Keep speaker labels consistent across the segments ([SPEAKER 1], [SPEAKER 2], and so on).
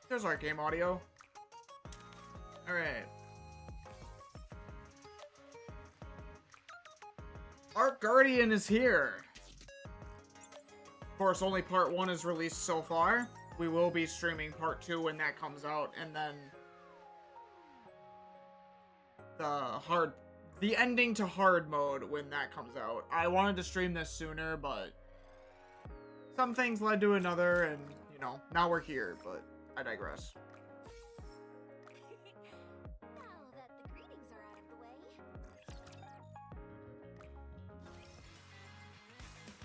[SPEAKER 1] There's our game audio. Alright. ARK Guardian is here. Of course, only part 1 is released so far. We will be streaming part 2 when that comes out, and then the ending to hard mode when that comes out. I wanted to stream this sooner, but some things led to another, and, you know, now we're here, but I digress.
[SPEAKER 2] Now that the greetings are out of the way.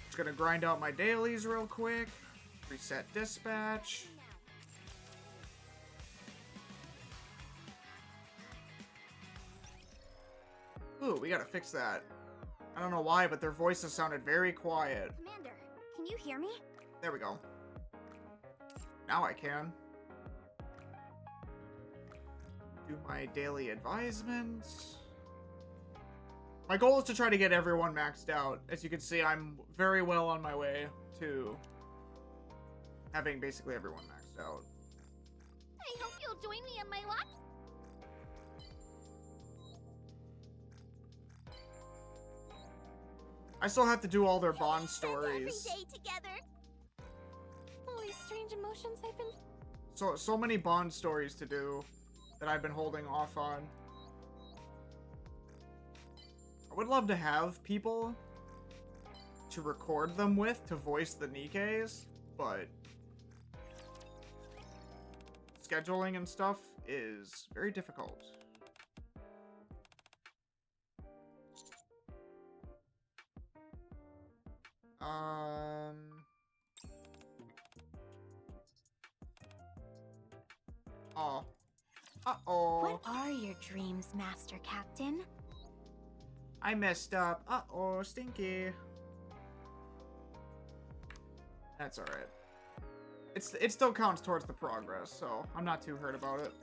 [SPEAKER 1] Just gonna grind out my dailies real quick. Reset dispatch. Ooh, we gotta fix that. I don't know why, but their voices sounded very quiet.
[SPEAKER 2] Commander, can you hear me?
[SPEAKER 1] There we go. Now I can. Do my daily advisements. My goal is to try to get everyone maxed out. As you can see, I'm very well on my way to having basically everyone maxed out.
[SPEAKER 2] I hope you'll join me on my lot.
[SPEAKER 1] I still have to do all their Bond stories.
[SPEAKER 2] Every day together. All these strange emotions I've been.
[SPEAKER 1] So many Bond stories to do that I've been holding off on. I would love to have people to record them with to voice the NIKKEs, but scheduling and stuff is very difficult. Oh. Uh-oh.
[SPEAKER 2] What are your dreams, Master Captain?
[SPEAKER 1] I messed up. Uh-oh, stinky. That's alright. It still counts towards the progress, so I'm not too hurt about it.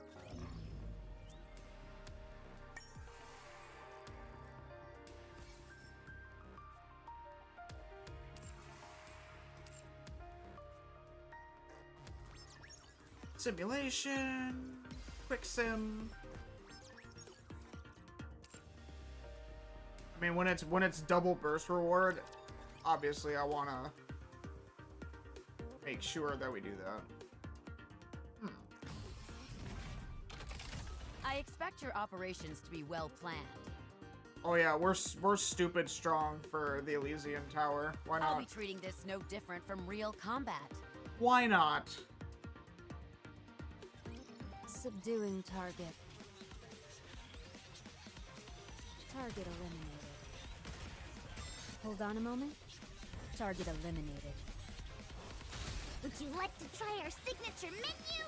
[SPEAKER 1] Simulation, quick sim. I mean, when it's double burst reward, obviously I wanna make sure that we do that.
[SPEAKER 3] I expect your operations to be well planned.
[SPEAKER 1] Oh yeah, we're stupid strong for the Elysian Tower. Why not?
[SPEAKER 3] I'll be treating this no different from real combat.
[SPEAKER 1] Why not?
[SPEAKER 2] Subduing target. Target eliminated. Hold on a moment. Target eliminated. Would you like to try our signature menu?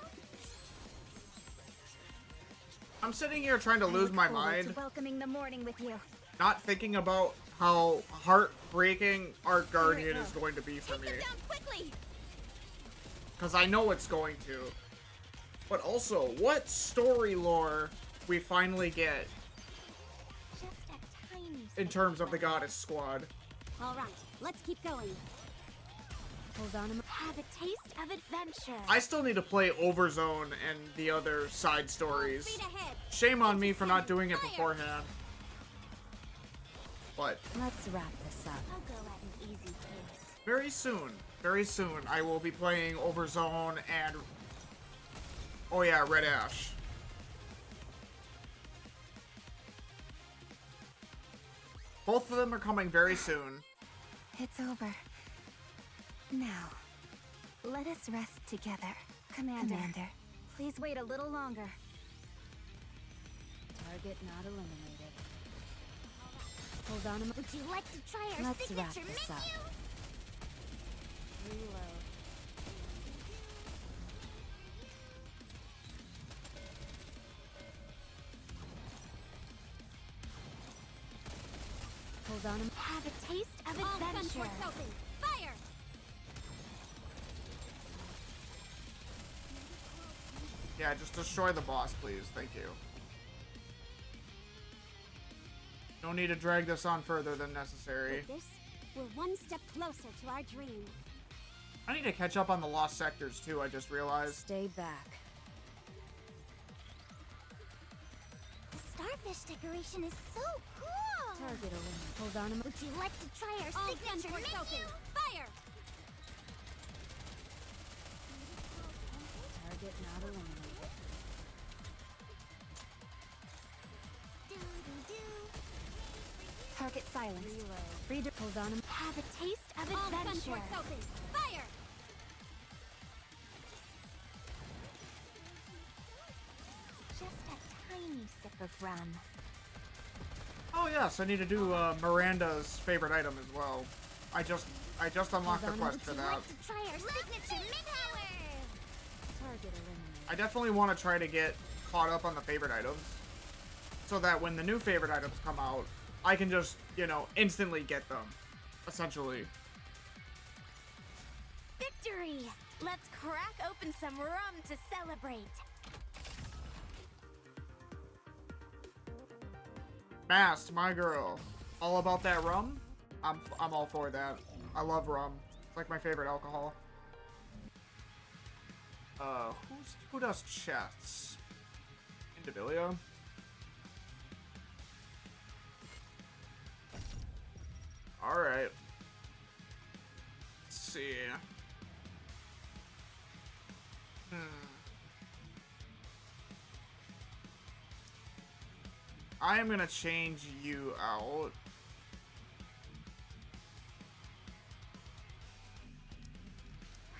[SPEAKER 1] I'm sitting here trying to lose my mind,
[SPEAKER 2] Welcoming the morning with you.
[SPEAKER 1] not thinking about how heartbreaking ARK Guardian is going to be for me.
[SPEAKER 2] Take them down quickly.
[SPEAKER 1] Because I know it's going to. But also, what story lore we finally get
[SPEAKER 2] Just a tiny.
[SPEAKER 1] in terms of the Goddess Squad.
[SPEAKER 2] All right, let's keep going. Hold on a moment. Have a taste of adventure.
[SPEAKER 1] I still need to play Overzone and the other side stories.
[SPEAKER 2] Speed ahead.
[SPEAKER 1] Shame on me for not doing it beforehand. But
[SPEAKER 2] Let's wrap this up. I'll go at an easy pace.
[SPEAKER 1] very soon, I will be playing Overzone and... oh yeah, Red Ash. Both of them are coming very soon.
[SPEAKER 2] It's over. Now, let us rest together. Commander, please wait a little longer. Target not eliminated. Hold on a moment. Would you like to try our
[SPEAKER 4] Let's
[SPEAKER 2] signature
[SPEAKER 4] wrap this
[SPEAKER 2] menu?
[SPEAKER 4] up.
[SPEAKER 2] Reload. Hold on. Have a taste of adventure. Fire!
[SPEAKER 1] Yeah, just destroy the boss, please. Thank you. No need to drag this on further than necessary.
[SPEAKER 2] With this, we're one step closer to our dream.
[SPEAKER 1] I need to catch up on the Lost Sectors, too, I just realized.
[SPEAKER 4] Stay back.
[SPEAKER 2] starfish decoration is so cool! Target eliminated. Hold on a moment. Would you like to try our signature menu? Fire! Target not eliminated. Target silenced. Reader, hold on. Have a taste of adventure. Fire! Just a tiny sip of rum.
[SPEAKER 1] Oh yes, I need to do Miranda's favorite item as well. I just unlocked the quest for that.
[SPEAKER 2] Like to try our signature power. Target eliminated.
[SPEAKER 1] I definitely want to try to get caught up on the favorite items, so that when the new favorite items come out, I can just, you know, instantly get them, essentially.
[SPEAKER 2] Victory! Let's crack open some rum to celebrate.
[SPEAKER 1] Mast, my girl. All about that rum? I'm all for that. I love rum. It's like my favorite alcohol. Who does chests? Indivilia? Alright. Let's see. I am gonna change you out.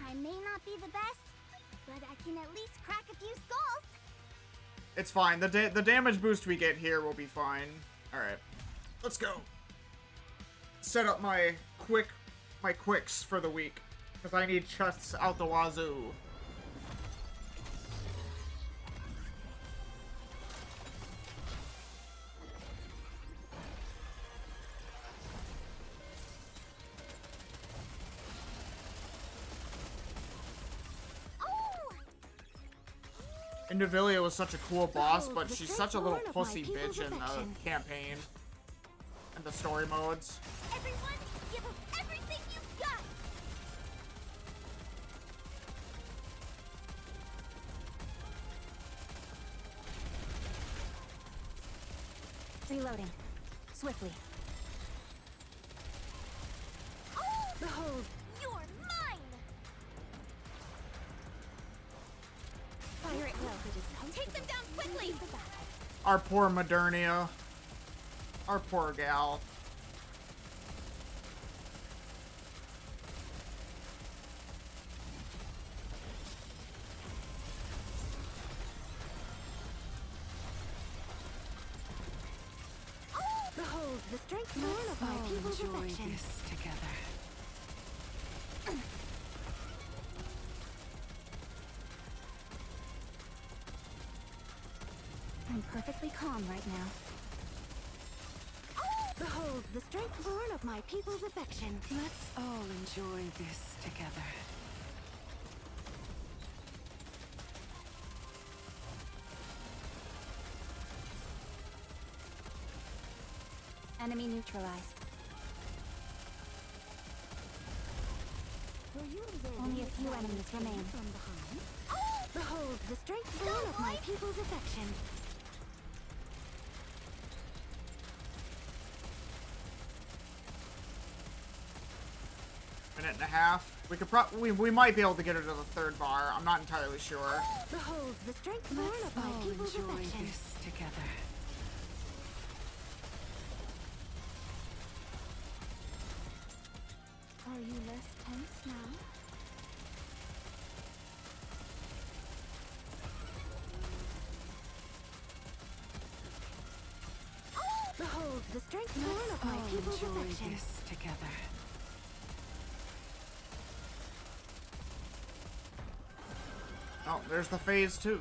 [SPEAKER 2] I may not be the best, but I can at least crack a few skulls.
[SPEAKER 1] It's fine. The damage boost we get here will be fine. Alright. Let's go. Set up my quicks for the week. Because I need chests out the wazoo. Indivilia was such a cool boss, but she's such a little pussy bitch in the campaign and the story modes.
[SPEAKER 2] Everyone, give up everything you've got. Reloading. Swiftly. Behold, you're mine! Fire it well. Take them down quickly!
[SPEAKER 1] Our poor Modernia. Our poor gal.
[SPEAKER 2] Behold, the strength born of my people's affection.
[SPEAKER 3] This together.
[SPEAKER 2] I'm perfectly calm right now. Behold, the strength born of my people's affection.
[SPEAKER 3] Let's all enjoy this together.
[SPEAKER 2] Enemy neutralized. Only a few enemies remain. Behold, the strength born of my people's affection.
[SPEAKER 1] Minute and a half. We could we might be able to get her to the third bar. I'm not entirely sure.
[SPEAKER 2] Behold, the strength born of my people's affection.
[SPEAKER 3] This together.
[SPEAKER 2] Are you less tense now? Behold, the strength born of my people's affection.
[SPEAKER 3] This together.
[SPEAKER 1] Oh, there's the phase 2.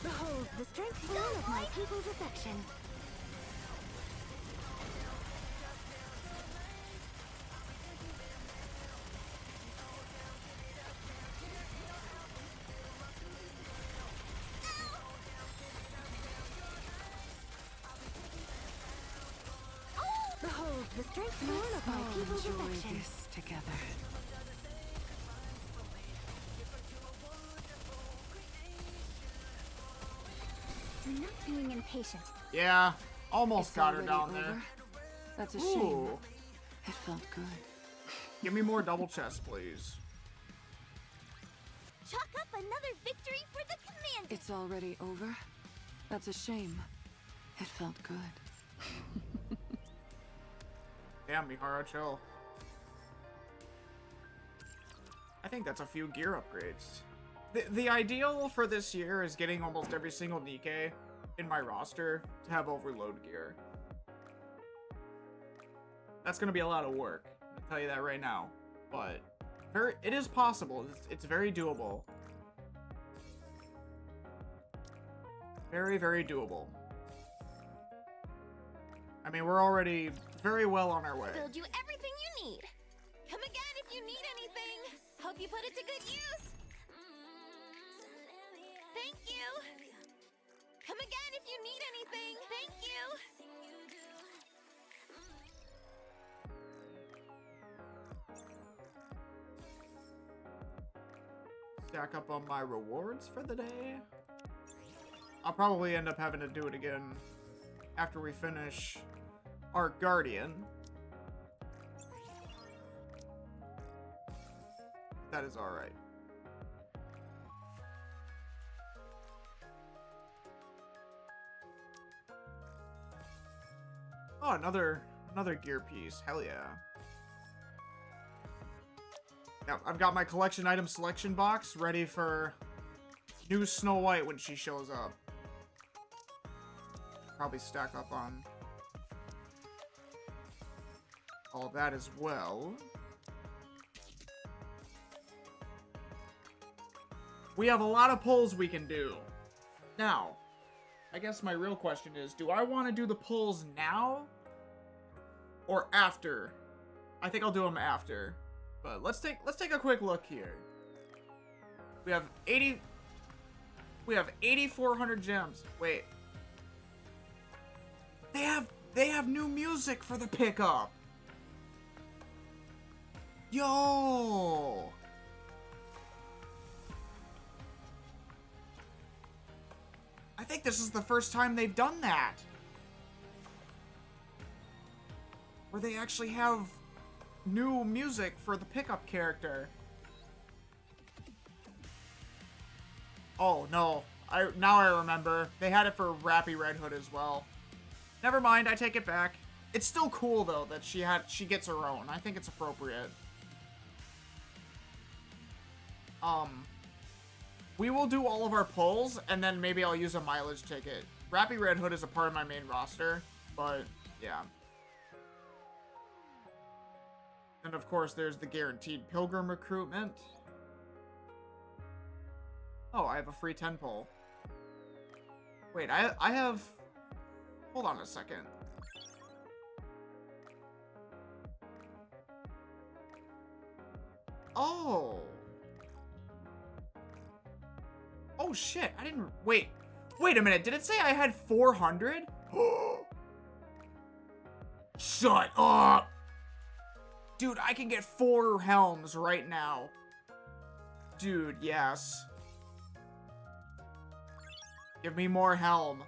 [SPEAKER 2] Behold, the strength born of my people's affection. The strength born of my
[SPEAKER 3] Oh,
[SPEAKER 2] people's
[SPEAKER 3] enjoy
[SPEAKER 2] affection.
[SPEAKER 3] this together.
[SPEAKER 2] I'm not being impatient.
[SPEAKER 1] Yeah, almost
[SPEAKER 3] It's
[SPEAKER 1] got her
[SPEAKER 3] already
[SPEAKER 1] down there.
[SPEAKER 3] over? That's a shame.
[SPEAKER 1] Ooh.
[SPEAKER 3] It felt good.
[SPEAKER 1] Give me more double chest, please.
[SPEAKER 2] Chalk up another victory for the commander.
[SPEAKER 3] It's already over? That's a shame. It felt good.
[SPEAKER 1] Damn, Mihara, chill. I think that's a few gear upgrades. The ideal for this year is getting almost every single NIKKE in my roster to have overload gear. That's gonna be a lot of work. I'll tell you that right now. But it is possible. It's very doable. Very, very doable. I mean, we're already very well on our way.
[SPEAKER 2] Build you everything you need. Come again if you need anything. Hope you put it to good use. Thank you. Come again if you need anything. Thank you.
[SPEAKER 1] Stack up on my rewards for the day. I'll probably end up having to do it again after we finish ARK Guardian. That is alright. Oh, another gear piece. Hell yeah. Now, I've got my collection item selection box ready for new Snow White when she shows up. Probably stack up on all of that as well. We have a lot of pulls we can do. Now, I guess my real question is, do I want to do the pulls now or after? I think I'll do them after. But let's take a quick look here. We have 8,400 gems. Wait. They have new music for the pickup. Yo. I think this is the first time they've done that. Where they actually have new music for the pickup character. Oh no, now I remember. They had it for Rappy Red Hood as well. Never mind, I take it back. It's still cool though that she gets her own. I think it's appropriate. We will do all of our pulls and then maybe I'll use a mileage ticket. Rappy Red Hood is a part of my main roster, but yeah. And of course, there's the guaranteed Pilgrim recruitment. Oh, I have a free 10 pull. Wait, I have... Hold on a second. Oh. Oh shit, I didn't... Wait a minute, did it say I had 400? Shut up! Dude, I can get 4 helms right now. Dude, yes. Give me more helm.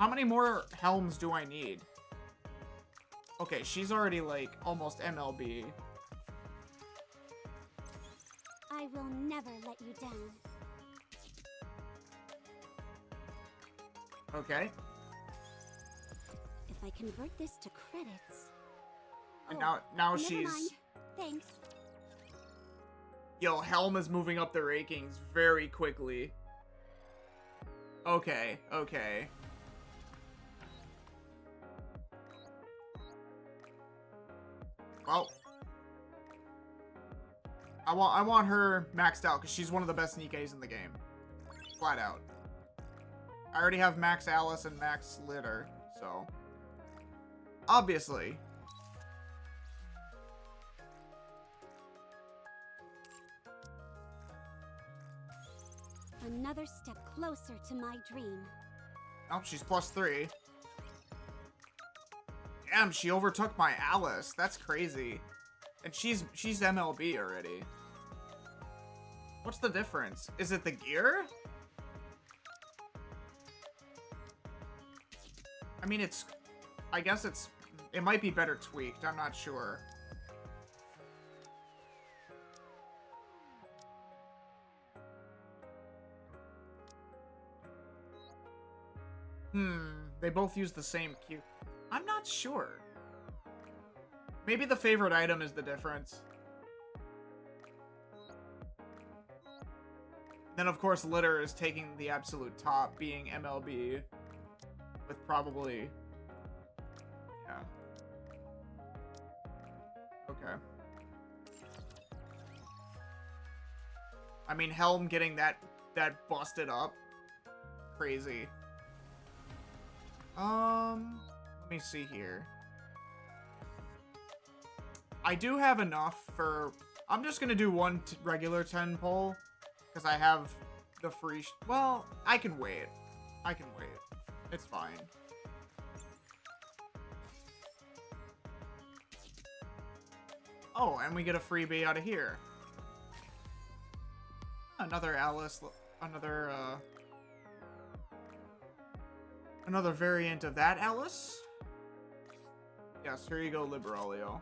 [SPEAKER 1] How many more helms do I need? Okay, she's already like almost MLB.
[SPEAKER 2] I will never let you down.
[SPEAKER 1] Okay.
[SPEAKER 2] If I convert this to credits.
[SPEAKER 1] And
[SPEAKER 2] Oh,
[SPEAKER 1] now
[SPEAKER 2] never
[SPEAKER 1] she's...
[SPEAKER 2] mind. Thanks.
[SPEAKER 1] Yo, Helm is moving up the rankings very quickly. Okay, okay. Well, I want her maxed out because she's one of the best NIKKEs in the game. Flat out. I already have Max Alice and Max Litter, so obviously.
[SPEAKER 2] Another step closer to my dream.
[SPEAKER 1] Oh, she's +3. Damn, she overtook my Alice. That's crazy. And she's MLB already. What's the difference? Is it the gear? I mean, I guess it might be better tweaked. I'm not sure. They both use the same Q. I'm not sure. Maybe the favorite item is the difference. Then, of course, Litter is taking the absolute top, being MLB. With probably... Yeah. Okay. I mean, Helm getting that busted up. Crazy. Let me see here. I do have enough for... I'm just gonna do one regular 10 pull. Because I have the free... Well, I can wait. I can wait. It's fine. Oh, and we get a freebie out of here. Another Alice... Another variant of that Alice? Yes, here you go, Liberalio.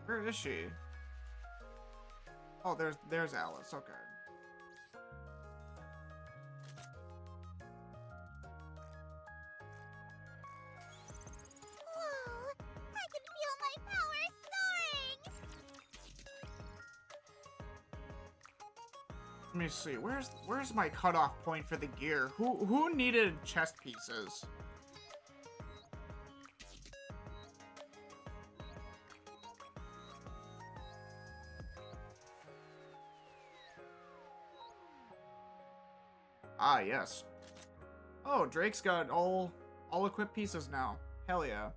[SPEAKER 1] Where is she? Oh, there's Alice. Okay. Let me see. Where's my cutoff point for the gear? Who needed chest pieces? Ah, yes. Oh, Drake's got all equipped pieces now. Hell yeah.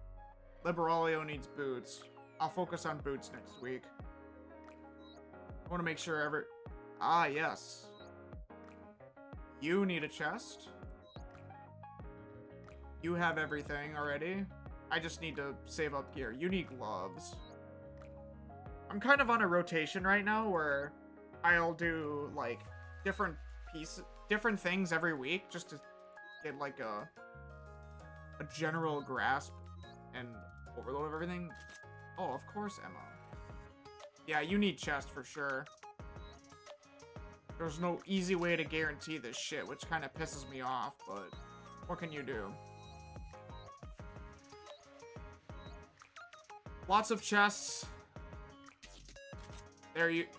[SPEAKER 1] Liberalio needs boots. I'll focus on boots next week. I want to make sure Ah, yes. You need a chest. You have everything already. I just need to save up gear. You need gloves. I'm kind of on a rotation right now where I'll do, like, different things every week just to get, like, a general grasp and overload of everything. Oh, of course, Emma. Yeah, you need chest for sure. There's no easy way to guarantee this shit, which kind of pisses me off, but what can you do? Lots of chests.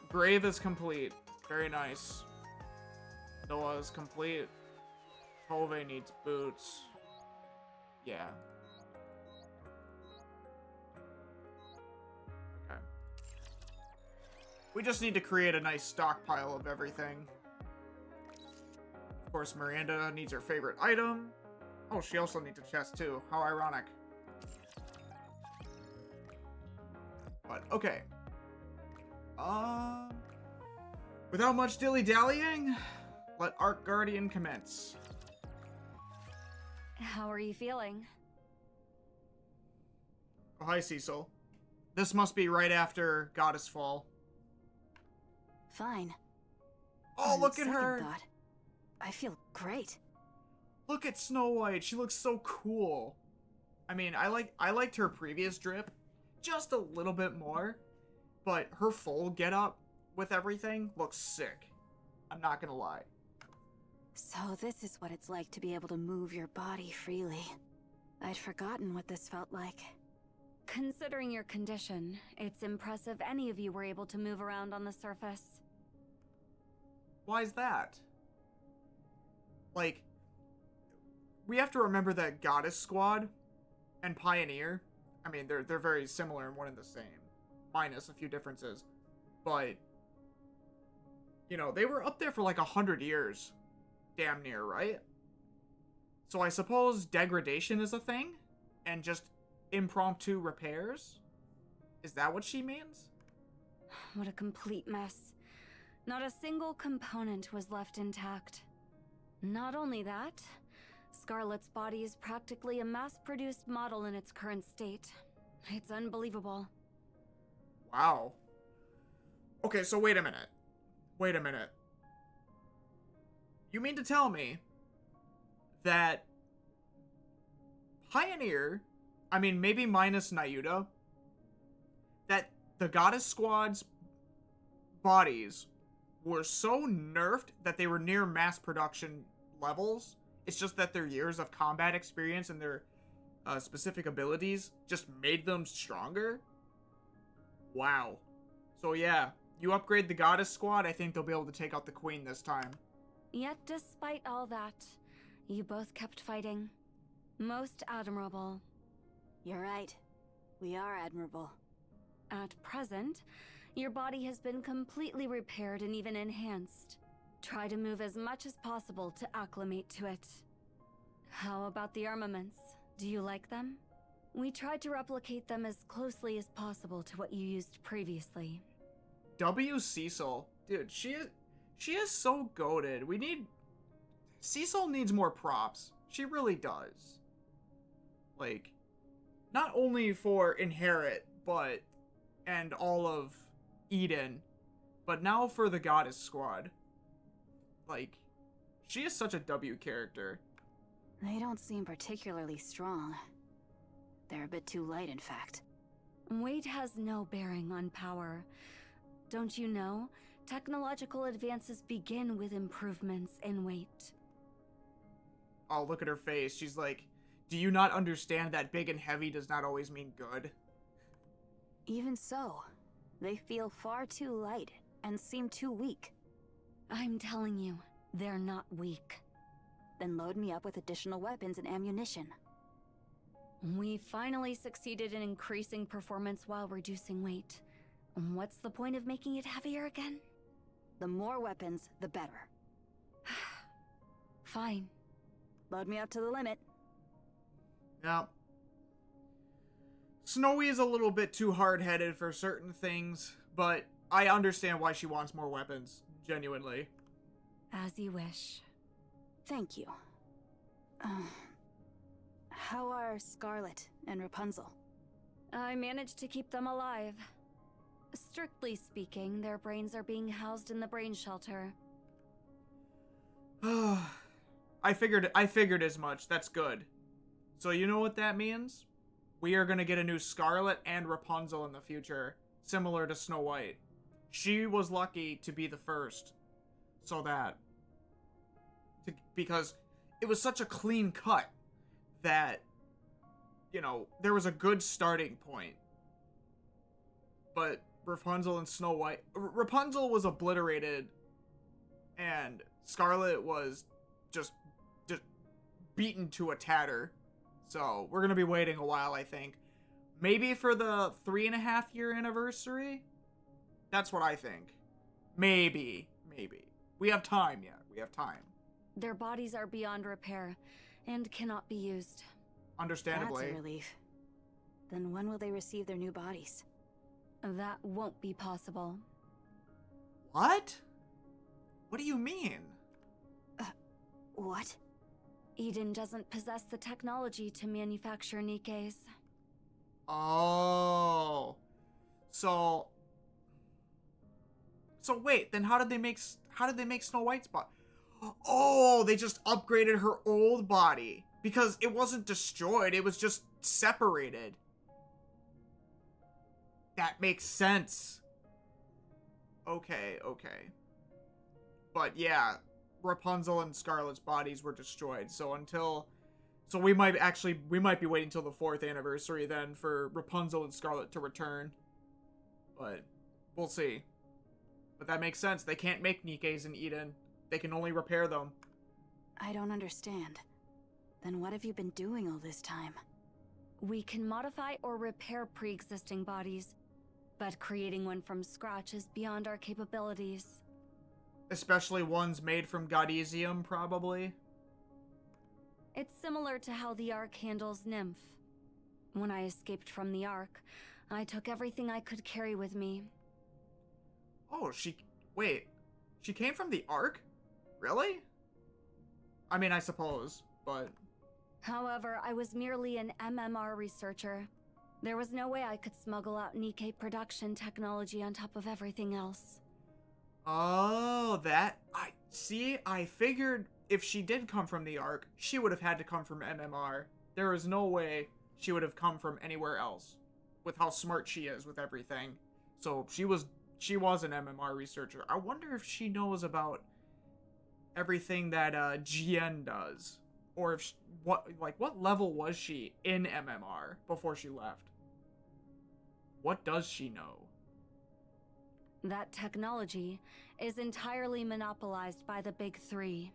[SPEAKER 1] Grave is complete. Very nice. Noah is complete. Tove needs boots. Yeah. Okay. We just need to create a nice stockpile of everything. Of course, Miranda needs her favorite item. Oh, she also needs a chest too. How ironic. But, okay. Without much dilly-dallying, let ARK Guardian commence.
[SPEAKER 2] How are you feeling?
[SPEAKER 1] Oh, hi, Cecil. This must be right after Goddess Fall.
[SPEAKER 3] Fine.
[SPEAKER 1] Oh,
[SPEAKER 3] On
[SPEAKER 1] look at
[SPEAKER 3] second
[SPEAKER 1] her!
[SPEAKER 3] thought, I feel great.
[SPEAKER 1] Look at Snow White. She looks so cool. I mean, I liked her previous drip just a little bit more, but her full getup with everything looks sick. I'm not gonna lie.
[SPEAKER 3] So this is what it's like to be able to move your body freely. I'd forgotten what this felt like.
[SPEAKER 2] Considering your condition, it's impressive any of you were able to move around on the surface.
[SPEAKER 1] Why is that? Like, we have to remember that Goddess Squad and Pioneer, I mean, they're very similar and one and the same, minus a few differences. But, you know, they were up there for like 100 years. Damn near, right? So I suppose degradation is a thing, and just impromptu repairs? Is that what she means?
[SPEAKER 3] What a complete mess. Not a single component was left intact. Not only that, Scarlet's body is practically a mass-produced model in its current state. It's unbelievable.
[SPEAKER 1] Wow. Okay, so wait a minute. Wait a minute. You mean to tell me that Pioneer, I mean, maybe minus Nayuta, that the Goddess Squad's bodies were so nerfed that they were near mass production levels? It's just that their years of combat experience and their specific abilities just made them stronger? Wow. So yeah, you upgrade the Goddess Squad, I think they'll be able to take out the Queen this time.
[SPEAKER 3] Yet despite all that, you both kept fighting. Most admirable. You're right. We are admirable. At present, your body has been completely repaired and even enhanced. Try to move as much as possible to acclimate to it. How about the armaments? Do you like them? We tried to replicate them as closely as possible to what you used previously.
[SPEAKER 1] W. Cecil. Dude, she is so goated. Cecil needs more props. She really does. Like, not only for Inherit, and all of Eden, but now for the Goddess Squad. Like, she is such a W character.
[SPEAKER 3] They don't seem particularly strong. They're a bit too light, in fact. Weight has no bearing on power. Don't you know? Technological advances begin with improvements in weight.
[SPEAKER 1] Oh, look at her face. She's like, do you not understand that big and heavy does not always mean good?
[SPEAKER 3] Even so, they feel far too light and seem too weak. I'm telling you, they're not weak. Then load me up with additional weapons and ammunition. We finally succeeded in increasing performance while reducing weight. What's the point of making it heavier again? The more weapons, the better. Fine. Load me up to the limit.
[SPEAKER 1] Yeah. Snowy is a little bit too hard-headed for certain things, but I understand why she wants more weapons, genuinely.
[SPEAKER 3] As you wish. Thank you. How are Scarlet and Rapunzel? I managed to keep them alive. Strictly speaking, their brains are being housed in the brain shelter.
[SPEAKER 1] I figured as much. That's good. So you know what that means? We are gonna get a new Scarlet and Rapunzel in the future, similar to Snow White. She was lucky to be the first. So that. Because it was such a clean cut that, you know, there was a good starting point. But Rapunzel and Snow White... Rapunzel was obliterated, and Scarlet was just beaten to a tatter. So, we're gonna be waiting a while, I think. Maybe for the 3.5-year anniversary? That's what I think. Maybe. We have time yet. We have time.
[SPEAKER 3] Their bodies are beyond repair, and cannot be used.
[SPEAKER 1] Understandably.
[SPEAKER 3] That's a relief. Then when will they receive their new bodies? That won't be possible.
[SPEAKER 1] What? What do you mean?
[SPEAKER 3] What? Eden doesn't possess the technology to manufacture NIKKEs.
[SPEAKER 1] Oh. So wait, then how did they make Snow White's body? Oh, they just upgraded her old body because it wasn't destroyed, it was just separated. That makes sense. Okay. But yeah, Rapunzel and Scarlet's bodies were destroyed, so we might be waiting till the 4th anniversary then for Rapunzel and Scarlet to return. But we'll see. But that makes sense. They can't make NIKKEs in Eden. They can only repair them.
[SPEAKER 3] I don't understand. Then what have you been doing all this time? We can modify or repair pre-existing bodies, but creating one from scratch is beyond our capabilities.
[SPEAKER 1] Especially ones made from Godesium, probably.
[SPEAKER 3] It's similar to how the ARK handles Nymph. When I escaped from the ARK, I took everything I could carry with me.
[SPEAKER 1] Oh, wait. She came from the ARK? Really? I mean, I suppose, but...
[SPEAKER 3] However, I was merely an MMR researcher. There was no way I could smuggle out NIKKE production technology on top of everything else.
[SPEAKER 1] Oh, I figured if she did come from the ARK, she would have had to come from MMR. There is no way she would have come from anywhere else with how smart she is with everything. So she was an MMR researcher. I wonder if she knows about everything that GN does, or if what level was she in MMR before she left? What does she know?
[SPEAKER 3] That technology is entirely monopolized by the big three.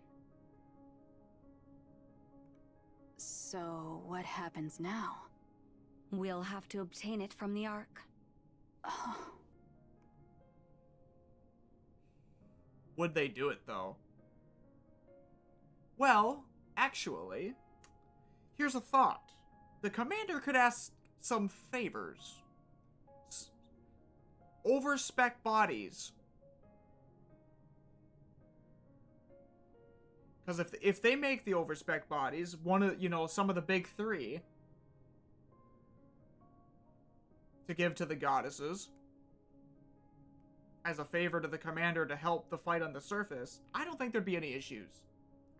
[SPEAKER 2] So, what happens now?
[SPEAKER 3] We'll have to obtain it from the ARK.
[SPEAKER 2] Oh.
[SPEAKER 1] Would they do it, though? Well, actually, here's a thought. The commander could ask some favors. Overspec bodies. Because if they make the overspec bodies, some of the big three, to give to the goddesses, as a favor to the commander to help the fight on the surface, I don't think there'd be any issues.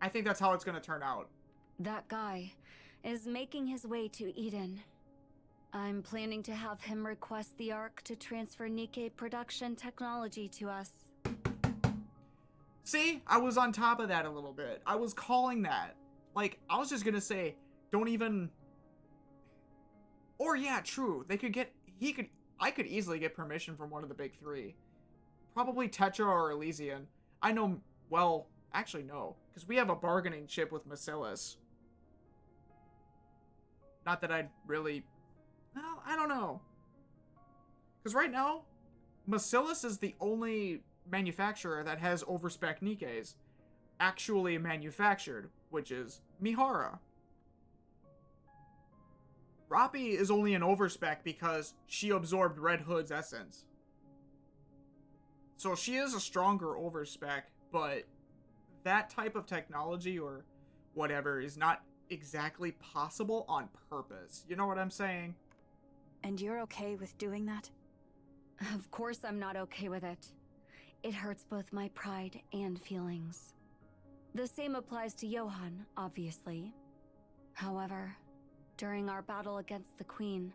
[SPEAKER 1] I think that's how it's going to turn out.
[SPEAKER 3] That guy is making his way to Eden. I'm planning to have him request the ARK to transfer NIKKE production technology to us.
[SPEAKER 1] See? I was on top of that a little bit. I was calling that. Like, I was just going to say, don't even... Or yeah, true. I could easily get permission from one of the big three. Probably Tetra or Elysian. I know, well, actually no, because we have a bargaining chip with Bacillus. Not that I'd really... Well, I don't know. Because right now, Bacillus is the only manufacturer that has overspec Nikkes actually manufactured, which is Mihara. Rappi is only an overspec because she absorbed Red Hood's essence. So she is a stronger overspec, but that type of technology or whatever is not exactly possible on purpose. You know what I'm saying?
[SPEAKER 2] And you're okay with doing that?
[SPEAKER 3] Of course I'm not okay with it. It hurts both my pride and feelings. The same applies to Johann, obviously. However, during our battle against the Queen,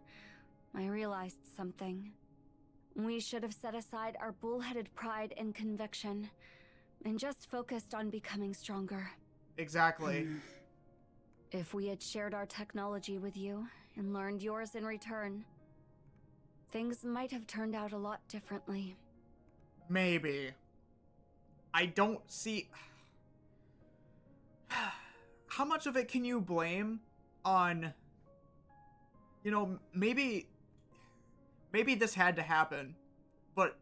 [SPEAKER 3] I realized something. We should have set aside our bullheaded pride and conviction, and just focused on becoming stronger.
[SPEAKER 1] Exactly.
[SPEAKER 3] If we had shared our technology with you, and learned yours in return, things might have turned out a lot differently.
[SPEAKER 1] Maybe. I don't see... How much of it can you blame on... You know, maybe this had to happen, but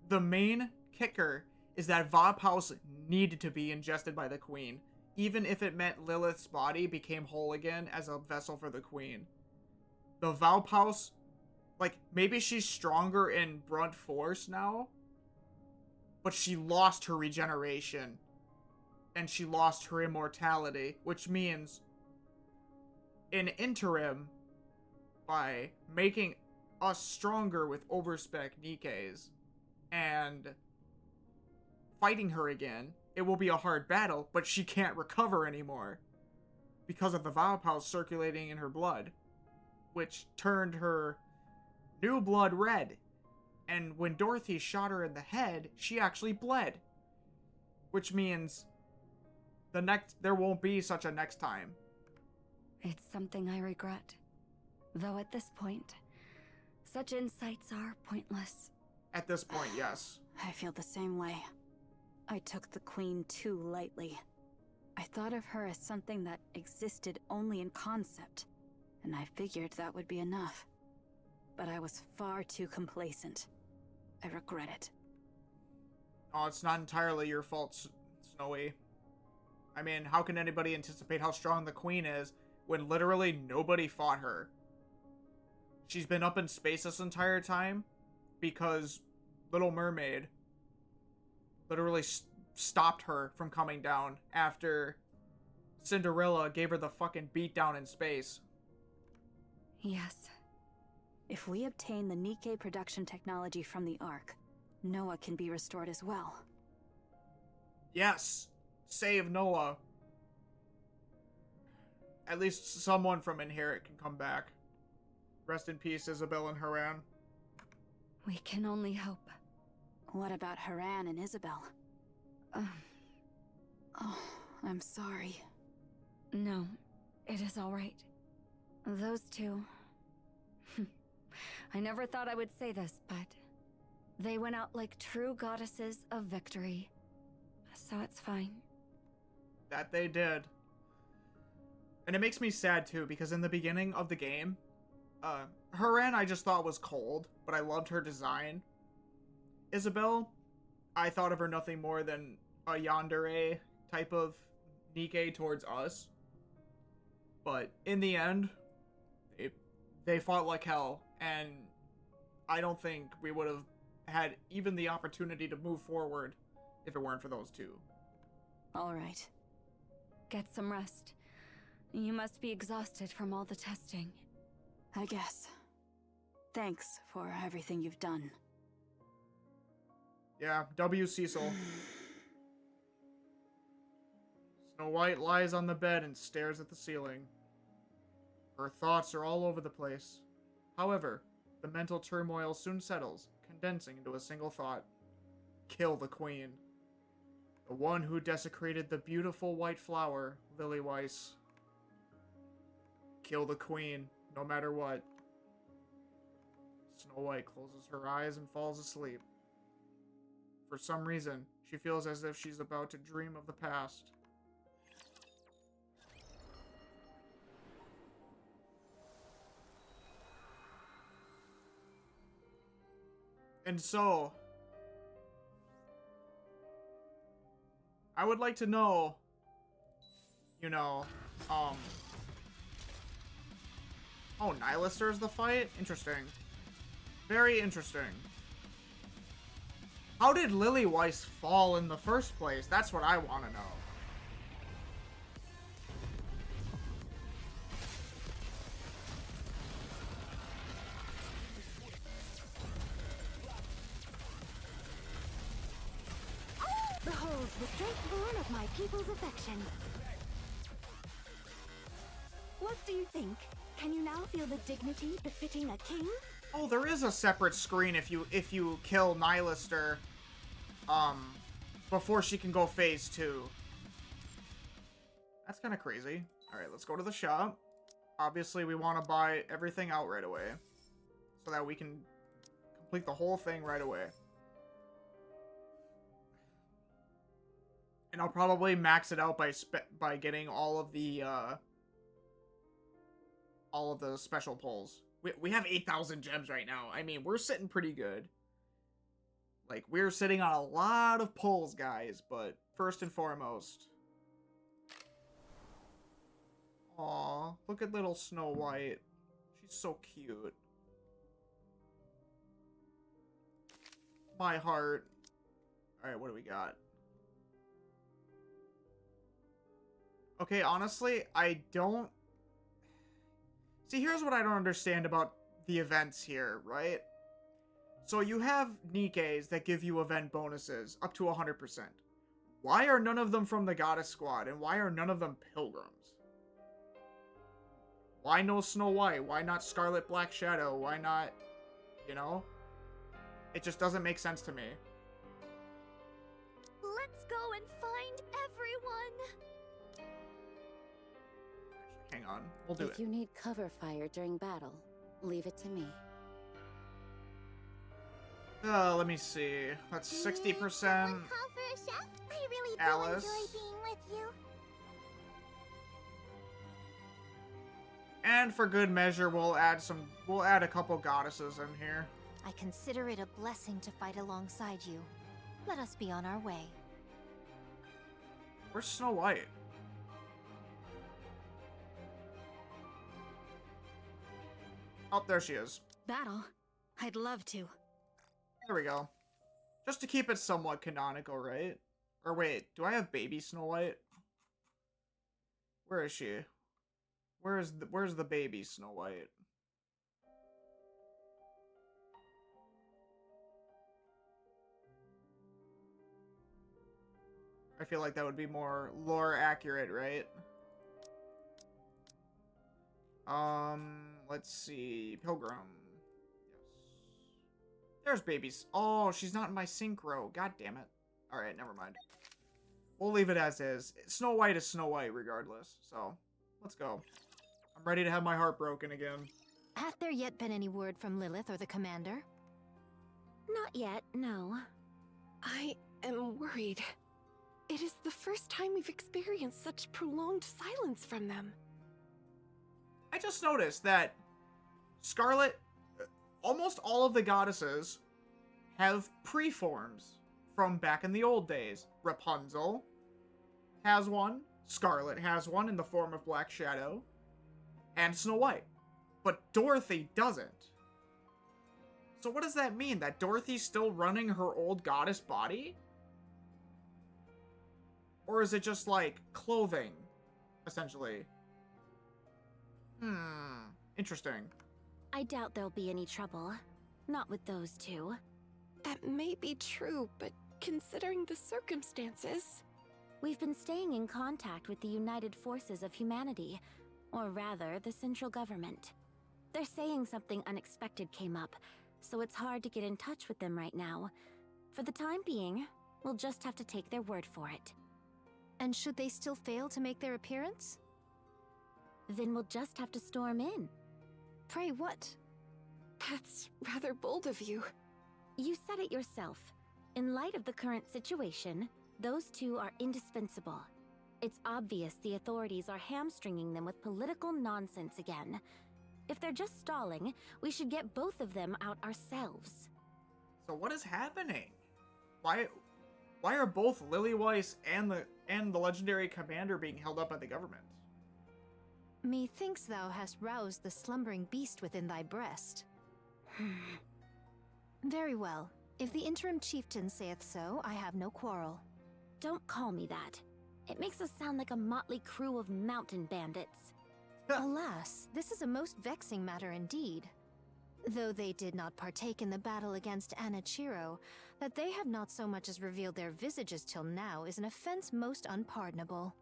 [SPEAKER 1] the main kicker is that Vophouse needed to be ingested by the Queen, even if it meant Lilith's body became whole again as a vessel for the Queen. The Vophouse, like, maybe she's stronger in brunt force now, but she lost her regeneration, and she lost her immortality, which means, in interim, by making us stronger with overspec Nikkes and fighting her again, it will be a hard battle, but she can't recover anymore because of the Vophouse circulating in her blood, which turned her new blood red. And when Dorothy shot her in the head, she actually bled, which means there won't be such a next time.
[SPEAKER 3] It's something I regret. Though at this point, such insights are pointless.
[SPEAKER 1] At this point, yes.
[SPEAKER 2] I feel the same way. I took the Queen too lightly. I thought of her as something that existed only in concept, and I figured that would be enough. But I was far too complacent. I regret it.
[SPEAKER 1] Oh, it's not entirely your fault, Snowy. I mean, how can anybody anticipate how strong the Queen is when literally nobody fought her? she's been up in space this entire time because Little Mermaid literally stopped her from coming down after Cinderella gave her the fucking beat down in space.
[SPEAKER 3] Yes.
[SPEAKER 2] If we obtain the NIKKE production technology from the ARK, Noah can be restored as well.
[SPEAKER 1] Yes! Save Noah. At least someone from Inherit can come back. Rest in peace, Isabel and Haran.
[SPEAKER 3] We can only hope.
[SPEAKER 2] What about Haran and Isabel? Oh, I'm sorry.
[SPEAKER 3] No, it is all right. Those two... I never thought I would say this, but... they went out like true goddesses of victory. So it's fine.
[SPEAKER 1] That they did. And it makes me sad, too, because in the beginning of the game, Haran I just thought was cold, but I loved her design. Isabel, I thought of her nothing more than a yandere type of NIKKE towards us. But in the end, they fought like hell, and I don't think we would have had even the opportunity to move forward if it weren't for those two.
[SPEAKER 2] All right.
[SPEAKER 3] Get some rest. You must be exhausted from all the testing.
[SPEAKER 2] I guess. Thanks for everything you've done.
[SPEAKER 1] Yeah, W. Cecil. Snow White lies on the bed and stares at the ceiling. Her thoughts are all over the place. However, the mental turmoil soon settles, condensing into a single thought. Kill the queen. The one who desecrated the beautiful white flower, Lily Weiss. Kill the queen, no matter what. Snow White closes her eyes and falls asleep. For some reason, she feels as if she's about to dream of the past. And so, I would like to know, oh, Nihilister's the fight? Interesting. Very interesting. How did Lily Weiss fall in the first place? That's what I want to know.
[SPEAKER 4] Behold the strength born of my people's affection. What do you think? Can you now feel the dignity befitting a king?
[SPEAKER 1] Oh, there is a separate screen if you kill Nihilister, before she can go phase 2. That's kind of crazy. All right, let's go to the shop. Obviously, we want to buy everything out right away, so that we can complete the whole thing right away. And I'll probably max it out by getting all of the special pulls. We have 8,000 gems right now. I mean, we're sitting pretty good. Like, we're sitting on a lot of pulls, guys. But first and foremost, aw, look at little Snow White. She's so cute. My heart. All right, what do we got? Okay, honestly, I don't... See, here's what I don't understand about the events here, right? So you have NIKKEs that give you event bonuses up to 100%. Why are none of them from the Goddess Squad, and why are none of them Pilgrims? Why no Snow White? Why not Scarlet Black Shadow? Why not, you know? It just doesn't make sense to me.
[SPEAKER 4] Let's go and find everyone.
[SPEAKER 1] Hang on, we'll do it.
[SPEAKER 5] If you need cover fire during battle, leave it to me.
[SPEAKER 1] Let me see. That's 60%.
[SPEAKER 4] Call for a chef? I really
[SPEAKER 1] Alice.
[SPEAKER 4] do enjoy being with you.
[SPEAKER 1] And for good measure, we'll add a couple goddesses in here.
[SPEAKER 4] I consider it a blessing to fight alongside you. Let us be on our way.
[SPEAKER 1] Where's Snow White? Oh, there she is.
[SPEAKER 2] Battle? I'd love to.
[SPEAKER 1] There we go. Just to keep it somewhat canonical, right? Or wait, do I have baby Snow White? Where is she? Where's the baby Snow White? I feel like that would be more lore accurate, right? Let's see. Pilgrim. Yes. There's babies. Oh, she's not in my synchro. God damn it. Alright, never mind. We'll leave it as is. Snow White is Snow White regardless, so let's go. I'm ready to have my heart broken again.
[SPEAKER 4] Have there yet been any word from Lilith or the commander?
[SPEAKER 3] Not yet, no.
[SPEAKER 6] I am worried. It is the first time we've experienced such prolonged silence from them.
[SPEAKER 1] I just noticed that Scarlet, almost all of the goddesses have preforms from back in the old days. Rapunzel has one, Scarlet has one in the form of Black Shadow, and Snow White. But Dorothy doesn't. So what does that mean? That Dorothy's still running her old goddess body? Or is it just like clothing, essentially? Interesting.
[SPEAKER 3] I doubt there'll be any trouble. Not with those two.
[SPEAKER 6] That may be true, but considering the circumstances...
[SPEAKER 3] We've been staying in contact with the United Forces of Humanity, or rather, the central government. They're saying something unexpected came up, so it's hard to get in touch with them right now. For the time being, we'll just have to take their word for it.
[SPEAKER 4] And should they still fail to make their appearance?
[SPEAKER 3] Then we'll just have to storm in.
[SPEAKER 4] Pray what?
[SPEAKER 6] That's rather bold of you.
[SPEAKER 3] You said it yourself. In light of the current situation, those two are indispensable. It's obvious the authorities are hamstringing them with political nonsense again. If they're just stalling, we should get both of them out ourselves.
[SPEAKER 1] So what is happening? Why are both Lillyweiss and the legendary commander being held up by the government?
[SPEAKER 4] Methinks thou hast roused the slumbering beast within thy breast. Very well. If the interim chieftain saith so, I have no quarrel.
[SPEAKER 3] Don't call me that. It makes us sound like a motley crew of mountain bandits.
[SPEAKER 4] Alas, this is a most vexing matter indeed. Though they did not partake in the battle against Anichiro, that they have not so much as revealed their visages till now is an offense most unpardonable.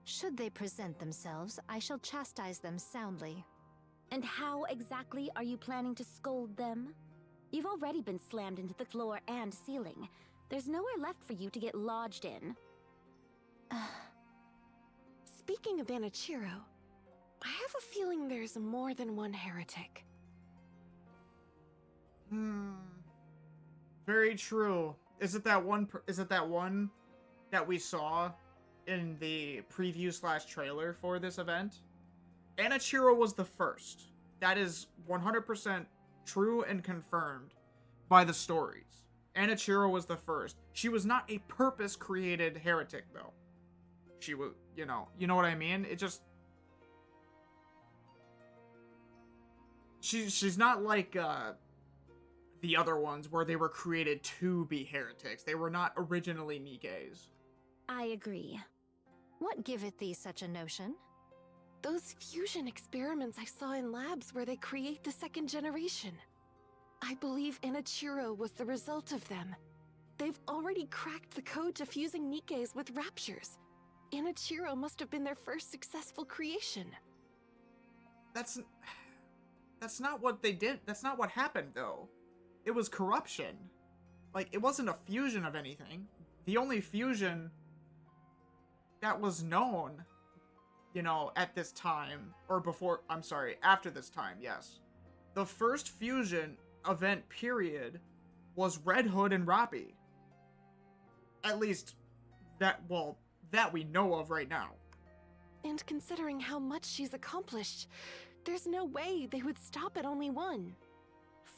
[SPEAKER 4] Should they present themselves, I shall chastise them soundly.
[SPEAKER 3] And how exactly are you planning to scold them? You've already been slammed into the floor and ceiling. There's nowhere left for you to get lodged in.
[SPEAKER 6] Speaking of Anichiro, I have a feeling there's more than one heretic.
[SPEAKER 1] Very true. Is it that one that we saw in the preview / trailer for this event? Anichiro was the first. That is 100% true and confirmed by the stories. Anichiro was the first. She was not a purpose-created heretic, though. She was, you know what I mean? It just... She's not like, the other ones where they were created to be heretics. They were not originally Nikkes.
[SPEAKER 3] I agree.
[SPEAKER 4] What giveth thee such a notion?
[SPEAKER 6] Those fusion experiments I saw in labs where they create the second generation. I believe Anichiro was the result of them. They've already cracked the code to fusing Nikkes with raptures. Anichiro must have been their first successful creation.
[SPEAKER 1] That's not what they did. That's not what happened, though. It was corruption. Like, it wasn't a fusion of anything. The only fusion that was known, at this time, or before, I'm sorry, after this time, yes. The first fusion event, period, was Red Hood and Roppy. At least, that we know of right now.
[SPEAKER 6] And considering how much she's accomplished, there's no way they would stop at only one.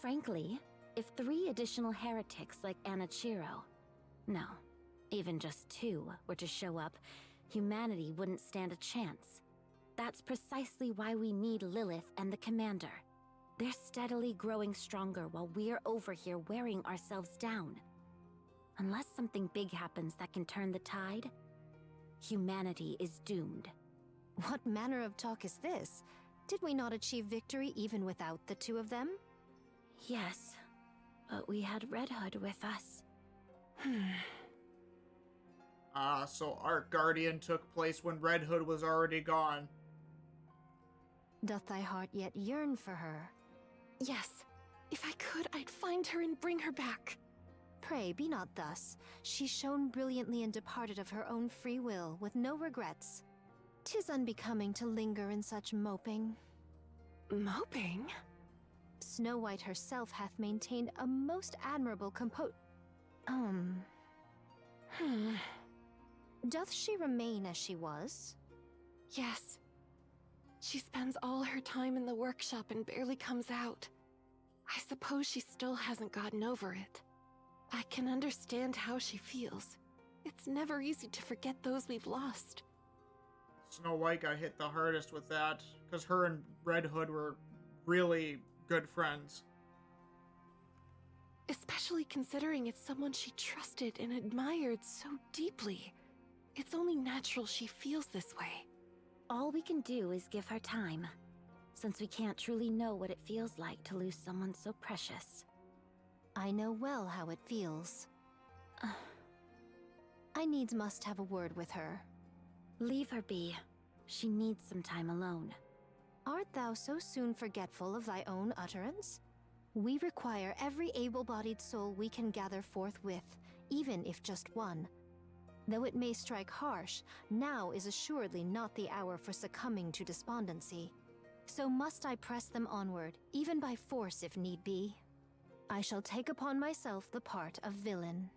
[SPEAKER 3] Frankly, if 3 additional heretics like Anichiro, no, even just 2, were to show up, humanity wouldn't stand a chance. That's precisely why we need Lilith and the Commander. They're steadily growing stronger while we're over here wearing ourselves down. Unless something big happens that can turn the tide, humanity is doomed.
[SPEAKER 4] What manner of talk is this? Did we not achieve victory even without the two of them?
[SPEAKER 3] Yes, but we had Red Hood with us.
[SPEAKER 1] So ARK Guardian took place when Red Hood was already gone.
[SPEAKER 4] Doth thy heart yet yearn for her?
[SPEAKER 6] Yes. If I could, I'd find her and bring her back.
[SPEAKER 4] Pray, be not thus. She shone brilliantly and departed of her own free will, with no regrets. 'Tis unbecoming to linger in such moping.
[SPEAKER 6] Moping?
[SPEAKER 4] Snow White herself hath maintained a most admirable Doth she remain as she was?
[SPEAKER 6] Yes. She spends all her time in the workshop and barely comes out. I suppose she still hasn't gotten over it. I can understand how she feels. It's never easy to forget those we've lost.
[SPEAKER 1] Snow White got hit the hardest with that, because her and Red Hood were really good friends.
[SPEAKER 6] Especially considering it's someone she trusted and admired so deeply. It's only natural she feels this way.
[SPEAKER 3] All we can do is give her time, since we can't truly know what it feels like to lose someone so precious.
[SPEAKER 4] I know well how it feels. I needs must have a word with her.
[SPEAKER 3] Leave her be. She needs some time alone.
[SPEAKER 4] Art thou so soon forgetful of thy own utterance? We require every able-bodied soul we can gather forthwith, even if just one. Though it may strike harsh, now is assuredly not the hour for succumbing to despondency. So must I press them onward, even by force if need be. I shall take upon myself the part of villain.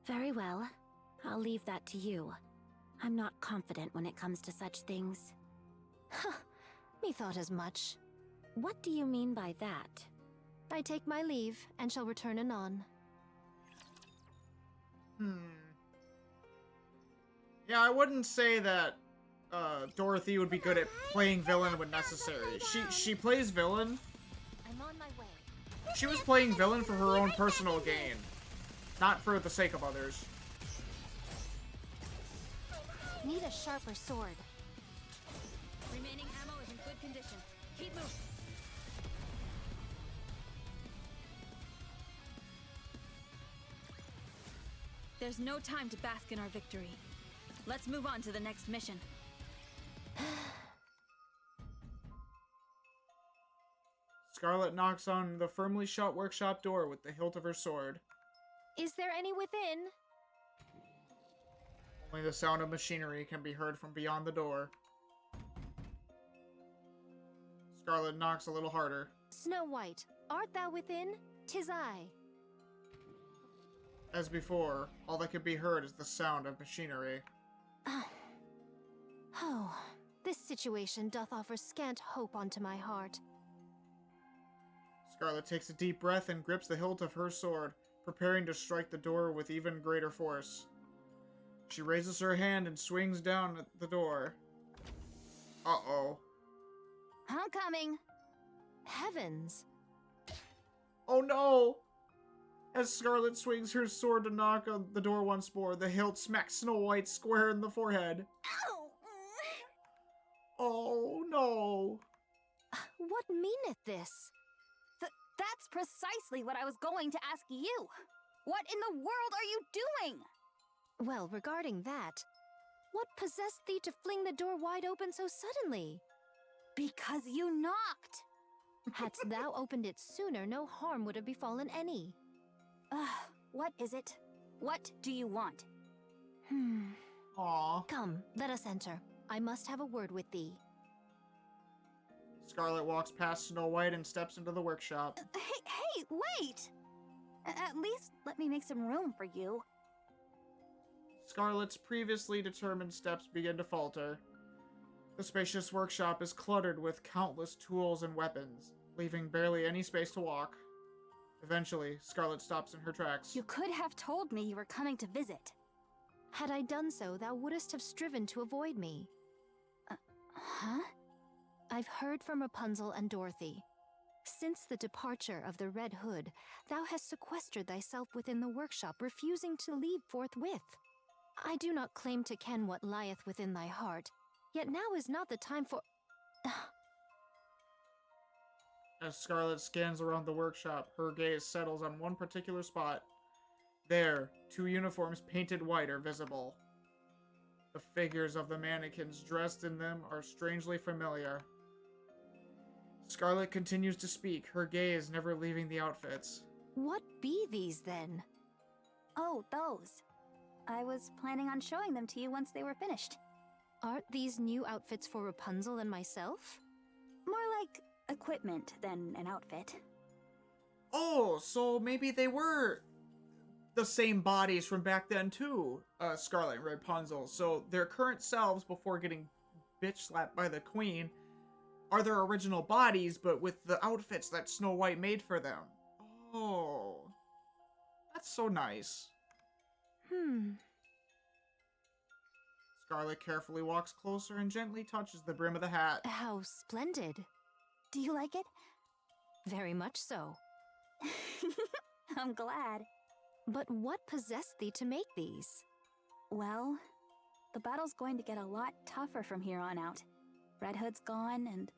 [SPEAKER 3] Very well. I'll leave that to you. I'm not confident when it comes to such things.
[SPEAKER 4] Methought as much.
[SPEAKER 3] What do you mean by that?
[SPEAKER 4] I take my leave, and shall return anon.
[SPEAKER 1] Yeah, I wouldn't say that Dorothy would be good at playing villain when necessary. She plays villain.
[SPEAKER 4] I'm on my way.
[SPEAKER 1] She was playing villain for her own personal gain, not for the sake of others.
[SPEAKER 4] Need a sharper sword.
[SPEAKER 3] Remaining ammo is in good condition. Keep moving. There's no time to bask in our victory. Let's move on to the next mission.
[SPEAKER 1] Scarlet knocks on the firmly shut workshop door with the hilt of her sword.
[SPEAKER 4] Is there any within?
[SPEAKER 1] Only the sound of machinery can be heard from beyond the door. Scarlet knocks a little harder.
[SPEAKER 4] Snow White, art thou within? 'Tis I.
[SPEAKER 1] As before, all that could be heard is the sound of machinery.
[SPEAKER 4] Oh, this situation doth offer scant hope unto my heart.
[SPEAKER 1] Scarlet takes a deep breath and grips the hilt of her sword, preparing to strike the door with even greater force. She raises her hand and swings down at the door. Uh-oh.
[SPEAKER 4] I'm coming. Heavens.
[SPEAKER 1] Oh no! As Scarlet swings her sword to knock on the door once more, the hilt smacks Snow White square in the forehead.
[SPEAKER 4] Ow!
[SPEAKER 1] Oh no!
[SPEAKER 4] What meaneth this?
[SPEAKER 2] That's precisely what I was going to ask you. What in the world are you doing?
[SPEAKER 4] Well, regarding that, what possessed thee to fling the door wide open so suddenly?
[SPEAKER 2] Because you knocked.
[SPEAKER 4] Hadst thou opened it sooner, no harm would have befallen any.
[SPEAKER 2] What is it? What do you want?
[SPEAKER 1] Aw.
[SPEAKER 4] Come, let us enter. I must have a word with thee.
[SPEAKER 1] Scarlet walks past Snow White and steps into the workshop.
[SPEAKER 2] Hey, wait! At least let me make some room for you.
[SPEAKER 1] Scarlet's previously determined steps begin to falter. The spacious workshop is cluttered with countless tools and weapons, leaving barely any space to walk. Eventually, Scarlet stops in her tracks.
[SPEAKER 2] You could have told me you were coming to visit.
[SPEAKER 4] Had I done so, thou wouldst have striven to avoid me. Huh? I've heard from Rapunzel and Dorothy. Since the departure of the Red Hood, thou hast sequestered thyself within the workshop, refusing to leave forthwith. I do not claim to ken what lieth within thy heart, yet now is not the time for...
[SPEAKER 1] As Scarlet scans around the workshop, her gaze settles on one particular spot. There, 2 uniforms painted white are visible. The figures of the mannequins dressed in them are strangely familiar. Scarlet continues to speak, her gaze never leaving the outfits.
[SPEAKER 4] What be these, then?
[SPEAKER 2] Oh, those. I was planning on showing them to you once they were finished.
[SPEAKER 4] Aren't these new outfits for Rapunzel and myself?
[SPEAKER 2] More like equipment than an outfit.
[SPEAKER 1] Oh, so maybe they were the same bodies from back then too, Scarlet and Rapunzel. So their current selves, before getting bitch slapped by the queen, are their original bodies, but with the outfits that Snow White made for them. Oh, that's so nice. Scarlet carefully walks closer and gently touches the brim of the hat.
[SPEAKER 4] How splendid.
[SPEAKER 2] Do you like it?
[SPEAKER 4] Very much so.
[SPEAKER 2] I'm glad.
[SPEAKER 4] But what possessed thee to make these?
[SPEAKER 2] Well, the battle's going to get a lot tougher from here on out. Red Hood's gone, and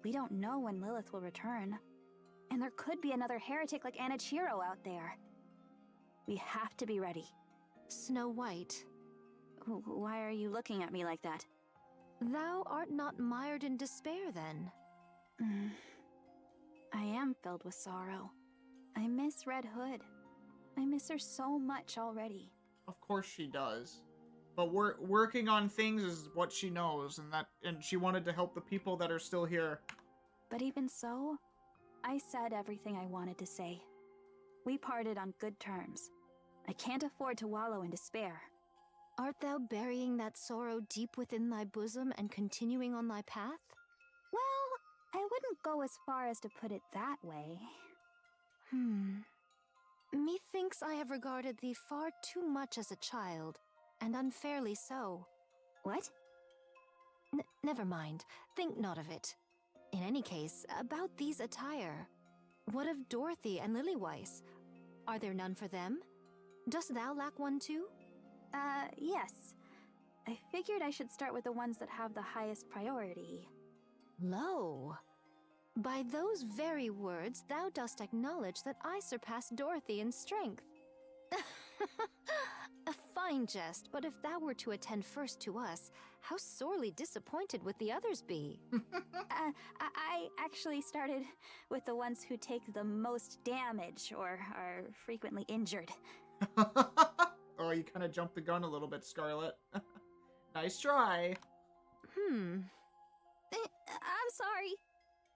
[SPEAKER 2] we don't know when Lilith will return. And there could be another heretic like Anichiro out there. We have to be ready.
[SPEAKER 4] Snow White.
[SPEAKER 2] Why are you looking at me like that?
[SPEAKER 4] Thou art not mired in despair, then?
[SPEAKER 2] I am filled with sorrow. I miss Red Hood. I miss her so much already.
[SPEAKER 1] Of course she does. But working on things is what she knows, and she wanted to help the people that are still here.
[SPEAKER 2] But even so, I said everything I wanted to say. We parted on good terms. I can't afford to wallow in despair.
[SPEAKER 4] Art thou burying that sorrow deep within thy bosom and continuing on thy path?
[SPEAKER 2] Well, I wouldn't go as far as to put it that way.
[SPEAKER 4] Methinks I have regarded thee far too much as a child, and unfairly so.
[SPEAKER 2] What?
[SPEAKER 4] Never mind. Think not of it. In any case, about these attire. What of Dorothy and Lilyweiss? Are there none for them? Dost thou lack one too?
[SPEAKER 2] Yes. I figured I should start with the ones that have the highest priority.
[SPEAKER 4] Lo! By those very words, thou dost acknowledge that I surpass Dorothy in strength. A fine jest, but if thou were to attend first to us, how sorely disappointed would the others be?
[SPEAKER 2] I actually started with the ones who take the most damage or are frequently injured.
[SPEAKER 1] Oh, you kind of jumped the gun a little bit, Scarlet. Nice try.
[SPEAKER 2] I'm sorry.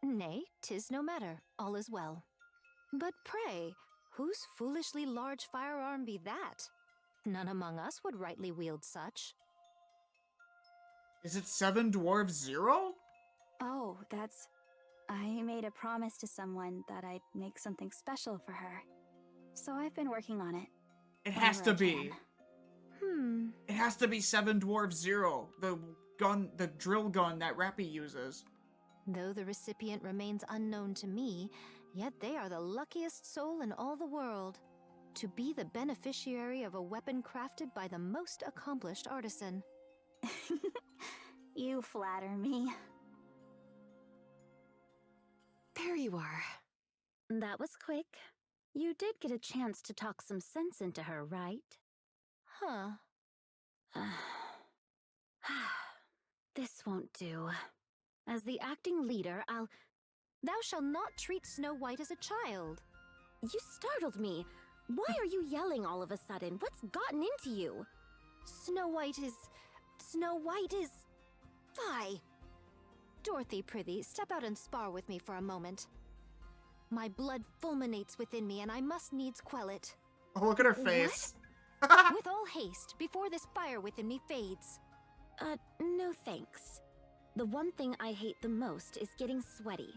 [SPEAKER 4] Nay, 'tis no matter. All is well. But pray, whose foolishly large firearm be that? None among us would rightly wield such.
[SPEAKER 1] Is it 7 Dwarves 0?
[SPEAKER 2] Oh, I made a promise to someone that I'd make something special for her. So I've been working on it.
[SPEAKER 1] It has to
[SPEAKER 2] whenever I
[SPEAKER 1] be.
[SPEAKER 2] can.
[SPEAKER 1] It has to be 7 Dwarves 0. The drill gun that Rappy uses.
[SPEAKER 4] Though the recipient remains unknown to me, yet they are the luckiest soul in all the world. To be the beneficiary of a weapon crafted by the most accomplished artisan.
[SPEAKER 2] You flatter me.
[SPEAKER 6] There you are.
[SPEAKER 3] That was quick. You did get a chance to talk some sense into her, right?
[SPEAKER 4] Huh.
[SPEAKER 3] This won't do. As the acting leader,
[SPEAKER 4] Thou shalt not treat Snow White as a child.
[SPEAKER 3] You startled me. Why are you yelling all of a sudden? What's gotten into you?
[SPEAKER 4] Snow White is... Fie! Dorothy, prithee, step out and spar with me for a moment. My blood fulminates within me, and I must needs quell it.
[SPEAKER 1] Oh, look at her face.
[SPEAKER 4] With all haste, before this fire within me fades.
[SPEAKER 3] No thanks. The one thing I hate the most is getting sweaty.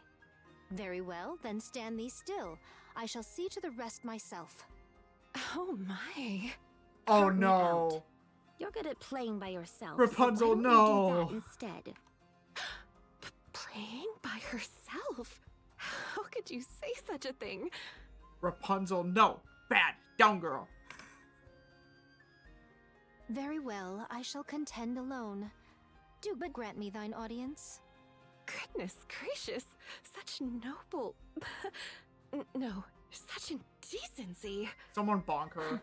[SPEAKER 4] Very well, then stand thee still. I shall see to the rest myself.
[SPEAKER 6] Oh my.
[SPEAKER 1] Oh
[SPEAKER 3] Count me out.
[SPEAKER 1] no.
[SPEAKER 3] You're good at playing by yourself.
[SPEAKER 1] Rapunzel,
[SPEAKER 3] so why don't you do
[SPEAKER 1] no.
[SPEAKER 3] that instead?
[SPEAKER 6] Playing by herself? How could you say such a thing?
[SPEAKER 1] Rapunzel, no. Bad. Down, girl.
[SPEAKER 4] Very well, I shall contend alone. Do but grant me thine audience.
[SPEAKER 6] Goodness gracious, such noble... no, such indecency.
[SPEAKER 1] Someone bonk her.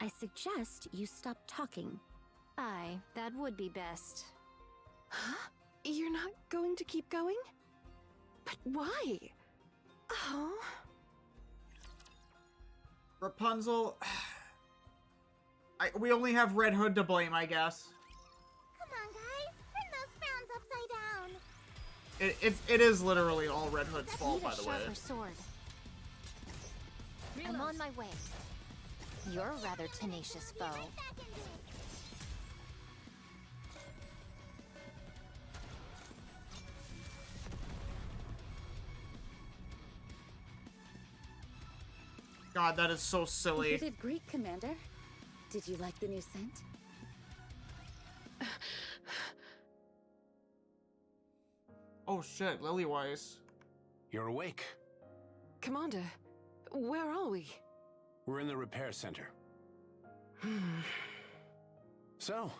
[SPEAKER 5] I suggest you stop talking.
[SPEAKER 4] Aye, that would be best.
[SPEAKER 6] Huh? You're not going to keep going? But why? Oh...
[SPEAKER 1] Rapunzel... we only have Red Hood to blame, I guess.
[SPEAKER 7] Come on, guys. Turn those frowns upside down.
[SPEAKER 1] It is literally all Red Hood's fault, by the way.
[SPEAKER 4] Sharper sword. I'm on my way. You're a rather tenacious foe.
[SPEAKER 7] Back in there.
[SPEAKER 1] God, that is so
[SPEAKER 5] You
[SPEAKER 1] silly.
[SPEAKER 5] did great, Commander. Did you like the new scent?
[SPEAKER 1] Oh shit, Lillyweiss.
[SPEAKER 8] You're awake.
[SPEAKER 6] Commander, where are we?
[SPEAKER 8] We're in the repair center. So,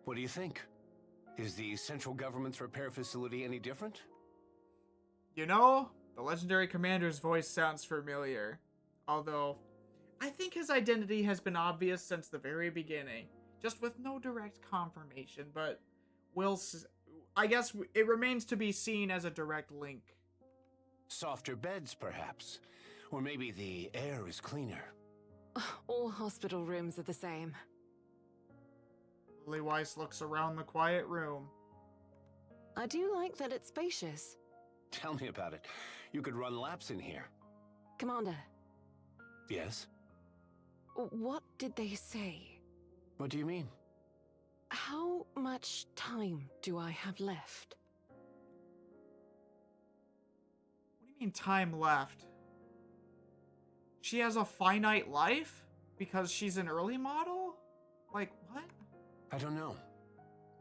[SPEAKER 8] what do you think? Is the central government's repair facility any different?
[SPEAKER 1] You know, the legendary commander's voice sounds familiar. Although, I think his identity has been obvious since the very beginning. Just with no direct confirmation, but I guess it remains to be seen as a direct link.
[SPEAKER 8] Softer beds, perhaps. Or maybe the air is cleaner.
[SPEAKER 6] All hospital rooms are the same.
[SPEAKER 1] Lillyweiss looks around the quiet room.
[SPEAKER 6] I do like that it's spacious.
[SPEAKER 8] Tell me about it. You could run laps in here.
[SPEAKER 6] Commander,
[SPEAKER 8] Yes?
[SPEAKER 6] what did they say?
[SPEAKER 8] What do you mean?
[SPEAKER 6] How much time do I have left?
[SPEAKER 1] What do you mean time left? She has a finite life? Because she's an early model? Like, what?
[SPEAKER 8] I don't know.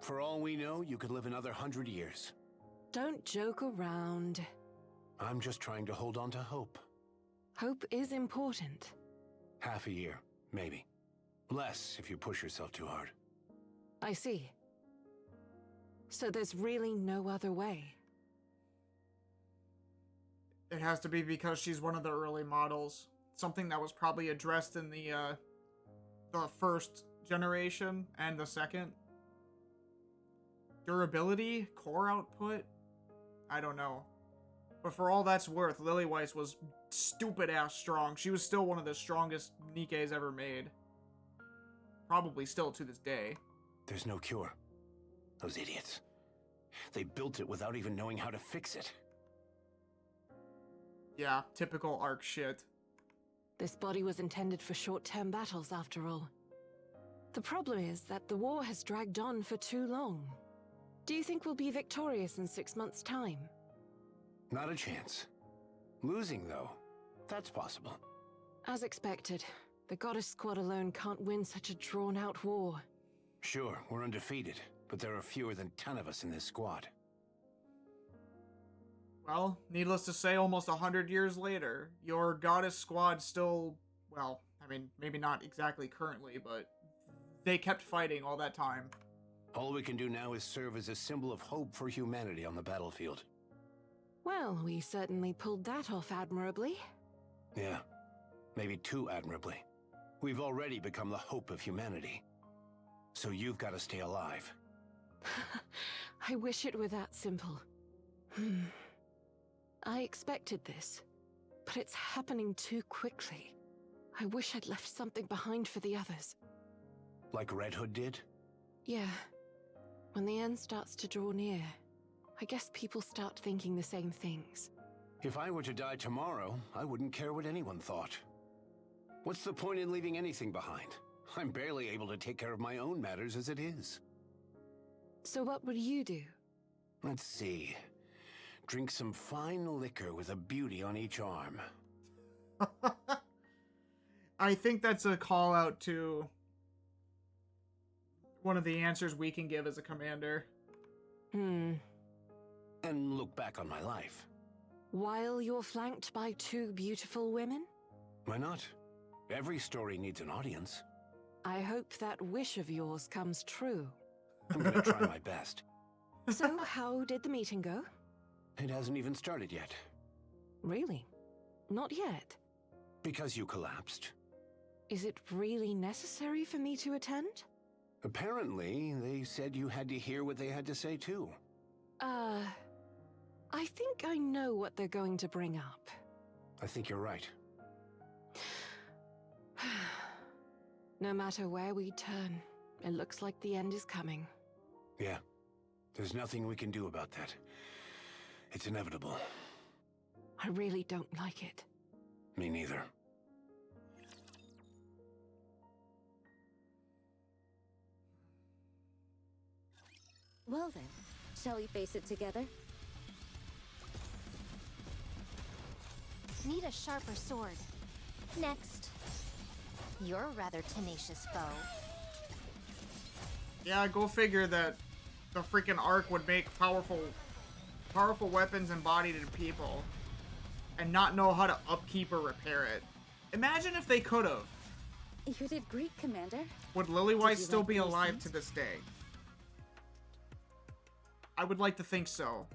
[SPEAKER 8] For all we know, you could live another 100 years.
[SPEAKER 6] Don't joke around.
[SPEAKER 8] I'm just trying to hold on to hope.
[SPEAKER 6] Hope is important.
[SPEAKER 8] Half a year, maybe. Less if you push yourself too hard.
[SPEAKER 6] I see. So there's really no other way.
[SPEAKER 1] It has to be because she's one of the early models. Something that was probably addressed in the first generation and the second. Durability? Core output? I don't know. But for all that's worth, Lillyweiss was stupid-ass strong. She was still one of the strongest NIKKE's ever made. Probably still to this day.
[SPEAKER 8] There's no cure. Those idiots. They built it without even knowing how to fix it.
[SPEAKER 1] Yeah, typical ARK shit.
[SPEAKER 6] This body was intended for short-term battles, after all. The problem is that the war has dragged on for too long. Do you think we'll be victorious in 6 months' time?
[SPEAKER 8] Not a chance. Losing, though, that's possible.
[SPEAKER 6] As expected, the Goddess Squad alone can't win such a drawn-out war.
[SPEAKER 8] Sure, we're undefeated, but there are fewer than 10 of us in this squad.
[SPEAKER 1] Well, needless to say, almost 100 years later, your Goddess Squad still, well, I mean, maybe not exactly currently, but they kept fighting all that time.
[SPEAKER 8] All we can do now is serve as a symbol of hope for humanity on the battlefield.
[SPEAKER 6] Well, we certainly pulled that off admirably.
[SPEAKER 8] Yeah, maybe too admirably. We've already become the hope of humanity. So you've got to stay alive.
[SPEAKER 6] I wish it were that simple. I expected this, but it's happening too quickly. I wish I'd left something behind for the others.
[SPEAKER 8] Like Red Hood did?
[SPEAKER 6] Yeah. When the end starts to draw near, I guess people start thinking the same things.
[SPEAKER 8] If I were to die tomorrow, I wouldn't care what anyone thought. What's the point in leaving anything behind? I'm barely able to take care of my own matters as it is.
[SPEAKER 6] So what would you do?
[SPEAKER 8] Let's see. Drink some fine liquor with a beauty on each arm.
[SPEAKER 1] I think that's a call out to one of the answers we can give as a commander.
[SPEAKER 6] Hmm.
[SPEAKER 8] And look back on my life.
[SPEAKER 6] While you're flanked by two beautiful women?
[SPEAKER 8] Why not? Every story needs an audience.
[SPEAKER 6] I hope that wish of yours comes true.
[SPEAKER 8] I'm gonna try my best.
[SPEAKER 6] So, how did the meeting go?
[SPEAKER 8] It hasn't even started yet.
[SPEAKER 6] Really? Not yet?
[SPEAKER 8] Because you collapsed.
[SPEAKER 6] Is it really necessary for me to attend?
[SPEAKER 8] Apparently, they said you had to hear what they had to say too.
[SPEAKER 6] I think I know what they're going to bring up.
[SPEAKER 8] I think you're right.
[SPEAKER 6] No matter where we turn, it looks like the end is coming.
[SPEAKER 8] Yeah. There's nothing we can do about that. It's inevitable.
[SPEAKER 6] I really don't like it.
[SPEAKER 8] Me neither.
[SPEAKER 5] Well then, shall we face it together?
[SPEAKER 4] Need a sharper sword. Next. You're a rather tenacious foe.
[SPEAKER 1] Yeah, go figure that the freaking ARK would make powerful weapons embodied in people and not know how to upkeep or repair it. Imagine if they could have.
[SPEAKER 5] You did great, Commander.
[SPEAKER 1] Would Lillywhite
[SPEAKER 5] Did you
[SPEAKER 1] still
[SPEAKER 5] like
[SPEAKER 1] be
[SPEAKER 5] the
[SPEAKER 1] alive
[SPEAKER 5] ascent?
[SPEAKER 1] to this day? I would like to think so.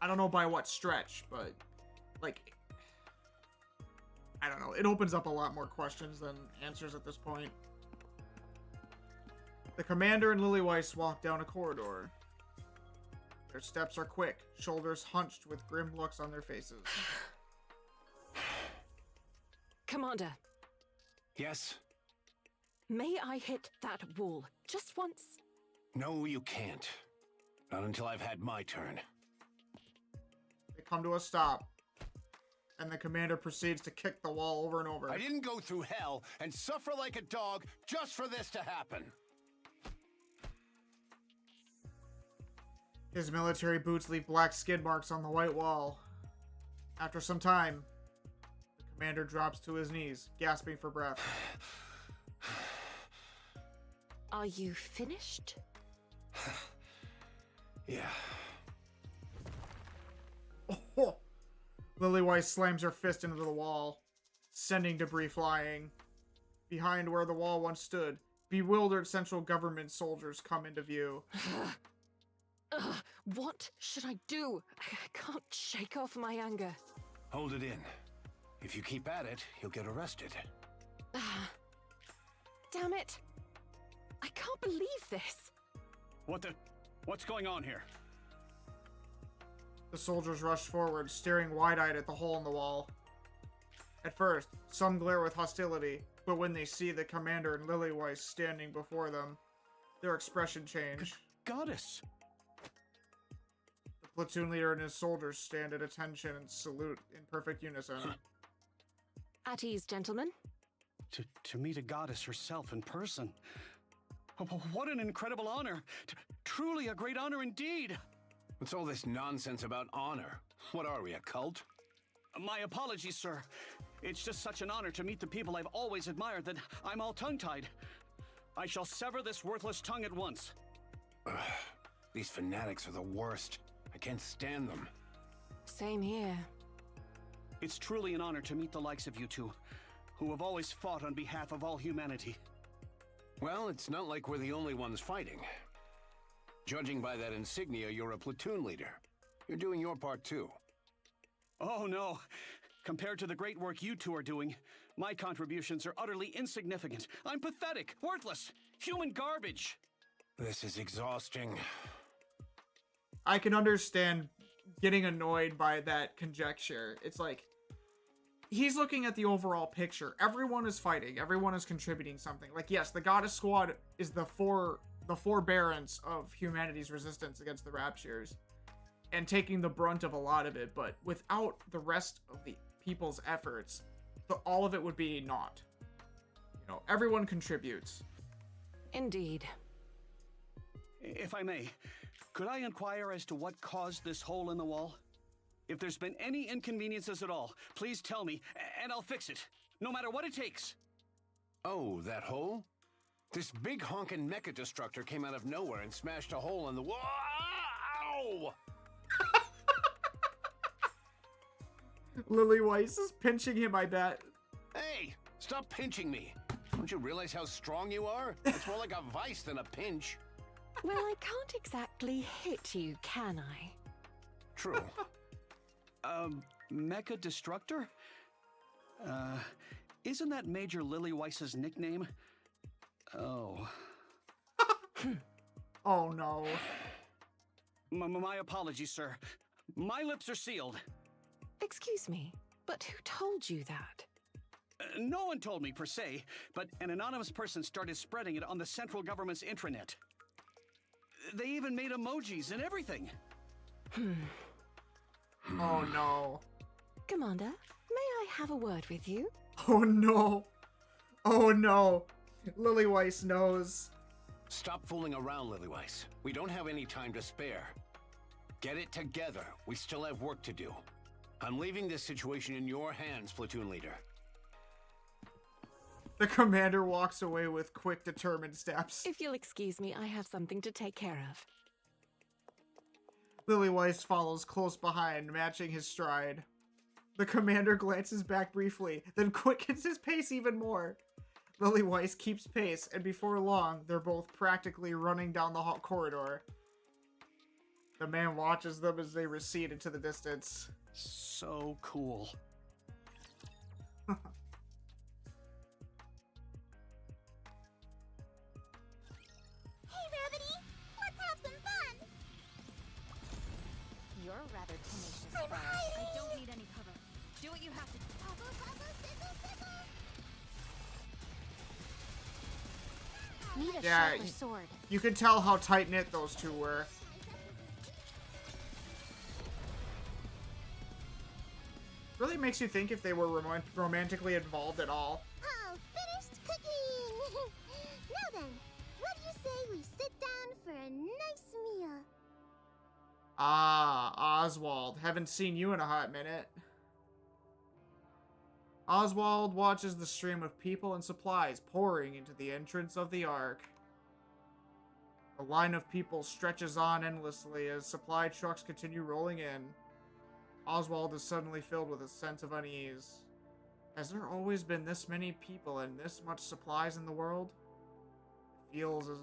[SPEAKER 1] I don't know by what stretch, but like, I don't know. It opens up a lot more questions than answers at this point. The commander and Lillywhite walk down a corridor. Their steps are quick, shoulders hunched with grim looks on their faces.
[SPEAKER 6] Commander,
[SPEAKER 8] Yes?
[SPEAKER 6] may I hit that wall just once?
[SPEAKER 8] No, you can't. Not until I've had my turn.
[SPEAKER 1] They come to a stop, and the commander proceeds to kick the wall over and over.
[SPEAKER 8] I didn't go through hell and suffer like a dog just for this to happen.
[SPEAKER 1] His military boots leave black skid marks on the white wall. After some time, the commander drops to his knees, gasping for breath.
[SPEAKER 6] Are you finished?
[SPEAKER 8] Yeah.
[SPEAKER 1] Oh! Lillywhite slams her fist into the wall, sending debris flying. Behind where the wall once stood, bewildered central government soldiers come into view.
[SPEAKER 6] What should I do? I can't shake off my anger.
[SPEAKER 8] Hold it in. If you keep at it, you'll get arrested.
[SPEAKER 6] Damn it! I can't believe this.
[SPEAKER 9] What's going on here?
[SPEAKER 1] The soldiers rush forward, staring wide-eyed at the hole in the wall. At first, some glare with hostility, but when they see the commander and Lillywhite standing before them, their expression change.
[SPEAKER 9] Goddess!
[SPEAKER 1] The platoon leader and his soldiers stand at attention and salute in perfect unison.
[SPEAKER 6] At ease, gentlemen.
[SPEAKER 9] To meet a goddess herself in person. What an incredible honor! Truly a great honor indeed!
[SPEAKER 8] What's all this nonsense about honor? What are we, a cult?
[SPEAKER 9] My apologies, sir. It's just such an honor to meet the people I've always admired that I'm all tongue-tied. I shall sever this worthless tongue at once.
[SPEAKER 8] These fanatics are the worst. I can't stand them.
[SPEAKER 6] Same here.
[SPEAKER 9] It's truly an honor to meet the likes of you two, who have always fought on behalf of all humanity.
[SPEAKER 8] Well, it's not like we're the only ones fighting. Judging by that insignia, you're a platoon leader. You're doing your part too.
[SPEAKER 9] Oh no. Compared to the great work you two are doing, my contributions are utterly insignificant. I'm pathetic, worthless, human garbage.
[SPEAKER 8] This is exhausting.
[SPEAKER 1] I can understand getting annoyed by that conjecture. It's like, he's looking at the overall picture. Everyone is fighting. Everyone is contributing something. Like, yes, the Goddess Squad is the forbearance of humanity's resistance against the Raptures and taking the brunt of a lot of it, but without the rest of the people's efforts, all of it would be naught. You know, everyone contributes.
[SPEAKER 6] Indeed.
[SPEAKER 9] If I may, could I inquire as to what caused this hole in the wall? If there's been any inconveniences at all, please tell me, and I'll fix it, no matter what it takes.
[SPEAKER 8] Oh, that hole? This big honkin' mecha destructor came out of nowhere and smashed a hole in the wall. Ow!
[SPEAKER 1] Lily Weiss is pinching him, I bet.
[SPEAKER 8] Hey, stop pinching me. Don't you realize how strong you are? It's more like a vice than a pinch.
[SPEAKER 6] Well, I can't exactly hit you, can I?
[SPEAKER 8] True.
[SPEAKER 9] Mecha Destructor? Isn't that Major Lily Weiss's nickname? Oh.
[SPEAKER 1] Oh no.
[SPEAKER 9] My apologies, sir. My lips are sealed.
[SPEAKER 6] Excuse me, but who told you that?
[SPEAKER 9] No one told me per se, but an anonymous person started spreading it on the central government's intranet. They even made emojis and everything.
[SPEAKER 1] Oh no.
[SPEAKER 6] Commander, may I have a word with you?
[SPEAKER 1] Oh no. Oh no. Lily Weiss knows.
[SPEAKER 8] Stop fooling around, Lily Weiss. We don't have any time to spare. Get it together. We still have work to do. I'm leaving this situation in your hands, platoon leader.
[SPEAKER 1] The commander walks away with quick, determined steps.
[SPEAKER 6] If you'll excuse me, I have something to take care of.
[SPEAKER 1] Lily Weiss follows close behind, matching his stride. The commander glances back briefly, then quickens his pace even more. Lily Weiss keeps pace, and before long, they're both practically running down the corridor. The man watches them as they recede into the distance.
[SPEAKER 9] So cool.
[SPEAKER 7] Hey, Rabbity! Let's have some fun!
[SPEAKER 4] You're rather tenacious,
[SPEAKER 7] I'm
[SPEAKER 4] Sparrow.
[SPEAKER 7] hiding!
[SPEAKER 2] I don't need any cover. Do what you have to do.
[SPEAKER 7] Bubble, bubble, sizzle, sizzle!
[SPEAKER 4] Need a
[SPEAKER 1] Yeah,
[SPEAKER 4] sharper sword.
[SPEAKER 1] You can tell how tight-knit those two were. Really makes you think if they were romantically involved at all.
[SPEAKER 7] Oh, finished cooking! Now then, what do you say we sit down for a nice meal?
[SPEAKER 1] Ah, Oswald. Haven't seen you in a hot minute. Oswald watches the stream of people and supplies pouring into the entrance of the Ark. The line of people stretches on endlessly as supply trucks continue rolling in. Oswald is suddenly filled with a sense of unease. Has there always been this many people and this much supplies in the world? It feels as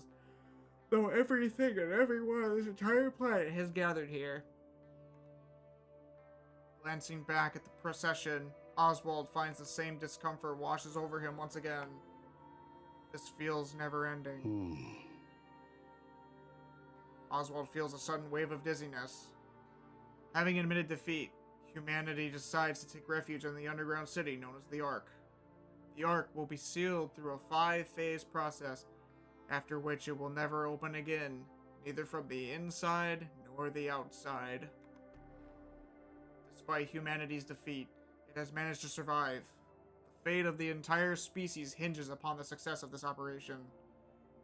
[SPEAKER 1] though everything and everyone on this entire planet has gathered here. Glancing back at the procession, Oswald finds the same discomfort washes over him once again. This feels never-ending. Oswald feels a sudden wave of dizziness. Having admitted defeat, humanity decides to take refuge in the underground city known as the Ark. The Ark will be sealed through a 5-phase process, after which it will never open again, neither from the inside nor the outside. Despite humanity's defeat, it has managed to survive. The fate of the entire species hinges upon the success of this operation.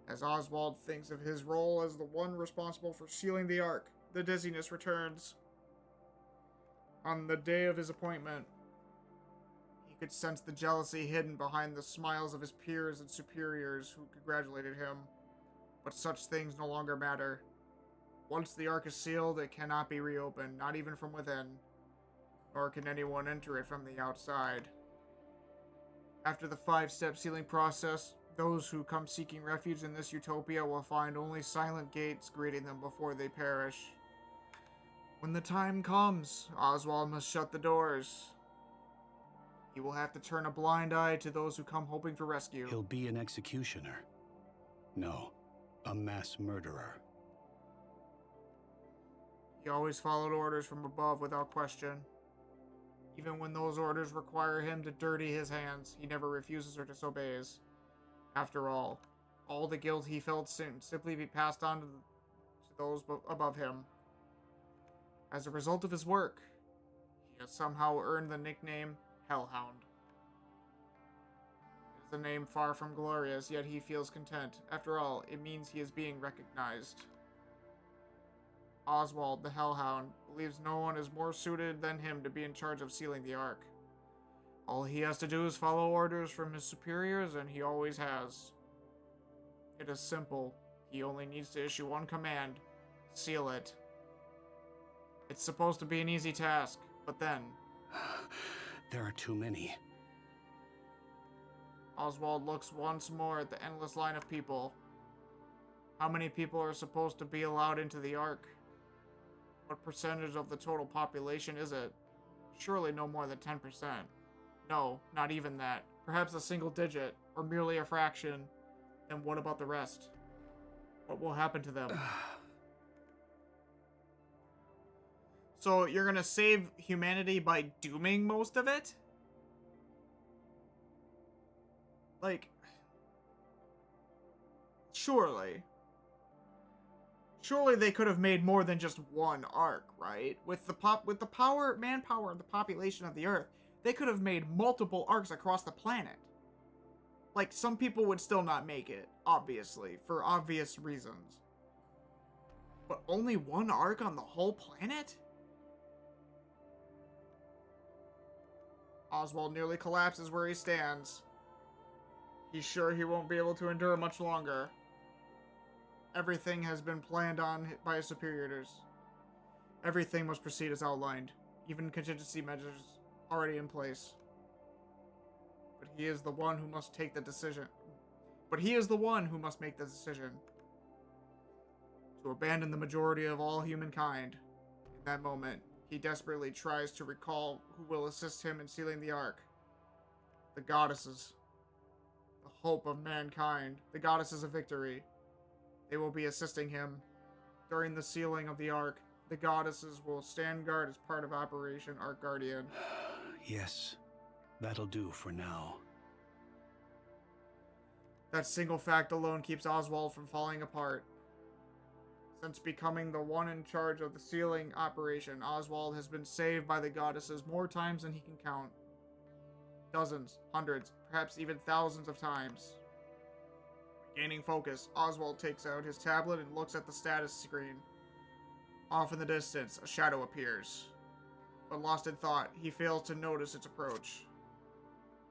[SPEAKER 1] As Oswald thinks of his role as the one responsible for sealing the Ark, the dizziness returns. On the day of his appointment, he could sense the jealousy hidden behind the smiles of his peers and superiors who congratulated him. But such things no longer matter. Once the Ark is sealed, it cannot be reopened, not even from within. Nor can anyone enter it from the outside. After the 5-step sealing process, those who come seeking refuge in this utopia will find only silent gates greeting them before they perish. When the time comes, Oswald must shut the doors. He will have to turn a blind eye to those who come hoping for rescue.
[SPEAKER 9] He'll be an executioner. No, a mass murderer.
[SPEAKER 1] He always followed orders from above without question. Even when those orders require him to dirty his hands, he never refuses or disobeys. After all the guilt he felt simply be passed on to those above him. As a result of his work, he has somehow earned the nickname Hellhound. It is a name far from glorious, yet he feels content. After all, it means he is being recognized. Oswald, the Hellhound, believes no one is more suited than him to be in charge of sealing the Ark. All he has to do is follow orders from his superiors, and he always has. It is simple. He only needs to issue one command. Seal it. It's supposed to be an easy task, but then...
[SPEAKER 9] There are too many.
[SPEAKER 1] Oswald looks once more at the endless line of people. How many people are supposed to be allowed into the Ark? What percentage of the total population is it? Surely no more than 10%. No, not even that. Perhaps a single digit, or merely a fraction. And what about the rest? What will happen to them? So you're gonna save humanity by dooming most of it? Like, surely they could have made more than just one Ark, right? With the manpower of the population of the Earth, they could have made multiple Arks across the planet. Like, some people would still not make it, obviously, for obvious reasons. But only one Ark on the whole planet? Oswald nearly collapses where he stands. He's sure he won't be able to endure much longer. Everything has been planned on by his superiors. Everything must proceed as outlined, even contingency measures already in place. But he is the one who must take the decision. But he is the one who must make the decision to abandon the majority of all humankind. In that moment, he desperately tries to recall who will assist him in sealing the Ark. The goddesses. The hope of mankind. The goddesses of victory. They will be assisting him. During the sealing of the Ark, the goddesses will stand guard as part of Operation Ark Guardian.
[SPEAKER 9] Yes, that'll do for now.
[SPEAKER 1] That single fact alone keeps Oswald from falling apart. Since becoming the one in charge of the sealing operation, Oswald has been saved by the goddesses more times than he can count. Dozens, hundreds, perhaps even thousands of times. Gaining focus, Oswald takes out his tablet and looks at the status screen. Off in the distance, a shadow appears. But lost in thought, he fails to notice its approach.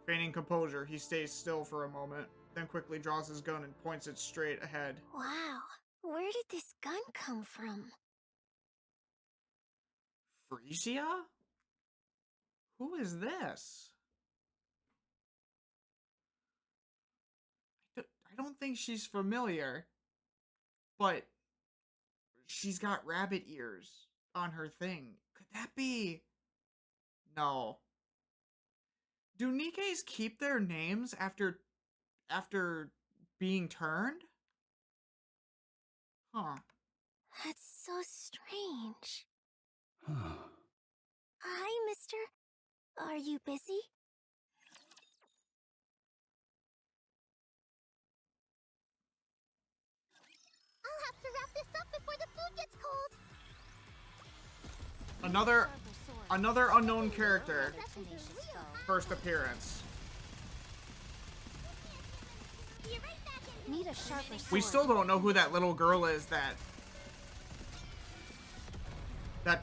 [SPEAKER 1] Feigning composure, he stays still for a moment, then quickly draws his gun and points it straight ahead.
[SPEAKER 7] Wow, where did this gun come from?
[SPEAKER 1] Frisia? Who is this? I don't think she's familiar, but she's got rabbit ears on her thing. Could that be? No. Do Nikkes keep their names after being turned? Huh.
[SPEAKER 7] That's so strange.
[SPEAKER 9] Huh.
[SPEAKER 7] Hi, mister. Are you busy? I'll have to wrap this up before the food gets cold.
[SPEAKER 1] Another unknown character. First appearance.
[SPEAKER 4] Need a sharper sword.
[SPEAKER 1] We still don't know who that little girl is that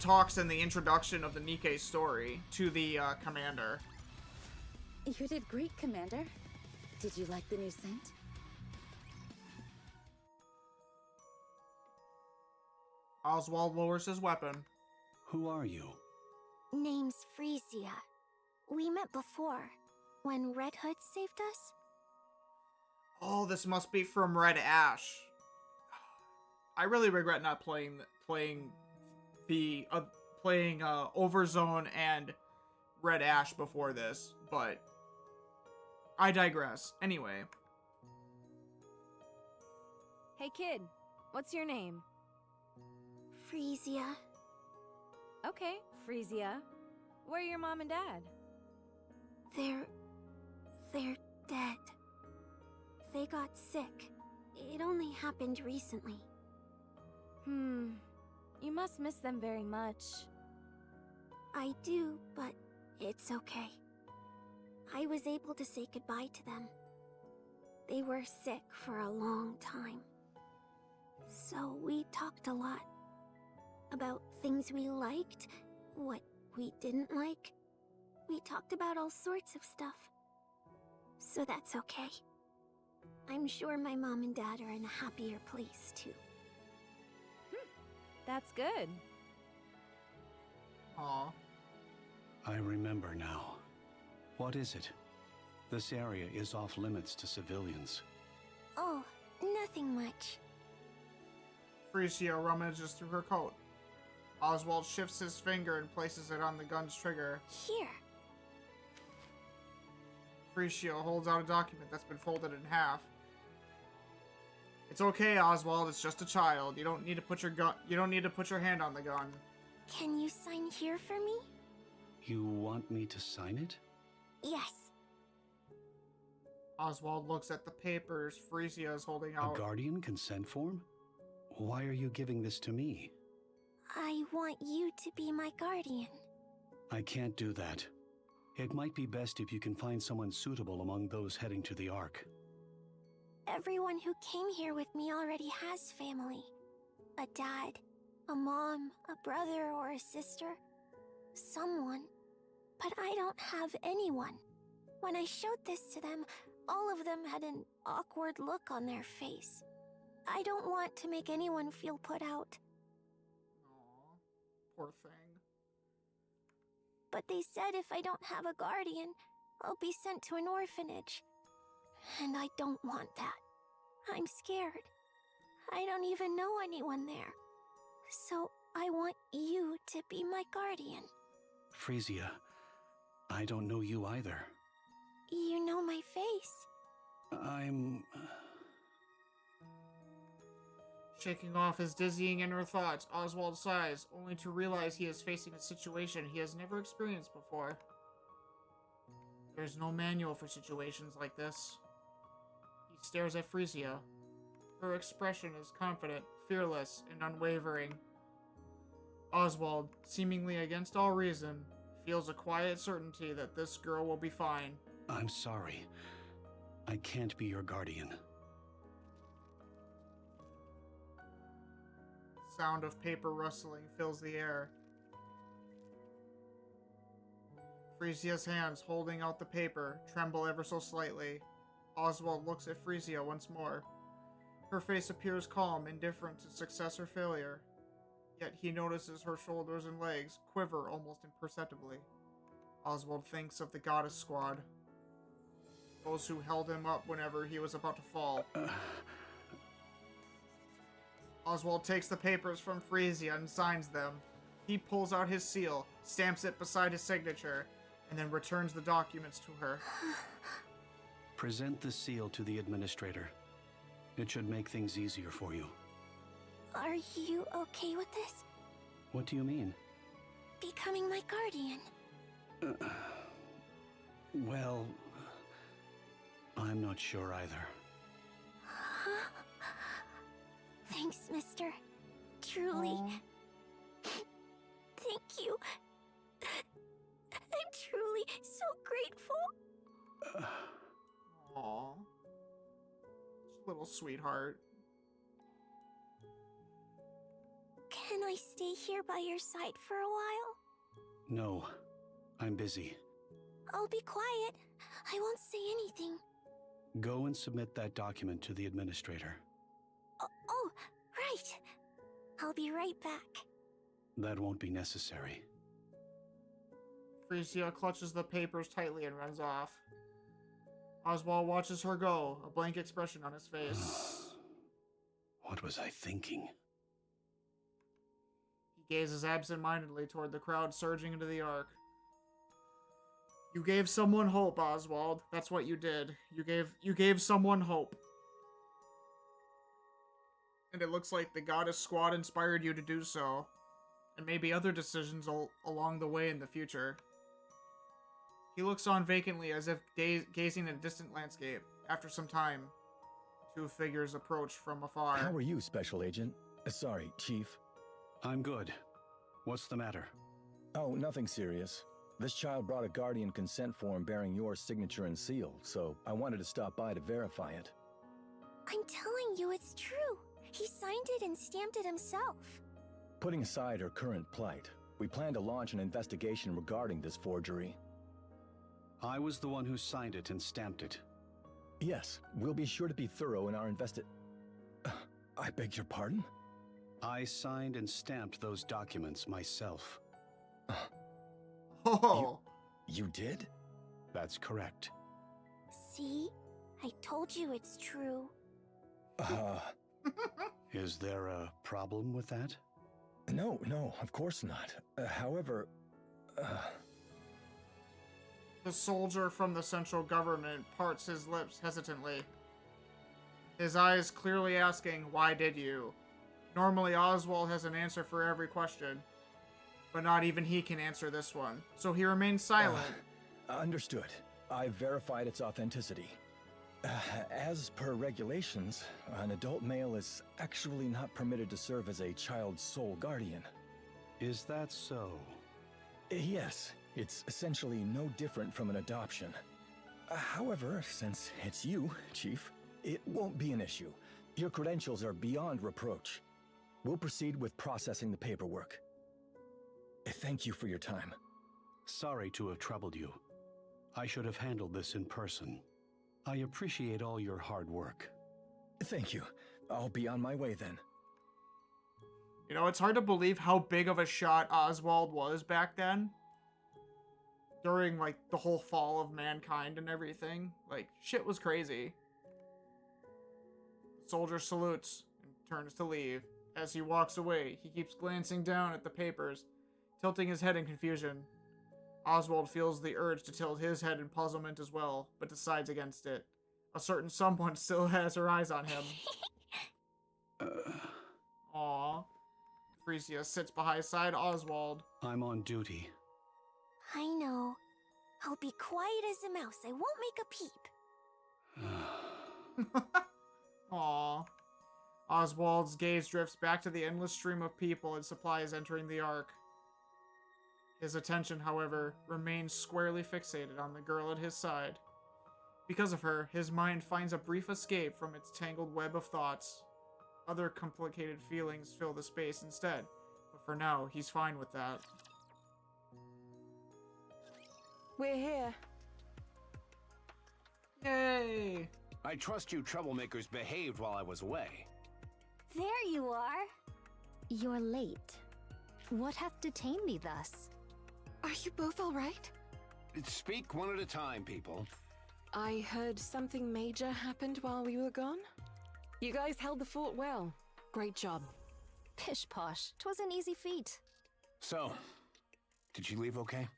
[SPEAKER 1] talks in the introduction of the Nikke story to the commander.
[SPEAKER 5] You did great, Commander. Did you like the new scent?
[SPEAKER 1] Oswald lowers his weapon.
[SPEAKER 9] Who are you?
[SPEAKER 7] Name's Frisia. We met before, when Red Hood saved us.
[SPEAKER 1] Oh, this must be from Red Ash. I really regret not playing Overzone and Red Ash before this, but I digress. Anyway.
[SPEAKER 10] Hey kid, what's your name?
[SPEAKER 7] Frisia.
[SPEAKER 10] Okay, Frisia. Where are your mom and dad?
[SPEAKER 7] They're dead. They got sick. It only happened recently.
[SPEAKER 10] You must miss them very much.
[SPEAKER 7] I do, but it's okay. I was able to say goodbye to them. They were sick for a long time. So we talked a lot. About things we liked, what we didn't like. We talked about all sorts of stuff. So that's okay. I'm sure my mom and dad are in a happier place, too.
[SPEAKER 10] That's good.
[SPEAKER 1] Aw.
[SPEAKER 9] I remember now. What is it? This area is off limits to civilians.
[SPEAKER 7] Oh, nothing much.
[SPEAKER 1] Frisia rummages through her coat. Oswald shifts his finger and places it on the gun's trigger.
[SPEAKER 7] Here.
[SPEAKER 1] Frisia holds out a document that's been folded in half. It's okay, Oswald. It's just a child. You don't need to put your hand on the gun.
[SPEAKER 7] Can you sign here for me?
[SPEAKER 9] You want me to sign it?
[SPEAKER 7] Yes.
[SPEAKER 1] Oswald looks at the papers Frisia is holding out.
[SPEAKER 9] A guardian consent form? Why are you giving this to me?
[SPEAKER 7] I want you to be my guardian.
[SPEAKER 9] I can't do that. It might be best if you can find someone suitable among those heading to the ARK.
[SPEAKER 7] Everyone who came here with me already has family. A dad, a mom, a brother, or a sister. Someone. But I don't have anyone. When I showed this to them, all of them had an awkward look on their face. I don't want to make anyone feel put out.
[SPEAKER 1] Aw, poor thing.
[SPEAKER 7] But they said if I don't have a guardian, I'll be sent to an orphanage. And I don't want that. I'm scared. I don't even know anyone there. So I want you to be my guardian.
[SPEAKER 9] Frisia, I don't know you either.
[SPEAKER 7] You know my face.
[SPEAKER 9] I'm...
[SPEAKER 1] Shaking off his dizzying inner thoughts, Oswald sighs, only to realize he is facing a situation he has never experienced before. There's no manual for situations like this. He stares at Frisia. Her expression is confident, fearless, and unwavering. Oswald, seemingly against all reason, feels a quiet certainty that this girl will be fine.
[SPEAKER 9] I'm sorry. I can't be your guardian.
[SPEAKER 1] Sound of paper rustling fills the air. Frisia's hands holding out the paper tremble ever so slightly. Oswald looks at Frisia once more. Her face appears calm, indifferent to success or failure. Yet he notices her shoulders and legs quiver almost imperceptibly. Oswald thinks of the Goddess Squad. Those who held him up whenever he was about to fall. Oswald takes the papers from Frisia and signs them. He pulls out his seal, stamps it beside his signature, and then returns the documents to her.
[SPEAKER 9] Present the seal to the administrator. It should make things easier for you.
[SPEAKER 7] Are you okay with this?
[SPEAKER 9] What do you mean?
[SPEAKER 7] Becoming my guardian.
[SPEAKER 9] Well, I'm not sure either.
[SPEAKER 7] Huh? Thanks, mister. Truly.
[SPEAKER 1] Aww.
[SPEAKER 7] Thank you. I'm truly so grateful.
[SPEAKER 1] Aww. Little sweetheart.
[SPEAKER 7] Can I stay here by your side for a while?
[SPEAKER 9] No, I'm busy.
[SPEAKER 7] I'll be quiet. I won't say anything.
[SPEAKER 9] Go and submit that document to the administrator.
[SPEAKER 7] Oh, right. I'll be right back.
[SPEAKER 9] That won't be necessary.
[SPEAKER 1] Frisia clutches the papers tightly and runs off. Oswald watches her go, a blank expression on his face.
[SPEAKER 9] What was I thinking?
[SPEAKER 1] He gazes absent-mindedly toward the crowd surging into the ARK. You gave someone hope, Oswald. That's what you did. You gave someone hope. And it looks like the Goddess Squad inspired you to do so. And maybe other decisions along the way in the future. He looks on vacantly as if gazing at a distant landscape. After some time, two figures approach from afar.
[SPEAKER 11] How are you, Special Agent? Sorry, Chief.
[SPEAKER 9] I'm good. What's the matter?
[SPEAKER 11] Oh, nothing serious. This child brought a guardian consent form bearing your signature and seal, so I wanted to stop by to verify it.
[SPEAKER 7] I'm telling you it's true. He signed it and stamped it himself.
[SPEAKER 11] Putting aside her current plight, we plan to launch an investigation regarding this forgery.
[SPEAKER 9] I was the one who signed it and stamped it.
[SPEAKER 11] Yes, we'll be sure to be thorough in our I beg your pardon?
[SPEAKER 9] I signed and stamped those documents myself.
[SPEAKER 1] Oh.
[SPEAKER 11] You did?
[SPEAKER 9] That's correct.
[SPEAKER 7] See? I told you it's true.
[SPEAKER 9] Is there a problem with that?
[SPEAKER 11] No, of course not. However,
[SPEAKER 1] The soldier from the central government parts his lips hesitantly. His eyes clearly asking, why did you? Normally Oswald has an answer for every question, but not even he can answer this one, so he remains silent.
[SPEAKER 11] Understood. I verified its authenticity. As per regulations, an adult male is actually not permitted to serve as a child's sole guardian.
[SPEAKER 9] Is that so?
[SPEAKER 11] Yes, it's essentially no different from an adoption. However, since it's you, Chief, it won't be an issue. Your credentials are beyond reproach. We'll proceed with processing the paperwork. Thank you for your time.
[SPEAKER 9] Sorry to have troubled you. I should have handled this in person. I appreciate all your hard work.
[SPEAKER 11] Thank you. I'll be on my way then.
[SPEAKER 1] You know, it's hard to believe how big of a shot Oswald was back then. During, like, the whole fall of mankind and everything. Like, shit was crazy. The soldier salutes and turns to leave. As he walks away, he keeps glancing down at the papers, tilting his head in confusion. Oswald feels the urge to tilt his head in puzzlement as well, but decides against it. A certain someone still has her eyes on him. Aww. Frisia sits beside Oswald.
[SPEAKER 9] I'm on duty.
[SPEAKER 7] I know. I'll be quiet as a mouse. I won't make a peep.
[SPEAKER 1] Aww. Oswald's gaze drifts back to the endless stream of people and supplies entering the Ark. His attention, however, remains squarely fixated on the girl at his side. Because of her, his mind finds a brief escape from its tangled web of thoughts. Other complicated feelings fill the space instead, but for now, he's fine with that.
[SPEAKER 6] We're here.
[SPEAKER 1] Yay!
[SPEAKER 8] I trust you troublemakers behaved while I was away.
[SPEAKER 2] There you are.
[SPEAKER 4] You're late. What hath detained thee thus?
[SPEAKER 6] Are you both all right?
[SPEAKER 8] Speak one at a time, people.
[SPEAKER 6] I heard something major happened while we were gone. You guys held the fort well. Great job.
[SPEAKER 4] Pish posh, 'twas an easy feat.
[SPEAKER 8] So, did you leave okay?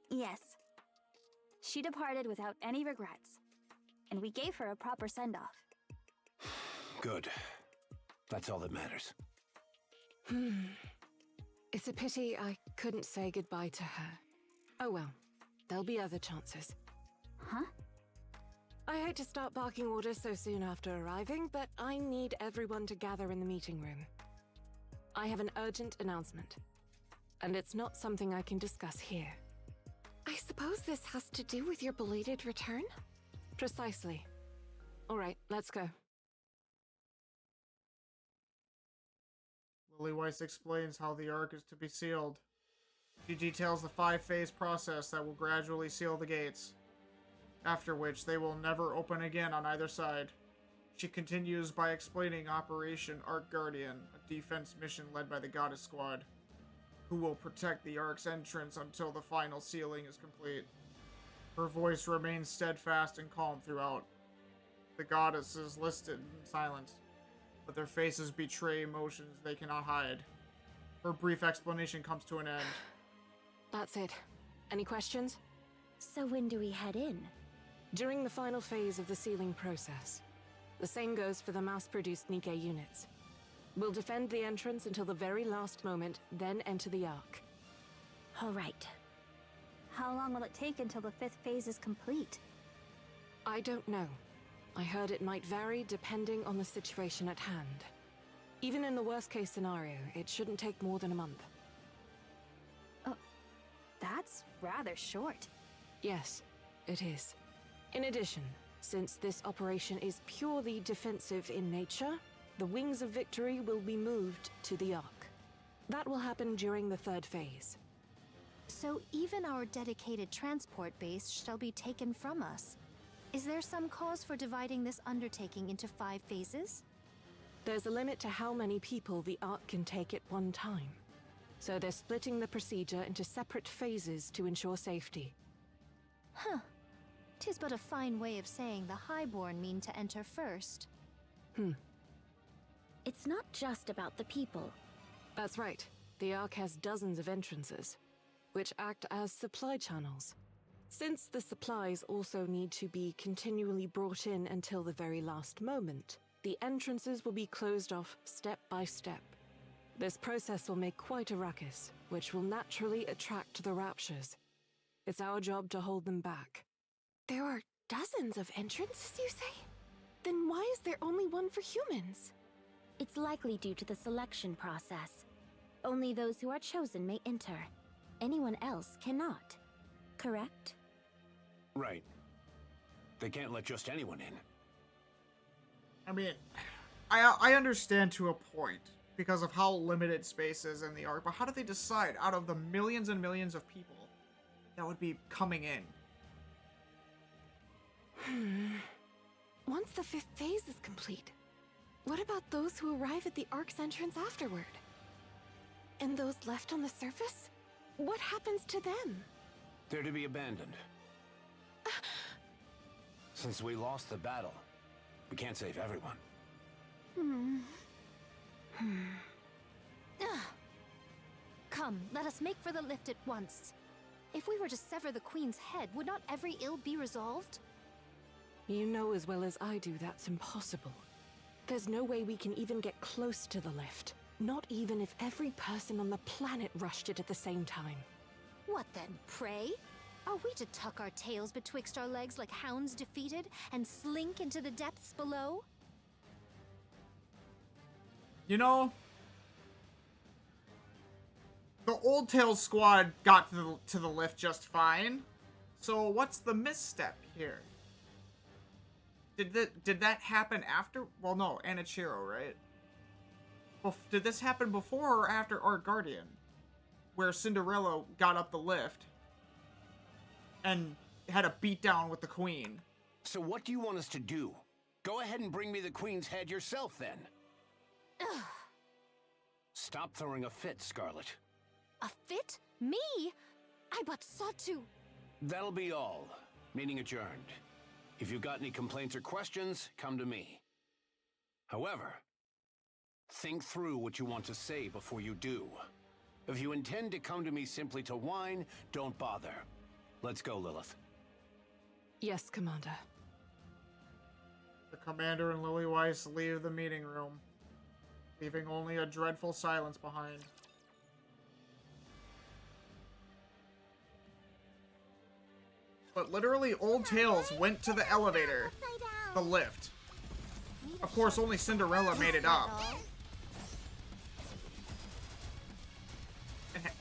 [SPEAKER 2] Yes. She departed without any regrets, and we gave her a proper send-off.
[SPEAKER 8] Good. That's all that matters.
[SPEAKER 6] It's a pity I couldn't say goodbye to her. Oh well, there'll be other chances.
[SPEAKER 2] Huh?
[SPEAKER 6] I hate to start barking orders so soon after arriving, but I need everyone to gather in the meeting room. I have an urgent announcement, and it's not something I can discuss here. I suppose this has to do with your belated return? Precisely. All right, let's go.
[SPEAKER 1] Lily Weiss explains how the Ark is to be sealed. She details the 5-phase process that will gradually seal the gates, after which they will never open again on either side. She continues by explaining Operation Ark Guardian, a defense mission led by the Goddess Squad, who will protect the Ark's entrance until the final sealing is complete. Her voice remains steadfast and calm throughout. The goddesses listed in silence, but their faces betray emotions they cannot hide. Her brief explanation comes to an end.
[SPEAKER 6] That's it. Any questions?
[SPEAKER 2] So when do we head in?
[SPEAKER 6] During the final phase of the sealing process. The same goes for the mass-produced NIKKE units. We'll defend the entrance until the very last moment, then enter the Ark.
[SPEAKER 2] All right. How long will it take until the 5th phase is complete?
[SPEAKER 6] I don't know. I heard it might vary depending on the situation at hand. Even in the worst-case scenario, it shouldn't take more than a month.
[SPEAKER 2] Oh, that's rather short.
[SPEAKER 6] Yes, it is. In addition, since this operation is purely defensive in nature, the Wings of Victory will be moved to the Ark. That will happen during the 3rd phase.
[SPEAKER 4] So even our dedicated transport base shall be taken from us. Is there some cause for dividing this undertaking into 5 phases?
[SPEAKER 6] There's a limit to how many people the ARK can take at one time. So they're splitting the procedure into separate phases to ensure safety.
[SPEAKER 4] Huh. 'Tis but a fine way of saying the Highborn mean to enter first.
[SPEAKER 5] It's not just about the people.
[SPEAKER 6] That's right. The ARK has dozens of entrances, which act as supply channels. Since the supplies also need to be continually brought in until the very last moment, the entrances will be closed off step by step. This process will make quite a ruckus, which will naturally attract the Raptures. It's our job to hold them back.
[SPEAKER 12] There are dozens of entrances, you say? Then why is there only one for humans?
[SPEAKER 5] It's likely due to the selection process. Only those who are chosen may enter. Anyone else cannot. Correct?
[SPEAKER 8] Right. They can't let just anyone in.
[SPEAKER 1] I mean, I understand to a point because of how limited space is in the ARK, but how do they decide out of the millions and millions of people that would be coming in?
[SPEAKER 12] Once the 5th phase is complete, what about those who arrive at the ARK's entrance afterward? And those left on the surface? What happens to them?
[SPEAKER 8] They're to be abandoned. Since we lost the battle, we can't save everyone.
[SPEAKER 4] Come, let us make for the lift at once. If we were to sever the Queen's head, would not every ill be resolved?
[SPEAKER 6] You know as well as I do that's impossible. There's no way we can even get close to the lift. Not even if every person on the planet rushed it at the same time.
[SPEAKER 4] What then, pray? Are we to tuck our tails betwixt our legs like hounds defeated and slink into the depths below?
[SPEAKER 1] You know, the Old Tails squad got to the lift just fine. So what's the misstep here? Did that happen after? Well, no, Anichiro, right? Did this happen before or after ARK Guardian, where Cinderella got up the lift and had a beatdown with the Queen?
[SPEAKER 8] So what do you want us to do? Go ahead and bring me the Queen's head yourself, then.
[SPEAKER 4] Ugh.
[SPEAKER 8] Stop throwing a fit, Scarlet.
[SPEAKER 4] A fit? Me? I but sought to...
[SPEAKER 8] That'll be all. Meeting adjourned. If you've got any complaints or questions, come to me. However, think through what you want to say before you do. If you intend to come to me simply to whine, don't bother. Let's go, Lilith.
[SPEAKER 6] Yes, Commander.
[SPEAKER 1] The Commander and Lily Weiss leave the meeting room, leaving only a dreadful silence behind. But literally, Old Tails went to the elevator, the lift. Of course, only Cinderella made it up.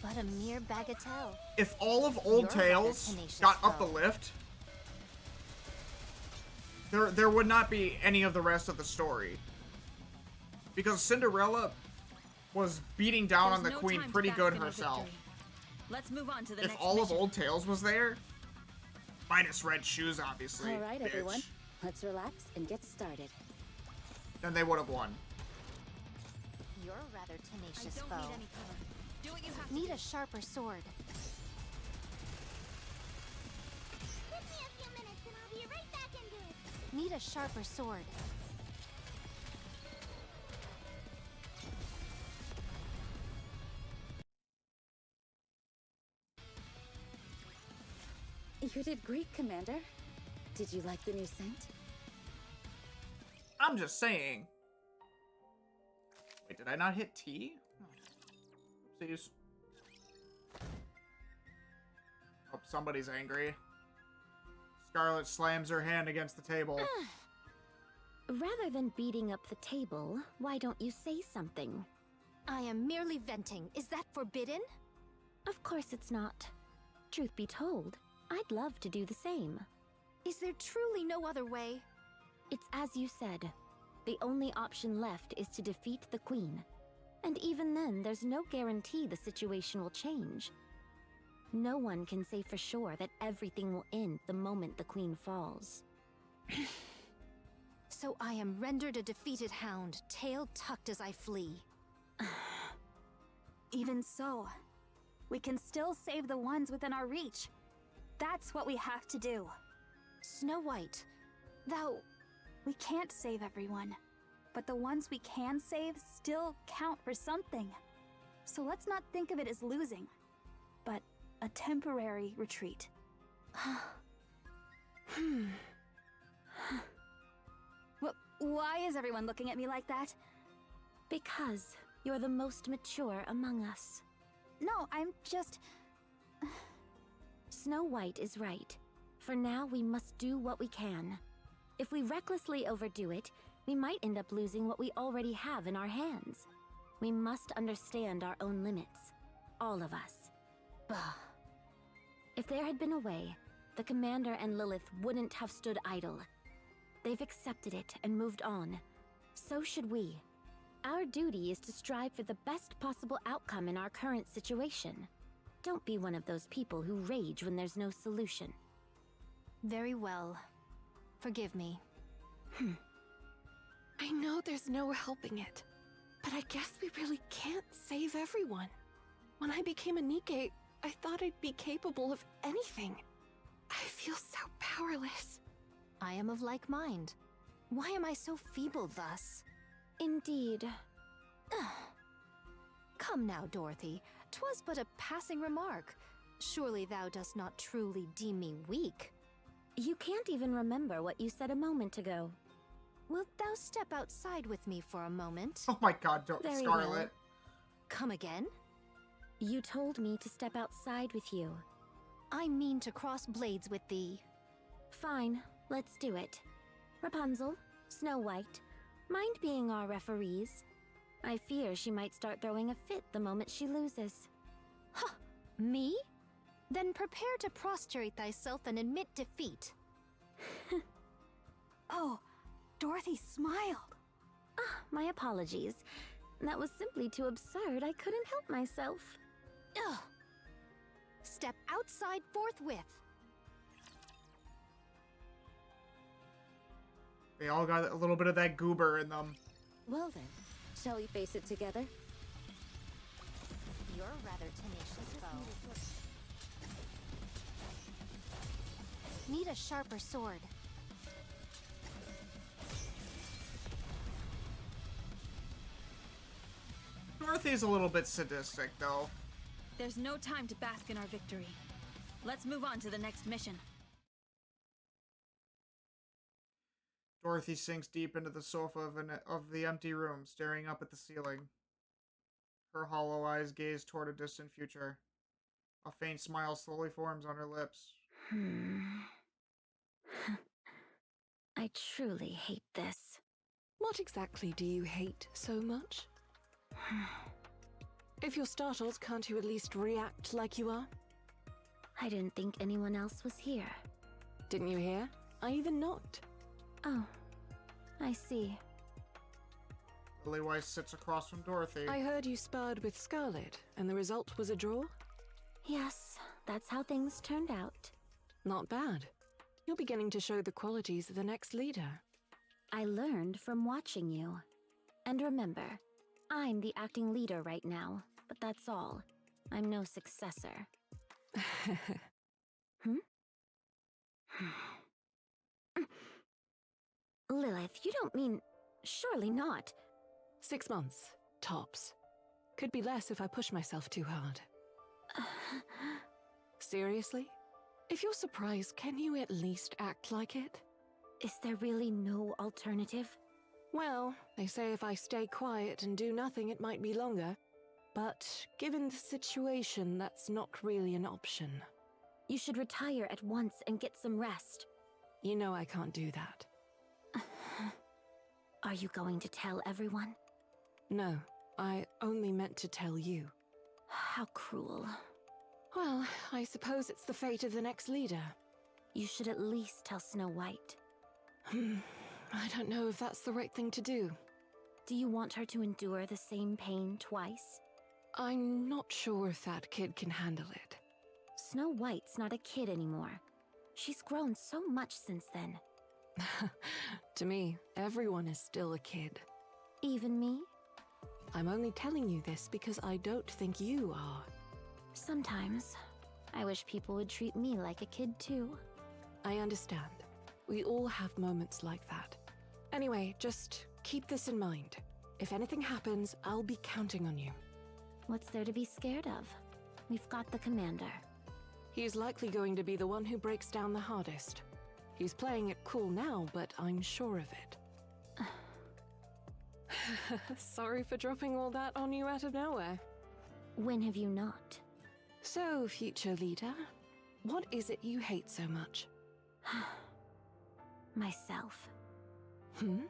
[SPEAKER 4] But a mere bagatelle.
[SPEAKER 1] If all of Old Tails got up the lift, there would not be any of the rest of the story. Because Cinderella was beating down on the Queen pretty good herself.
[SPEAKER 2] Let's move on to the
[SPEAKER 1] if
[SPEAKER 2] next
[SPEAKER 1] all
[SPEAKER 2] mission.
[SPEAKER 1] of Old Tails was there, minus red shoes, obviously.
[SPEAKER 5] All right,
[SPEAKER 1] bitch,
[SPEAKER 5] everyone. Let's relax and get started.
[SPEAKER 1] then they would have won.
[SPEAKER 4] You're a rather tenacious
[SPEAKER 2] I don't
[SPEAKER 4] foe.
[SPEAKER 2] need any cover. Do what you have to
[SPEAKER 4] Need
[SPEAKER 2] do.
[SPEAKER 4] a sharper sword.
[SPEAKER 7] Give me a few minutes and I'll be right back into it.
[SPEAKER 4] Need a sharper sword.
[SPEAKER 5] You did great, Commander. Did you like the new scent?
[SPEAKER 1] I'm just saying. Wait, did I not hit T? Oopsies. Oh, somebody's angry. Scarlet slams her hand against the table.
[SPEAKER 5] Rather than beating up the table, why don't you say something?
[SPEAKER 4] I am merely venting. Is that forbidden?
[SPEAKER 5] Of course it's not. Truth be told, I'd love to do the same.
[SPEAKER 4] Is there truly no other way?
[SPEAKER 5] It's as you said. The only option left is to defeat the Queen. And even then, there's no guarantee the situation will change. No one can say for sure that everything will end the moment the Queen falls.
[SPEAKER 4] So I am rendered a defeated hound, tail tucked as I flee.
[SPEAKER 2] Even so, we can still save the ones within our reach. That's what we have to do.
[SPEAKER 4] Snow White, thou...
[SPEAKER 2] We can't save everyone, but the ones we can save still count for something. So let's not think of it as losing, but a temporary retreat. Why is everyone looking at me like that?
[SPEAKER 5] Because you're the most mature among us.
[SPEAKER 2] No, I'm just...
[SPEAKER 5] Snow White is right. For now, we must do what we can. If we recklessly overdo it, we might end up losing what we already have in our hands. We must understand our own limits. All of us.
[SPEAKER 4] Bah.
[SPEAKER 5] If there had been a way, the Commander and Lilith wouldn't have stood idle. They've accepted it and moved on. So should we. Our duty is to strive for the best possible outcome in our current situation. Don't be one of those people who rage when there's no solution.
[SPEAKER 4] Very well. Forgive me.
[SPEAKER 6] I know there's no helping it, but I guess we really can't save everyone. When I became a NIKKE, I thought I'd be capable of anything. I feel so powerless.
[SPEAKER 4] I am of like mind. Why am I so feeble thus?
[SPEAKER 5] Indeed.
[SPEAKER 4] Come now, Dorothy. 'Twas but a passing remark. Surely thou dost not truly deem me weak.
[SPEAKER 5] You can't even remember what you said a moment ago.
[SPEAKER 4] Wilt thou step outside with me for a moment?
[SPEAKER 1] Oh my god,
[SPEAKER 5] Very
[SPEAKER 1] Scarlet.
[SPEAKER 5] well.
[SPEAKER 4] Come again?
[SPEAKER 5] You told me to step outside with you.
[SPEAKER 4] I mean to cross blades with thee.
[SPEAKER 5] Fine, let's do it. Rapunzel, Snow White, mind being our referees? I fear she might start throwing a fit the moment she loses.
[SPEAKER 4] Huh, me? Then prepare to prostrate thyself and admit defeat.
[SPEAKER 2] Oh, Dorothy smiled.
[SPEAKER 5] Ah, my apologies. That was simply too absurd. I couldn't help myself.
[SPEAKER 4] Ugh. Step outside forthwith.
[SPEAKER 1] They all got a little bit of that goober in them.
[SPEAKER 5] Well then, shall we face it together?
[SPEAKER 4] You're rather tenacious, foe. Need a sharper sword.
[SPEAKER 1] Dorothy's a little bit sadistic, though.
[SPEAKER 2] There's no time to bask in our victory. Let's move on to the next mission.
[SPEAKER 1] Dorothy sinks deep into the sofa of the empty room, staring up at the ceiling. Her hollow eyes gaze toward a distant future. A faint smile slowly forms on her lips.
[SPEAKER 5] I truly hate this.
[SPEAKER 6] What exactly do you hate so much? If you're startled, can't you at least react like you are?
[SPEAKER 5] I didn't think anyone else was here.
[SPEAKER 6] Didn't you hear? I even knocked.
[SPEAKER 5] Oh, I see.
[SPEAKER 1] Lilyweiss sits across from Dorothy.
[SPEAKER 6] I heard you sparred with Scarlet, and the result was a draw?
[SPEAKER 5] Yes, that's how things turned out.
[SPEAKER 6] Not bad. You're beginning to show the qualities of the next leader.
[SPEAKER 5] I learned from watching you. And remember, I'm the acting leader right now, but that's all. I'm no successor. Lilith, you don't mean... Surely not.
[SPEAKER 6] 6 months, tops. Could be less if I push myself too hard. Seriously? If you're surprised, can you at least act like it?
[SPEAKER 5] Is there really no alternative?
[SPEAKER 6] Well, they say if I stay quiet and do nothing, it might be longer. But given the situation, that's not really an option.
[SPEAKER 5] You should retire at once and get some rest.
[SPEAKER 6] You know I can't do that.
[SPEAKER 5] Are you going to tell everyone?
[SPEAKER 6] No, I only meant to tell you.
[SPEAKER 5] How cruel.
[SPEAKER 6] Well, I suppose it's the fate of the next leader.
[SPEAKER 5] You should at least tell Snow White.
[SPEAKER 6] I don't know if that's the right thing to do.
[SPEAKER 5] Do you want her to endure the same pain twice?
[SPEAKER 6] I'm not sure if that kid can handle it.
[SPEAKER 5] Snow White's not a kid anymore. She's grown so much since then.
[SPEAKER 6] To me, everyone is still a kid.
[SPEAKER 5] Even me?
[SPEAKER 6] I'm only telling you this because I don't think you are.
[SPEAKER 5] Sometimes. I wish people would treat me like a kid too.
[SPEAKER 6] I understand. We all have moments like that. Anyway, just keep this in mind. If anything happens, I'll be counting on you.
[SPEAKER 5] What's there to be scared of? We've got the commander.
[SPEAKER 6] He's likely going to be the one who breaks down the hardest. He's playing it cool now, but I'm sure of it. Sorry for dropping all that on you out of nowhere.
[SPEAKER 5] When have you not?
[SPEAKER 6] So, future leader, what is it you hate so much?
[SPEAKER 5] Myself.
[SPEAKER 6] Hmm?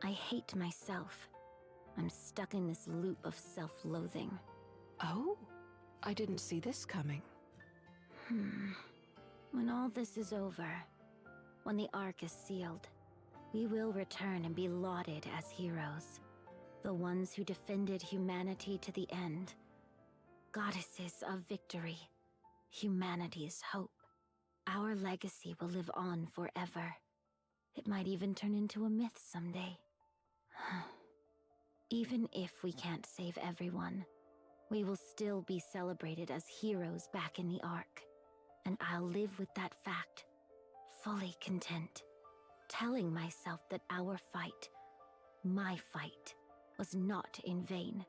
[SPEAKER 5] I hate myself. I'm stuck in this loop of self-loathing.
[SPEAKER 6] Oh, I didn't see this coming.
[SPEAKER 5] When all this is over, when the ARK is sealed, we will return and be lauded as heroes. The ones who defended humanity to the end. Goddesses of victory. Humanity's hope. Our legacy will live on forever. It might even turn into a myth someday. Even if we can't save everyone, we will still be celebrated as heroes back in the ARK. And I'll live with that fact, fully content, telling myself that our fight, my fight, was not in vain.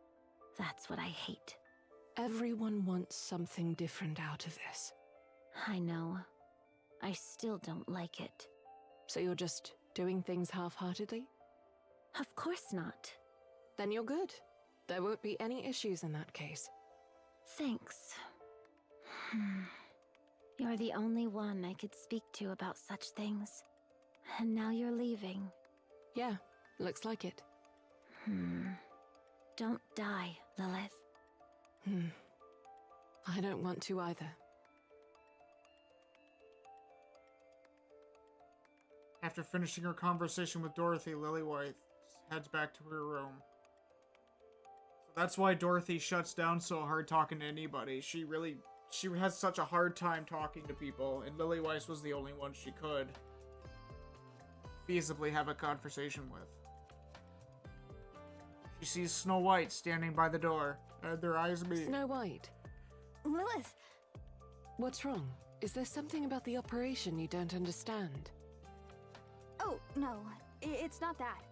[SPEAKER 5] That's what I hate.
[SPEAKER 6] Everyone wants something different out of this.
[SPEAKER 5] I know. I still don't like it.
[SPEAKER 6] So you're just doing things half-heartedly?
[SPEAKER 5] Of course not.
[SPEAKER 6] Then you're good. There won't be any issues in that case.
[SPEAKER 5] Thanks. You're the only one I could speak to about such things. And now you're leaving.
[SPEAKER 6] Yeah, looks like it.
[SPEAKER 5] Don't die, Lilith.
[SPEAKER 6] I don't want to either.
[SPEAKER 1] After finishing her conversation with Dorothy, Lillywhite heads back to her room. So that's why Dorothy shuts down so hard talking to anybody. She has such a hard time talking to people, and Lillywhite was the only one she could feasibly have a conversation with. She sees Snow White standing by the door, and their eyes meet.
[SPEAKER 6] Snow White.
[SPEAKER 2] Lilith!
[SPEAKER 6] What's wrong? Is there something about the operation you don't understand?
[SPEAKER 2] Oh, no. It's not that.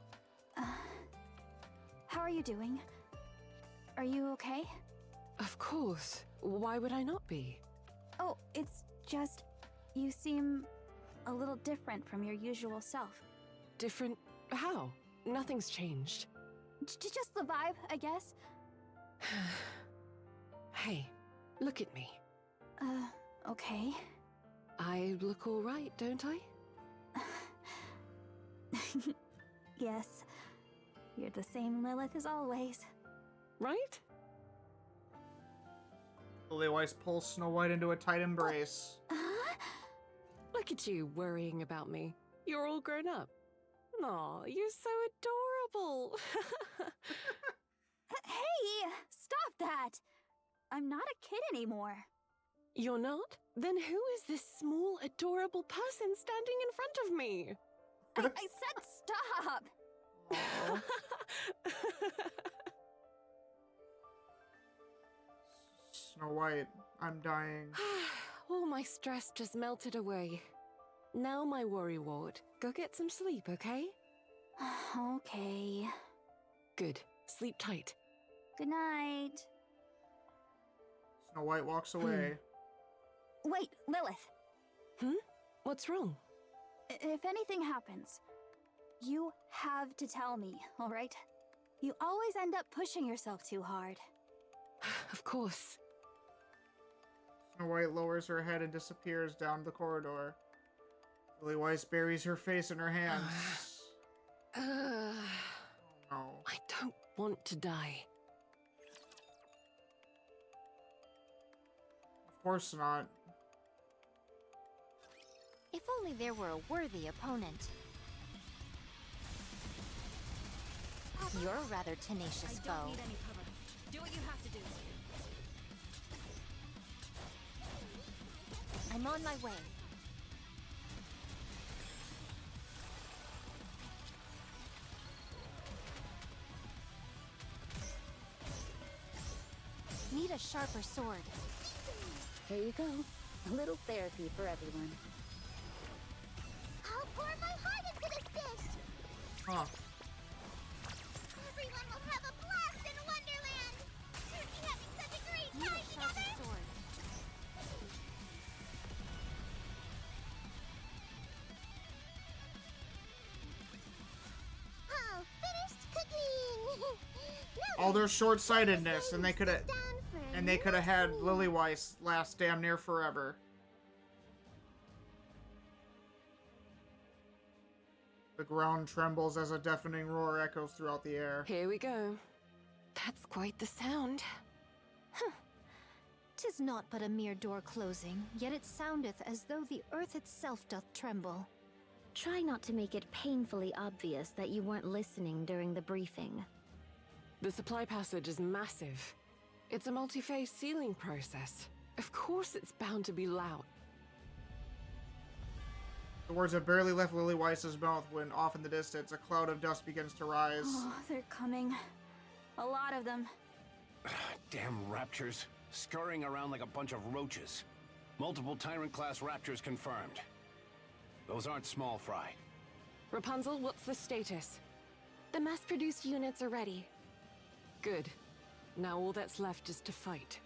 [SPEAKER 2] How are you doing? Are you okay?
[SPEAKER 6] Of course. Why would I not be?
[SPEAKER 2] Oh, it's just... you seem a little different from your usual self.
[SPEAKER 6] Different? How? Nothing's changed.
[SPEAKER 2] Just the vibe, I guess.
[SPEAKER 6] Hey, look at me.
[SPEAKER 2] Okay.
[SPEAKER 6] I look all right, don't I?
[SPEAKER 2] Yes. You're the same Lilith as always.
[SPEAKER 6] Right?
[SPEAKER 1] Lillywhite pulls Snow White into a tight embrace.
[SPEAKER 6] Look at you worrying about me. You're all grown up. Aw, you're so adorable.
[SPEAKER 2] Hey! Stop that! I'm not a kid anymore.
[SPEAKER 6] You're not? Then who is this small, adorable person standing in front of me?
[SPEAKER 2] I said stop!
[SPEAKER 1] Snow White, I'm dying.
[SPEAKER 6] All my stress just melted away. Now, my worry ward, go get some sleep, okay?
[SPEAKER 2] Okay.
[SPEAKER 6] Good. Sleep tight.
[SPEAKER 2] Good night.
[SPEAKER 1] Snow White walks away.
[SPEAKER 2] Wait, Lilith.
[SPEAKER 6] What's wrong?
[SPEAKER 2] If anything happens, you have to tell me, all right? You always end up pushing yourself too hard.
[SPEAKER 6] Of course.
[SPEAKER 1] Snow White lowers her head and disappears down the corridor. Lillywhite buries her face in her hands. Oh no.
[SPEAKER 6] I don't want to die.
[SPEAKER 1] Of course not.
[SPEAKER 4] If only there were a worthy opponent. You're a rather tenacious foe.
[SPEAKER 10] Do what you have to do.
[SPEAKER 4] I'm on my way. a sharper sword.
[SPEAKER 5] Here you go. A little therapy for everyone.
[SPEAKER 7] I'll pour my heart into this dish.
[SPEAKER 1] Huh.
[SPEAKER 7] Everyone will have a blast in Wonderland. Aren't we having such a great
[SPEAKER 4] Need
[SPEAKER 7] time
[SPEAKER 4] a sharper
[SPEAKER 7] together?
[SPEAKER 4] sword.
[SPEAKER 7] Oh, finished cooking.
[SPEAKER 1] All their short-sightedness, and they could have had Lillyweiss last damn near forever. The ground trembles as a deafening roar echoes throughout the air.
[SPEAKER 6] Here we go. That's quite the sound.
[SPEAKER 4] "'Tis naught but a mere door closing, yet it soundeth as though the earth itself doth tremble."
[SPEAKER 5] Try not to make it painfully obvious that you weren't listening during the briefing.
[SPEAKER 6] The supply passage is massive. It's a multi-phase sealing process. Of course it's bound to be loud.
[SPEAKER 1] The words have barely left Lillyweiss's mouth when, off in the distance, a cloud of dust begins to rise.
[SPEAKER 2] Oh, they're coming. A lot of them.
[SPEAKER 8] Damn raptors. Scurrying around like a bunch of roaches. Multiple Tyrant-class raptors confirmed. Those aren't small fry.
[SPEAKER 6] Rapunzel, what's the status?
[SPEAKER 12] The mass-produced units are ready.
[SPEAKER 6] Good. Now all that's left is to fight.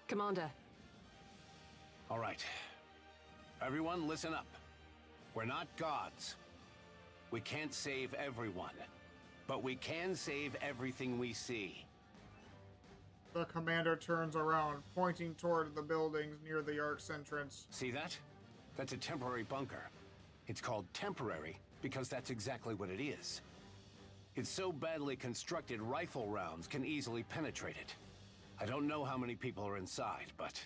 [SPEAKER 6] Commander.
[SPEAKER 8] All right. Everyone, listen up. We're not gods. We can't save everyone. But we can save everything we see.
[SPEAKER 1] The commander turns around, pointing toward the buildings near the Ark's entrance.
[SPEAKER 8] See that? That's a temporary bunker. It's called temporary because that's exactly what it is. It's so badly constructed, rifle rounds can easily penetrate it. I don't know how many people are inside, but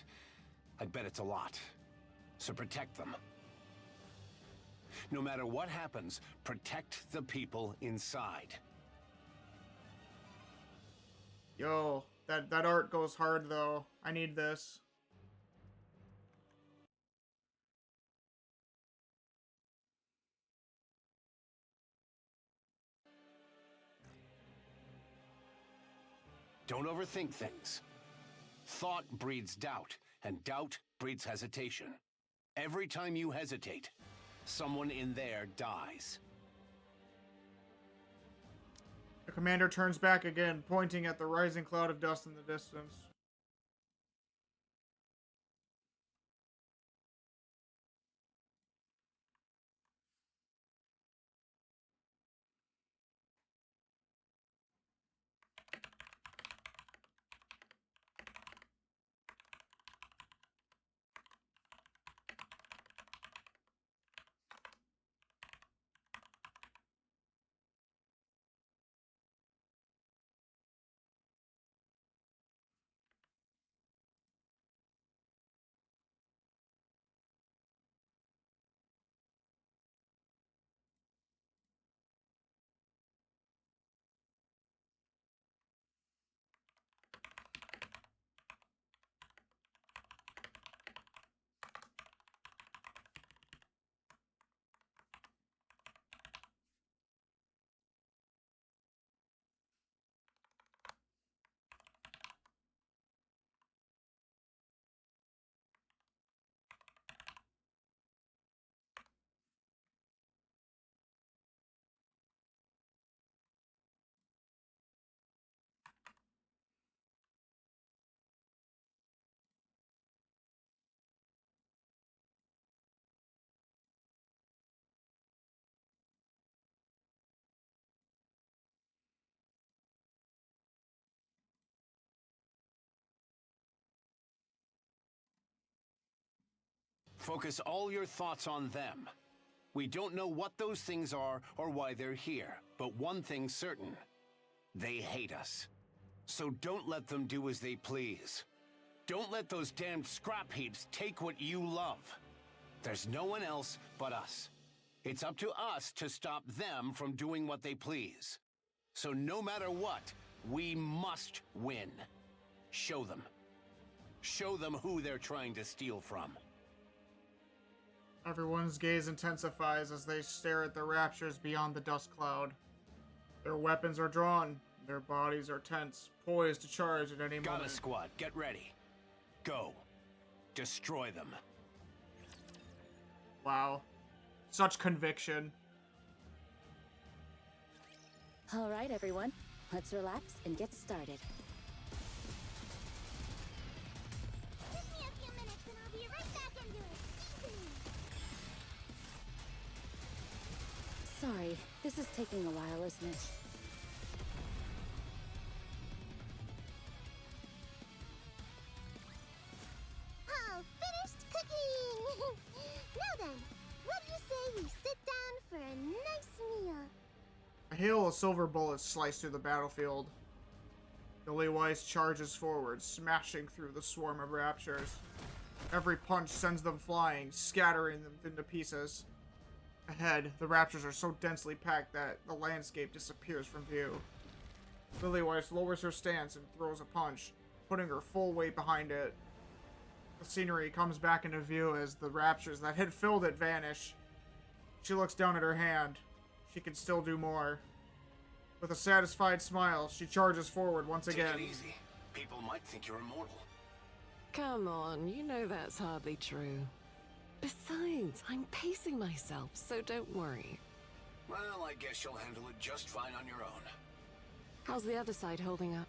[SPEAKER 8] I'd bet it's a lot. So protect them. No matter what happens, protect the people inside.
[SPEAKER 1] Yo, that art goes hard though. I need this.
[SPEAKER 8] Don't overthink things. Thought breeds doubt, and doubt breeds hesitation. Every time you hesitate, someone in there dies.
[SPEAKER 1] The commander turns back again, pointing at the rising cloud of dust in the distance.
[SPEAKER 8] Focus all your thoughts on them. We don't know what those things are or why they're here, but one thing's certain. They hate us. So don't let them do as they please. Don't let those damned scrap heaps take what you love. There's no one else but us. It's up to us to stop them from doing what they please. So no matter what, we must win. Show them. Show them who they're trying to steal from.
[SPEAKER 1] Everyone's gaze intensifies as they stare at the raptures beyond the dust cloud. Their weapons are drawn, Their bodies are tense, poised to charge at any moment.
[SPEAKER 8] Got a squad. Get ready. Go. Destroy them.
[SPEAKER 1] Wow. Such conviction.
[SPEAKER 5] All right, everyone. Let's relax and get started.
[SPEAKER 7] Give me a few minutes and I'll be right back into it.
[SPEAKER 5] Sorry, this is taking a while, isn't it?
[SPEAKER 7] Oh, finished cooking! Now then, what do you say we sit down for a nice meal?
[SPEAKER 1] A hail of silver bullets slice through the battlefield. Lily Weiss charges forward, smashing through the swarm of raptures. Every punch sends them flying, scattering them into pieces. Ahead, the raptors are so densely packed that the landscape disappears from view. Lily Weiss lowers her stance and throws a punch, putting her full weight behind it. The scenery comes back into view as the raptures that had filled it vanish. She looks down at her hand. She can still do more. With a satisfied smile, she charges forward once again.
[SPEAKER 8] Take it easy. People might think you're immortal.
[SPEAKER 6] Come on, you know that's hardly true. Besides, I'm pacing myself, so don't worry.
[SPEAKER 8] Well, I guess you'll handle it just fine on your own.
[SPEAKER 6] How's the other side holding up?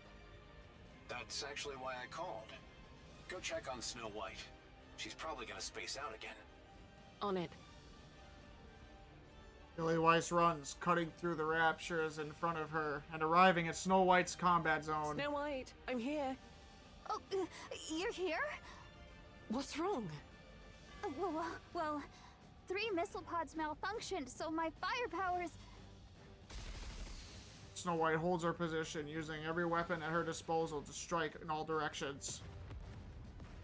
[SPEAKER 8] That's actually why I called. Go check on Snow White. She's probably gonna space out again.
[SPEAKER 6] On it.
[SPEAKER 1] Lily Weiss runs, cutting through the raptures in front of her, and arriving at Snow White's combat zone.
[SPEAKER 6] Snow White, I'm here.
[SPEAKER 2] Oh, you're here?
[SPEAKER 6] What's wrong?
[SPEAKER 2] Well, 3 missile pods malfunctioned, so my firepower's...
[SPEAKER 1] Snow White holds her position, using every weapon at her disposal to strike in all directions.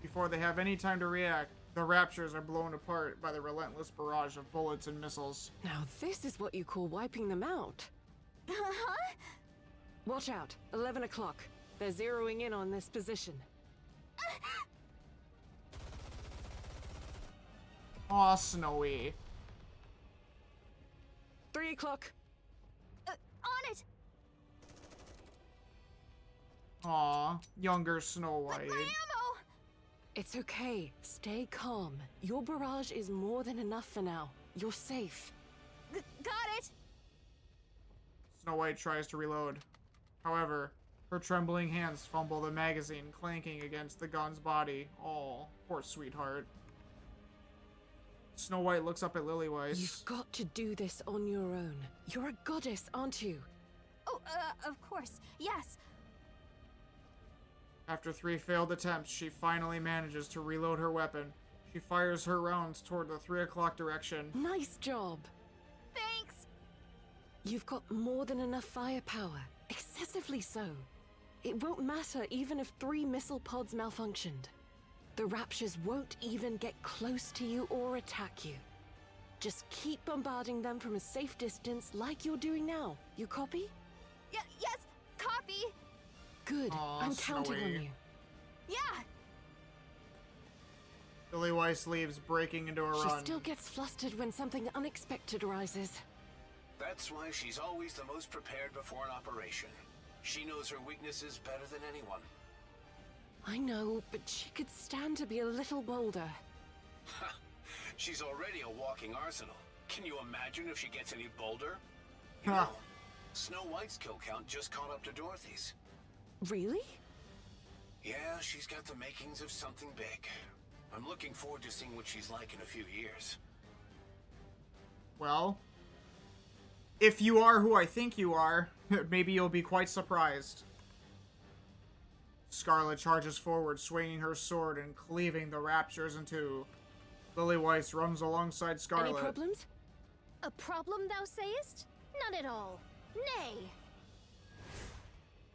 [SPEAKER 1] Before they have any time to react, the raptures are blown apart by the relentless barrage of bullets and missiles.
[SPEAKER 6] Now this is what you call wiping them out.
[SPEAKER 2] Huh?
[SPEAKER 6] Watch out, 11 o'clock. They're zeroing in on this position.
[SPEAKER 1] Aw, Snowy.
[SPEAKER 6] 3 o'clock.
[SPEAKER 2] On it!
[SPEAKER 1] Aw, younger Snow White.
[SPEAKER 2] My ammo!
[SPEAKER 6] It's okay. Stay calm. Your barrage is more than enough for now. You're safe.
[SPEAKER 2] Got it!
[SPEAKER 1] Snow White tries to reload. However, her trembling hands fumble the magazine, clanking against the gun's body. Oh, poor sweetheart. Snow White looks up at Lily Weiss.
[SPEAKER 6] You've got to do this on your own. You're a goddess, aren't you?
[SPEAKER 2] Oh, of course, yes.
[SPEAKER 1] After 3 failed attempts, she finally manages to reload her weapon. She fires her rounds toward the 3 o'clock direction.
[SPEAKER 6] Nice job.
[SPEAKER 2] Thanks!
[SPEAKER 6] You've got more than enough firepower. Excessively so. It won't matter even if 3 missile pods malfunctioned. The raptures won't even get close to you or attack you. Just keep bombarding them from a safe distance like you're doing now. You copy?
[SPEAKER 2] Yes, copy!
[SPEAKER 6] Good.
[SPEAKER 1] Aw,
[SPEAKER 6] I'm counting on
[SPEAKER 1] Snowy.
[SPEAKER 6] you.
[SPEAKER 2] Yeah!
[SPEAKER 1] Lily Weiss leaves, breaking into a
[SPEAKER 6] She
[SPEAKER 1] run.
[SPEAKER 6] still gets flustered when something unexpected arises.
[SPEAKER 8] That's why she's always the most prepared before an operation. She knows her weaknesses better than anyone.
[SPEAKER 6] I know, but she could stand to be a little bolder.
[SPEAKER 8] She's already a walking arsenal. Can you imagine if she gets any bolder?
[SPEAKER 1] Huh.
[SPEAKER 8] You know, Snow White's kill count just caught up to Dorothy's.
[SPEAKER 6] Really?
[SPEAKER 8] Yeah, she's got the makings of something big. I'm looking forward to seeing what she's like in a few years.
[SPEAKER 1] Well, if you are who I think you are, maybe you'll be quite surprised. Scarlet charges forward, swinging her sword and cleaving the raptures in two. Lily Weiss runs alongside Scarlet.
[SPEAKER 6] Any problems?
[SPEAKER 4] A problem, thou sayest? None at all. Nay.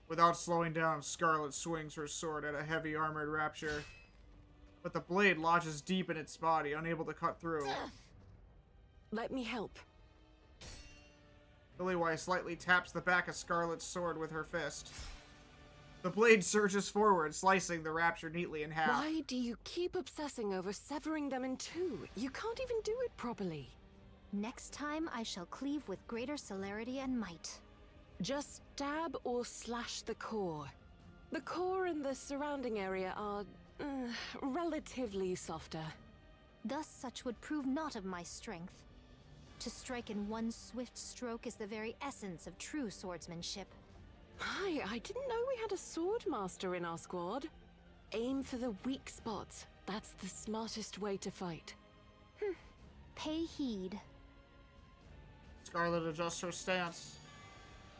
[SPEAKER 1] Without slowing down, Scarlet swings her sword at a heavy armored rapture. But the blade lodges deep in its body, unable to cut through.
[SPEAKER 6] Let me help.
[SPEAKER 1] Lily Weiss lightly taps the back of Scarlet's sword with her fist. The blade surges forward, slicing the rapture neatly in half.
[SPEAKER 6] Why do you keep obsessing over severing them in two? You can't even do it properly.
[SPEAKER 4] Next time I shall cleave with greater celerity and might.
[SPEAKER 6] Just stab or slash the core. The core and the surrounding area are relatively softer.
[SPEAKER 4] Thus such would prove not of my strength. To strike in one swift stroke is the very essence of true swordsmanship.
[SPEAKER 6] Hi, I didn't know we had a sword master in our squad. Aim for the weak spots. That's the smartest way to fight.
[SPEAKER 4] Pay heed.
[SPEAKER 1] Scarlet adjusts her stance.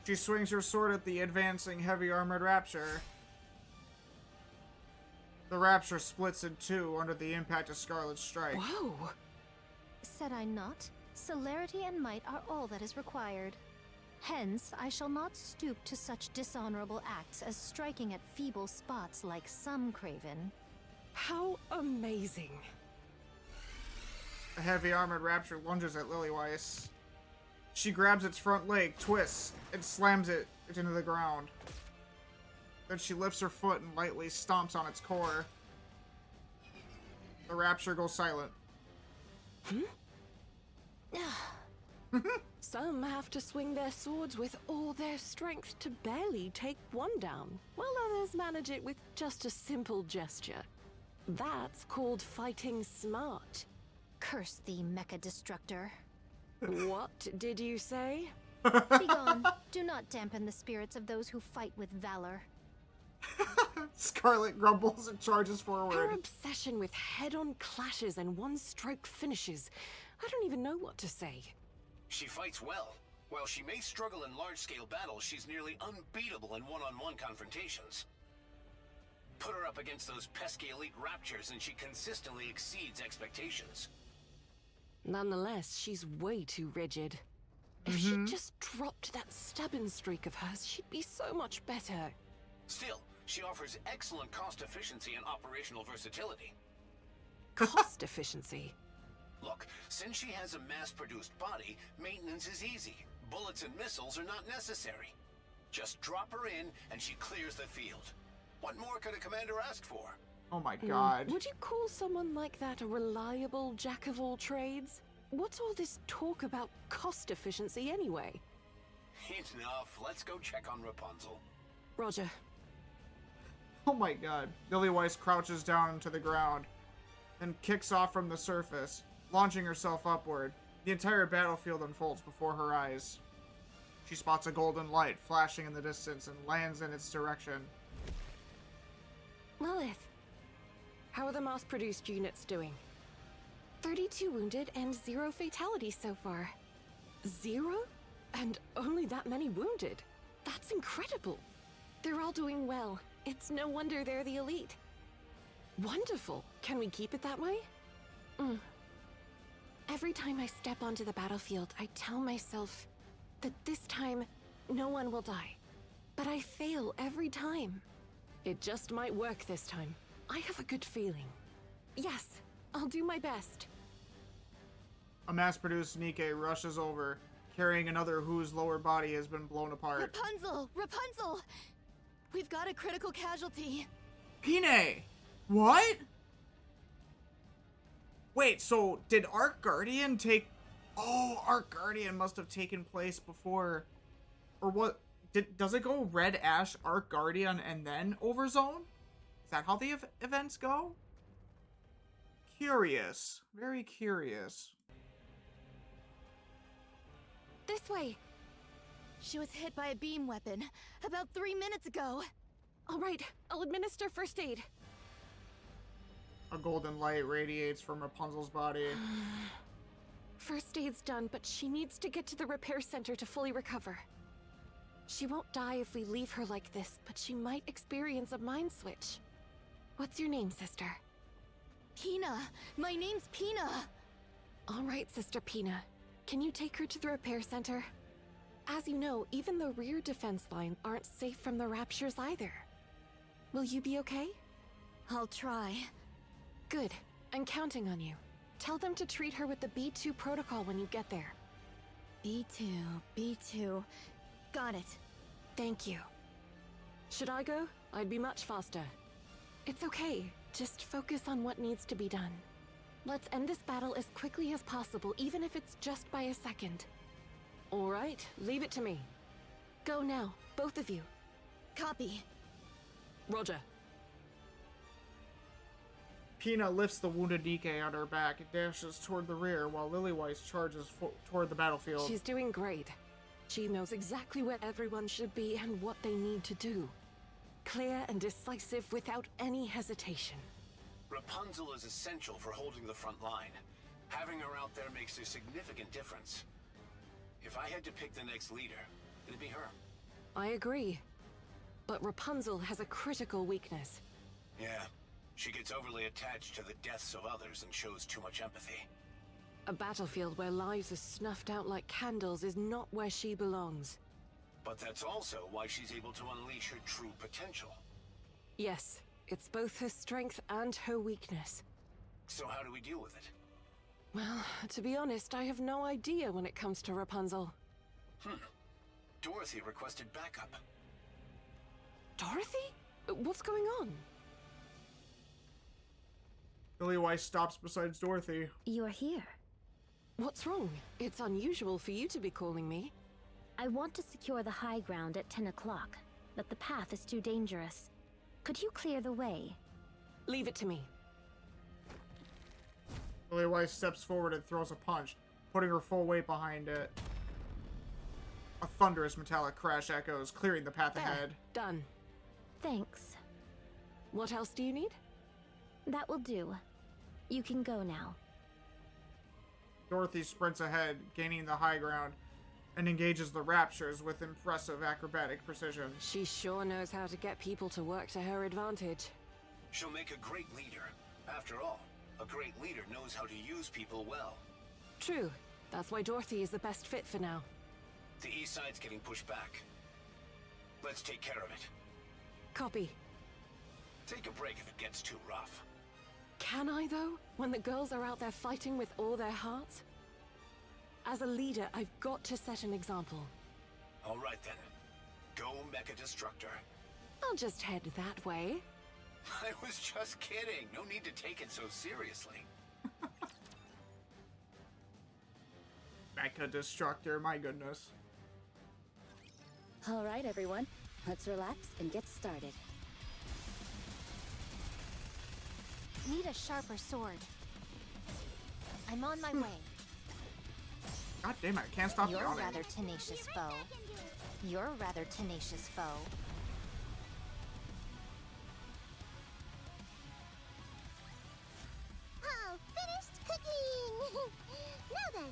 [SPEAKER 1] She swings her sword at the advancing heavy armored Rapture. The Rapture splits in two under the impact of Scarlet's strike.
[SPEAKER 6] Whoa!
[SPEAKER 4] Said I not? Celerity and might are all that is required. Hence, I shall not stoop to such dishonorable acts as striking at feeble spots like some craven.
[SPEAKER 6] How amazing!
[SPEAKER 1] A heavy armored Rapture lunges at Lilyweiss. She grabs its front leg, twists, and slams it into the ground. Then she lifts her foot and lightly stomps on its core. The Rapture goes silent.
[SPEAKER 6] Some have to swing their swords with all their strength to barely take one down, while others manage it with just a simple gesture. That's called fighting smart.
[SPEAKER 4] Curse thee, mecha destructor.
[SPEAKER 6] What did you say?
[SPEAKER 4] Begone. Do not dampen the spirits of those who fight with valor.
[SPEAKER 1] Scarlet grumbles and charges forward.
[SPEAKER 6] Her obsession with head-on clashes and one-stroke finishes. I don't even know what to say.
[SPEAKER 8] She fights well. While she may struggle in large-scale battles, she's nearly unbeatable in one-on-one confrontations. Put her up against those pesky elite Raptures and she consistently exceeds expectations.
[SPEAKER 6] Nonetheless, she's way too rigid. If she'd just dropped that stubborn streak of hers, she'd be so much better.
[SPEAKER 8] Still, she offers excellent cost efficiency and operational versatility.
[SPEAKER 6] Cost efficiency?
[SPEAKER 8] Look, since she has a mass-produced body, maintenance is easy. Bullets and missiles are not necessary. Just drop her in and she clears the field. What more could a commander ask for?
[SPEAKER 1] Oh my god.
[SPEAKER 6] Would you call someone like that a reliable jack-of-all-trades? What's all this talk about cost efficiency anyway?
[SPEAKER 8] Enough. Let's go check on Rapunzel.
[SPEAKER 6] Roger.
[SPEAKER 1] Oh my god. Lilyweiss crouches down into the ground, then kicks off from the surface, launching herself upward. The entire battlefield unfolds before her eyes. She spots a golden light flashing in the distance and lands in its direction.
[SPEAKER 6] Lilith, how are the mass-produced units doing? 32 wounded and 0 fatalities so far. 0? And only that many wounded? That's incredible. They're all doing well. It's no wonder they're the elite. Wonderful. Can we keep it that way? Every time I step onto the battlefield, I tell myself that this time, no one will die. But I fail every time. It just might work this time. I have a good feeling. Yes, I'll do my best.
[SPEAKER 1] A mass-produced NIKKE rushes over, carrying another whose lower body has been blown apart.
[SPEAKER 13] Rapunzel! Rapunzel! We've got a critical casualty.
[SPEAKER 1] Pine! What? Wait, so did ARK Guardian take... Oh, ARK Guardian must have taken place before... Or what? Does it go Red Ash, ARK Guardian, and then Overzone? Is that how the events go? Curious. Very curious.
[SPEAKER 13] This way. She was hit by a beam weapon about 3 minutes ago.
[SPEAKER 6] All right, I'll administer first aid.
[SPEAKER 1] A golden light radiates from Rapunzel's body.
[SPEAKER 6] First aid's done, but she needs to get to the repair center to fully recover. She won't die if we leave her like this, but she might experience a mind switch. What's your name, sister?
[SPEAKER 13] Pina. My name's Pina.
[SPEAKER 6] All right, Sister Pina. Can you take her to the repair center? As you know, even the rear defense lines aren't safe from the Raptures either. Will you be okay?
[SPEAKER 13] I'll try.
[SPEAKER 6] Good. I'm counting on you. Tell them to treat her with the B2 protocol when you get there.
[SPEAKER 13] B2. Got it.
[SPEAKER 6] Thank you. Should I go? I'd be much faster. It's okay. Just focus on what needs to be done. Let's end this battle as quickly as possible, even if it's just by a second. All right, leave it to me. Go now, both of you.
[SPEAKER 13] Copy.
[SPEAKER 6] Roger.
[SPEAKER 1] Pina lifts the wounded NIKKE on her back and dashes toward the rear while Lilyweiss charges toward the battlefield.
[SPEAKER 6] She's doing great. She knows exactly where everyone should be and what they need to do. Clear and decisive without any hesitation.
[SPEAKER 8] Rapunzel is essential for holding the front line. Having her out there makes a significant difference. If I had to pick the next leader, it'd be her.
[SPEAKER 6] I agree. But Rapunzel has a critical weakness.
[SPEAKER 8] Yeah, she gets overly attached to the deaths of others and shows too much empathy.
[SPEAKER 6] A battlefield where lives are snuffed out like candles is not where she belongs.
[SPEAKER 8] But that's also why she's able to unleash her true potential.
[SPEAKER 6] Yes, it's both her strength and her weakness.
[SPEAKER 8] So how do we deal with it?
[SPEAKER 6] Well, to be honest, I have no idea when it comes to Rapunzel.
[SPEAKER 8] Dorothy requested backup.
[SPEAKER 6] Dorothy? What's going on?
[SPEAKER 1] Lilyweiss stops beside Dorothy.
[SPEAKER 5] You're here.
[SPEAKER 6] What's wrong? It's unusual for you to be calling me.
[SPEAKER 5] I want to secure the high ground at 10 o'clock, but the path is too dangerous. Could you clear the way?
[SPEAKER 6] Leave it to me.
[SPEAKER 1] Lilyweiss steps forward and throws a punch, putting her full weight behind it. A thunderous metallic crash echoes, clearing the path ahead.
[SPEAKER 6] Done.
[SPEAKER 5] Thanks.
[SPEAKER 6] What else do you need?
[SPEAKER 5] That will do. You can go now.
[SPEAKER 1] Dorothy sprints ahead, gaining the high ground, and engages the Raptures with impressive acrobatic precision.
[SPEAKER 6] She sure knows how to get people to work to her advantage.
[SPEAKER 8] She'll make a great leader. After all, a great leader knows how to use people well.
[SPEAKER 6] True. That's why Dorothy is the best fit for now.
[SPEAKER 8] The east side's getting pushed back. Let's take care of it.
[SPEAKER 6] Copy.
[SPEAKER 8] Take a break if it gets too rough.
[SPEAKER 6] Can I, though? When the girls are out there fighting with all their hearts? As a leader, I've got to set an example.
[SPEAKER 8] All right then. Go Mecha Destructor.
[SPEAKER 6] I'll just head that way.
[SPEAKER 8] I was just kidding. No need to take it so seriously.
[SPEAKER 1] Mecha Destructor, my goodness.
[SPEAKER 14] All right, everyone. Let's relax and get started.
[SPEAKER 4] Need a sharper sword. I'm on my way.
[SPEAKER 1] God damn it, I can't stop
[SPEAKER 4] You're
[SPEAKER 1] yawning.
[SPEAKER 4] a rather tenacious foe. You're a rather tenacious foe.
[SPEAKER 7] Oh, finished cooking! Now then,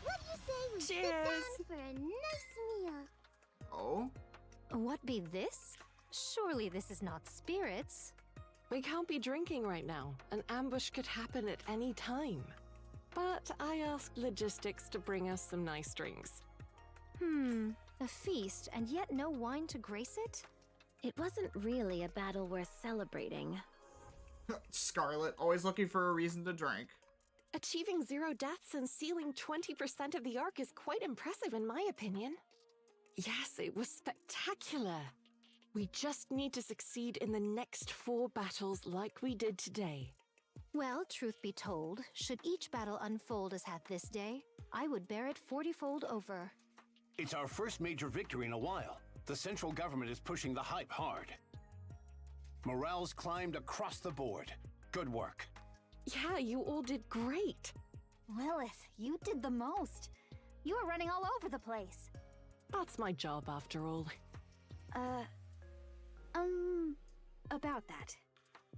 [SPEAKER 7] what do you say we sit down for a nice meal?
[SPEAKER 1] Oh?
[SPEAKER 4] What be this? Surely this is not spirits.
[SPEAKER 6] We can't be drinking right now. An ambush could happen at any time. But I asked logistics to bring us some nice drinks.
[SPEAKER 4] A feast and yet no wine to grace it?
[SPEAKER 5] It wasn't really a battle worth celebrating.
[SPEAKER 1] Scarlet, always looking for a reason to drink.
[SPEAKER 6] Achieving 0 deaths and sealing 20% of the ARK is quite impressive in my opinion. Yes, it was spectacular. We just need to succeed in the next 4 battles like we did today.
[SPEAKER 4] Well, truth be told, should each battle unfold as had this day, I would bear it 40-fold over.
[SPEAKER 8] It's our first major victory in a while. The central government is pushing the hype hard. Morale's climbed across the board. Good work.
[SPEAKER 6] Yeah, you all did great.
[SPEAKER 2] Lilith, you did the most. You were running all over the place.
[SPEAKER 6] That's my job after all.
[SPEAKER 2] About that.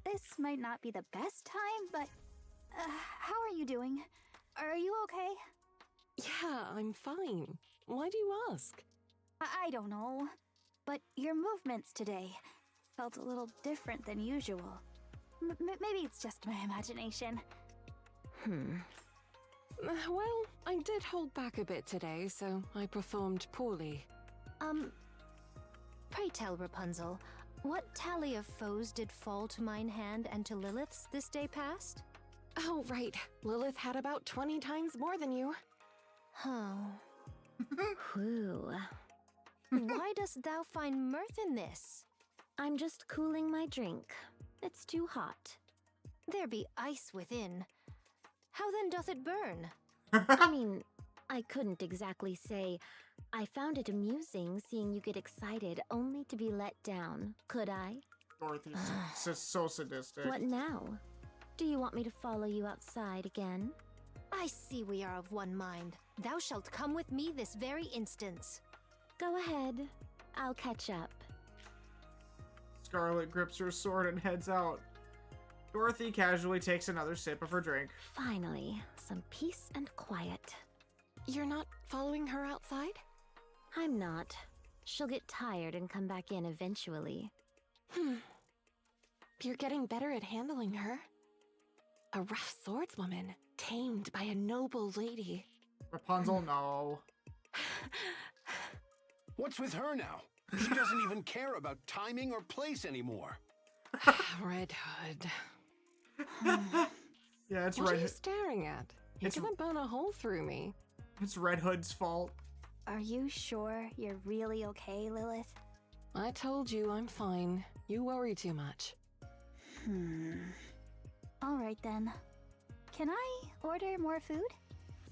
[SPEAKER 2] This might not be the best time, but how are you doing? Are you okay?
[SPEAKER 6] Yeah, I'm fine. Why do you ask?
[SPEAKER 2] I don't know, but your movements today felt a little different than usual. Maybe it's just my imagination.
[SPEAKER 6] Well, I did hold back a bit today, so I performed poorly.
[SPEAKER 4] Pray tell, Rapunzel, what tally of foes did fall to mine hand and to Lilith's this day past?
[SPEAKER 6] Oh, right. Lilith had about 20 times more than you.
[SPEAKER 5] Whew.
[SPEAKER 4] Why dost thou find mirth in this?
[SPEAKER 5] I'm just cooling my drink. It's too hot.
[SPEAKER 4] There be ice within. How then doth it burn?
[SPEAKER 5] I mean, I couldn't exactly say, I found it amusing seeing you get excited only to be let down, could I?
[SPEAKER 1] Dorothy's so sadistic.
[SPEAKER 5] What now? Do you want me to follow you outside again?
[SPEAKER 4] I see we are of one mind. Thou shalt come with me this very instant.
[SPEAKER 5] Go ahead. I'll catch up.
[SPEAKER 1] Scarlet grips her sword and heads out. Dorothy casually takes another sip of her drink.
[SPEAKER 5] Finally, some peace and quiet.
[SPEAKER 12] You're not following her outside?
[SPEAKER 5] I'm not. She'll get tired and come back in eventually.
[SPEAKER 12] You're getting better at handling her. A rough swordswoman, tamed by a noble lady.
[SPEAKER 1] Rapunzel, no.
[SPEAKER 8] What's with her now? She doesn't even care about timing or place anymore.
[SPEAKER 12] Red Hood.
[SPEAKER 1] Yeah, it's
[SPEAKER 12] What
[SPEAKER 1] Red
[SPEAKER 12] are you
[SPEAKER 1] Hood.
[SPEAKER 12] staring at? You're
[SPEAKER 1] It's-
[SPEAKER 12] gonna burn a hole through me.
[SPEAKER 1] It's Red Hood's fault.
[SPEAKER 2] Are you sure you're really okay, Lilith?
[SPEAKER 12] I told you I'm fine. You worry too much.
[SPEAKER 2] All right then. Can I order more food?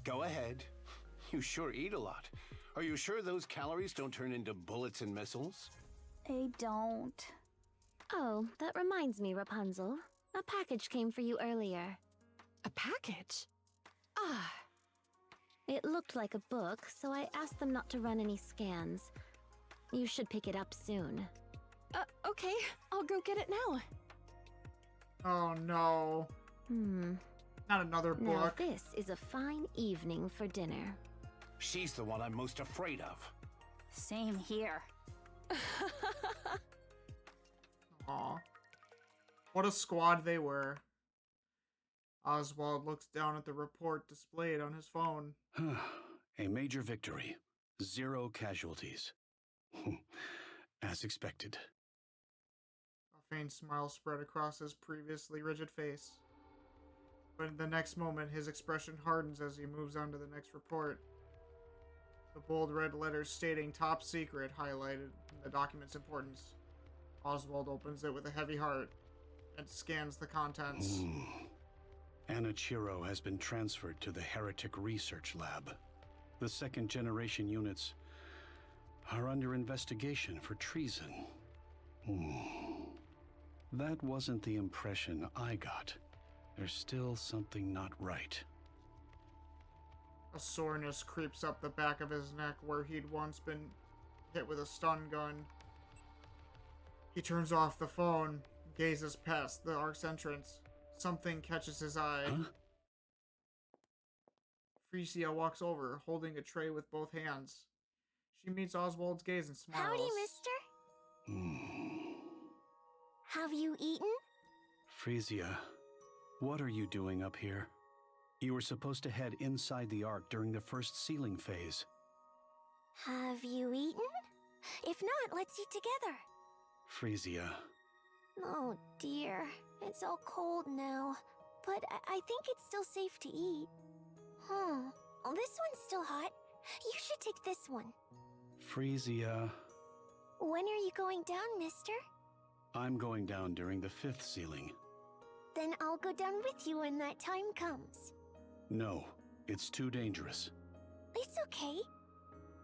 [SPEAKER 8] Go ahead. You sure eat a lot. Are you sure those calories don't turn into bullets and missiles?
[SPEAKER 2] They don't.
[SPEAKER 5] Oh, that reminds me, Rapunzel. A package came for you earlier.
[SPEAKER 12] A package? Ah.
[SPEAKER 5] It looked like a book, so I asked them not to run any scans. You should pick it up soon.
[SPEAKER 12] Okay. I'll go get it now.
[SPEAKER 1] Oh no. Not another
[SPEAKER 5] Now
[SPEAKER 1] book.
[SPEAKER 5] this is a fine evening for dinner.
[SPEAKER 8] She's the one I'm most afraid of.
[SPEAKER 2] Same here.
[SPEAKER 1] Aw. What a squad they were. Oswald looks down at the report displayed on his phone.
[SPEAKER 9] A major victory. 0 casualties. As expected.
[SPEAKER 1] A faint smile spread across his previously rigid face. But in the next moment, his expression hardens as he moves on to the next report. The bold red letters stating top secret highlighted in the document's importance. Oswald opens it with a heavy heart and scans the contents.
[SPEAKER 9] Anichiro has been transferred to the Heretic Research Lab. The second-generation units are under investigation for treason. That wasn't the impression I got. There's still something not right.
[SPEAKER 1] A soreness creeps up the back of his neck where he'd once been hit with a stun gun. He turns off the phone, gazes past the ARK's entrance. Something catches his eye.
[SPEAKER 9] Huh?
[SPEAKER 1] Frisia walks over, holding a tray with both hands. She meets Oswald's gaze and smiles.
[SPEAKER 7] Howdy, mister. Have you eaten?
[SPEAKER 9] Frisia, what are you doing up here? You were supposed to head inside the ARK during the first sealing phase.
[SPEAKER 7] Have you eaten? If not, let's eat together.
[SPEAKER 9] Frisia.
[SPEAKER 7] Oh dear, it's all cold now. But I think it's still safe to eat. Oh, this one's still hot. You should take this one.
[SPEAKER 9] Frisia.
[SPEAKER 7] When are you going down, mister?
[SPEAKER 9] I'm going down during the 5th sealing.
[SPEAKER 7] Then I'll go down with you when that time comes.
[SPEAKER 9] No, it's too dangerous.
[SPEAKER 7] It's okay.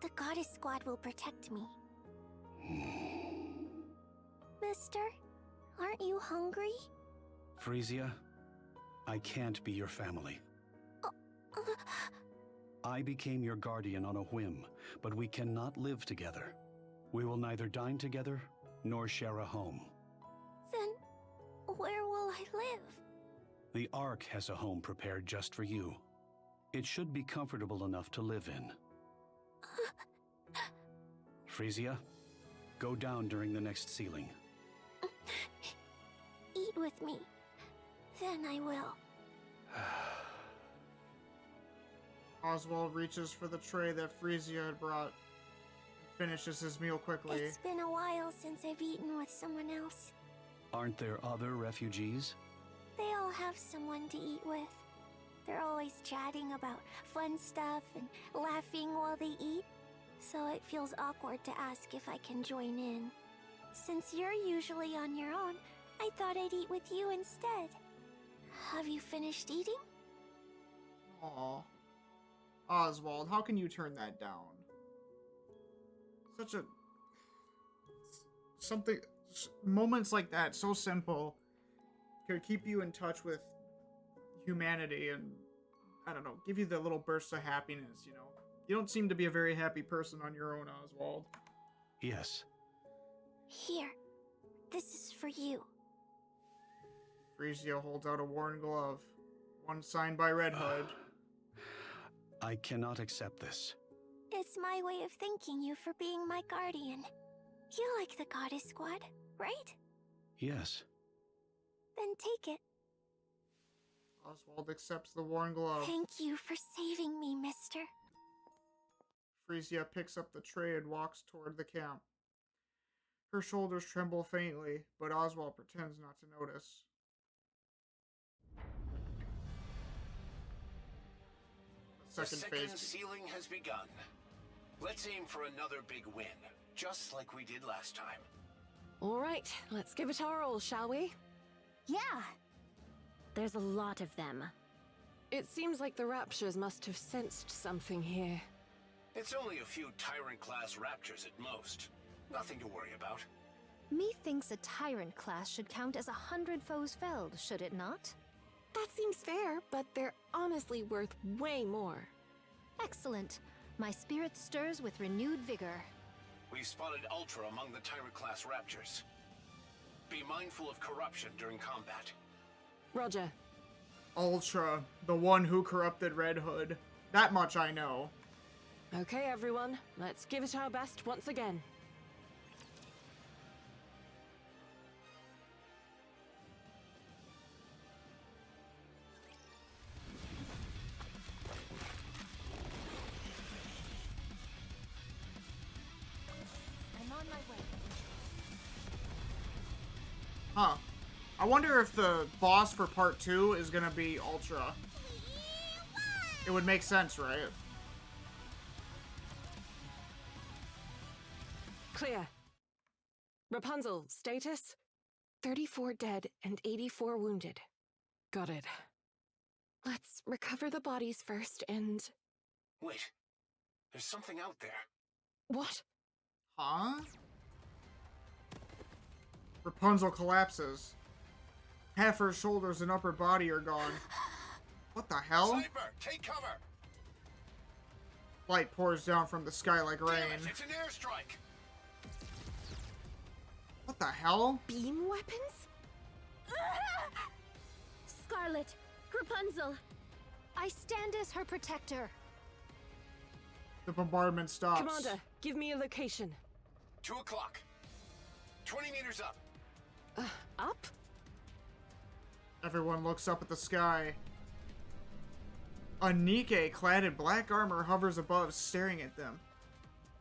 [SPEAKER 7] The goddess squad will protect me. Mister, aren't you hungry?
[SPEAKER 9] Frisia, I can't be your family. I became your guardian on a whim, but we cannot live together. We will neither dine together, nor share a home.
[SPEAKER 7] Then, where will I live?
[SPEAKER 9] The ARK has a home prepared just for you. It should be comfortable enough to live in. Frisia, go down during the next sealing.
[SPEAKER 7] Eat with me. Then I will.
[SPEAKER 1] Oswald reaches for the tray that Frisia had brought and finishes his meal quickly.
[SPEAKER 7] It's been a while since I've eaten with someone else.
[SPEAKER 9] Aren't there other refugees?
[SPEAKER 7] They all have someone to eat with. They're always chatting about fun stuff and laughing while they eat, so it feels awkward to ask if I can join in. Since you're usually on your own, I thought I'd eat with you instead. Have you finished eating?
[SPEAKER 1] Aww. Oswald, how can you turn that down? Such a... Something... Moments like that, so simple, could keep you in touch with humanity and, I don't know, give you the little bursts of happiness, you know? You don't seem to be a very happy person on your own, Oswald.
[SPEAKER 9] Yes.
[SPEAKER 7] Here. This is for you.
[SPEAKER 1] Frisia holds out a worn glove. One signed by Red Hood.
[SPEAKER 9] I cannot accept this.
[SPEAKER 7] It's my way of thanking you for being my guardian. You like the Goddess Squad, right?
[SPEAKER 9] Yes.
[SPEAKER 7] Then take it.
[SPEAKER 1] Oswald accepts the worn glove.
[SPEAKER 7] Thank you for saving me, mister.
[SPEAKER 1] Frisia picks up the tray and walks toward the camp. Her shoulders tremble faintly, but Oswald pretends not to notice.
[SPEAKER 8] The second ceiling has begun. Let's aim for another big win, just like we did last time.
[SPEAKER 6] All right, let's give it our all, shall we?
[SPEAKER 5] Yeah. There's a lot of them.
[SPEAKER 6] It seems like the Raptures must have sensed something here.
[SPEAKER 8] It's only a few Tyrant-class Raptures at most. Nothing to worry about.
[SPEAKER 4] Methinks a Tyrant class should count as 100 foes felled, should it not?
[SPEAKER 6] That seems fair, but they're honestly worth way more.
[SPEAKER 4] Excellent. My spirit stirs with renewed vigor.
[SPEAKER 8] We've spotted Ultra among the Tyrant-class Raptures. Be mindful of corruption during combat.
[SPEAKER 6] Roger.
[SPEAKER 1] Ultra, the one who corrupted Red Hood. That much I know.
[SPEAKER 6] Okay, everyone. Let's give it our best once again.
[SPEAKER 13] I'm on my way.
[SPEAKER 1] Huh. I wonder if the boss for part 2 is gonna be Ultra. It would make sense, right?
[SPEAKER 6] Clear. Rapunzel, status? 34 dead and 84 wounded. Got it. Let's recover the bodies first and...
[SPEAKER 8] Wait. There's something out there.
[SPEAKER 6] What?
[SPEAKER 1] Huh? Rapunzel collapses. Half her shoulders and upper body are gone. What the hell?
[SPEAKER 8] Sniper, take cover!
[SPEAKER 1] Light pours down from the sky like rain.
[SPEAKER 8] Damn it, it's an airstrike!
[SPEAKER 1] What the hell?
[SPEAKER 6] Beam weapons?
[SPEAKER 5] Scarlet! Rapunzel!
[SPEAKER 4] I stand as her protector.
[SPEAKER 1] The bombardment stops.
[SPEAKER 6] Commander, give me a location.
[SPEAKER 8] 2 o'clock. 20 meters up.
[SPEAKER 6] Up?
[SPEAKER 1] Everyone looks up at the sky. A NIKKE clad in black armor hovers above, staring at them.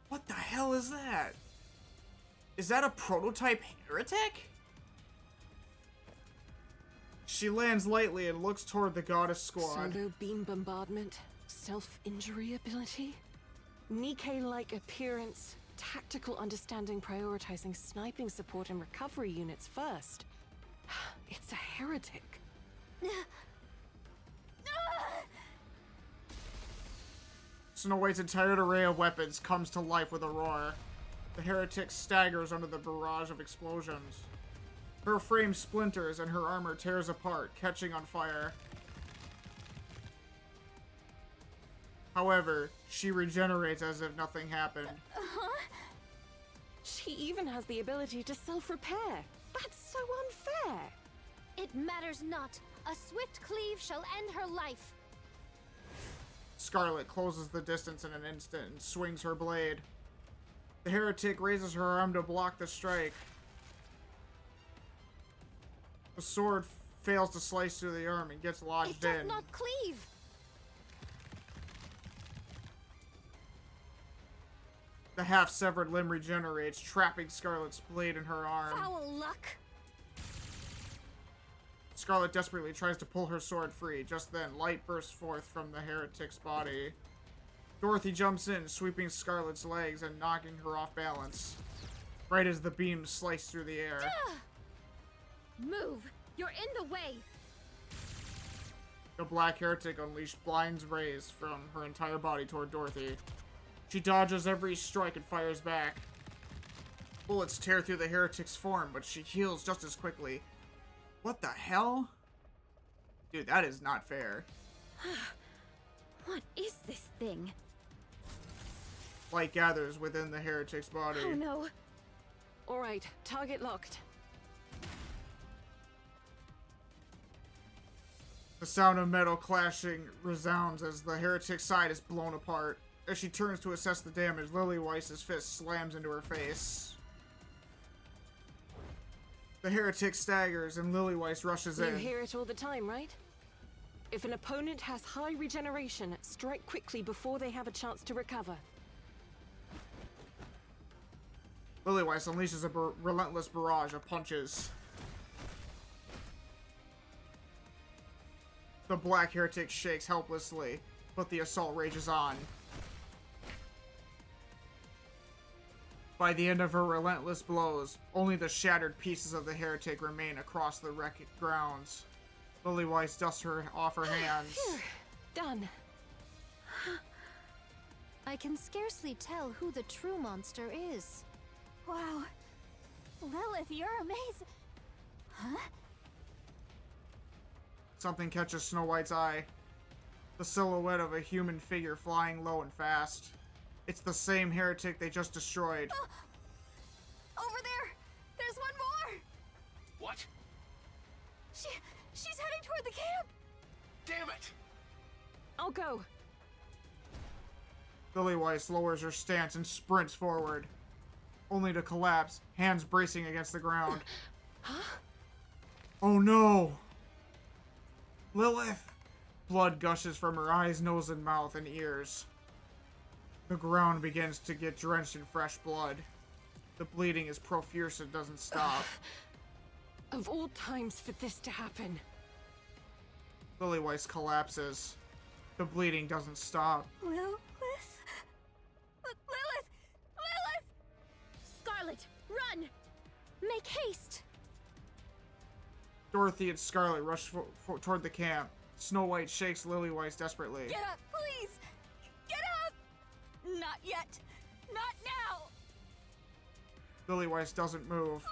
[SPEAKER 1] What the hell is that? Is that a prototype heretic? She lands lightly and looks toward the Goddess Squad.
[SPEAKER 6] Solo beam bombardment, self-injury ability, NIKKE-like appearance, tactical understanding prioritizing sniping support and recovery units first. It's a heretic.
[SPEAKER 1] Snow White's entire array of weapons comes to life with a roar. The heretic staggers under the barrage of explosions. Her frame splinters and her armor tears apart, catching on fire. However, she regenerates as if nothing happened.
[SPEAKER 6] She even has the ability to self-repair. That's so unfair.
[SPEAKER 4] It matters not. A swift cleave shall end her life.
[SPEAKER 1] Scarlet closes the distance in an instant and swings her blade. The heretic raises her arm to block the strike. The sword fails to slice through the arm and gets lodged
[SPEAKER 4] It does
[SPEAKER 1] in.
[SPEAKER 4] not cleave.
[SPEAKER 1] The half-severed limb regenerates, trapping Scarlet's blade in her arm.
[SPEAKER 4] Foul luck.
[SPEAKER 1] Scarlet desperately tries to pull her sword free. Just then, light bursts forth from the heretic's body. Dorothy jumps in, sweeping Scarlet's legs and knocking her off balance. Right as the beams slice through the air.
[SPEAKER 5] Move! You're in the way!
[SPEAKER 1] The black heretic unleashed blind rays from her entire body toward Dorothy. She dodges every strike and fires back. Bullets tear through the heretic's form, but she heals just as quickly. What the hell? Dude, that is not fair.
[SPEAKER 5] What is this thing?
[SPEAKER 1] Light gathers within the heretic's body.
[SPEAKER 6] Oh no. Alright, target locked.
[SPEAKER 1] The sound of metal clashing resounds as the heretic's side is blown apart. As she turns to assess the damage, Lilyweiss' fist slams into her face. The heretic staggers and Lilyweiss rushes in.
[SPEAKER 6] You hear it all the time, right? If an opponent has high regeneration, strike quickly before they have a chance to recover.
[SPEAKER 1] Lilyweiss unleashes a relentless barrage of punches. The black heretic shakes helplessly, but the assault rages on. By the end of her relentless blows, only the shattered pieces of the heretic remain across the wrecked grounds. Lilyweiss dusts her off her hands.
[SPEAKER 6] Done.
[SPEAKER 4] I can scarcely tell who the true monster is.
[SPEAKER 2] Wow. Lilith, you're amazing. Huh?
[SPEAKER 1] Something catches Snow White's eye. The silhouette of a human figure flying low and fast. It's the same heretic they just destroyed.
[SPEAKER 2] Oh. Over there! There's one more!
[SPEAKER 8] What?
[SPEAKER 2] She's heading toward the camp!
[SPEAKER 8] Damn it!
[SPEAKER 6] I'll go.
[SPEAKER 1] Lilyweiss lowers her stance and sprints forward, only to collapse, hands bracing against the ground.
[SPEAKER 6] Huh?
[SPEAKER 1] Oh no! Lilith! Blood gushes from her eyes, nose, and mouth, and ears. The ground begins to get drenched in fresh blood. The bleeding is profuse and doesn't stop.
[SPEAKER 6] Of all times for this to happen.
[SPEAKER 1] Lilyweiss collapses. The bleeding doesn't stop.
[SPEAKER 2] Lilith?
[SPEAKER 5] Scarlet, run! Make haste!
[SPEAKER 1] Dorothy and Scarlet rush toward the camp. Snow White shakes Lilyweiss desperately.
[SPEAKER 2] Get up, please! Get up! Not yet! Not now!
[SPEAKER 1] Lilyweiss doesn't move.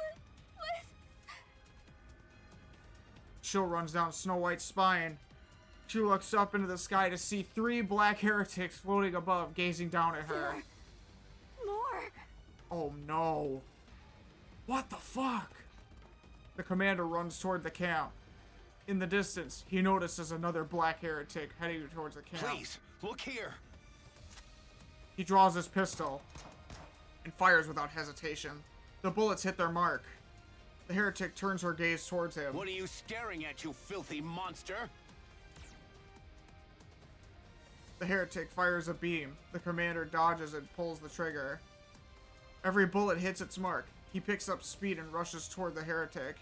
[SPEAKER 1] Chill runs down Snow White's spine. She looks up into the sky to see 3 black heretics floating above, gazing down at her.
[SPEAKER 2] More!
[SPEAKER 1] Oh no. What the fuck? The commander runs toward the camp. In the distance, he notices another black heretic heading towards the camp.
[SPEAKER 8] Please, look here.
[SPEAKER 1] He draws his pistol and fires without hesitation. The bullets hit their mark. The heretic turns her gaze towards him.
[SPEAKER 8] What are you staring at, you filthy monster?
[SPEAKER 1] The heretic fires a beam. The commander dodges and pulls the trigger. Every bullet hits its mark. He picks up speed and rushes toward the heretic.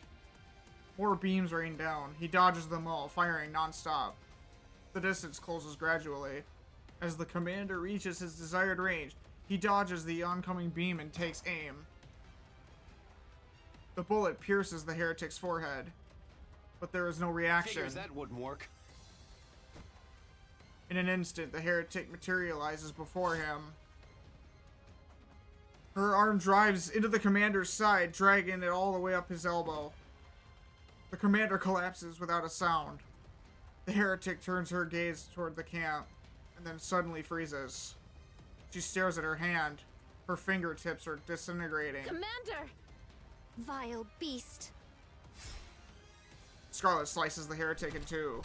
[SPEAKER 1] More beams rain down. He dodges them all, firing non-stop. The distance closes gradually. As the commander reaches his desired range, he dodges the oncoming beam and takes aim. The bullet pierces the heretic's forehead, but there is no reaction.
[SPEAKER 8] Figures that wouldn't work.
[SPEAKER 1] In an instant, the heretic materializes before him. Her arm drives into the commander's side, dragging it all the way up his elbow. The commander collapses without a sound. The heretic turns her gaze toward the camp, and then suddenly freezes. She stares at her hand. Her fingertips are disintegrating.
[SPEAKER 4] Commander! Vile beast.
[SPEAKER 1] Scarlet slices the heretic in two.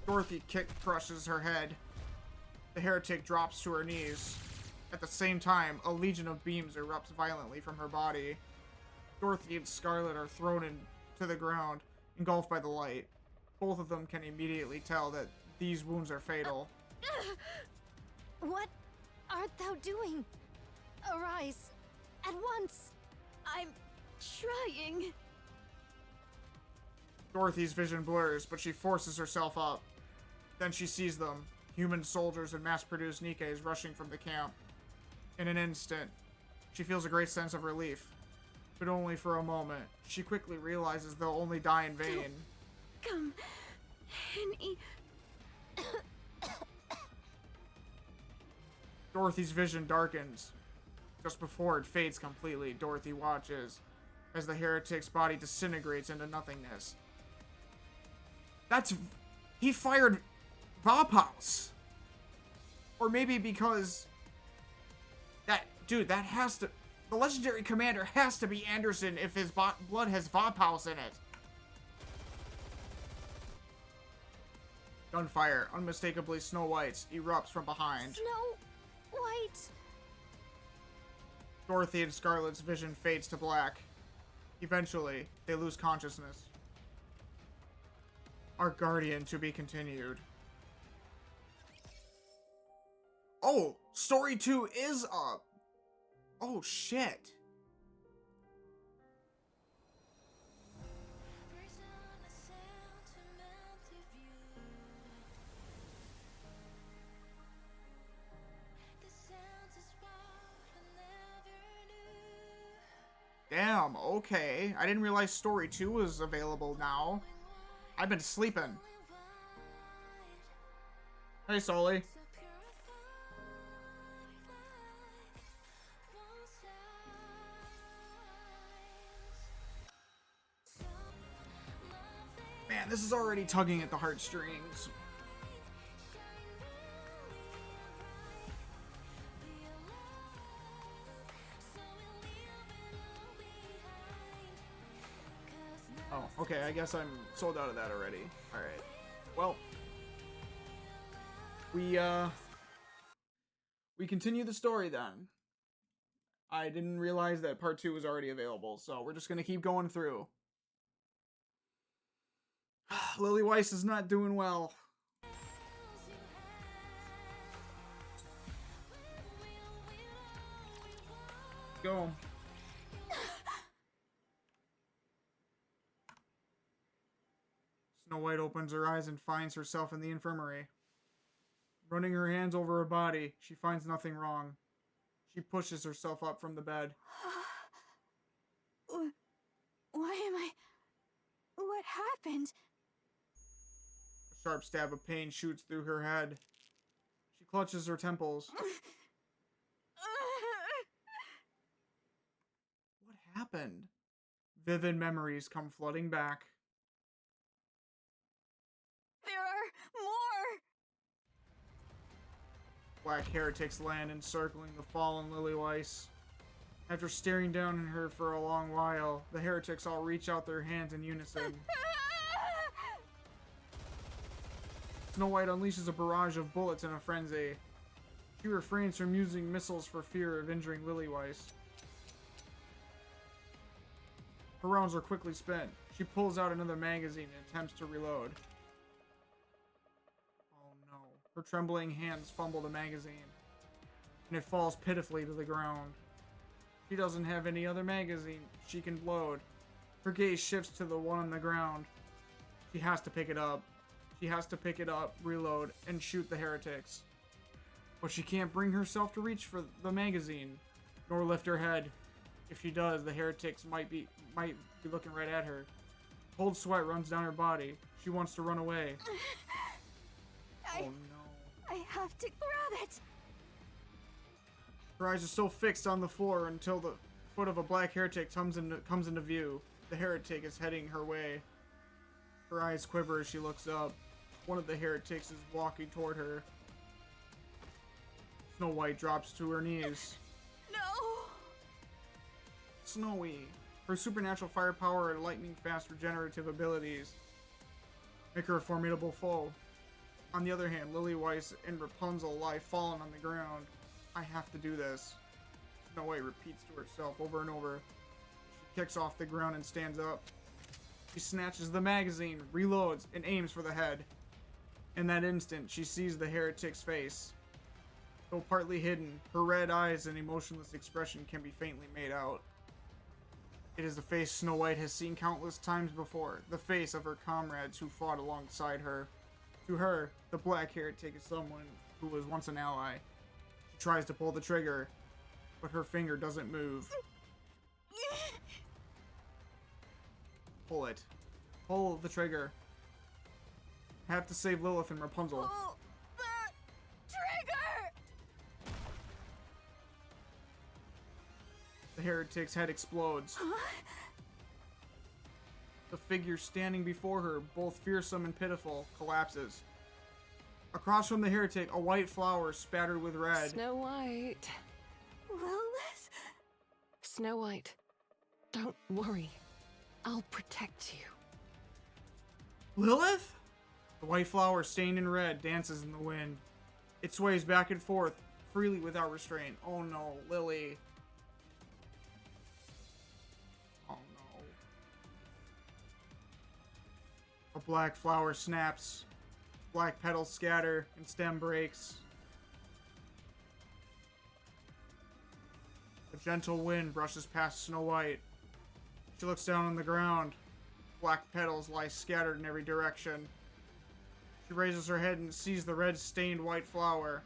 [SPEAKER 1] Dorothy crushes her head. The heretic drops to her knees. At the same time, a legion of beams erupts violently from her body. Dorothy and Scarlet are thrown into the ground, engulfed by the light. Both of them can immediately tell that these wounds are fatal.
[SPEAKER 4] What art thou doing? Arise. At once. I'm trying.
[SPEAKER 1] Dorothy's vision blurs, but she forces herself up. Then she sees them, human soldiers and mass-produced NIKKEs rushing from the camp. In an instant, she feels a great sense of relief, but only for a moment. She quickly realizes they'll only die in vain.
[SPEAKER 13] Come, any
[SPEAKER 1] Dorothy's vision darkens. Just before it fades completely, Dorothy watches as the heretic's body disintegrates into nothingness. He fired Vophouse. Or maybe because that has to, the legendary commander has to be Anderson if his blood has Vophouse in it. Gunfire, unmistakably Snow White's, erupts from behind.
[SPEAKER 13] Snow White.
[SPEAKER 1] Dorothy and Scarlet's vision fades to black. Eventually, they lose consciousness. Our Guardian to be continued. Oh, story 2 is up. Oh, shit. Damn, okay. I didn't realize story 2 was available now. I've been sleeping. Hey, Sully. Man, this is already tugging at the heartstrings. Oh, okay, I guess I'm sold out of that already. Alright. Well, we continue the story then. I didn't realize that part 2 was already available, so we're just gonna keep going through. Lily Weiss is not doing well. Go. Snow White opens her eyes and finds herself in the infirmary. Running her hands over her body, she finds nothing wrong. She pushes herself up from the bed.
[SPEAKER 13] Why am I... What happened?
[SPEAKER 1] A sharp stab of pain shoots through her head. She clutches her temples. What happened? Vivid memories come flooding back.
[SPEAKER 13] There are more!
[SPEAKER 1] Black heretics land encircling the fallen Lily Weiss. After staring down at her for a long while, the heretics all reach out their hands in unison. Snow White unleashes a barrage of bullets in a frenzy. She refrains from using missiles for fear of injuring Lily Weiss. Her rounds are quickly spent. She pulls out another magazine and attempts to reload. Oh no. Her trembling hands fumble the magazine, and it falls pitifully to the ground. She doesn't have any other magazine she can load. Her gaze shifts to the one on the ground. She has to pick it up. She has to pick it up, reload, and shoot the heretics. But she can't bring herself to reach for the magazine, nor lift her head. If she does, the heretics might be looking right at her. Cold sweat runs down her body. She wants to run away. Oh no.
[SPEAKER 13] I have to grab it!
[SPEAKER 1] Her eyes are still fixed on the floor until the foot of a black heretic comes into view. The heretic is heading her way. Her eyes quiver as she looks up. One of the heretics is walking toward her. Snow White drops to her knees.
[SPEAKER 13] No!
[SPEAKER 1] Snowy. Her supernatural firepower and lightning-fast regenerative abilities make her a formidable foe. On the other hand, Lily Weiss and Rapunzel lie fallen on the ground. I have to do this. Snow White repeats to herself over and over. She kicks off the ground and stands up. She snatches the magazine, reloads, and aims for the head. In that instant, she sees the heretic's face. Though partly hidden, her red eyes and emotionless expression can be faintly made out. It is the face Snow White has seen countless times before, the face of her comrades who fought alongside her. To her, the black heretic is someone who was once an ally. She tries to pull the trigger, but her finger doesn't move. Pull it. Pull the trigger. Have to save Lilith and Rapunzel.
[SPEAKER 13] Pull the trigger!
[SPEAKER 1] heretic's head explodes. The figure standing before her, both fearsome and pitiful, collapses. Across from the heretic, a white flower spattered with red.
[SPEAKER 6] Snow White.
[SPEAKER 7] Lilith?
[SPEAKER 6] Snow White, don't worry. I'll protect you.
[SPEAKER 1] Lilith? The white flower, stained in red, dances in the wind. It sways back and forth, freely without restraint. Oh no, Lily. Oh no. A black flower snaps. Black petals scatter and stem breaks. A gentle wind brushes past Snow White. She looks down on the ground. Black petals lie scattered in every direction. She raises her head and sees the red-stained white flower.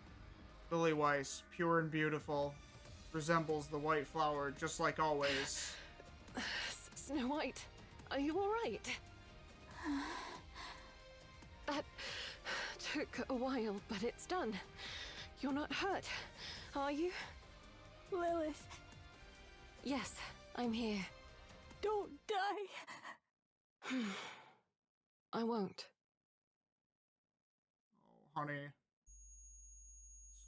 [SPEAKER 1] Lily Weiss, pure and beautiful, resembles the white flower just like always.
[SPEAKER 6] Snow White, are you alright? That took a while, but it's done. You're not hurt, are you?
[SPEAKER 7] Lilith.
[SPEAKER 6] Yes, I'm here.
[SPEAKER 7] Don't die.
[SPEAKER 6] I won't.
[SPEAKER 1] Oh, honey.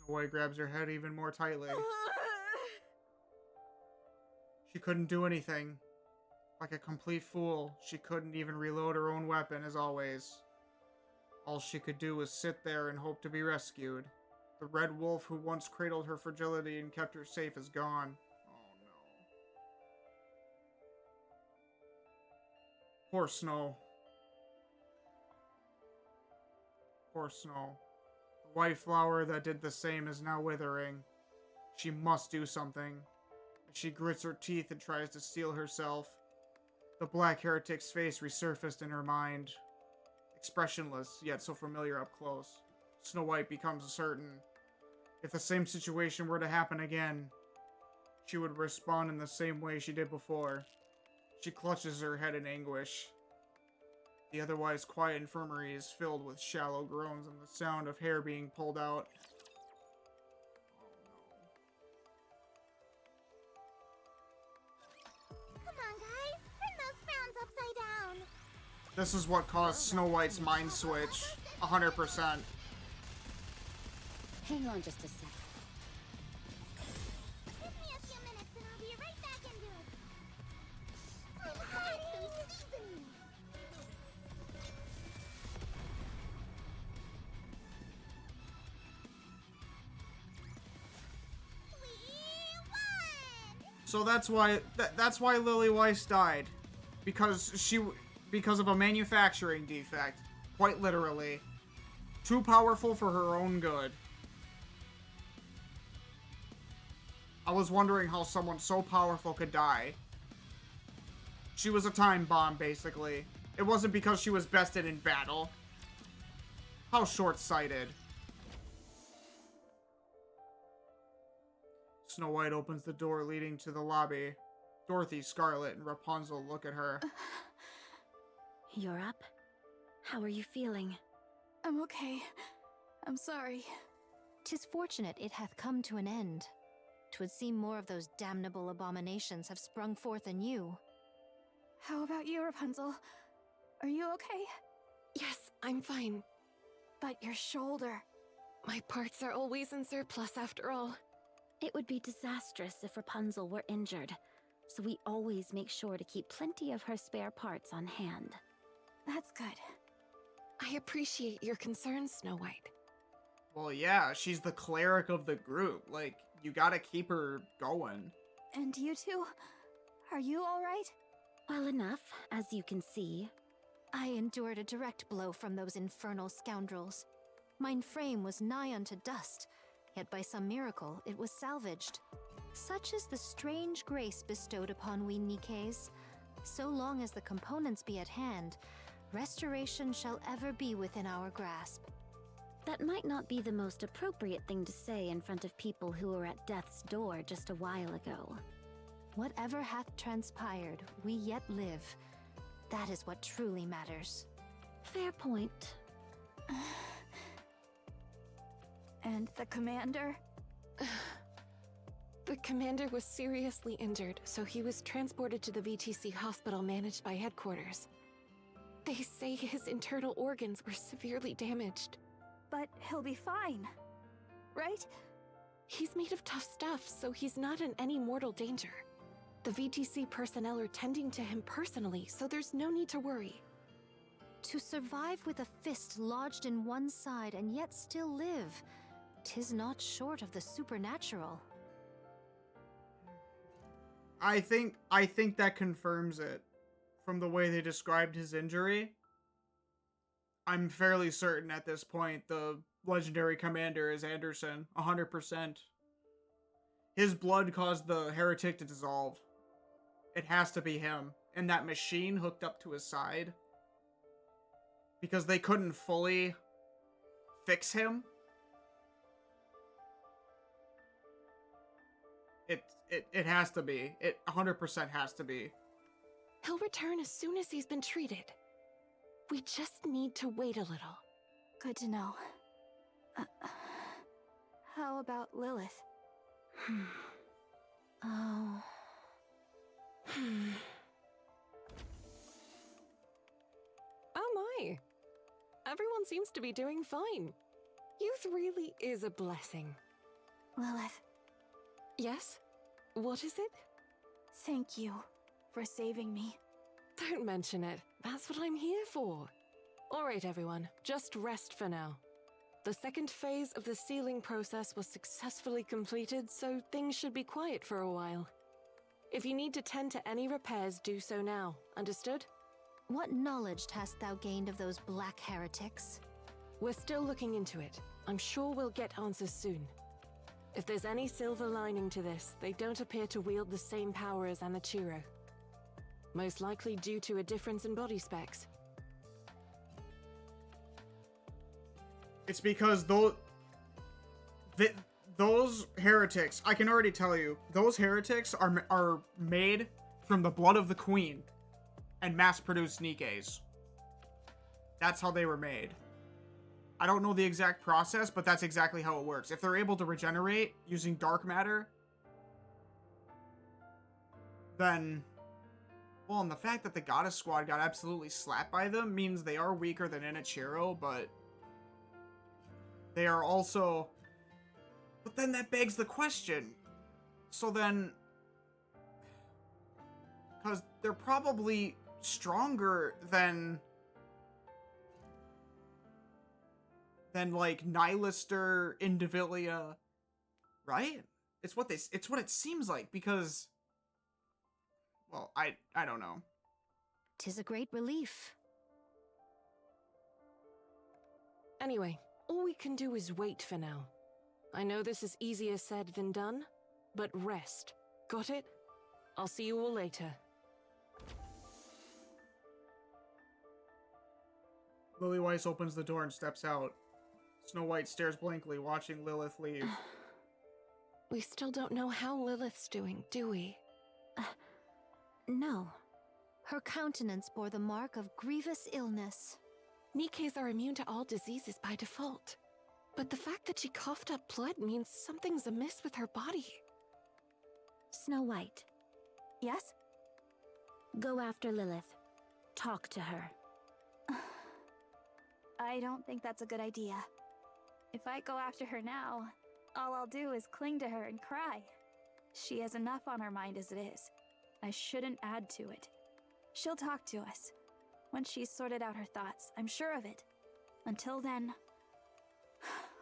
[SPEAKER 1] Snow White grabs her head even more tightly. She couldn't do anything. Like a complete fool, she couldn't even reload her own weapon as always. All she could do was sit there and hope to be rescued. The red wolf who once cradled her fragility and kept her safe is gone. Oh no. Poor Snow. Poor Snow. The white flower that did the same is now withering. She must do something. She grits her teeth and tries to steel herself. The black heretic's face resurfaced in her mind. Expressionless, yet so familiar up close. Snow White becomes certain. If the same situation were to happen again, she would respond in the same way she did before. She clutches her head in anguish. The otherwise quiet infirmary is filled with shallow groans and the sound of hair being pulled out.
[SPEAKER 13] Come on, guys. Turn those frowns upside down.
[SPEAKER 1] This is what caused Snow White's mind switch. 100%.
[SPEAKER 14] Hang on just a sec.
[SPEAKER 13] Give me a few minutes and I'll be right back into it. I'm hot, so season me.
[SPEAKER 1] So that's why Lily Weiss died. Because of a manufacturing defect. Quite literally. Too powerful for her own good. I was wondering how someone so powerful could die. She was a time bomb, basically. It wasn't because she was bested in battle. How short-sighted. Snow White opens the door leading to the lobby. Dorothy, Scarlet, and Rapunzel look at her.
[SPEAKER 5] You're up? How are you feeling?
[SPEAKER 2] I'm okay. I'm sorry.
[SPEAKER 4] 'Tis fortunate it hath come to an end. 'Twould seem more of those damnable abominations have sprung forth in you.
[SPEAKER 2] How about you, Rapunzel? Are you okay?
[SPEAKER 6] Yes, I'm fine.
[SPEAKER 2] But your shoulder.
[SPEAKER 6] My parts are always in surplus after all.
[SPEAKER 5] It would be disastrous if Rapunzel were injured, so we always make sure to keep plenty of her spare parts on hand.
[SPEAKER 2] That's good.
[SPEAKER 6] I appreciate your concern, Snow White.
[SPEAKER 1] Well, yeah, she's the cleric of the group. Like, you gotta keep her going.
[SPEAKER 2] And you two? Are you alright?
[SPEAKER 5] Well enough, as you can see.
[SPEAKER 4] I endured a direct blow from those infernal scoundrels. Mine frame was nigh unto dust, yet by some miracle it was salvaged. Such is the strange grace bestowed upon we NIKKEs. So long as the components be at hand, restoration shall ever be within our grasp.
[SPEAKER 5] That might not be the most appropriate thing to say in front of people who were at death's door just a while ago.
[SPEAKER 4] Whatever hath transpired, we yet live. That is what truly matters.
[SPEAKER 5] Fair point.
[SPEAKER 2] And the commander?
[SPEAKER 6] The commander was seriously injured, so he was transported to the VTC hospital managed by headquarters. They say his internal organs were severely damaged.
[SPEAKER 2] But he'll be fine, right?
[SPEAKER 6] He's made of tough stuff, so he's not in any mortal danger. The VTC personnel are tending to him personally, so there's no need to worry.
[SPEAKER 4] To survive with a fist lodged in one side and yet still live, 'tis not short of the supernatural.
[SPEAKER 1] I think that confirms it. From the way they described his injury, I'm fairly certain at this point the legendary commander is Anderson, 100%. His blood caused the heretic to dissolve. It has to be him. And that machine hooked up to his side, because they couldn't fully fix him. It has to be. It 100% has to be.
[SPEAKER 6] He'll return as soon as he's been treated. We just need to wait a little.
[SPEAKER 2] Good to know. How about Lilith?
[SPEAKER 4] Oh.
[SPEAKER 6] Oh my! Everyone seems to be doing fine. Youth really is a blessing.
[SPEAKER 2] Lilith.
[SPEAKER 6] Yes? What is it?
[SPEAKER 2] Thank you for saving me.
[SPEAKER 6] Don't mention it. That's what I'm here for. Alright everyone, just rest for now. The second phase of the sealing process was successfully completed, so things should be quiet for a while. If you need to tend to any repairs, do so now. Understood?
[SPEAKER 4] What knowledge hast thou gained of those black heretics?
[SPEAKER 6] We're still looking into it. I'm sure we'll get answers soon. If there's any silver lining to this, they don't appear to wield the same power as Anichiro. Most likely due to a difference in body specs.
[SPEAKER 1] It's because those heretics, I can already tell you, those heretics are made from the blood of the queen and mass-produced NIKKEs. That's how they were made. I don't know the exact process, but that's exactly how it works. If they're able to regenerate using dark matter, then... Well, and the fact that the Goddess Squad got absolutely slapped by them means they are weaker than Enichiro, but... They are also... But then that begs the question. So then... Because they're probably stronger than like Nylister, Indivilia, right? It's what it seems like, because, well, I don't know.
[SPEAKER 4] 'Tis a great relief.
[SPEAKER 6] Anyway, all we can do is wait for now. I know this is easier said than done, but rest. Got it? I'll see you all later.
[SPEAKER 1] Lily Weiss opens the door and steps out. Snow White stares blankly, watching Lilith leave.
[SPEAKER 6] We still don't know how Lilith's doing, do we?
[SPEAKER 4] No. Her countenance bore the mark of grievous illness.
[SPEAKER 6] Nikkes are immune to all diseases by default. But the fact that she coughed up blood means something's amiss with her body.
[SPEAKER 5] Snow White.
[SPEAKER 2] Yes?
[SPEAKER 5] Go after Lilith. Talk to her.
[SPEAKER 2] I don't think that's a good idea. If I go after her now, all I'll do is cling to her and cry. She has enough on her mind as it is. I shouldn't add to it. She'll talk to us. Once she's sorted out her thoughts, I'm sure of it. Until then,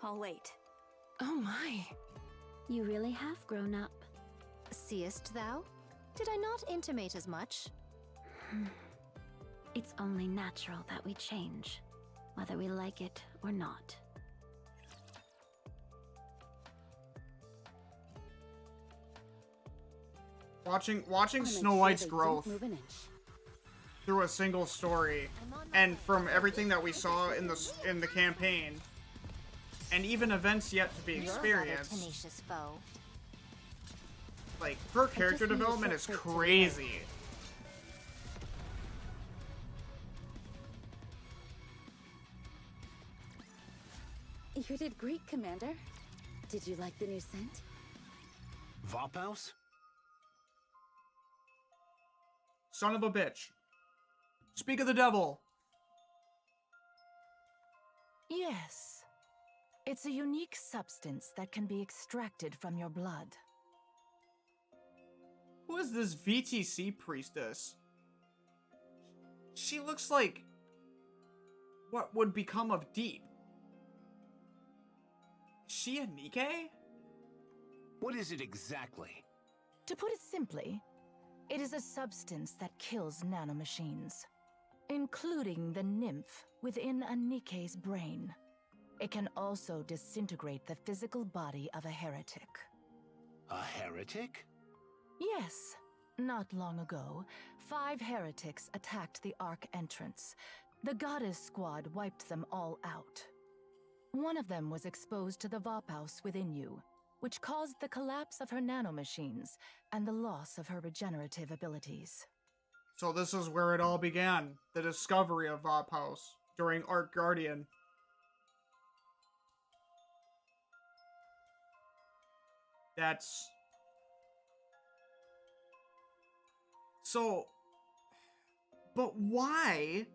[SPEAKER 2] I'll wait.
[SPEAKER 6] Oh my.
[SPEAKER 5] You really have grown up.
[SPEAKER 4] Seest thou? Did I not intimate as much?
[SPEAKER 5] It's only natural that we change, whether we like it or not.
[SPEAKER 1] Watching Snow White's growth through a single story, and from everything that we saw in the campaign, and even events yet to be experienced,
[SPEAKER 4] tenacious foe.
[SPEAKER 1] like, her character development is crazy.
[SPEAKER 14] You did great, Commander. Did you like the new scent?
[SPEAKER 8] Vophouse?
[SPEAKER 1] Son of a bitch. Speak of the devil.
[SPEAKER 15] Yes. It's a unique substance that can be extracted from your blood.
[SPEAKER 1] Who is this VTC priestess? She looks like what would become of Deep. Is she a NIKKE?
[SPEAKER 8] What is it exactly?
[SPEAKER 15] To put it simply, it is a substance that kills nanomachines, including the nymph within a NIKKE's brain. It can also disintegrate the physical body of a heretic.
[SPEAKER 8] A heretic?
[SPEAKER 15] Yes. Not long ago, 5 heretics attacked the ARK entrance. The goddess squad wiped them all out. One of them was exposed to the Vophouse within you, which caused the collapse of her nanomachines and the loss of her regenerative abilities.
[SPEAKER 1] So this is where it all began, the discovery of Vophouse during ARK Guardian. That's... So... But why,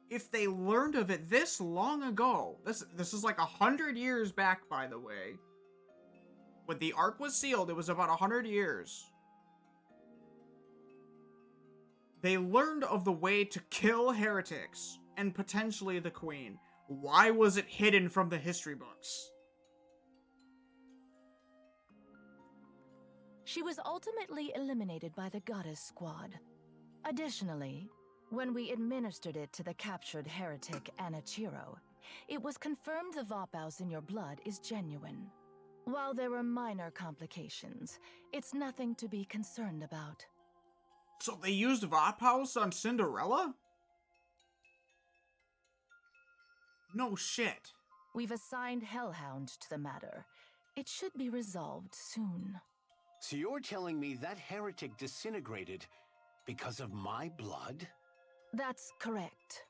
[SPEAKER 1] if they learned of it this long ago, this is like 100 years back, by the way. When the ARK was sealed, it was about 100 years. They learned of the way to kill heretics, and potentially the queen. Why was it hidden from the history books?
[SPEAKER 15] She was ultimately eliminated by the goddess squad. Additionally, when we administered it to the captured heretic Anichiro, it was confirmed the Vophouse in your blood is genuine. While there were minor complications, it's nothing to be concerned about.
[SPEAKER 1] So they used Vophouse on Cinderella? No shit.
[SPEAKER 15] We've assigned Hellhound to the matter. It should be resolved soon.
[SPEAKER 8] So you're telling me that heretic disintegrated because of my blood?
[SPEAKER 15] That's correct.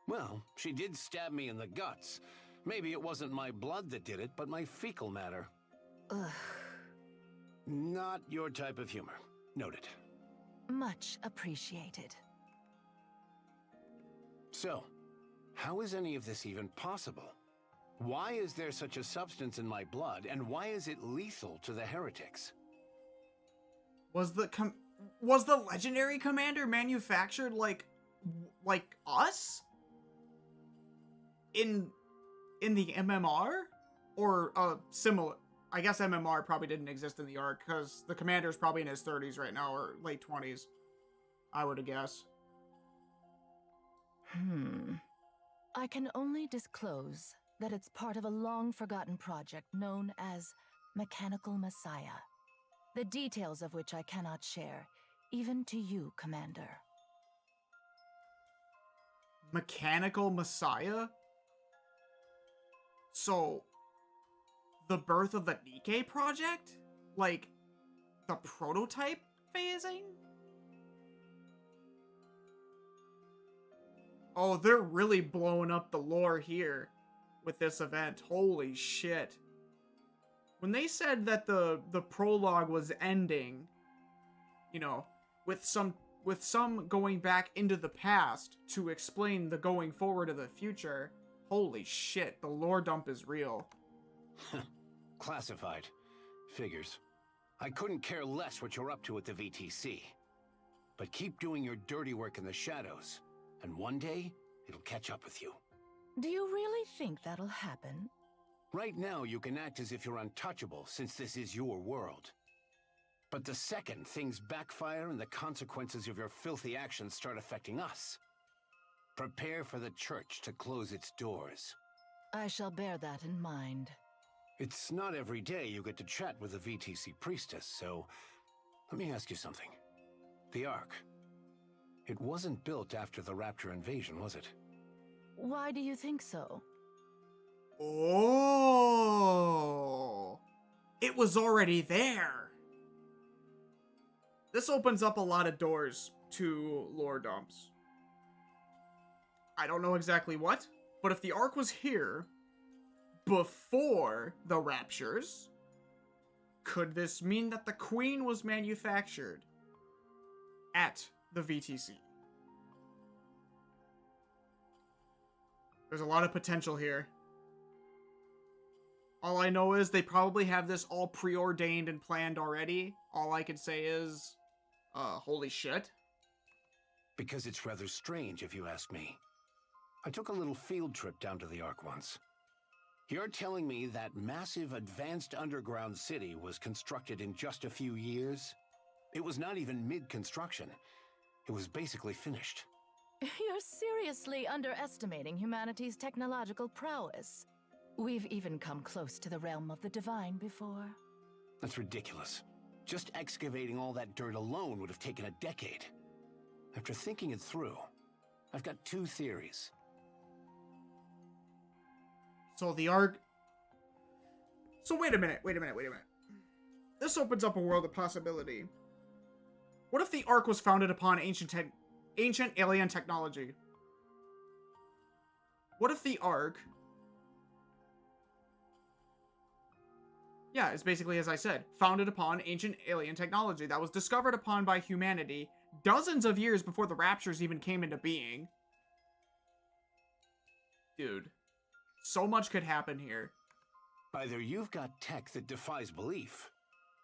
[SPEAKER 8] Well, she did stab me in the guts. Maybe it wasn't my blood that did it, but my fecal matter.
[SPEAKER 15] Ugh.
[SPEAKER 8] Not your type of humor. Noted.
[SPEAKER 15] Much appreciated.
[SPEAKER 8] So, how is any of this even possible? Why is there such a substance in my blood, and why is it lethal to the heretics?
[SPEAKER 1] Was the legendary commander manufactured like us? In the MMR? Or similar? I guess MMR probably didn't exist in the ARK, because the commander's probably in his 30s right now, or late 20s. I would guess.
[SPEAKER 15] I can only disclose that it's part of a long-forgotten project known as Mechanical Messiah. The details of which I cannot share, even to you, Commander.
[SPEAKER 1] Mechanical Messiah? So, the birth of the NIKKE project? Like, the prototype phasing? Oh, they're really blowing up the lore here with this event. Holy shit. When they said that the prologue was ending, you know, with some going back into the past to explain the going forward of the future, holy shit, the lore dump is real.
[SPEAKER 8] Classified. Figures. I couldn't care less what you're up to at the VTC. But keep doing your dirty work in the shadows, and one day, it'll catch up with you.
[SPEAKER 15] Do you really think that'll happen?
[SPEAKER 8] Right now, you can act as if you're untouchable, since this is your world. But the second things backfire and the consequences of your filthy actions start affecting us, prepare for the church to close its doors.
[SPEAKER 15] I shall bear that in mind.
[SPEAKER 8] It's not every day you get to chat with a VTC priestess, so let me ask you something. The ARK, it wasn't built after the Rapture invasion, was it?
[SPEAKER 15] Why do you think so?
[SPEAKER 1] Oh, it was already there. This opens up a lot of doors to lore dumps. I don't know exactly what, but if the ARK was here before the Raptures, Could this mean that the Queen was manufactured at the VTC? There's a lot of potential here. All I know is they probably have this all preordained and planned already. All I can say is, holy shit.
[SPEAKER 8] Because it's rather strange, if you ask me. I took a little field trip down to the ARK once. You're telling me that massive advanced underground city was constructed in just a few years? It was not even mid-construction. It was basically finished.
[SPEAKER 15] You're seriously underestimating humanity's technological prowess. We've even come close to the realm of the divine before.
[SPEAKER 8] That's ridiculous. Just excavating all that dirt alone would have taken a decade. After thinking it through, I've got two theories.
[SPEAKER 1] So the ARK... So wait a minute. This opens up a world of possibility. What if the ARK was founded upon ancient alien technology? What if the ARK... Yeah, it's basically, as I said, founded upon ancient alien technology that was discovered upon by humanity dozens of years before the Raptures even came into being. Dude, so much could happen here.
[SPEAKER 8] Either you've got tech that defies belief,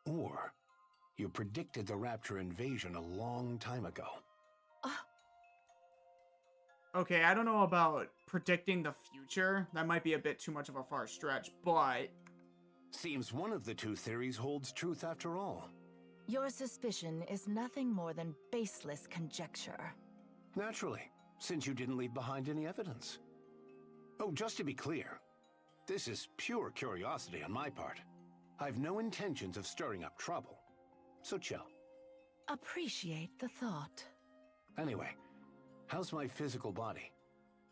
[SPEAKER 8] or you predicted the Rapture invasion a long time ago.
[SPEAKER 1] Okay, I don't know about predicting the future. That might be a bit too much of a far stretch, but...
[SPEAKER 8] Seems one of the two theories holds truth after all.
[SPEAKER 15] Your suspicion is nothing more than baseless conjecture.
[SPEAKER 8] Naturally, since you didn't leave behind any evidence. Oh, just to be clear, this is pure curiosity on my part. I've no intentions of stirring up trouble, so chill.
[SPEAKER 15] Appreciate the thought.
[SPEAKER 8] Anyway, how's my physical body?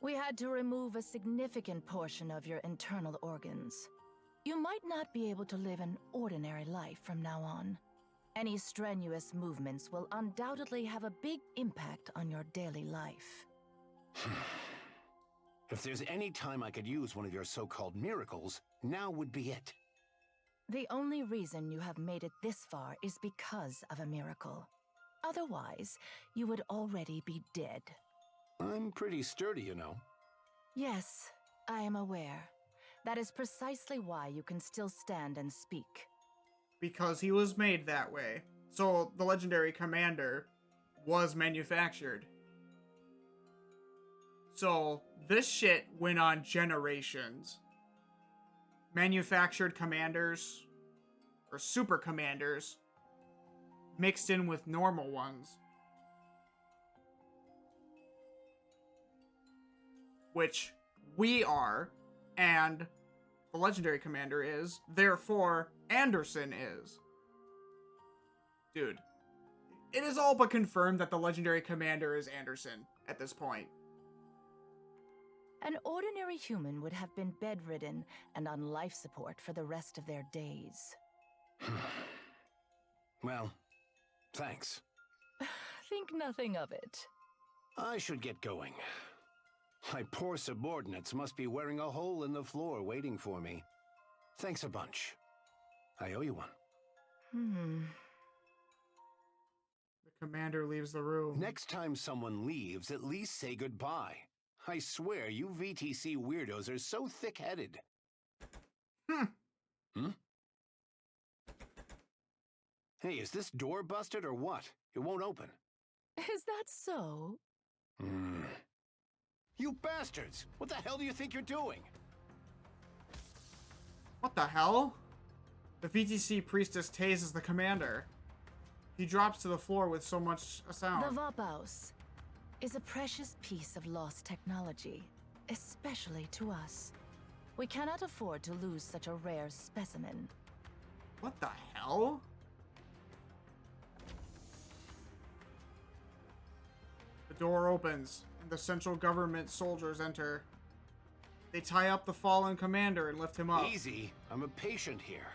[SPEAKER 15] We had to remove a significant portion of your internal organs. You might not be able to live an ordinary life from now on. Any strenuous movements will undoubtedly have a big impact on your daily life.
[SPEAKER 8] If there's any time I could use one of your so-called miracles, now would be it.
[SPEAKER 15] The only reason you have made it this far is because of a miracle. Otherwise, you would already be dead.
[SPEAKER 8] I'm pretty sturdy, you know.
[SPEAKER 15] Yes, I am aware. That is precisely why you can still stand and speak.
[SPEAKER 1] Because he was made that way. So the legendary commander was manufactured. So this shit went on generations. Manufactured commanders, or super commanders, mixed in with normal ones. Which we are, and the legendary commander is, therefore Anderson is. Dude, it is all but confirmed that the legendary commander is Anderson at this point.
[SPEAKER 15] An ordinary human would have been bedridden and on life support for the rest of their days.
[SPEAKER 8] Well, thanks.
[SPEAKER 15] Think nothing of it.
[SPEAKER 8] I should get going. My poor subordinates must be wearing a hole in the floor waiting for me. Thanks a bunch. I owe you one.
[SPEAKER 1] The commander leaves the room.
[SPEAKER 8] Next time someone leaves, at least say goodbye. I swear, you VTC weirdos are so thick-headed. Hey, is this door busted or what? It won't open.
[SPEAKER 15] Is that so?
[SPEAKER 8] You bastards! What the hell do you think you're doing?
[SPEAKER 1] What the hell? The VTC priestess tases the commander. He drops to the floor with so much a sound.
[SPEAKER 15] The Vapaus is a precious piece of lost technology, especially to us. We cannot afford to lose such a rare specimen.
[SPEAKER 1] What the hell? The door opens, and the central government soldiers enter. They tie up the fallen commander and lift him up.
[SPEAKER 8] Easy. I'm a patient here.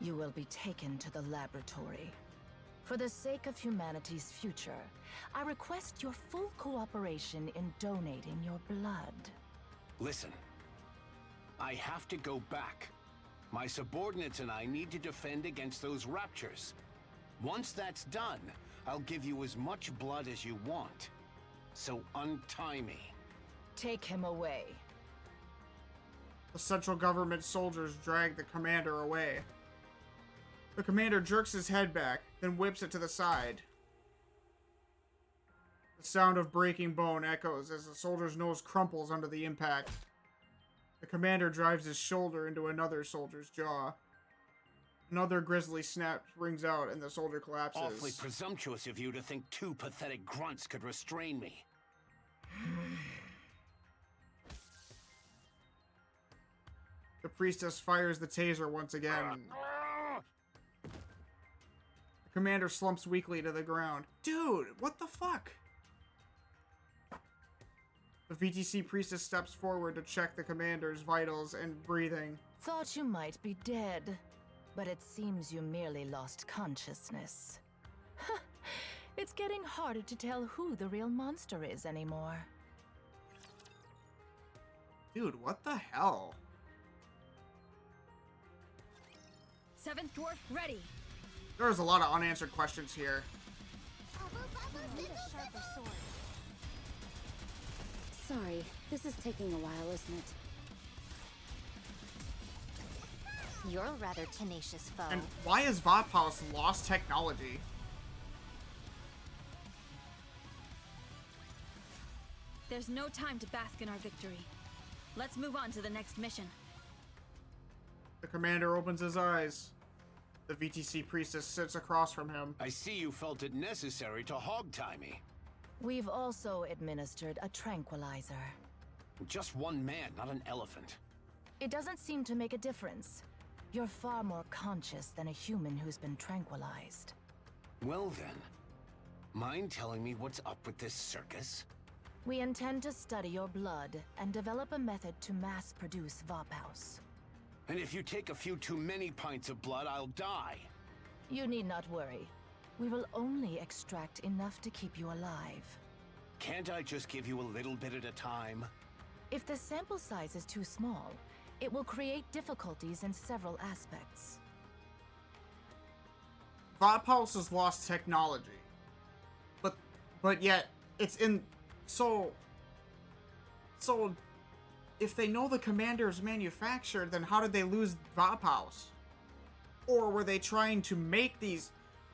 [SPEAKER 15] You will be taken to the laboratory. For the sake of humanity's future, I request your full cooperation in donating your blood.
[SPEAKER 8] Listen. I have to go back. My subordinates and I need to defend against those raptures. Once that's done, I'll give you as much blood as you want. So untie me.
[SPEAKER 15] Take him away.
[SPEAKER 1] The central government soldiers drag the commander away. The commander jerks his head back, then whips it to the side. The sound of breaking bone echoes as the soldier's nose crumples under the impact. The commander drives his shoulder into another soldier's jaw. Another grisly snap rings out and the soldier collapses.
[SPEAKER 8] Awfully presumptuous of you to think two pathetic grunts could restrain me.
[SPEAKER 1] The priestess fires the taser once again. The commander slumps weakly to the ground. Dude, what the fuck? The VTC priestess steps forward to check the commander's vitals and breathing.
[SPEAKER 15] Thought you might be dead, but it seems you merely lost consciousness. It's getting harder to tell who the real monster is anymore.
[SPEAKER 1] Dude, what the hell?
[SPEAKER 10] Seventh dwarf ready.
[SPEAKER 1] There's a lot of unanswered questions here.
[SPEAKER 14] Sorry, this is taking a while, isn't it?
[SPEAKER 4] You're a rather tenacious foe.
[SPEAKER 1] And why has Vophouse lost technology?
[SPEAKER 10] There's no time to bask in our victory. Let's move on to the next mission.
[SPEAKER 1] The commander opens his eyes. The VTC priestess sits across from him.
[SPEAKER 8] I see you felt it necessary to hog-tie me.
[SPEAKER 15] We've also administered a tranquilizer.
[SPEAKER 8] Just one man, not an elephant.
[SPEAKER 15] It doesn't seem to make a difference. You're far more conscious than a human who's been tranquilized.
[SPEAKER 8] Well then, mind telling me what's up with this circus?
[SPEAKER 15] We intend to study your blood and develop a method to mass-produce Vophouse.
[SPEAKER 8] And if you take a few too many pints of blood, I'll die.
[SPEAKER 15] You need not worry. We will only extract enough to keep you alive.
[SPEAKER 8] Can't I just give you a little bit at a time?
[SPEAKER 15] If the sample size is too small, it will create difficulties in several aspects.
[SPEAKER 1] Vophouse has lost technology. But yet, it's in... So, if they know the commander's manufactured, then how did they lose Vophouse? Or were they trying to make these...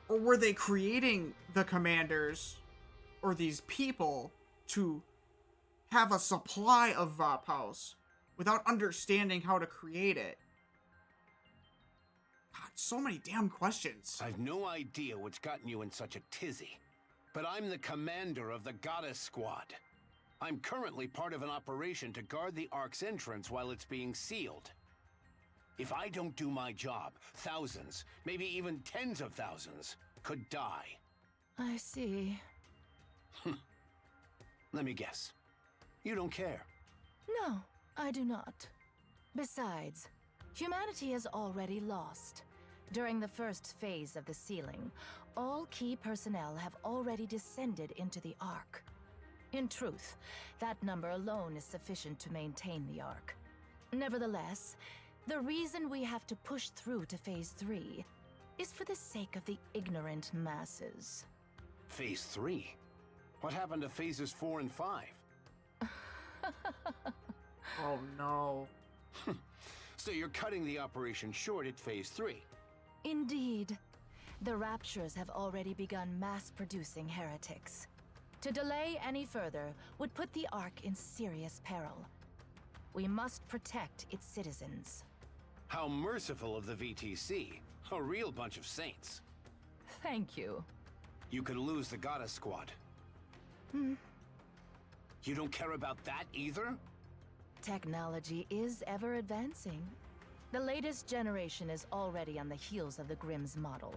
[SPEAKER 1] Or were they creating the commanders, or these people, to have a supply of Vophouse without understanding how to create it? God, so many damn questions.
[SPEAKER 8] I've no idea what's gotten you in such a tizzy, but I'm the commander of the Goddess Squad. I'm currently part of an operation to guard the Ark's entrance while it's being sealed. If I don't do my job, thousands, maybe even tens of thousands, could die.
[SPEAKER 15] I see.
[SPEAKER 8] Let me guess. You don't care.
[SPEAKER 15] No, I do not. Besides, humanity has already lost. During the first phase of the sealing, all key personnel have already descended into the ARK. In truth, that number alone is sufficient to maintain the ARK. Nevertheless, the reason we have to push through to Phase 3 is for the sake of the ignorant masses.
[SPEAKER 8] Phase 3? What happened to Phases 4 and 5?
[SPEAKER 1] Oh no.
[SPEAKER 8] So you're cutting the operation short at Phase 3?
[SPEAKER 15] Indeed. The Raptures have already begun mass-producing heretics. To delay any further would put the ARK in serious peril. We must protect its citizens.
[SPEAKER 8] How merciful of the VTC. A real bunch of saints.
[SPEAKER 15] Thank you.
[SPEAKER 8] You could lose the Goddess Squad. You don't care about that either?
[SPEAKER 15] Technology is ever advancing. The latest generation is already on the heels of the Grimm's model.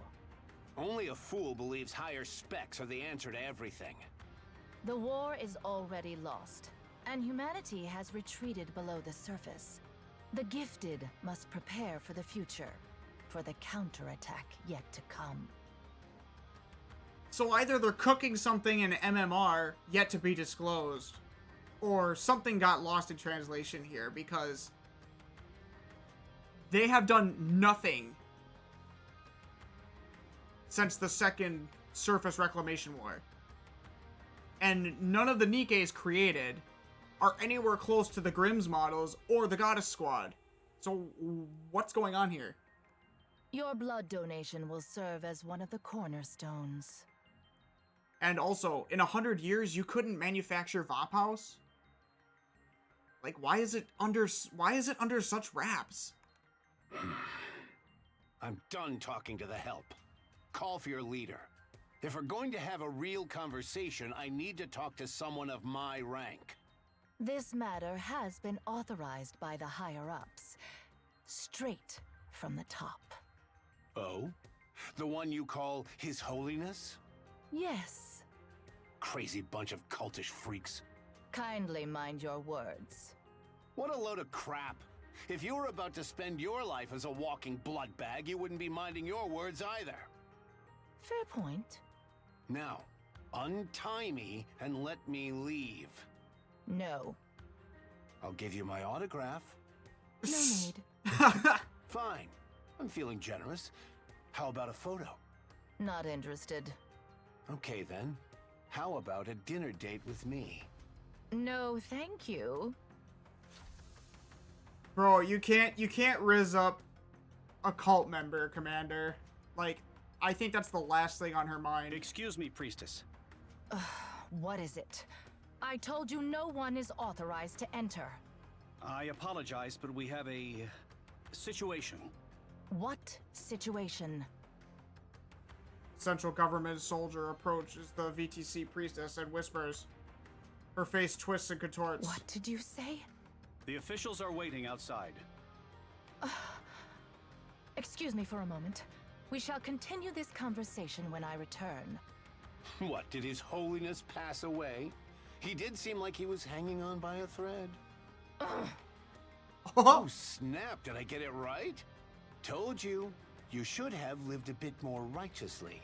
[SPEAKER 8] Only a fool believes higher specs are the answer to everything.
[SPEAKER 15] The war is already lost, and humanity has retreated below the surface. The gifted must prepare for the future, for the counterattack yet to come.
[SPEAKER 1] So either they're cooking something in MMR yet to be disclosed, or something got lost in translation here, because they have done nothing since the second surface reclamation war. And none of the NIKKEs created are anywhere close to the Grimm's models or the Goddess Squad. So what's going on here?
[SPEAKER 15] Your blood donation will serve as one of the cornerstones.
[SPEAKER 1] And also, in 100 years, you couldn't manufacture Vop House? Like, why is it under such wraps?
[SPEAKER 8] I'm done talking to the help. Call for your leader. If we're going to have a real conversation, I need to talk to someone of my rank.
[SPEAKER 15] This matter has been authorized by the higher-ups, straight from the top.
[SPEAKER 8] Oh? The one you call His Holiness?
[SPEAKER 15] Yes.
[SPEAKER 8] Crazy bunch of cultish freaks.
[SPEAKER 15] Kindly mind your words.
[SPEAKER 8] What a load of crap. If you were about to spend your life as a walking blood bag, you wouldn't be minding your words either.
[SPEAKER 15] Fair point.
[SPEAKER 8] Now, untie me and let me leave.
[SPEAKER 15] No.
[SPEAKER 8] I'll give you my autograph.
[SPEAKER 15] No need.
[SPEAKER 8] Fine. I'm feeling generous. How about a photo?
[SPEAKER 15] Not interested.
[SPEAKER 8] Okay then. How about a dinner date with me?
[SPEAKER 15] No, thank you.
[SPEAKER 1] Bro, you can't rizz up a cult member, Commander. Like, I think that's the last thing on her mind.
[SPEAKER 9] Excuse me, Priestess.
[SPEAKER 15] What is it? I told you no one is authorized to enter.
[SPEAKER 9] I apologize, but we have a situation.
[SPEAKER 15] What situation?
[SPEAKER 1] Central government soldier approaches the VTC priestess and whispers. Her face twists and contorts.
[SPEAKER 15] What did you say?
[SPEAKER 9] The officials are waiting outside.
[SPEAKER 15] Excuse me for a moment. We shall continue this conversation when I return.
[SPEAKER 8] What, did His Holiness pass away? He did seem like he was hanging on by a thread. Oh, snap, did I get it right? Told you. You should have lived a bit more righteously.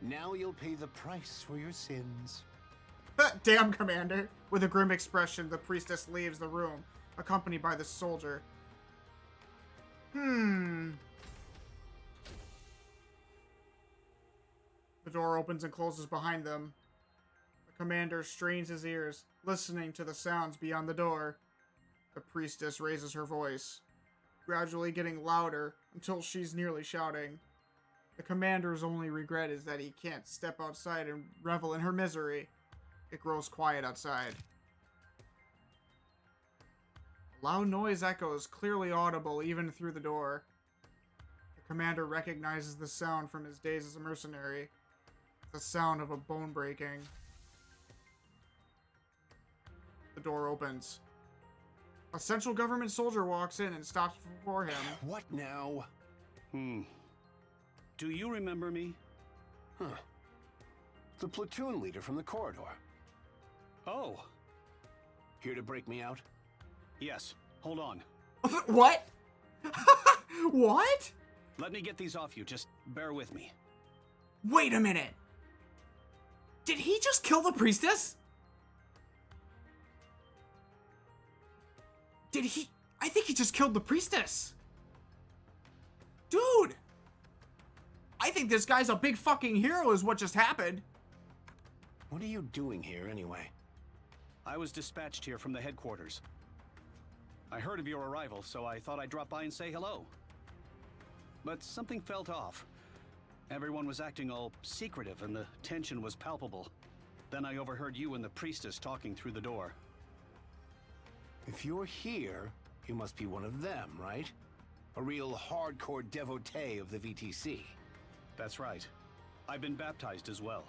[SPEAKER 8] Now you'll pay the price for your sins.
[SPEAKER 1] Damn, Commander. With a grim expression, the priestess leaves the room, accompanied by the soldier. The door opens and closes behind them. The commander strains his ears, listening to the sounds beyond the door. The priestess raises her voice, gradually getting louder until she's nearly shouting. The commander's only regret is that he can't step outside and revel in her misery. It grows quiet outside. A loud noise echoes, clearly audible even through the door. The commander recognizes the sound from his days as a mercenary. The sound of a bone breaking. The door opens. A central government soldier walks in and stops before him.
[SPEAKER 8] What now?
[SPEAKER 9] Do you remember me?
[SPEAKER 8] Huh. The platoon leader from the corridor.
[SPEAKER 9] Oh.
[SPEAKER 8] Here to break me out?
[SPEAKER 9] Yes. Hold on.
[SPEAKER 1] What? What?
[SPEAKER 9] Let me get these off you. Just bear with me.
[SPEAKER 1] Wait a minute. Did he just kill the priestess? Did he? I think he just killed the priestess. Dude. I think this guy's a big fucking hero is what just happened.
[SPEAKER 8] What are you doing here anyway?
[SPEAKER 9] I was dispatched here from the headquarters. I heard of your arrival, so I thought I'd drop by and say hello. But something felt off. Everyone was acting all secretive and the tension was palpable. Then I overheard you and the priestess talking through the door.
[SPEAKER 8] If you're here, you must be one of them, right? A real hardcore devotee of the VTC.
[SPEAKER 9] That's right. I've been baptized as well.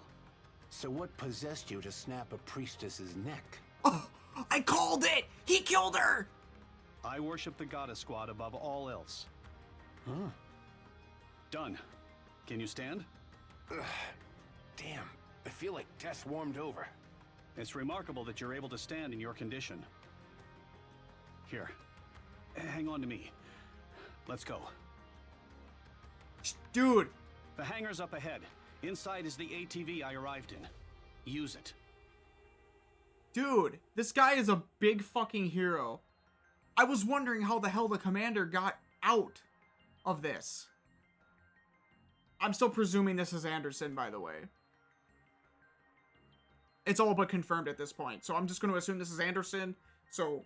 [SPEAKER 8] So what possessed you to snap a priestess's neck?
[SPEAKER 1] Oh, I called it! He killed her!
[SPEAKER 9] I worship the Goddess Squad above all else.
[SPEAKER 8] Huh.
[SPEAKER 9] Done. Can you stand?
[SPEAKER 8] Damn, I feel like death warmed over.
[SPEAKER 9] It's remarkable that you're able to stand in your condition. Here, hang on to me. Let's go.
[SPEAKER 1] Dude!
[SPEAKER 9] The hangar's up ahead. Inside is the ATV I arrived in. Use it.
[SPEAKER 1] Dude, this guy is a big fucking hero. I was wondering how the hell the commander got out. of this. I'm still presuming this is Anderson, by the way. It's all but confirmed at this point, so I'm just going to assume this is Anderson, so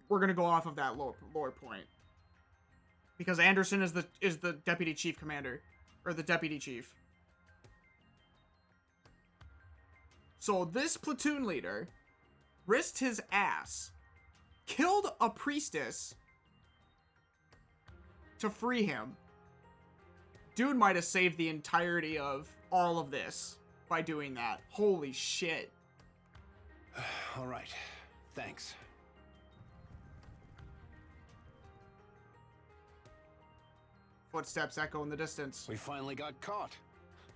[SPEAKER 1] we're going to go off of that lore point. Because Anderson is the deputy chief commander, or the deputy chief. So this platoon leader risked his ass, killed a priestess to free him. Dude might have saved the entirety of all of this by doing that. Holy shit.
[SPEAKER 8] All right. Thanks.
[SPEAKER 1] Footsteps echo in the distance.
[SPEAKER 8] We finally got caught.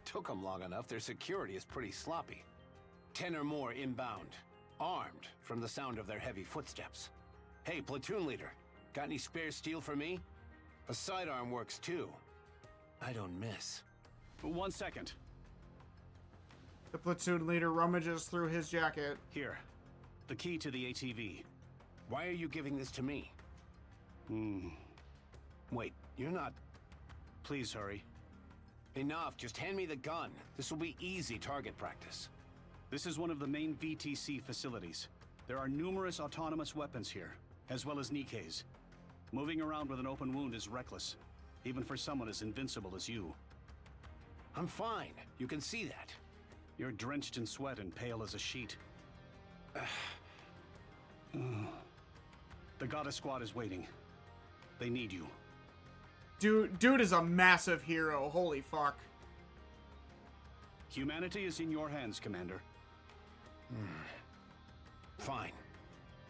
[SPEAKER 8] Took them long enough. Their security is pretty sloppy. 10 or more inbound. Armed from the sound of their heavy footsteps. Hey, platoon leader. Got any spare steel for me? A sidearm works too. I don't miss.
[SPEAKER 9] 1 second.
[SPEAKER 1] The platoon leader rummages through his jacket.
[SPEAKER 9] Here. The key to the ATV.
[SPEAKER 8] Why are you giving this to me? Wait, you're not...
[SPEAKER 9] Please hurry.
[SPEAKER 8] Enough, just hand me the gun. This will be easy target practice.
[SPEAKER 9] This is one of the main VTC facilities. There are numerous autonomous weapons here, as well as NIKKEs. Moving around with an open wound is reckless, even for someone as invincible as you.
[SPEAKER 8] I'm fine. You can see that.
[SPEAKER 9] You're drenched in sweat and pale as a sheet. The Goddess Squad is waiting. They need you.
[SPEAKER 1] Dude is a massive hero. Holy fuck.
[SPEAKER 9] Humanity is in your hands, Commander.
[SPEAKER 8] Fine.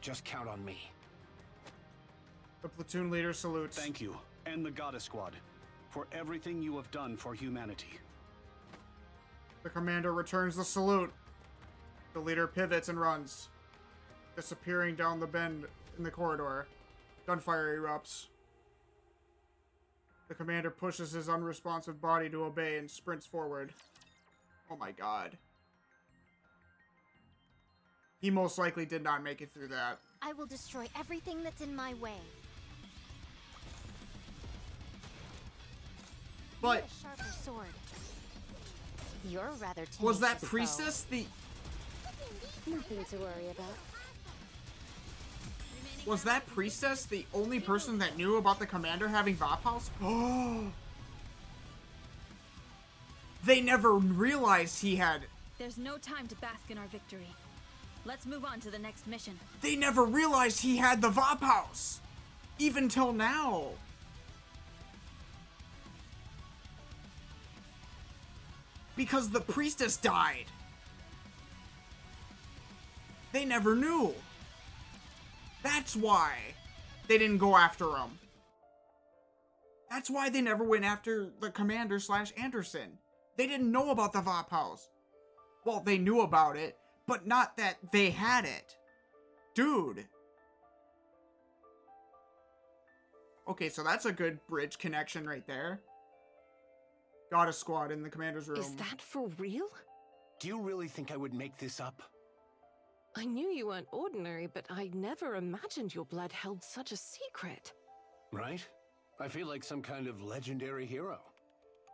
[SPEAKER 8] Just count on me.
[SPEAKER 1] The platoon leader salutes.
[SPEAKER 9] Thank you, and the Goddess Squad, for everything you have done for humanity.
[SPEAKER 1] The commander returns the salute. The leader pivots and runs, disappearing down the bend in the corridor. Gunfire erupts. The commander pushes his unresponsive body to obey and sprints forward. Oh my god. He most likely did not make it through that.
[SPEAKER 13] I will destroy everything that's in my way.
[SPEAKER 1] But
[SPEAKER 13] Need a sharper sword. You're rather tenacious,
[SPEAKER 1] was that priestess the...
[SPEAKER 14] Nothing to worry about.
[SPEAKER 1] Was that priestess the only person that knew about the commander having Vaphaus? Oh! They never realized he had...
[SPEAKER 2] There's no time to bask in our victory. Let's move on to the next mission.
[SPEAKER 1] They never realized he had the Vaphaus! Even till now. Because the priestess died. They never knew. That's why they didn't go after him. That's why they never went after the commander / Anderson. They didn't know about the Vaphaus. Well, they knew about it, but not that they had it. Dude. Okay, so that's a good bridge connection right there. Goddess Squad in the commander's room.
[SPEAKER 6] Is that for real?
[SPEAKER 8] Do you really think I would make this up?
[SPEAKER 6] I knew you weren't ordinary, but I never imagined your blood held such a secret.
[SPEAKER 8] Right? I feel like some kind of legendary hero.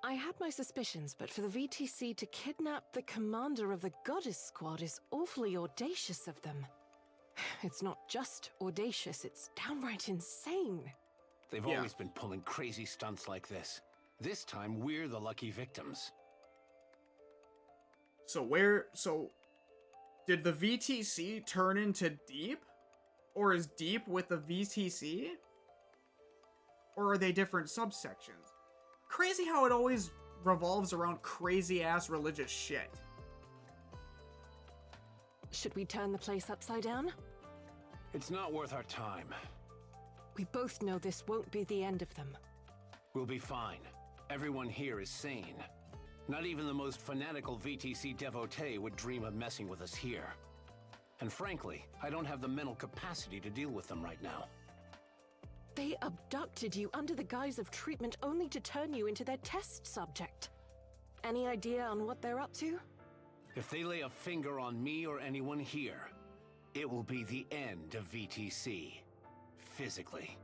[SPEAKER 6] I had my suspicions, but for the VTC to kidnap the commander of the Goddess Squad is awfully audacious of them. It's not just audacious, it's downright insane.
[SPEAKER 8] They've always been pulling crazy stunts like this. This time, we're the lucky victims.
[SPEAKER 1] So did the VTC turn into Deep? Or is Deep with the VTC? Or are they different subsections? Crazy how it always revolves around crazy-ass religious shit.
[SPEAKER 6] Should we turn the place upside down?
[SPEAKER 8] It's not worth our time.
[SPEAKER 6] We both know this won't be the end of them.
[SPEAKER 8] We'll be fine. Everyone here is sane. Not even the most fanatical VTC devotee would dream of messing with us here. And frankly, I don't have the mental capacity to deal with them right now.
[SPEAKER 6] They abducted you under the guise of treatment only to turn you into their test subject. Any idea on what they're up to?
[SPEAKER 8] If they lay a finger on me or anyone here, it will be the end of VTC. Physically.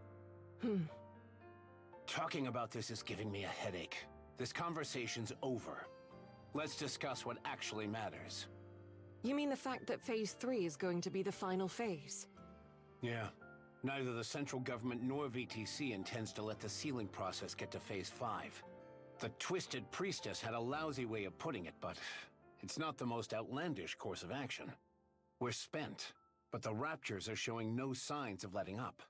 [SPEAKER 8] Talking about this is giving me a headache. This conversation's over. Let's discuss what actually matters.
[SPEAKER 6] You mean the fact that Phase 3 is going to be the final phase?
[SPEAKER 8] Yeah. Neither the central government nor VTC intends to let the sealing process get to Phase 5. The Twisted Priestess had a lousy way of putting it, but it's not the most outlandish course of action. We're spent, but the Raptures are showing no signs of letting up.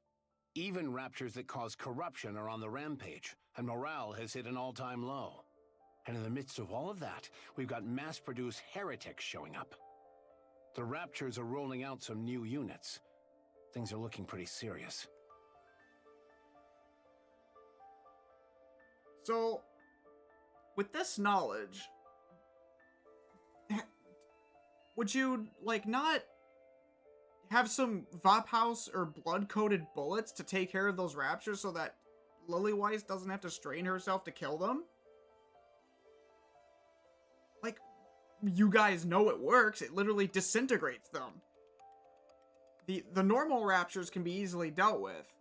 [SPEAKER 8] Even Raptures that cause corruption are on the rampage, and morale has hit an all-time low. And in the midst of all of that, we've got mass-produced heretics showing up. The Raptures are rolling out some new units. Things are looking pretty serious.
[SPEAKER 1] So, with this knowledge, would you, like, not have some Vop House or blood-coated bullets to take care of those Raptures so that Lillyweiss doesn't have to strain herself to kill them? Like, you guys know it works. It literally disintegrates them. The normal Raptures can be easily dealt with,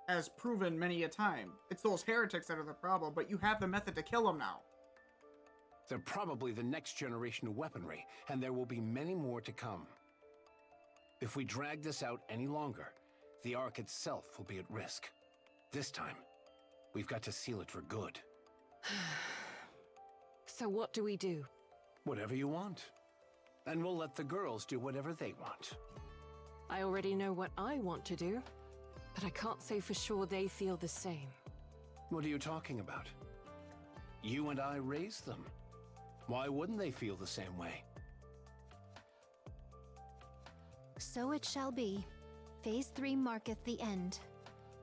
[SPEAKER 1] as proven many a time. It's those heretics that are the problem, but you have the method to kill them now.
[SPEAKER 8] They're probably the next generation of weaponry, and there will be many more to come. If we drag this out any longer, the ARK itself will be at risk. This time, we've got to seal it for good.
[SPEAKER 6] So what do we do?
[SPEAKER 8] Whatever you want. And we'll let the girls do whatever they want.
[SPEAKER 6] I already know what I want to do, but I can't say for sure they feel the same.
[SPEAKER 8] What are you talking about? You and I raised them. Why wouldn't they feel the same way?
[SPEAKER 4] So it shall be. Phase 3 marketh the end.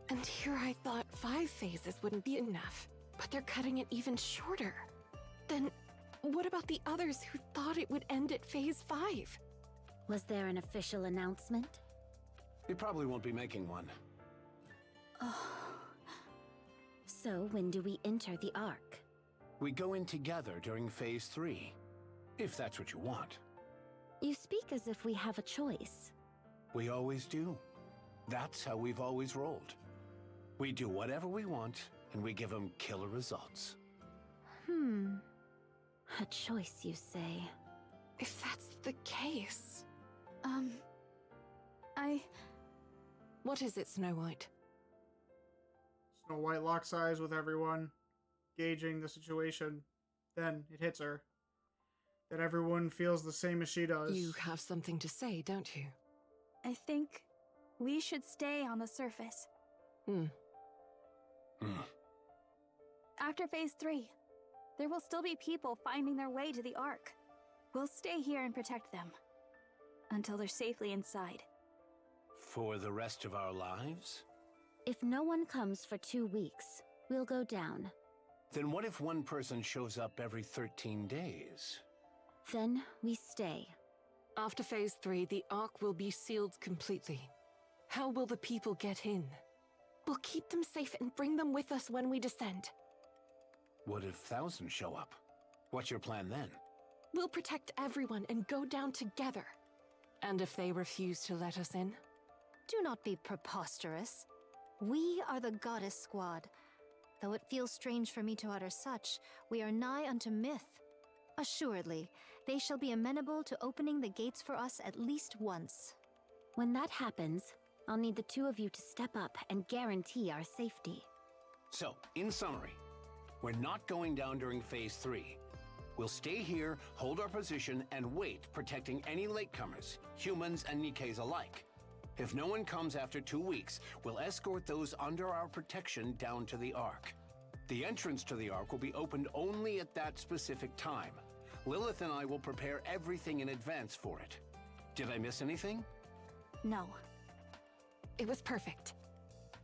[SPEAKER 6] And here I thought 5 phases wouldn't be enough, but they're cutting it even shorter. Then what about the others who thought it would end at Phase 5?
[SPEAKER 5] Was there an official announcement?
[SPEAKER 8] We probably won't be making one.
[SPEAKER 5] Oh. So when do we enter the ARK?
[SPEAKER 8] We go in together during Phase 3, if that's what you want.
[SPEAKER 5] You speak as if we have a choice.
[SPEAKER 8] We always do. That's how we've always rolled. We do whatever we want, and we give them killer results.
[SPEAKER 5] A choice, you say?
[SPEAKER 6] If that's the case... What is it, Snow White?
[SPEAKER 1] Snow White locks eyes with everyone, gauging the situation. Then it hits her that everyone feels the same as she does.
[SPEAKER 6] You have something to say, don't you?
[SPEAKER 2] I think we should stay on the surface. After Phase 3, there will still be people finding their way to the ARK. We'll stay here and protect them until they're safely inside.
[SPEAKER 8] For the rest of our lives?
[SPEAKER 5] If no one comes for 2 weeks, we'll go down.
[SPEAKER 8] Then what if one person shows up every 13 days?
[SPEAKER 5] Then we stay.
[SPEAKER 6] After Phase 3, the ARK will be sealed completely. How will the people get in? We'll keep them safe and bring them with us when we descend.
[SPEAKER 8] What if thousands show up? What's your plan then?
[SPEAKER 6] We'll protect everyone and go down together. And if they refuse to let us in?
[SPEAKER 4] Do not be preposterous. We are the Goddess Squad. Though it feels strange for me to utter such, we are nigh unto myth. Assuredly, they shall be amenable to opening the gates for us at least once.
[SPEAKER 5] When that happens, I'll need the 2 of you to step up and guarantee our safety.
[SPEAKER 8] So, in summary, we're not going down during Phase 3. We'll stay here, hold our position, and wait, protecting any latecomers, humans and NIKKEs alike. If no one comes after 2 weeks, we'll escort those under our protection down to the ARK. The entrance to the ARK will be opened only at that specific time. Lilith and I will prepare everything in advance for it. Did I miss anything?
[SPEAKER 2] No.
[SPEAKER 6] It was perfect.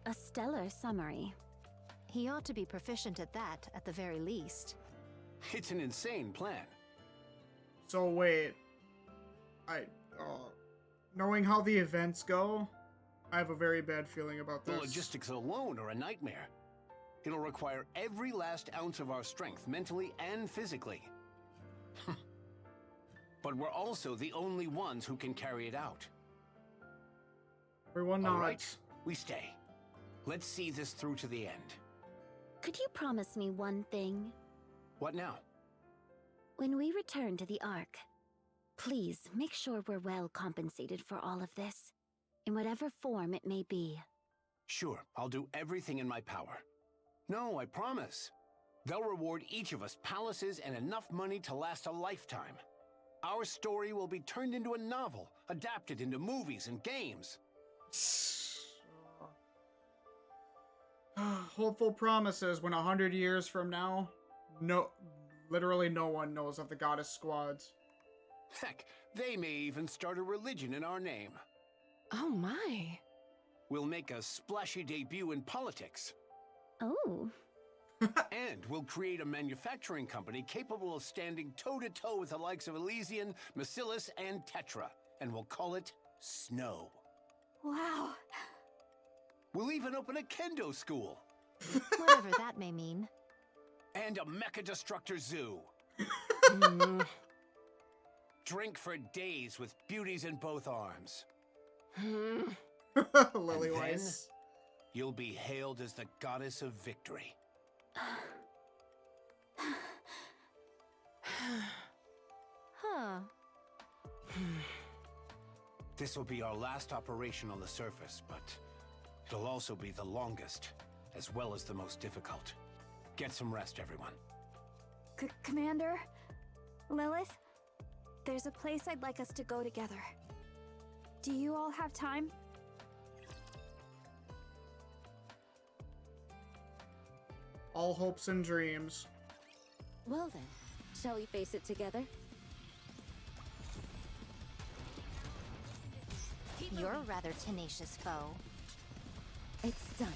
[SPEAKER 5] A stellar summary.
[SPEAKER 4] He ought to be proficient at that, at the very least.
[SPEAKER 8] It's an insane plan.
[SPEAKER 1] So wait, knowing how the events go, I have a very bad feeling about this.
[SPEAKER 8] The logistics alone are a nightmare. It'll require every last ounce of our strength, mentally and physically. But we're also the only ones who can carry it out.
[SPEAKER 1] Everyone nods.
[SPEAKER 8] All right, we stay. Let's see this through to the end.
[SPEAKER 5] Could you promise me one thing?
[SPEAKER 8] What now?
[SPEAKER 5] When we return to the Ark, please make sure we're well compensated for all of this, in whatever form it may be.
[SPEAKER 8] Sure, I'll do everything in my power. No, I promise. They'll reward each of us palaces and enough money to last a lifetime. Our story will be turned into a novel, adapted into movies and games.
[SPEAKER 1] Hopeful promises when 100 years from now, literally no one knows of the goddess squads.
[SPEAKER 8] Heck, they may even start a religion in our name.
[SPEAKER 6] Oh my.
[SPEAKER 8] We'll make a splashy debut in politics.
[SPEAKER 5] Oh.
[SPEAKER 8] And we'll create a manufacturing company capable of standing toe-to-toe with the likes of Elysian, Macillus, and Tetra. And we'll call it Snow.
[SPEAKER 2] Wow.
[SPEAKER 8] We'll even open a kendo school.
[SPEAKER 4] Whatever that may mean.
[SPEAKER 8] And a mecha destructor zoo. Drink for days with beauties in both arms.
[SPEAKER 1] Lily
[SPEAKER 8] Then you'll be hailed as the goddess of victory.
[SPEAKER 4] Huh.
[SPEAKER 8] This will be our last operation on the surface, but it'll also be the longest, as well as the most difficult. Get some rest, everyone.
[SPEAKER 2] Commander? Lilith? There's a place I'd like us to go together. Do you all have time?
[SPEAKER 1] All hopes and dreams.
[SPEAKER 14] Well then, shall we face it together?
[SPEAKER 4] You're a rather tenacious foe.
[SPEAKER 14] It's done.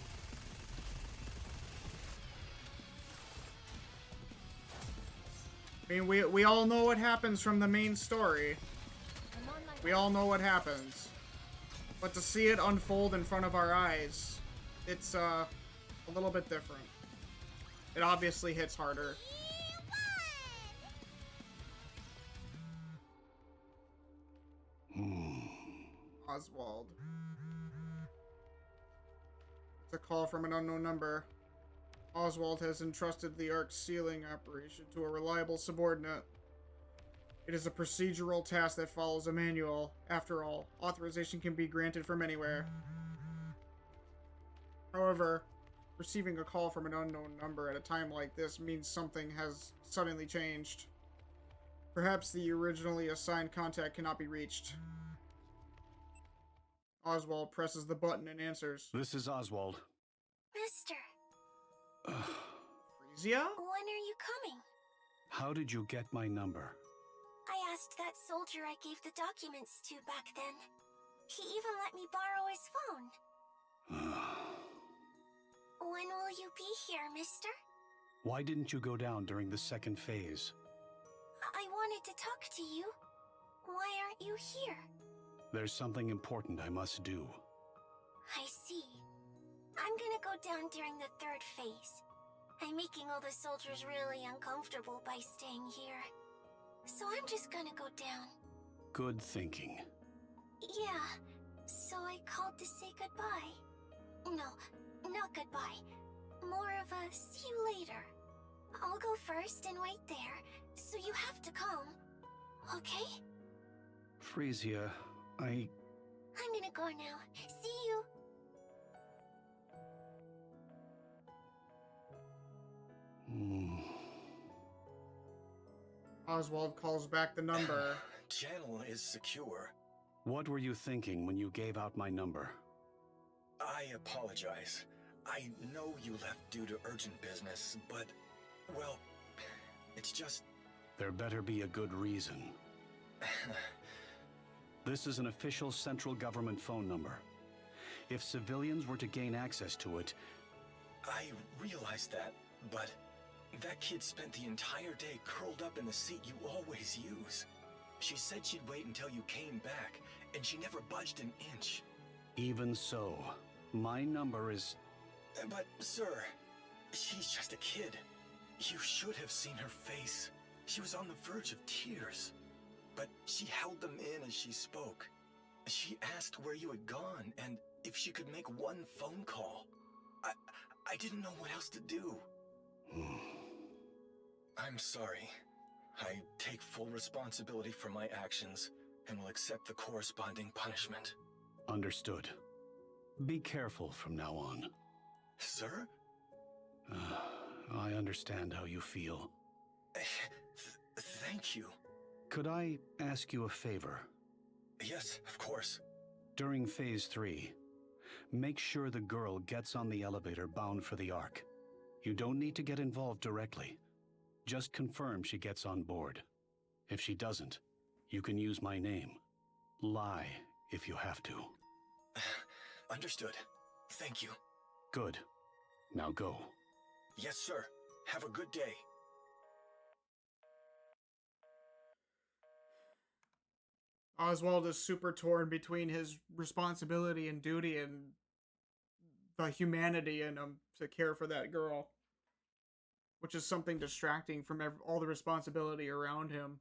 [SPEAKER 1] I mean, we all know what happens from the main story. We all know what happens. But to see it unfold in front of our eyes, it's a little bit different. It obviously hits harder. Oswald. It's a call from an unknown number. Oswald has entrusted the ARK sealing operation to a reliable subordinate. It is a procedural task that follows a manual. After all, authorization can be granted from anywhere. However, receiving a call from an unknown number at a time like this means something has suddenly changed. Perhaps the originally assigned contact cannot be reached. Oswald presses the button and answers.
[SPEAKER 9] This is Oswald.
[SPEAKER 7] Mister,
[SPEAKER 1] Frisia?
[SPEAKER 7] when are you coming?
[SPEAKER 9] How did you get my number?
[SPEAKER 7] I asked that soldier I gave the documents to back then. He even let me borrow his phone. When will you be here, mister?
[SPEAKER 9] Why didn't you go down during the second phase?
[SPEAKER 7] I wanted to talk to you. Why aren't you here?
[SPEAKER 9] There's something important I must do.
[SPEAKER 7] I see. I'm gonna go down during the third phase. I'm making all the soldiers really uncomfortable by staying here. So I'm just gonna go down.
[SPEAKER 9] Good thinking.
[SPEAKER 7] Yeah, so I called to say goodbye. No, not goodbye. More of a see you later. I'll go first and wait there, so you have to come. Okay?
[SPEAKER 9] Frisia,
[SPEAKER 7] I'm gonna go now. See you.
[SPEAKER 1] Oswald calls back the number.
[SPEAKER 11] Channel is secure.
[SPEAKER 9] What were you thinking when you gave out my number?
[SPEAKER 11] I apologize. I know you left due to urgent business, but, well, it's just...
[SPEAKER 9] There better be a good reason. This is an official central government phone number. If civilians were to gain access to it...
[SPEAKER 11] I realize that, but that kid spent the entire day curled up in the seat you always use. She said she'd wait until you came back, and she never budged an inch.
[SPEAKER 9] Even so, my number is...
[SPEAKER 11] But, sir, she's just a kid. You should have seen her face. She was on the verge of tears. But she held them in as she spoke. She asked where you had gone, and if she could make one phone call. I didn't know what else to do. I'm sorry. I take full responsibility for my actions and will accept the corresponding punishment.
[SPEAKER 9] Understood. Be careful from now on.
[SPEAKER 11] Sir?
[SPEAKER 9] I understand how you feel.
[SPEAKER 11] Thank you.
[SPEAKER 9] Could I ask you a favor?
[SPEAKER 11] Yes, of course.
[SPEAKER 9] During Phase 3, make sure the girl gets on the elevator bound for the ARK. You don't need to get involved directly. Just confirm she gets on board. If she doesn't, you can use my name. Lie if you have to.
[SPEAKER 11] Understood. Thank you.
[SPEAKER 9] Good. Now go.
[SPEAKER 11] Yes, sir. Have a good day.
[SPEAKER 1] Oswald is super torn between his responsibility and duty and the humanity in him to care for that girl, which is something distracting from all the responsibility around him.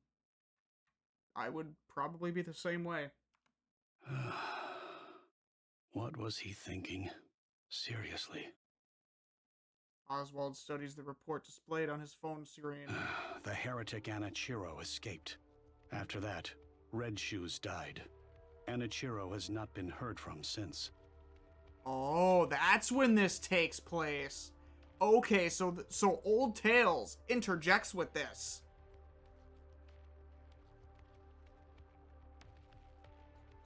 [SPEAKER 1] I would probably be the same way.
[SPEAKER 9] What was he thinking? Seriously.
[SPEAKER 1] Oswald studies the report displayed on his phone screen.
[SPEAKER 9] The heretic Anichiro escaped. After that, Red Shoes died. Anichiro has not been heard from since.
[SPEAKER 1] Oh, that's when this takes place. Okay, so Old Tales interjects with this.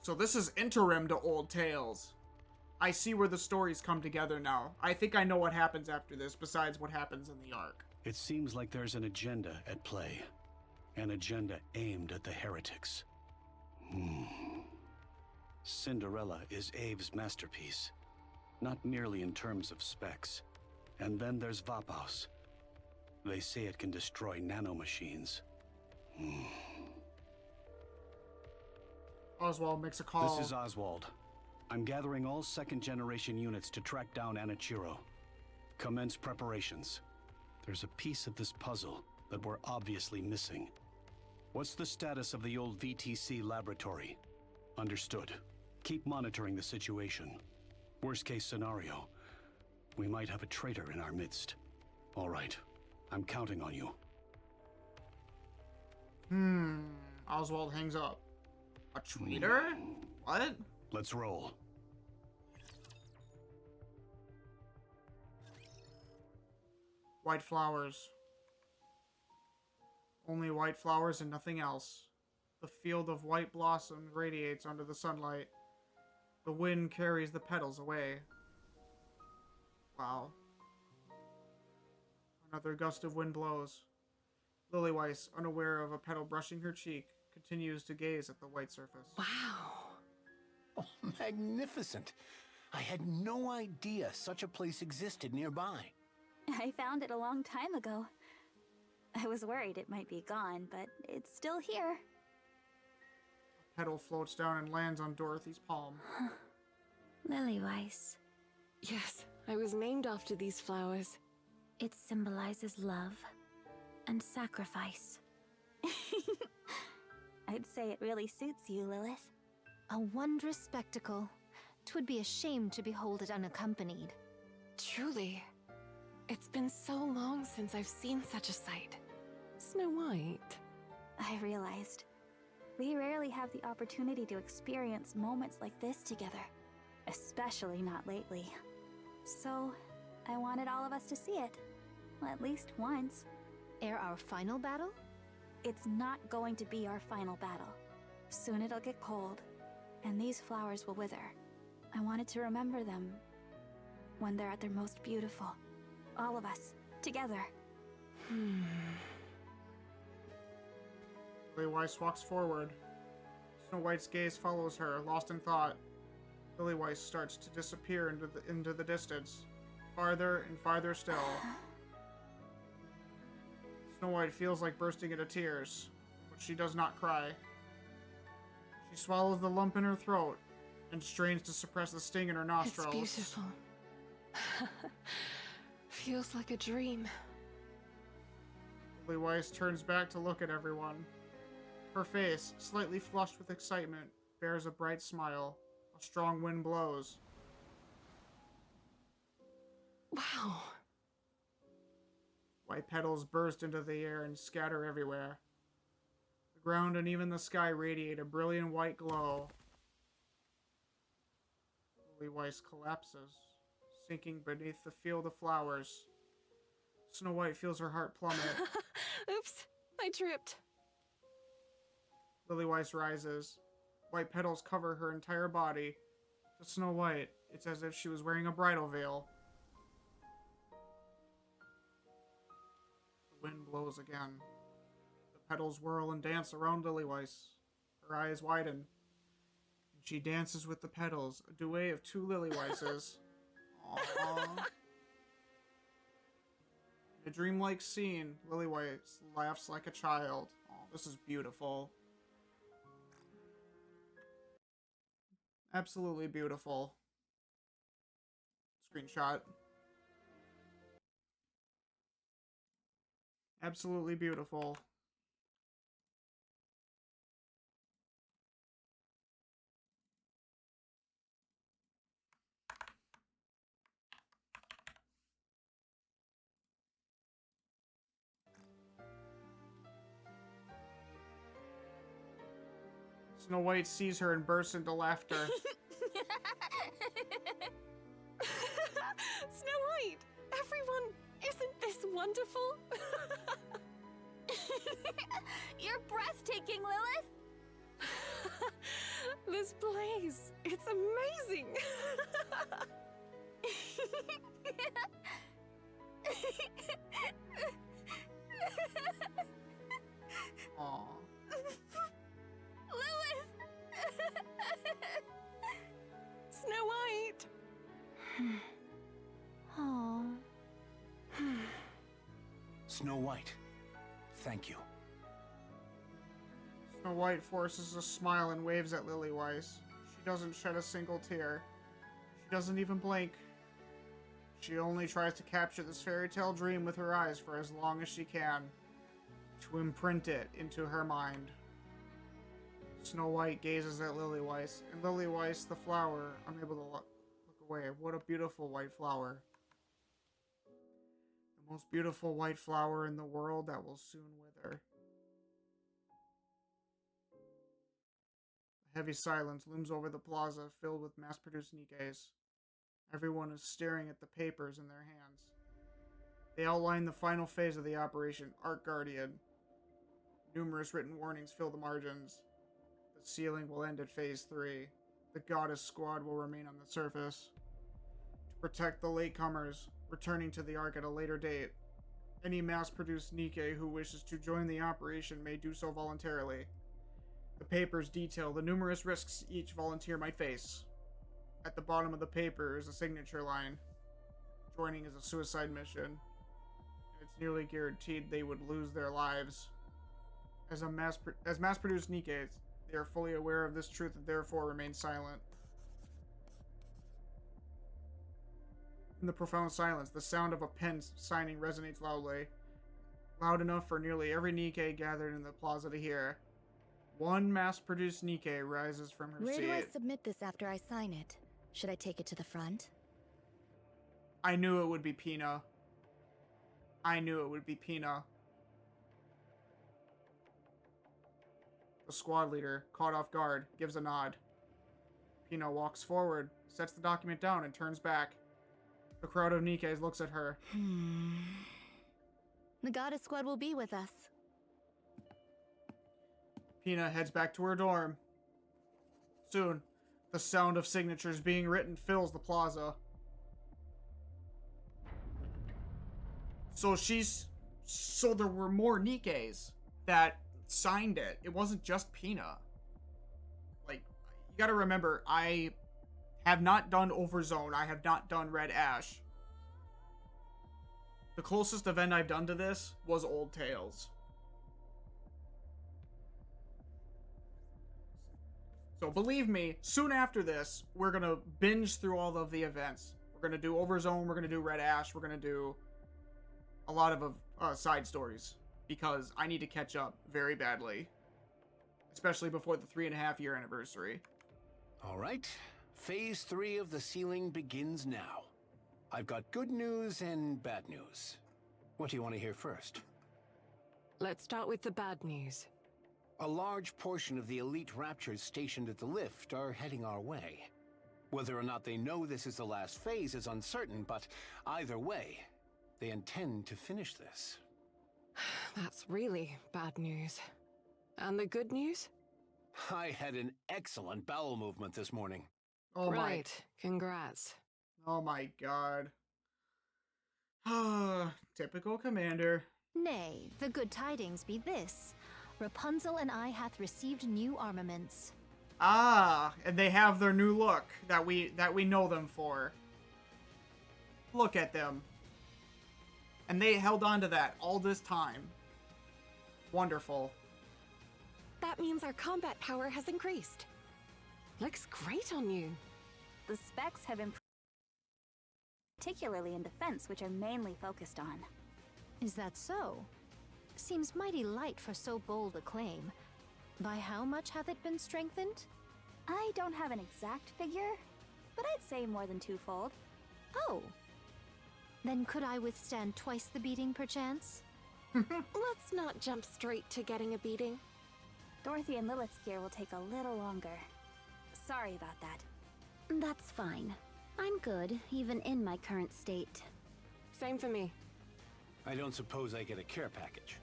[SPEAKER 1] So this is interim to Old Tales. I see where the stories come together now. I think I know what happens after this, besides what happens in the ARK.
[SPEAKER 9] It seems like there's an agenda at play. An agenda aimed at the heretics. Cinderella is Abe's masterpiece. Not merely in terms of specs. And then there's Vapos. They say it can destroy nanomachines.
[SPEAKER 1] Oswald makes a call.
[SPEAKER 9] This is Oswald. I'm gathering all second-generation units to track down Anichiro. Commence preparations. There's a piece of this puzzle that we're obviously missing. What's the status of the old VTC laboratory? Understood. Keep monitoring the situation. Worst-case scenario, we might have a traitor in our midst. All right. I'm counting on you.
[SPEAKER 1] Oswald hangs up. A traitor? What?
[SPEAKER 9] Let's roll.
[SPEAKER 1] White flowers. Only white flowers and nothing else. The field of white blossom radiates under the sunlight. The wind carries the petals away. Wow. Another gust of wind blows. Lilyweiss, unaware of a petal brushing her cheek, continues to gaze at the white surface.
[SPEAKER 6] Wow.
[SPEAKER 8] Oh, magnificent. I had no idea such a place existed nearby.
[SPEAKER 2] I found it a long time ago. I was worried it might be gone, but it's still here.
[SPEAKER 1] A petal floats down and lands on Dorothy's palm.
[SPEAKER 3] Lilyweiss.
[SPEAKER 6] Yes, I was named after these flowers.
[SPEAKER 3] It symbolizes love and sacrifice.
[SPEAKER 2] I'd say it really suits you, Lilith.
[SPEAKER 4] A wondrous spectacle. 'Twould be a shame to behold it unaccompanied.
[SPEAKER 6] Truly. It's been so long since I've seen such a sight. Snow White.
[SPEAKER 2] I realized. We rarely have the opportunity to experience moments like this together. Especially not lately. So, I wanted all of us to see it. At least once.
[SPEAKER 4] Ere our final battle?
[SPEAKER 2] It's not going to be our final battle. Soon it'll get cold, and these flowers will wither. I wanted to remember them when they're at their most beautiful. All of us, together.
[SPEAKER 1] Lilyweiss walks forward. Snow White's gaze follows her, lost in thought. Lilyweiss starts to disappear into the distance, farther and farther still. Snow White feels like bursting into tears, but she does not cry. She swallows the lump in her throat and strains to suppress the sting in her nostrils.
[SPEAKER 6] It's beautiful. Feels like a dream.
[SPEAKER 1] Lilyweiss turns back to look at everyone. Her face, slightly flushed with excitement, bears a bright smile. A strong wind blows.
[SPEAKER 6] Wow.
[SPEAKER 1] White petals burst into the air and scatter everywhere. The ground and even the sky radiate a brilliant white glow. Lily Weiss collapses, sinking beneath the field of flowers. Snow White feels her heart plummet.
[SPEAKER 12] Oops, I tripped.
[SPEAKER 1] Lily Weiss rises. White petals cover her entire body. To Snow White, it's as if she was wearing a bridal veil. The wind blows again. The petals whirl and dance around Lily Weiss. Her eyes widen. And she dances with the petals, a duet of two Lily Weisses. Aww. In a dreamlike scene, Lily Weiss laughs like a child. Oh, this is beautiful. Absolutely beautiful. Screenshot. Absolutely beautiful. Snow White sees her and bursts into laughter.
[SPEAKER 12] Snow White! Everyone, isn't this wonderful?
[SPEAKER 3] You're breathtaking, Lilith!
[SPEAKER 12] This place, it's amazing!
[SPEAKER 1] Aww.
[SPEAKER 3] Lilith!
[SPEAKER 12] Snow White!
[SPEAKER 3] Aww.
[SPEAKER 8] Snow White, thank you.
[SPEAKER 1] Snow White forces a smile and waves at Lily Weiss. She doesn't shed a single tear. She doesn't even blink. She only tries to capture this fairy tale dream with her eyes for as long as she can, to imprint it into her mind. Snow White gazes at Lily Weiss, and Lily Weiss, the flower, unable to look away. What a beautiful white flower. The most beautiful white flower in the world that will soon wither. A heavy silence looms over the plaza, filled with mass-produced Nikkes. Everyone is staring at the papers in their hands. They outline the final phase of the operation, ARK Guardian. Numerous written warnings fill the margins. The sealing will end at Phase 3. The Goddess Squad will remain on the surface. To protect the latecomers, returning to the ARK at a later date. Any mass-produced Nikke who wishes to join the operation may do so voluntarily. The papers detail the numerous risks each volunteer might face. At the bottom of the paper is a signature line. Joining is a suicide mission, and it's nearly guaranteed they would lose their lives. As mass-produced Nikkes, they are fully aware of this truth and therefore remain silent. In the profound silence, the sound of a pen signing resonates loudly. Loud enough for nearly every Nikke gathered in the plaza to hear. One mass-produced Nikke rises from her
[SPEAKER 13] Where
[SPEAKER 1] seat.
[SPEAKER 13] do I submit this after I sign it? Should I take it to the front?
[SPEAKER 1] I knew it would be Pina. I knew it would be Pina. The squad leader, caught off guard, gives a nod. Pina walks forward, sets the document down, and turns back. The crowd of Nikkes looks at her.
[SPEAKER 13] The Goddess Squad will be with us.
[SPEAKER 1] Pina heads back to her dorm. Soon, the sound of signatures being written fills the plaza. So there were more Nikkes that signed it. It wasn't just Pina. Like, you gotta remember, I have not done Overzone. I have not done Red Ash. The closest event I've done to this was Old Tales. So believe me, soon after this, we're gonna binge through all of the events. We're gonna do Overzone, we're gonna do Red Ash, we're gonna do a lot of side stories. Because I need to catch up very badly. Especially before the 3.5-year anniversary.
[SPEAKER 8] Alright, Phase 3 of the sealing begins now. I've got good news and bad news. What do you want to hear first?
[SPEAKER 6] Let's start with the bad news.
[SPEAKER 8] A large portion of the elite Raptors stationed at the lift are heading our way. Whether or not they know this is the last phase is uncertain, but either way, they intend to finish this.
[SPEAKER 6] That's really bad news. And the good news?
[SPEAKER 8] I had an excellent bowel movement this morning.
[SPEAKER 1] Oh my.
[SPEAKER 6] Right, congrats.
[SPEAKER 1] Oh my god. Typical commander.
[SPEAKER 4] Nay, the good tidings be this. Rapunzel and I hath received new armaments.
[SPEAKER 1] Ah, and they have their new look that we know them for. Look at them. And they held on to that all this time. Wonderful.
[SPEAKER 6] That means our combat power has increased. Looks great on you.
[SPEAKER 2] The specs have improved, particularly in defense, which are mainly focused on.
[SPEAKER 4] Is that so? Seems mighty light for so bold a claim. By how much hath it been strengthened?
[SPEAKER 2] I don't have an exact figure, but I'd say more than twofold.
[SPEAKER 4] Oh. Then could I withstand twice the beating, perchance?
[SPEAKER 6] Let's not jump straight to getting a beating.
[SPEAKER 2] Dorothy and Lilith's gear will take a little longer. Sorry about that.
[SPEAKER 5] That's fine. I'm good, even in my current state.
[SPEAKER 6] Same for me.
[SPEAKER 8] I don't suppose I get a care package.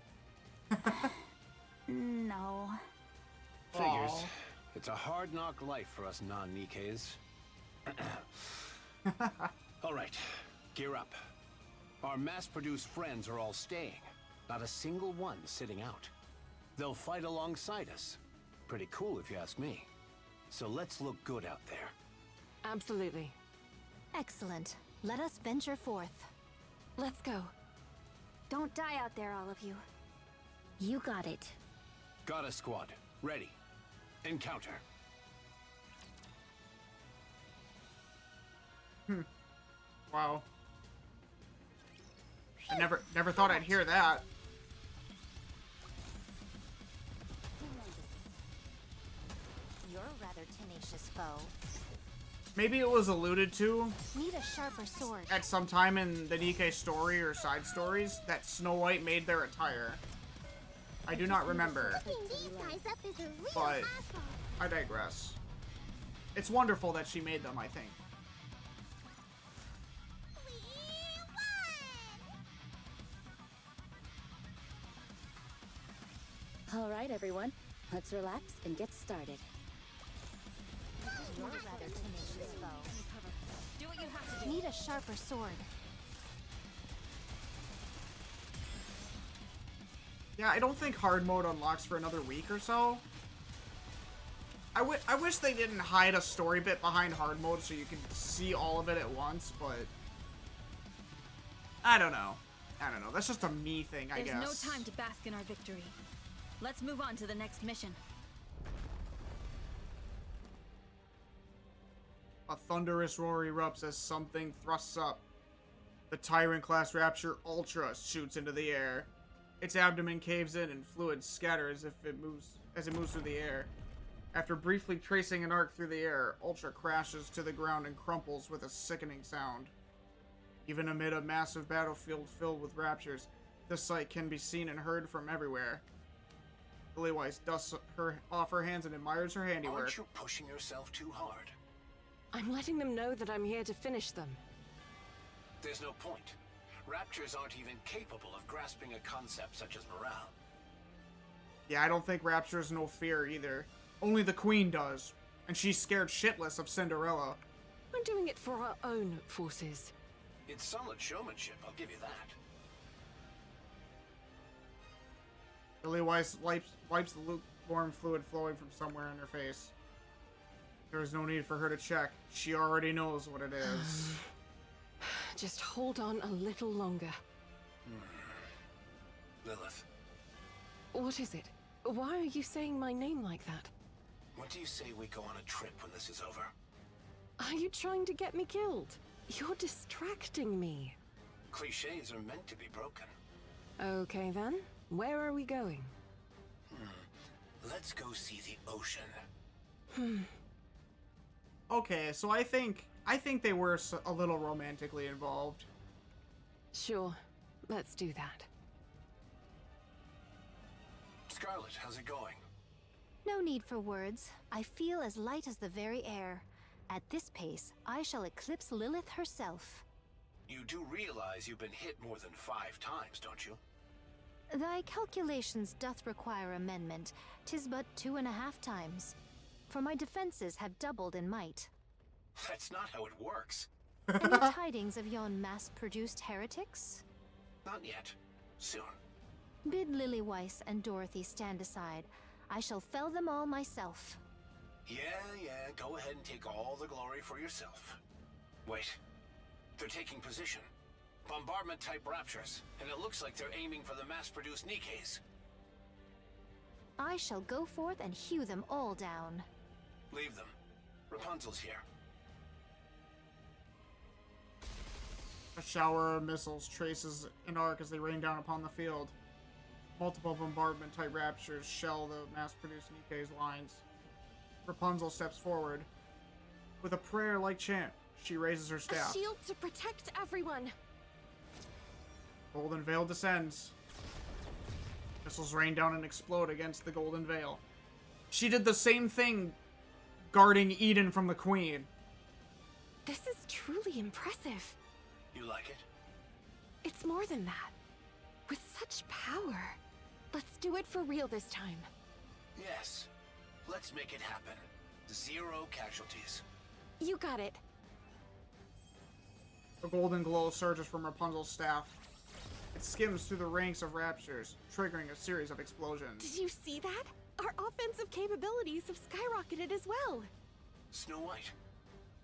[SPEAKER 2] No.
[SPEAKER 8] Figures.
[SPEAKER 1] Aww.
[SPEAKER 8] It's a hard knock life for us non-Nikkes. All right, gear up. Our mass-produced friends are all staying. Not a single one sitting out. They'll fight alongside us. Pretty cool if you ask me. So let's look good out there.
[SPEAKER 6] Absolutely.
[SPEAKER 4] Excellent. Let us venture forth.
[SPEAKER 6] Let's go.
[SPEAKER 2] Don't die out there, all of you.
[SPEAKER 5] You got it.
[SPEAKER 8] Got a squad. Ready. Encounter.
[SPEAKER 1] Wow. I never thought I'd hear that.
[SPEAKER 4] You're a rather tenacious foe.
[SPEAKER 1] Maybe it was alluded to
[SPEAKER 4] Need a sharper sword.
[SPEAKER 1] at some time in the NIKKE story or side stories that Snow White made their attire. I do not remember, but I digress. It's wonderful that she made them, I think.
[SPEAKER 14] All right, everyone. Let's relax and get started.
[SPEAKER 4] You're a rather tenacious foe.
[SPEAKER 10] Do what you have to do.
[SPEAKER 4] Need a sharper sword.
[SPEAKER 1] Yeah, I don't think hard mode unlocks for another week or so. I wish they didn't hide a story bit behind hard mode so you could see all of it at once, but I don't know. I don't know. That's just a me thing, I guess.
[SPEAKER 10] There's no time to bask in our victory. Let's move on to the next mission.
[SPEAKER 1] A thunderous roar erupts as something thrusts up. The Tyrant-class Rapture Ultra shoots into the air. Its abdomen caves in and fluid scatters as it moves through the air. After briefly tracing an arc through the air, Ultra crashes to the ground and crumples with a sickening sound. Even amid a massive battlefield filled with Raptures, this sight can be seen and heard from everywhere. Lilywise dusts off her hands and admires her handiwork.
[SPEAKER 8] Aren't you pushing yourself too hard?
[SPEAKER 6] I'm letting them know that I'm here to finish them.
[SPEAKER 8] There's no point. Raptors aren't even capable of grasping a concept such as morale.
[SPEAKER 1] Yeah, I don't think Raptures know fear either. Only the Queen does. And she's scared shitless of Cinderella.
[SPEAKER 6] I'm doing it for our own forces.
[SPEAKER 8] It's solid showmanship, I'll give you that.
[SPEAKER 1] Lilywise wipes the lukewarm fluid flowing from somewhere in her face. There is no need for her to check. She already knows what it is.
[SPEAKER 6] Just hold on a little longer.
[SPEAKER 8] Lilith,
[SPEAKER 6] What is it? Why are you saying my name like that?
[SPEAKER 8] what do you say we go on a trip when this is over?
[SPEAKER 6] Are you trying to get me killed? You're distracting me.
[SPEAKER 8] Clichés are meant to be broken.
[SPEAKER 6] Okay then, where are we going?
[SPEAKER 8] Let's go see the ocean.
[SPEAKER 1] Okay, so I think they were a little romantically involved.
[SPEAKER 6] Sure. Let's do that.
[SPEAKER 8] Scarlet, how's it going?
[SPEAKER 4] No need for words. I feel as light as the very air. At this pace, I shall eclipse Lilith herself.
[SPEAKER 8] You do realize you've been hit more than 5 times, don't you?
[SPEAKER 4] Thy calculations doth require amendment. 'Tis but 2.5 times. For my defenses have doubled in might.
[SPEAKER 8] That's not how it works.
[SPEAKER 4] Any tidings of yon mass-produced heretics?
[SPEAKER 8] Not yet. Soon.
[SPEAKER 4] Bid Lily Weiss and Dorothy stand aside. I shall fell them all myself.
[SPEAKER 8] Yeah, go ahead and take all the glory for yourself. Wait. They're taking position. Bombardment-type raptures, and it looks like they're aiming for the mass-produced NIKKEs.
[SPEAKER 4] I shall go forth and hew them all down.
[SPEAKER 8] Leave them. Rapunzel's here.
[SPEAKER 1] A shower of missiles traces an arc as they rain down upon the field. Multiple bombardment-type raptures shell the mass-produced NIKKE's lines. Rapunzel steps forward. With a prayer-like chant, she raises her staff.
[SPEAKER 6] A shield to protect everyone!
[SPEAKER 1] Golden Veil descends. Missiles rain down and explode against the Golden Veil. She did the same thing guarding Eden from the Queen.
[SPEAKER 6] This is truly impressive.
[SPEAKER 8] You like it?
[SPEAKER 6] It's more than that. With such power. Let's do it for real this time.
[SPEAKER 8] Yes. Let's make it happen. 0 casualties.
[SPEAKER 6] You got it.
[SPEAKER 1] A golden glow surges from Rapunzel's staff. It skims through the ranks of raptors, triggering a series of explosions.
[SPEAKER 6] Did you see that? Our offensive capabilities have skyrocketed as well.
[SPEAKER 8] Snow White,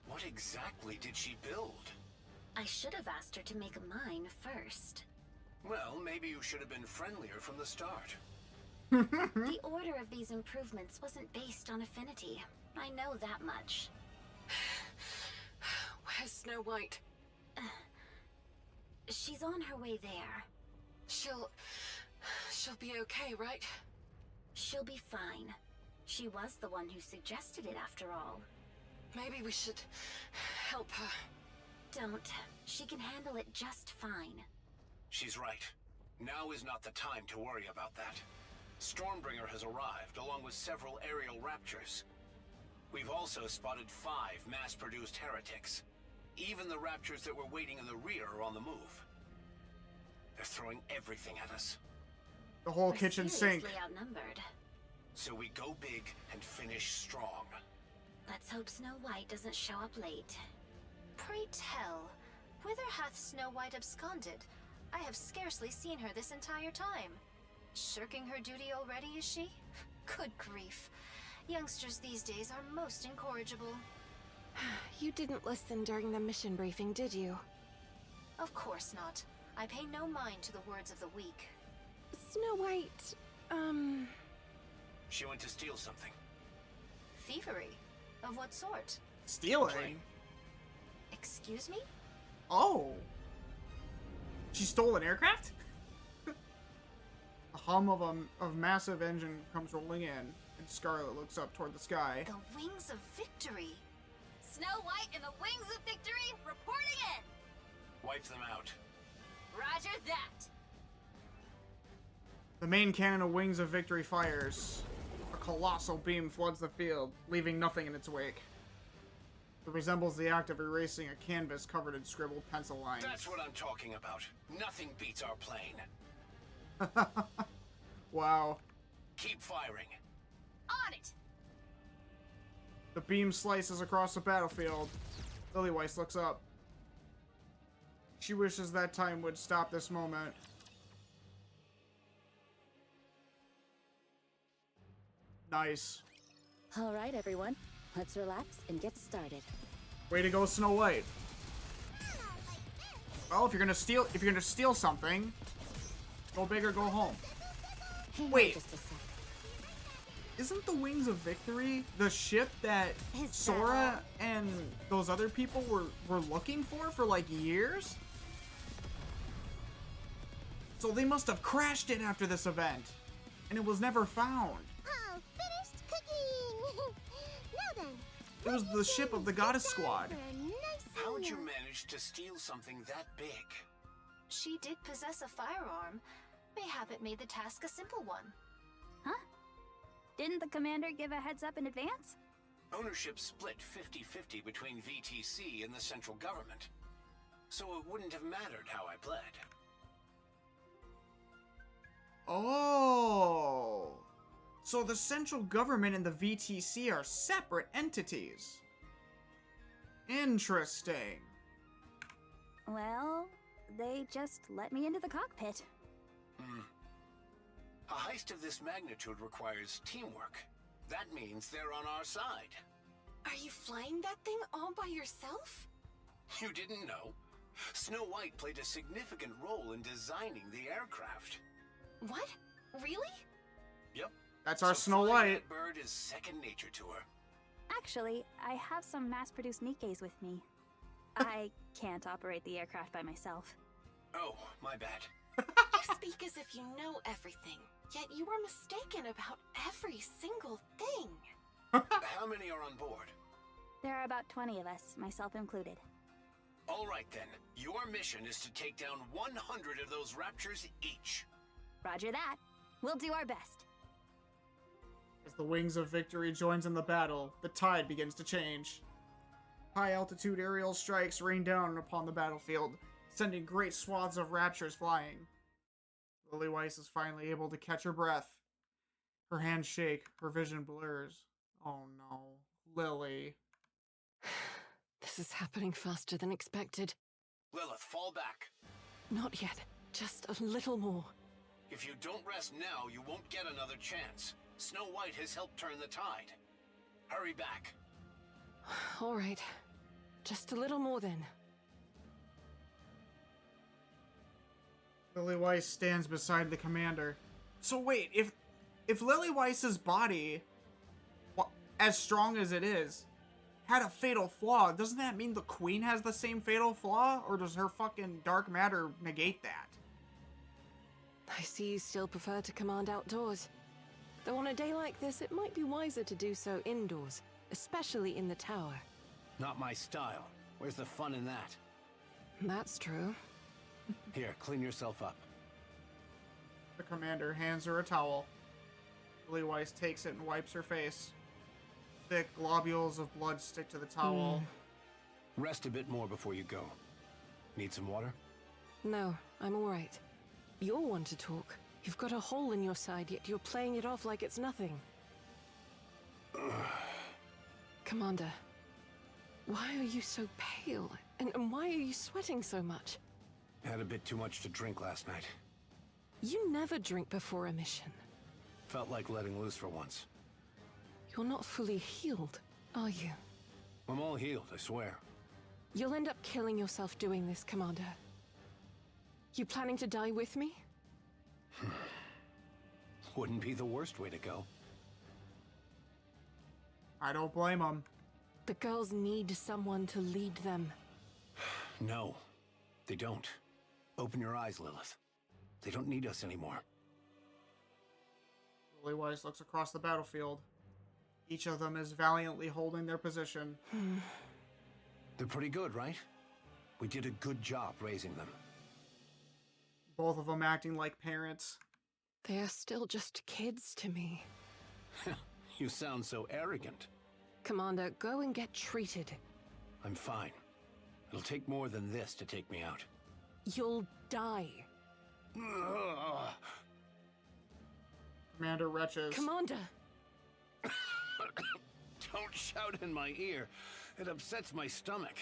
[SPEAKER 8] what exactly did she build?
[SPEAKER 5] I should have asked her to make mine first.
[SPEAKER 8] Well, maybe you should have been friendlier from the start.
[SPEAKER 5] The order of these improvements wasn't based on affinity. I know that much.
[SPEAKER 6] Where's Snow White?
[SPEAKER 5] She's on her way there.
[SPEAKER 6] She'll be okay, right?
[SPEAKER 5] She'll be fine. She was the one who suggested it after all.
[SPEAKER 6] Maybe we should help her.
[SPEAKER 5] Don't. She can handle it just fine.
[SPEAKER 8] She's right. Now is not the time to worry about that. Stormbringer has arrived, along with several aerial raptors. We've also spotted 5 mass-produced heretics. Even the raptors that were waiting in the rear are on the move. They're throwing everything at us.
[SPEAKER 1] The whole
[SPEAKER 5] We're
[SPEAKER 1] kitchen sink.
[SPEAKER 5] seriously outnumbered.
[SPEAKER 8] So we go big and finish strong.
[SPEAKER 5] Let's hope Snow White doesn't show up late.
[SPEAKER 4] Pray tell, whither hath Snow White absconded? I have scarcely seen her this entire time. Shirking her duty already, is she? Good grief. Youngsters these days are most incorrigible.
[SPEAKER 6] You didn't listen during the mission briefing, did you?
[SPEAKER 4] Of course not. I pay no mind to the words of the weak.
[SPEAKER 6] Snow White,
[SPEAKER 8] She went to steal something.
[SPEAKER 4] Thievery? Of what sort?
[SPEAKER 1] Stealing?
[SPEAKER 4] Excuse me?
[SPEAKER 1] Oh. She stole an aircraft? A hum of a massive engine comes rolling in, and Scarlet looks up toward the sky.
[SPEAKER 4] The wings of victory.
[SPEAKER 16] Snow White and the Wings of Victory reporting in!
[SPEAKER 8] Wipe them out.
[SPEAKER 16] Roger that!
[SPEAKER 1] The main cannon of Wings of Victory fires. A colossal beam floods the field, leaving nothing in its wake. It resembles the act of erasing a canvas covered in scribbled pencil lines.
[SPEAKER 8] That's what I'm talking about. Nothing beats our plane.
[SPEAKER 1] Wow.
[SPEAKER 8] Keep firing.
[SPEAKER 16] On it!
[SPEAKER 1] The beam slices across the battlefield. Lilyweiss looks up. She wishes that time would stop this moment. Nice.
[SPEAKER 14] All right, everyone. Let's relax and get started.
[SPEAKER 1] Way to go, Snow White. Well, if you're gonna steal something, go big or go home.
[SPEAKER 14] Hang on
[SPEAKER 1] Wait.
[SPEAKER 14] just a sec.
[SPEAKER 1] Isn't the Wings of Victory the ship that Sora and those other people were looking for like years? So they must have crashed it after this event, and it was never found.
[SPEAKER 7] Oh, finished cooking! Now then.
[SPEAKER 1] It was the ship of the Goddess Squad.
[SPEAKER 8] How would you manage to steal something that big?
[SPEAKER 4] she did possess a firearm, mayhap it made the task a simple one.
[SPEAKER 2] Huh? Didn't the commander give a heads up in advance?
[SPEAKER 8] Ownership split 50-50 between VTC and the central government. So it wouldn't have mattered how I pled.
[SPEAKER 1] Oh. So the central government and the VTC are separate entities. Interesting.
[SPEAKER 2] Well, they just let me into the cockpit.
[SPEAKER 8] A heist of this magnitude requires teamwork. That means they're on our side.
[SPEAKER 12] Are you flying that thing all by yourself?
[SPEAKER 8] You didn't know? Snow White played a significant role in designing the aircraft.
[SPEAKER 12] What? Really?
[SPEAKER 8] Yep.
[SPEAKER 1] That's our
[SPEAKER 8] So
[SPEAKER 1] Snow
[SPEAKER 8] flying
[SPEAKER 1] White.
[SPEAKER 8] that bird is second nature to her.
[SPEAKER 2] Actually, I have some mass-produced NIKKEs with me. I can't operate the aircraft by myself.
[SPEAKER 8] Oh, my bad.
[SPEAKER 12] You speak as if you know everything, yet you are mistaken about every single thing.
[SPEAKER 8] How many are on board?
[SPEAKER 2] There are about 20 of us, myself included.
[SPEAKER 8] All right then. Your mission is to take down 100 of those Raptures each.
[SPEAKER 2] Roger that. We'll do our best.
[SPEAKER 1] As the Wings of Victory joins in the battle, the tide begins to change. High-altitude aerial strikes rain down upon the battlefield, sending great swaths of Raptures flying. Lily Weiss is finally able to catch her breath. Her hands shake, her vision blurs. Oh no, Lily.
[SPEAKER 6] This is happening faster than expected.
[SPEAKER 8] Lilith, fall back.
[SPEAKER 6] Not yet. Just a little more.
[SPEAKER 8] If you don't rest now, you won't get another chance. Snow White has helped turn the tide. Hurry back.
[SPEAKER 6] All right. Just a little more then.
[SPEAKER 1] Lily Weiss stands beside the commander. So wait, if Lily Weiss's body, as strong as it is, had a fatal flaw, doesn't that mean the Queen has the same fatal flaw? Or does her fucking dark matter negate that?
[SPEAKER 6] I see you still prefer to command outdoors. Though on a day like this, it might be wiser to do so indoors, especially in the tower.
[SPEAKER 8] Not my style. Where's the fun in that?
[SPEAKER 6] That's true.
[SPEAKER 8] Here, clean yourself up.
[SPEAKER 1] The commander hands her a towel. Lily Weiss takes it and wipes her face. Thick globules of blood stick to the towel.
[SPEAKER 8] Rest a bit more before you go. Need some water?
[SPEAKER 6] No, I'm all right. You're one to talk. You've got a hole in your side, yet you're playing it off like it's nothing. Commander, why are you so pale? And why are you sweating so much?
[SPEAKER 8] Had a bit too much to drink last night.
[SPEAKER 6] You never drink before a mission.
[SPEAKER 8] Felt like letting loose for once.
[SPEAKER 6] You're not fully healed, are you?
[SPEAKER 8] I'm all healed, I swear.
[SPEAKER 6] You'll end up killing yourself doing this, Commander. You planning to die with me?
[SPEAKER 8] Wouldn't be the worst way to go.
[SPEAKER 1] I don't blame him.
[SPEAKER 6] The girls need someone to lead them.
[SPEAKER 8] No, they don't. Open your eyes, Lilith. They don't need us anymore.
[SPEAKER 1] Lily Weiss looks across the battlefield. Each of them is valiantly holding their position.
[SPEAKER 8] They're pretty good, right? We did a good job raising them.
[SPEAKER 1] Both of them acting like parents.
[SPEAKER 6] They are still just kids to me.
[SPEAKER 8] You sound so arrogant.
[SPEAKER 6] Commander, go and get treated.
[SPEAKER 8] I'm fine. It'll take more than this to take me out.
[SPEAKER 6] You'll die.
[SPEAKER 1] Commander retches.
[SPEAKER 6] Commander!
[SPEAKER 8] Don't shout in my ear. It upsets my stomach.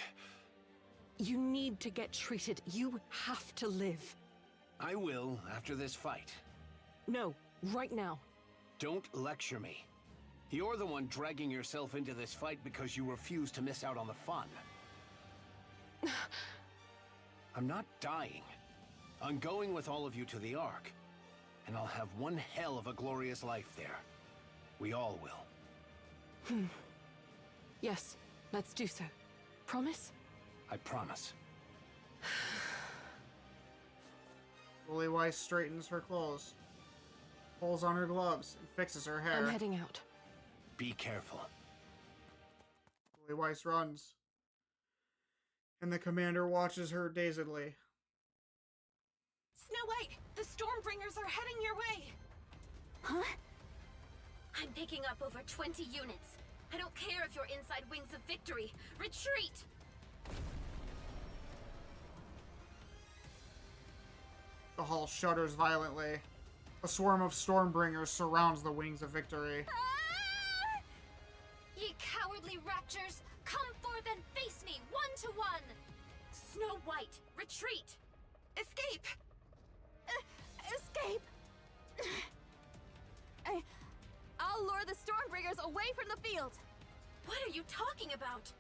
[SPEAKER 6] You need to get treated. You have to live.
[SPEAKER 8] I will after this fight.
[SPEAKER 6] No, right now.
[SPEAKER 8] Don't lecture me. You're the one dragging yourself into this fight because you refuse to miss out on the fun. I'm not dying. I'm going with all of you to the ARK, and I'll have one hell of a glorious life there. We all will.
[SPEAKER 6] Yes, let's do so. Promise?
[SPEAKER 8] I promise.
[SPEAKER 1] Lily Weiss straightens her clothes, pulls on her gloves, and fixes her hair.
[SPEAKER 6] I'm heading out.
[SPEAKER 8] Be careful.
[SPEAKER 1] Lily Weiss runs, and the commander watches her dazedly.
[SPEAKER 12] Snow White, the Stormbringers are heading your way!
[SPEAKER 5] Huh? I'm picking up over 20 units. I don't care if you're inside Wings of Victory. Retreat!
[SPEAKER 1] The hall shudders violently. A swarm of Stormbringers surrounds the Wings of Victory.
[SPEAKER 5] Ah! Ye cowardly raptures, come forth and face me, 1-to-1! Snow White, retreat!
[SPEAKER 12] Escape!
[SPEAKER 10] Escape! I'll lure the Stormbringers away from the field!
[SPEAKER 5] What are you talking about?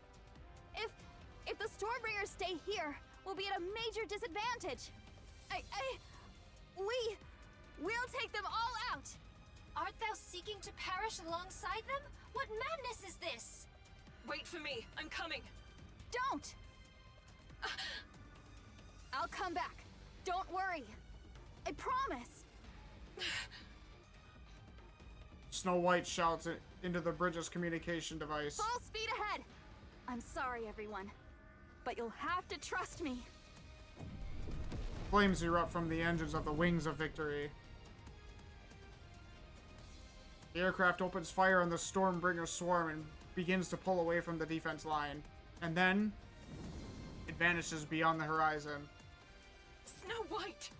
[SPEAKER 10] If the Stormbringers stay here, we'll be at a major disadvantage! We'll take them all out!
[SPEAKER 5] Art thou seeking to perish alongside them? What madness is this?
[SPEAKER 12] Wait for me, I'm coming!
[SPEAKER 10] Don't! I'll come back. Don't worry. I promise.
[SPEAKER 1] Snow White shouts it into the bridge's communication device.
[SPEAKER 10] Full speed ahead! I'm sorry, everyone, but you'll have to trust me.
[SPEAKER 1] Flames erupt from the engines of the Wings of Victory. The aircraft opens fire on the Stormbringer swarm and begins to pull away from the defense line. And then, it vanishes beyond the horizon.
[SPEAKER 12] Snow White!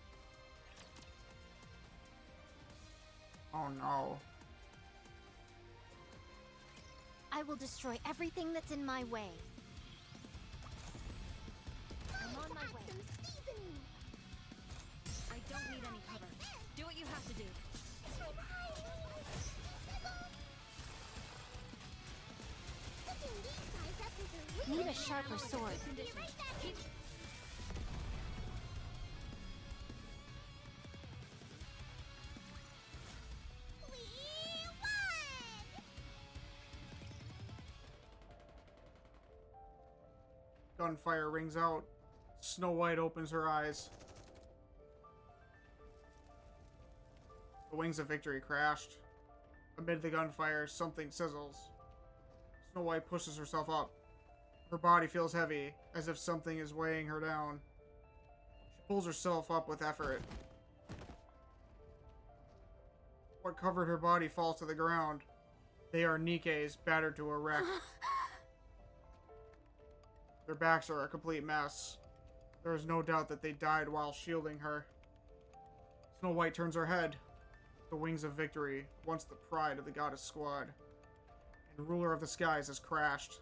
[SPEAKER 1] Oh no.
[SPEAKER 4] I will destroy everything that's in my way. I'm on my way.
[SPEAKER 10] I don't need any cover. Do what you have to do.
[SPEAKER 4] Need a sharper sword.
[SPEAKER 1] Gunfire rings out. Snow White opens her eyes. The Wings of Victory crashed. Amid the gunfire, something sizzles. Snow White pushes herself up. Her body feels heavy, as if something is weighing her down. She pulls herself up with effort. What covered her body falls to the ground. They are NIKKE's, battered to a wreck. Their backs are a complete mess. There is no doubt that they died while shielding her. Snow White turns her head. The Wings of Victory, once the pride of the Goddess Squad, and ruler of the skies, has crashed.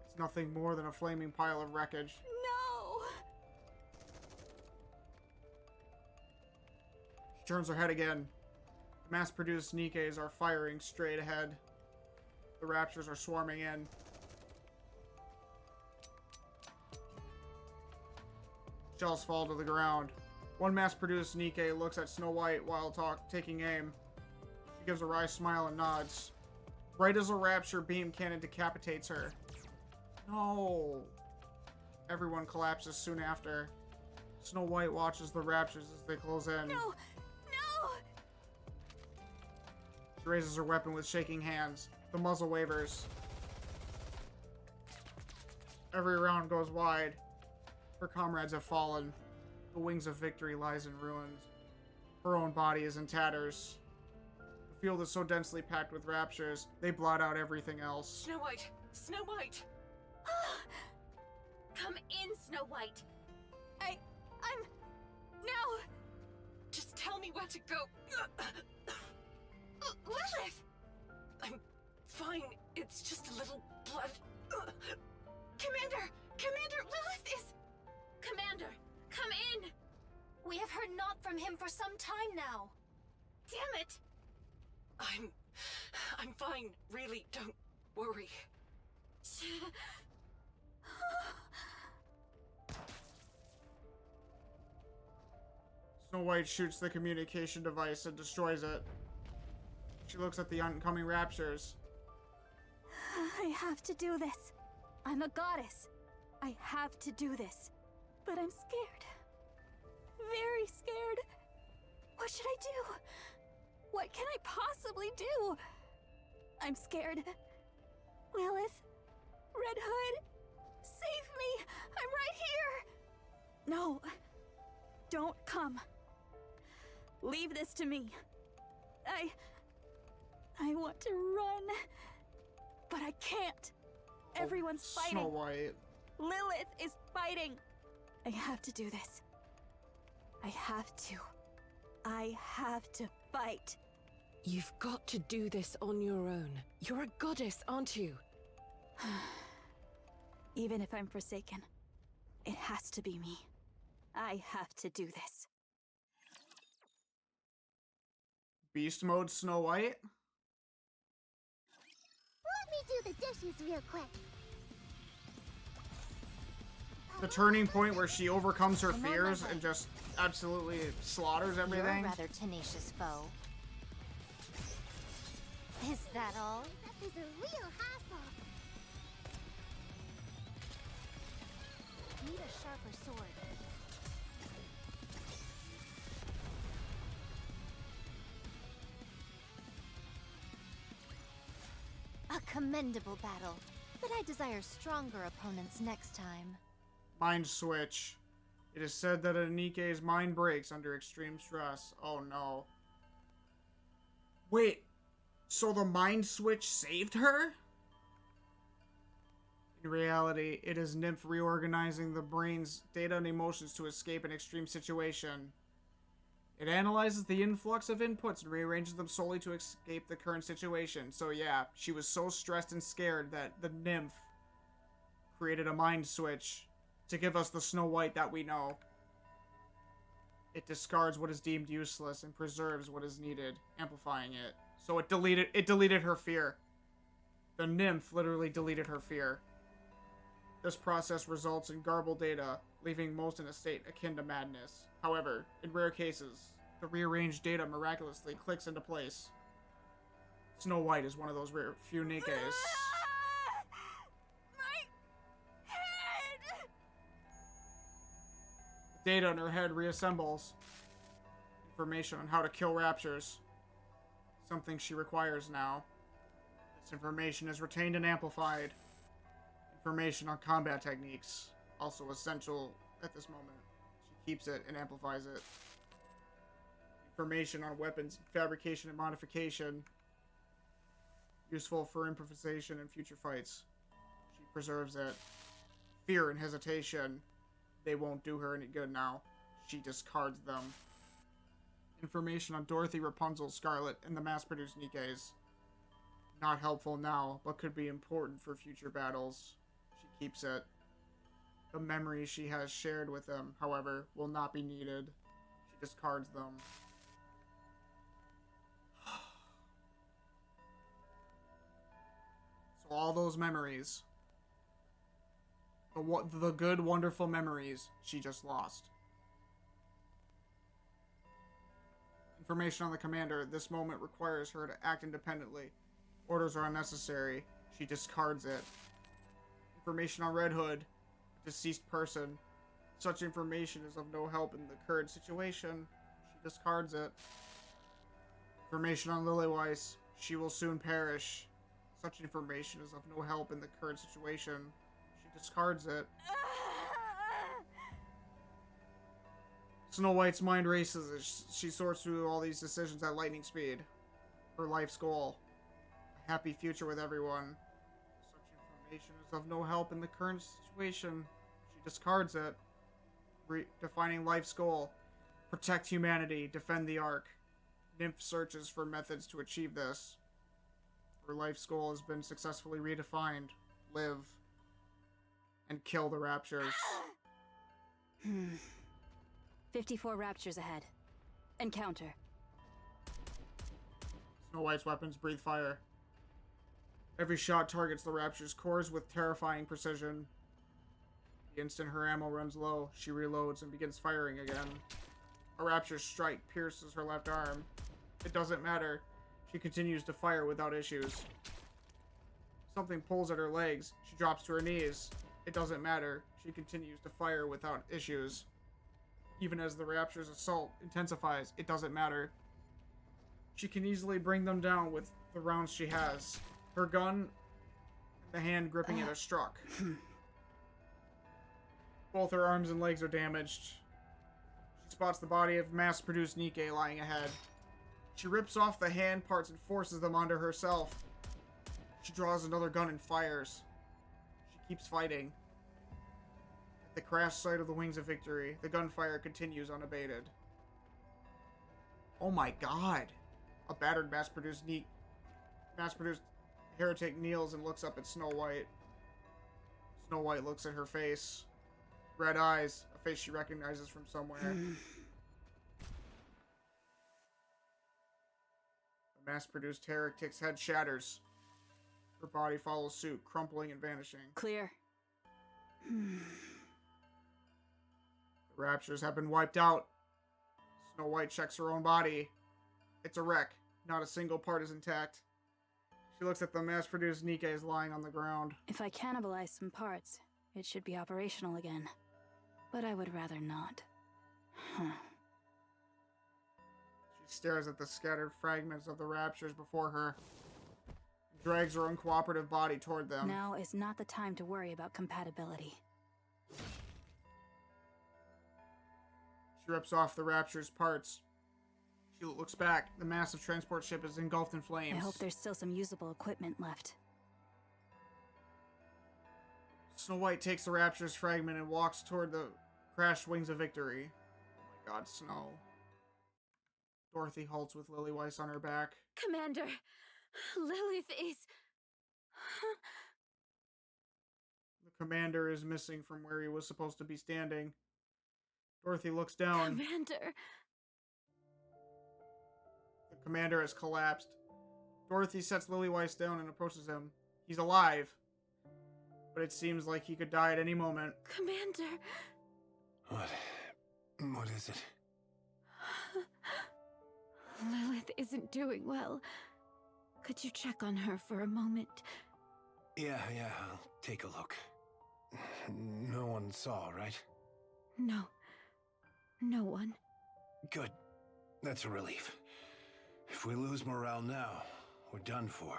[SPEAKER 1] It's nothing more than a flaming pile of wreckage.
[SPEAKER 10] No!
[SPEAKER 1] She turns her head again. The mass-produced NIKKEs are firing straight ahead. The Raptors are swarming in. Shells fall to the ground. One mass-produced NIKKE looks at Snow White while taking aim. She gives a wry smile and nods. Right as a rapture beam cannon decapitates her. No! Everyone collapses soon after. Snow White watches the raptures as they close in.
[SPEAKER 10] No! No!
[SPEAKER 1] She raises her weapon with shaking hands. The muzzle wavers. Every round goes wide. Her comrades have fallen. The Wings of Victory lies in ruins. Her own body is in tatters. The field is so densely packed with raptures, they blot out everything else.
[SPEAKER 12] Snow White! Snow White!
[SPEAKER 5] Come in, Snow White!
[SPEAKER 10] I'm... No!
[SPEAKER 12] Just tell me where to go. Lilith! I'm fine. It's just a little blood. Commander! Commander, Lilith is...
[SPEAKER 5] Commander, come in! We have heard naught from him for some time now. Damn it!
[SPEAKER 12] I'm fine. Really, don't worry.
[SPEAKER 1] Snow White shoots the communication device and destroys it. She looks at the oncoming raptures.
[SPEAKER 10] I have to do this. I'm a goddess. I have to do this. But I'm scared. Very scared. What should I do? What can I possibly do? I'm scared. Lilith? Red Hood? Save me! I'm right here! No. Don't come Come. Leave this to me. I want to run, but I can't. Everyone's fighting.
[SPEAKER 1] Snow White.
[SPEAKER 10] Lilith is fighting. I have to do this. I have to. I have to fight.
[SPEAKER 6] You've got to do this on your own. You're a goddess, aren't you?
[SPEAKER 10] Even if I'm forsaken, it has to be me. I have to do this.
[SPEAKER 1] Beast mode Snow White?
[SPEAKER 7] Let me do the dishes real quick.
[SPEAKER 1] The turning point where she overcomes her fears and just absolutely slaughters everything.
[SPEAKER 4] You're a rather tenacious foe. Is that all?
[SPEAKER 7] That is a real hassle.
[SPEAKER 4] Need a sharper sword. A commendable battle, but I desire stronger opponents next time.
[SPEAKER 1] Mind switch. It is said that a NIKKE's mind breaks under extreme stress. Oh no. Wait, so the mind switch saved her? In reality, it is Nymph reorganizing the brain's data and emotions to escape an extreme situation. It analyzes the influx of inputs and rearranges them solely to escape the current situation. So yeah, she was so stressed and scared that the Nymph created a mind switch to give us the Snow White that we know. It discards what is deemed useless and preserves what is needed, amplifying it. So it deleted her fear. The Nymph literally deleted her fear. This process results in garbled data, leaving most in a state akin to madness. However, in rare cases, the rearranged data miraculously clicks into place. Snow White is one of those rare few NIKKEs. Data in her head reassembles. Information on how to kill raptures. Something she requires now. This information is retained and amplified. Information on combat techniques. Also essential at this moment. She keeps it and amplifies it. Information on weapons, fabrication and modification. Useful for improvisation and future fights. She preserves it. Fear and hesitation. They won't do her any good now. She discards them. Information on Dorothy, Rapunzel, Scarlet, and the mass-produced NIKKEs. Not helpful now, but could be important for future battles. She keeps it. The memories she has shared with them, however, will not be needed. She discards them. So all those memories, the good, wonderful memories, she just lost. Information on the commander. This moment requires her to act independently. Orders are unnecessary. She discards it. Information on Red Hood. A deceased person. Such information is of no help in the current situation. She discards it. Information on Lillyweiss. She will soon perish. Such information is of no help in the current situation. She discards it. Snow White's mind races as she sorts through all these decisions at lightning speed. Her life's goal. A happy future with everyone. Such information is of no help in the current situation. She discards it. Defining life's goal. Protect humanity. Defend the ARK. Nymph searches for methods to achieve this. Her life's goal has been successfully redefined. Live. And kill the raptures.
[SPEAKER 2] 54 raptures ahead. Encounter.
[SPEAKER 1] Snow White's weapons breathe fire. Every shot targets the rapture's cores with terrifying precision. The instant her ammo runs low, she reloads and begins firing again. A rapture's strike pierces her left arm. It doesn't matter. She continues to fire without issues. Something pulls at her legs. She drops to her knees. It doesn't matter. She continues to fire without issues. Even as the rapture's assault intensifies, it doesn't matter. She can easily bring them down with the rounds she has. Her gun, the hand gripping it, are struck. Both her arms and legs are damaged. She's spots the body of mass-produced NIKKE lying ahead. She rips off the hand parts and forces them onto herself. She draws another gun and fires. She keeps fighting. At the crash site of the Wings of Victory, the gunfire continues unabated. Oh my god! A battered mass-produced heretic kneels and looks up at Snow White. Snow White looks at her face. Red eyes, a face she recognizes from somewhere. The mass-produced heretic's head shatters. Her body follows suit, crumpling and vanishing.
[SPEAKER 2] Clear.
[SPEAKER 1] The Raptures have been wiped out. Snow White checks her own body. It's a wreck. Not a single part is intact. She looks at the mass-produced NIKKEs lying on the ground.
[SPEAKER 2] If I cannibalize some parts, it should be operational again. But I would rather not. Huh.
[SPEAKER 1] She stares at the scattered fragments of the Raptures before her. Drags her uncooperative body toward them.
[SPEAKER 2] Now is not the time to worry about compatibility.
[SPEAKER 1] She rips off the Rapture's parts. She looks back. The massive transport ship is engulfed in flames.
[SPEAKER 2] I hope there's still some usable equipment left.
[SPEAKER 1] Snow White takes the Rapture's fragment and walks toward the crashed Wings of Victory. Oh my god, Snow. Dorothy halts with Lily Weiss on her back.
[SPEAKER 3] Commander, Lilith is...
[SPEAKER 1] The commander is missing from where he was supposed to be standing. Dorothy looks down.
[SPEAKER 3] Commander...
[SPEAKER 1] The commander has collapsed. Dorothy sets Lily Weiss down and approaches him. He's alive. But it seems like he could die at any moment.
[SPEAKER 3] Commander...
[SPEAKER 8] What is it?
[SPEAKER 3] Lilith isn't doing well. Could you check on her for a moment?
[SPEAKER 8] Yeah, I'll take a look. No one saw, right?
[SPEAKER 3] No. No one.
[SPEAKER 8] Good. That's a relief. If we lose morale now, we're done for.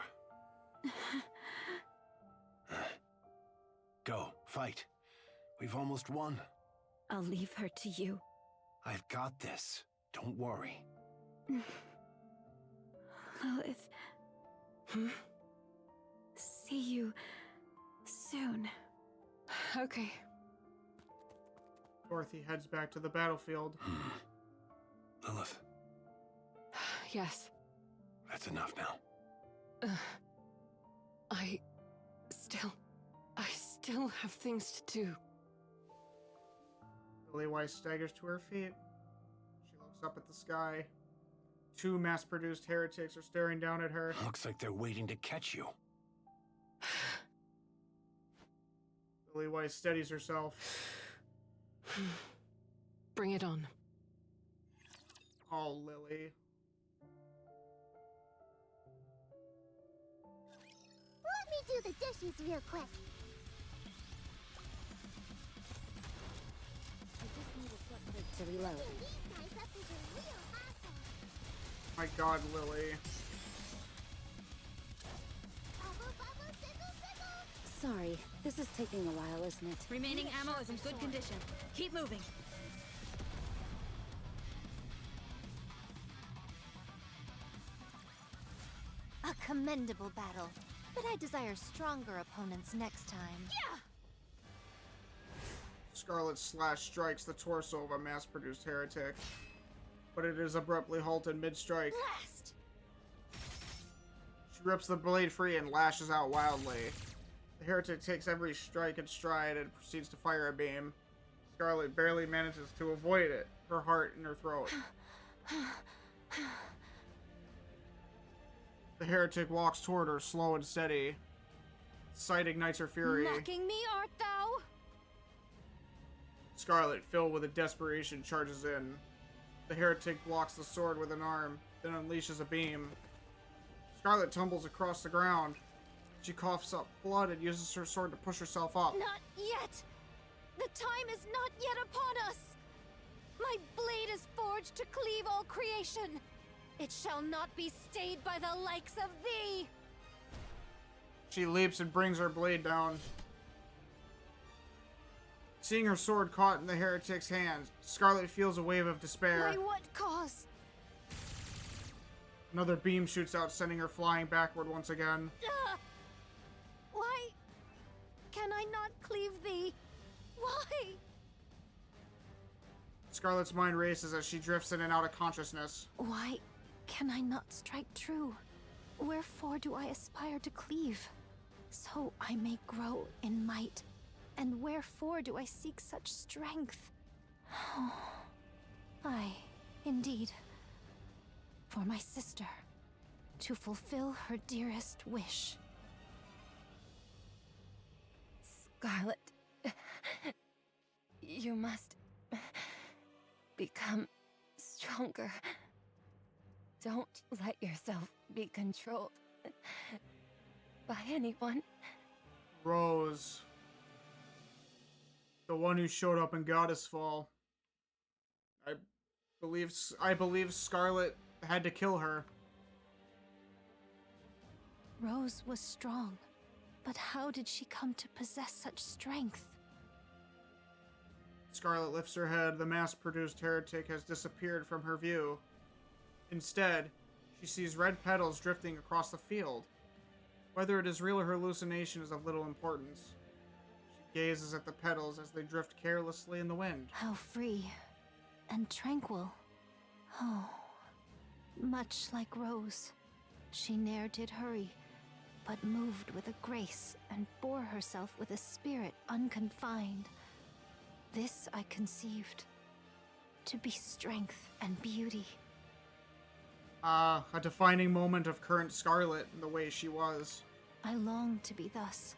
[SPEAKER 8] Go, fight. We've almost won.
[SPEAKER 3] I'll leave her to you.
[SPEAKER 8] I've got this. Don't worry.
[SPEAKER 3] Lilith. See you soon.
[SPEAKER 12] Okay.
[SPEAKER 1] Dorothy heads back to the battlefield.
[SPEAKER 8] Lilith.
[SPEAKER 12] Yes.
[SPEAKER 8] That's enough now.
[SPEAKER 12] I still have things to do.
[SPEAKER 1] Lily Weiss staggers to her feet. She looks up at the sky. 2 mass-produced heretics are staring down at her.
[SPEAKER 8] Looks like they're waiting to catch you.
[SPEAKER 1] Lily Weiss steadies herself.
[SPEAKER 12] Bring it on.
[SPEAKER 1] Oh, Lily.
[SPEAKER 7] Let me do the dishes real quick.
[SPEAKER 14] I just need a short break to reload.
[SPEAKER 7] These guys up is a real asshole.
[SPEAKER 1] My god, Lily.
[SPEAKER 7] Bubble, bubble, sizzle, sizzle.
[SPEAKER 14] Sorry, this is taking a while, isn't it?
[SPEAKER 2] Remaining ammo is in good condition. Keep moving.
[SPEAKER 4] A commendable battle, but I desire stronger opponents next time.
[SPEAKER 2] Yeah!
[SPEAKER 1] Scarlet Slash strikes the torso of a mass-produced heretic, but it is abruptly halted mid-strike.
[SPEAKER 2] Blast!
[SPEAKER 1] She rips the blade free and lashes out wildly. The heretic takes every strike in stride and proceeds to fire a beam. Scarlet barely manages to avoid it, her heart in her throat. The heretic walks toward her, slow and steady. Sight ignites her fury.
[SPEAKER 3] Mocking me, art thou?
[SPEAKER 1] Scarlet, filled with a desperation, charges in. The heretic blocks the sword with an arm, then unleashes a beam. Scarlet tumbles across the ground. She coughs up blood and uses her sword to push herself up.
[SPEAKER 3] Not yet! The time is not yet upon us! My blade is forged to cleave all creation! It shall not be stayed by the likes of thee!
[SPEAKER 1] She leaps and brings her blade down. Seeing her sword caught in the heretic's hands, Scarlet feels a wave of despair.
[SPEAKER 13] By what cause?
[SPEAKER 1] Another beam shoots out, sending her flying backward once again.
[SPEAKER 13] Why can I not cleave thee? Why?
[SPEAKER 1] Scarlet's mind races as she drifts in and out of consciousness.
[SPEAKER 4] Why can I not strike true? Wherefore do I aspire to cleave? So I may grow in might. And wherefore do I seek such strength? Aye, indeed. For my sister, to fulfill her dearest wish.
[SPEAKER 6] Scarlet, you must become stronger. Don't let yourself be controlled by anyone.
[SPEAKER 1] Rose. The one who showed up in Goddess Fall. I believe Scarlet had to kill her.
[SPEAKER 4] Rose was strong, but how did she come to possess such strength?
[SPEAKER 1] Scarlet lifts her head. The mass-produced heretic has disappeared from her view. Instead, she sees red petals drifting across the field. Whether it is real or hallucination is of little importance. She gazes at the petals as they drift carelessly in the wind.
[SPEAKER 4] How free and tranquil. Oh, much like Rose. She ne'er did hurry, but moved with a grace and bore herself with a spirit unconfined. This I conceived to be strength and beauty.
[SPEAKER 1] A defining moment of current Scarlet in the way she was.
[SPEAKER 4] I long to be thus.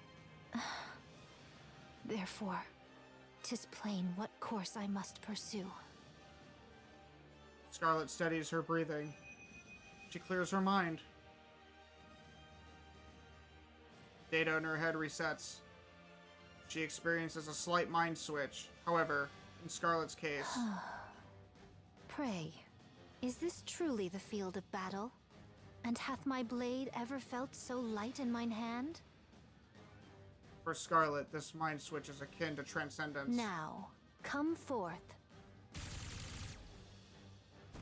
[SPEAKER 4] Therefore, 'tis plain what course I must pursue.
[SPEAKER 1] Scarlet steadies her breathing. She clears her mind. Data in her head resets. She experiences a slight mind switch. However, in Scarlet's case...
[SPEAKER 4] Pray, is this truly the field of battle? And hath my blade ever felt so light in mine hand?
[SPEAKER 1] For Scarlet, this mind switch is akin to transcendence.
[SPEAKER 4] Now, come forth.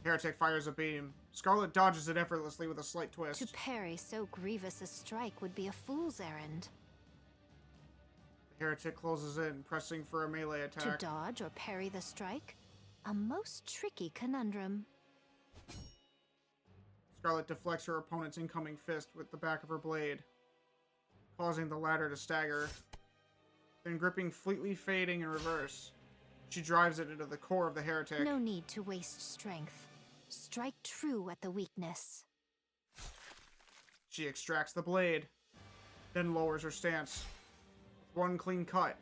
[SPEAKER 1] Heretic fires a beam. Scarlet dodges it effortlessly with a slight twist.
[SPEAKER 4] To parry so grievous a strike would be a fool's errand.
[SPEAKER 1] The heretic closes in, pressing for a melee attack.
[SPEAKER 4] To dodge or parry the strike? A most tricky conundrum.
[SPEAKER 1] Scarlet deflects her opponent's incoming fist with the back of her blade, causing the latter to stagger. Then gripping fleetly fading in reverse, she drives it into the core of the heretic.
[SPEAKER 4] No need to waste strength. Strike true at the weakness.
[SPEAKER 1] She extracts the blade, then lowers her stance. With one clean cut,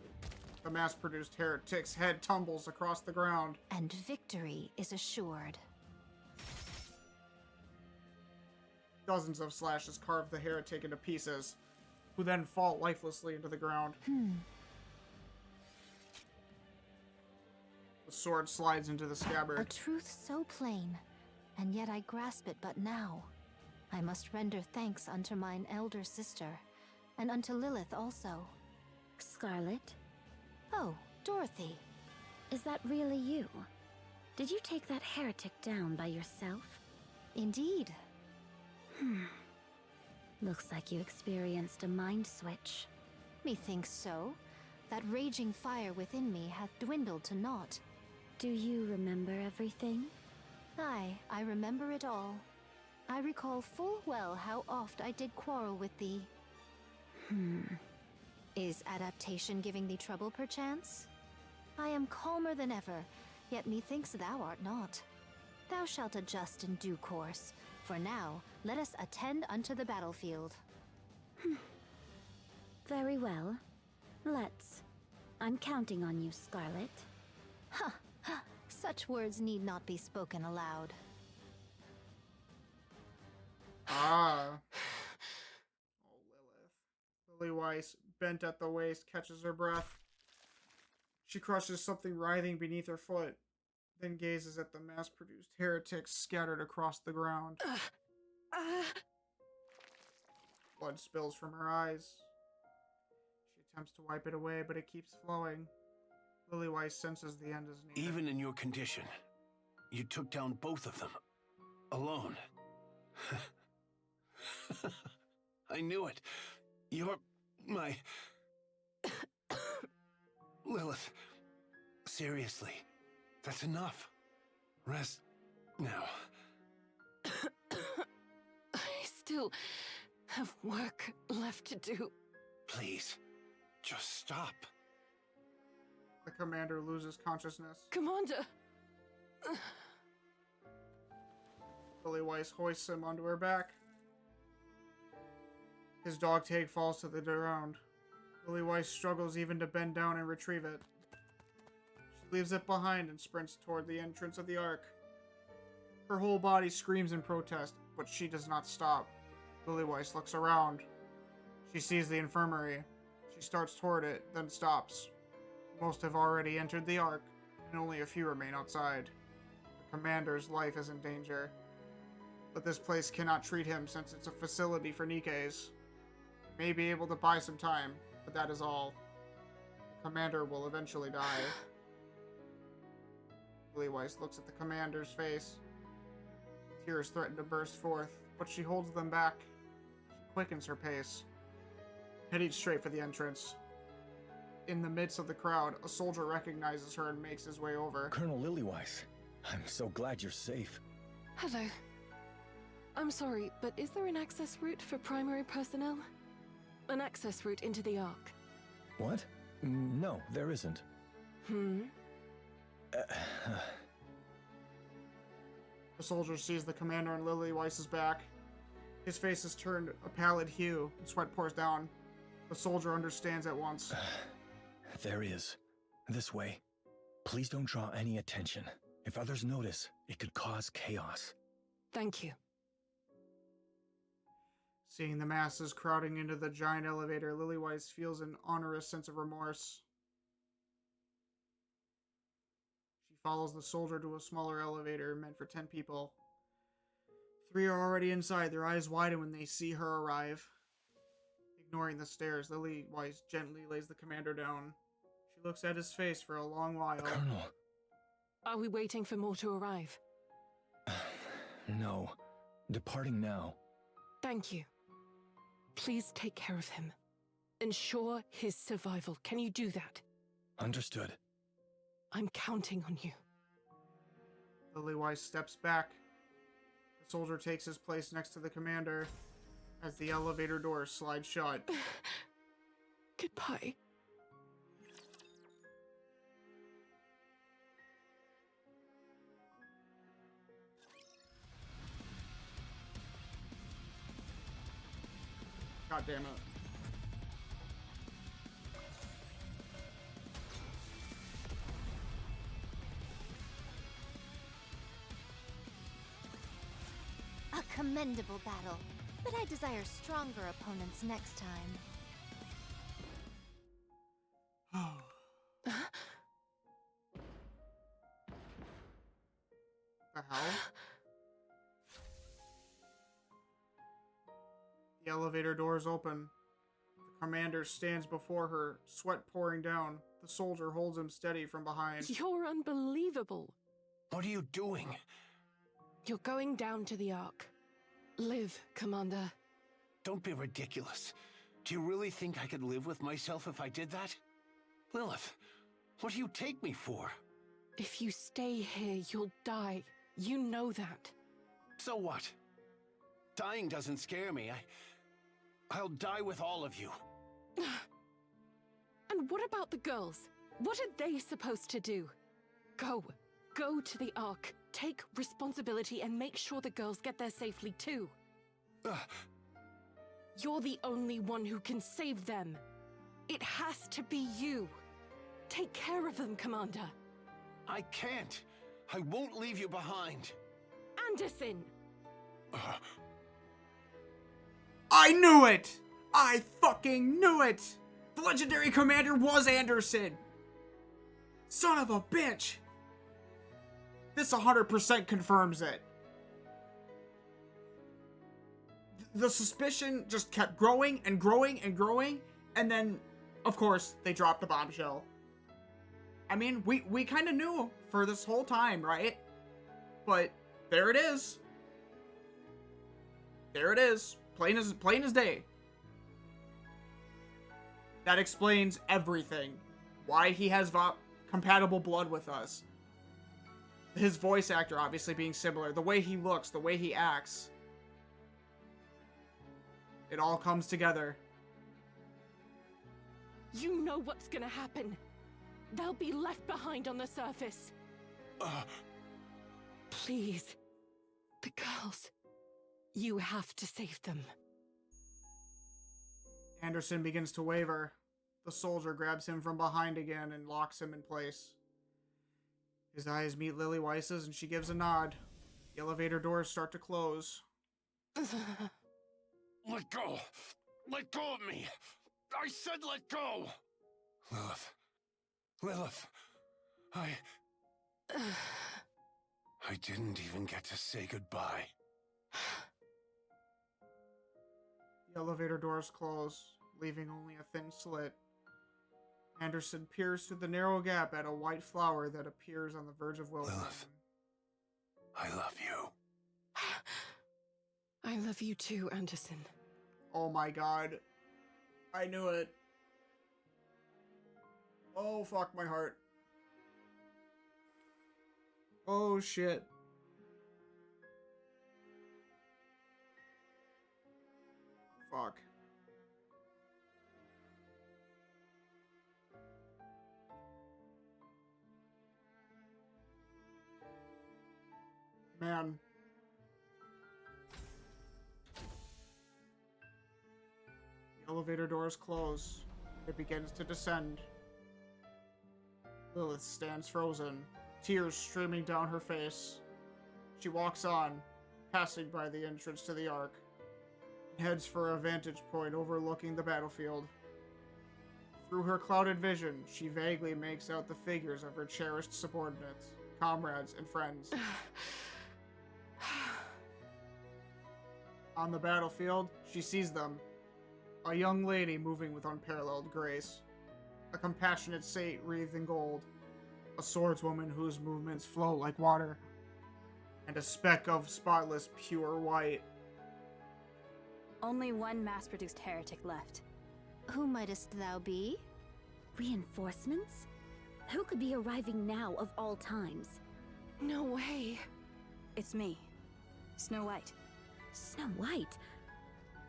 [SPEAKER 1] the mass-produced heretic's head tumbles across the ground.
[SPEAKER 4] And victory is assured.
[SPEAKER 1] Dozens of slashes carve the heretic into pieces, who then fall lifelessly into the ground. The sword slides into the scabbard.
[SPEAKER 4] A truth so plain, and yet I grasp it but now. I must render thanks unto mine elder sister, and unto Lilith also.
[SPEAKER 5] Scarlet?
[SPEAKER 4] Oh, Dorothy.
[SPEAKER 5] Is that really you? Did you take that heretic down by yourself?
[SPEAKER 4] Indeed.
[SPEAKER 5] Looks like you experienced a mind switch.
[SPEAKER 4] Methinks so. That raging fire within me hath dwindled to naught.
[SPEAKER 5] Do you remember everything?
[SPEAKER 4] Aye, I remember it all. I recall full well how oft I did quarrel with thee. Is adaptation giving thee trouble, perchance? I am calmer than ever, yet methinks thou art not. Thou shalt adjust in due course. For now, let us attend unto the battlefield.
[SPEAKER 5] Very well. Let's. I'm counting on you, Scarlet.
[SPEAKER 4] Such words need not be spoken aloud.
[SPEAKER 1] Oh, Lilith. Lily Weiss, bent at the waist, catches her breath. She crushes something writhing beneath her foot, then gazes at the mass-produced heretics scattered across the ground. Blood spills from her eyes. She attempts to wipe it away, but it keeps flowing. Lily Weiss senses the end is near.
[SPEAKER 8] Even in your condition, you took down both of them. Alone. I knew it. You're my... Lilith. Seriously. That's enough. Rest now.
[SPEAKER 6] I still have work left to do.
[SPEAKER 8] Please, just stop.
[SPEAKER 1] The commander loses consciousness.
[SPEAKER 6] Commander!
[SPEAKER 1] Lily Weiss hoists him onto her back. His dog tag falls to the ground. Lily Weiss struggles even to bend down and retrieve it. She leaves it behind and sprints toward the entrance of the Ark. Her whole body screams in protest, but she does not stop. Lily Weiss looks around. She sees the infirmary. She starts toward it, then stops. Most have already entered the Ark, and only a few remain outside. The commander's life is in danger. But this place cannot treat him since it's a facility for NIKKEs. May be able to buy some time, but that is all. The commander will eventually die. Lily Weiss looks at the commander's face. Tears threaten to burst forth, but she holds them back. She quickens her pace, heading straight for the entrance. In the midst of the crowd, a soldier recognizes her and makes his way over.
[SPEAKER 11] Colonel Lily Weiss, I'm so glad you're safe.
[SPEAKER 6] Hello. I'm sorry, but is there an access route for primary personnel? An access route into the Ark?
[SPEAKER 11] What? No, there isn't.
[SPEAKER 1] The soldier sees the commander on Lily Weiss's back. His face is turned a pallid hue, and sweat pours down. The soldier understands at once.
[SPEAKER 11] There he is. This way. Please don't draw any attention. If others notice, it could cause chaos.
[SPEAKER 6] Thank you.
[SPEAKER 1] Seeing the masses crowding into the giant elevator, Lily Weiss feels an onerous sense of remorse. She follows the soldier to a smaller elevator meant for 10 people. 3 are already inside, their eyes widen when they see her arrive. Ignoring the stairs, Lily Weiss gently lays the commander down. She looks at his face for a long while.
[SPEAKER 11] Colonel.
[SPEAKER 6] Are we waiting for more to arrive?
[SPEAKER 11] No. Departing now.
[SPEAKER 6] Thank you. Please take care of him. Ensure his survival. Can you do that?
[SPEAKER 11] Understood.
[SPEAKER 6] I'm counting on you.
[SPEAKER 1] Lily Weiss steps back. The soldier takes his place next to the commander as the elevator doors slide shut.
[SPEAKER 6] Goodbye.
[SPEAKER 1] God damn it.
[SPEAKER 4] A commendable battle, but I desire stronger opponents next time.
[SPEAKER 1] The hell? The elevator doors open. The commander stands before her, sweat pouring down. The soldier holds him steady from behind.
[SPEAKER 6] You're unbelievable.
[SPEAKER 8] What are you doing?
[SPEAKER 6] You're going down to the Ark. Live, Commander.
[SPEAKER 8] Don't be ridiculous. Do you really think I could live with myself if I did that? Lilith, what do you take me for?
[SPEAKER 6] If you stay here, you'll die. You know that.
[SPEAKER 8] So what? Dying doesn't scare me. I'll die with all of you.
[SPEAKER 6] And what about the girls? What are they supposed to do? Go to the Ark. Take responsibility and make sure the girls get there safely too. You're the only one who can save them. It has to be you. Take care of them, Commander.
[SPEAKER 8] I can't. I won't leave you behind.
[SPEAKER 6] Anderson!
[SPEAKER 1] I knew it! I fucking knew it! The legendary commander was Anderson! Son of a bitch! This 100% confirms it. The suspicion just kept growing and growing and growing, and then, of course, they dropped the bombshell. I mean, we kind of knew for this whole time, right? But there it is. There it is. Plain as day. That explains everything. Why he has compatible blood with us. His voice actor obviously being similar. The way he looks, the way he acts. It all comes together.
[SPEAKER 6] You know what's gonna happen. They'll be left behind on the surface. Please. The girls. You have to save them.
[SPEAKER 1] Anderson begins to waver. The soldier grabs him from behind again and locks him in place. His eyes meet Lily Weiss's and she gives a nod. The elevator doors start to close.
[SPEAKER 8] Let go! Let go of me! I said let go! Lilith, I didn't even get to say goodbye.
[SPEAKER 1] The elevator doors close, leaving only a thin slit. Anderson peers through the narrow gap at a white flower that appears on the verge of wilting.
[SPEAKER 8] Lilith, I love you.
[SPEAKER 6] I love you too, Anderson.
[SPEAKER 1] Oh my god. I knew it. Oh, fuck my heart. Oh, shit. Fuck. Man. The elevator doors close. It begins to descend. Lilith stands frozen, tears streaming down her face. She walks on, passing by the entrance to the Ark, and heads for a vantage point overlooking the battlefield. Through her clouded vision, she vaguely makes out the figures of her cherished subordinates, comrades, and friends. On the battlefield, she sees them. A young lady moving with unparalleled grace. A compassionate saint wreathed in gold. A swordswoman whose movements flow like water. And a speck of spotless, pure white.
[SPEAKER 2] Only one mass-produced heretic left.
[SPEAKER 4] Who mightest thou be?
[SPEAKER 5] Reinforcements? Who could be arriving now of all times?
[SPEAKER 6] No way.
[SPEAKER 2] It's me, Snow White.
[SPEAKER 5] Snow White?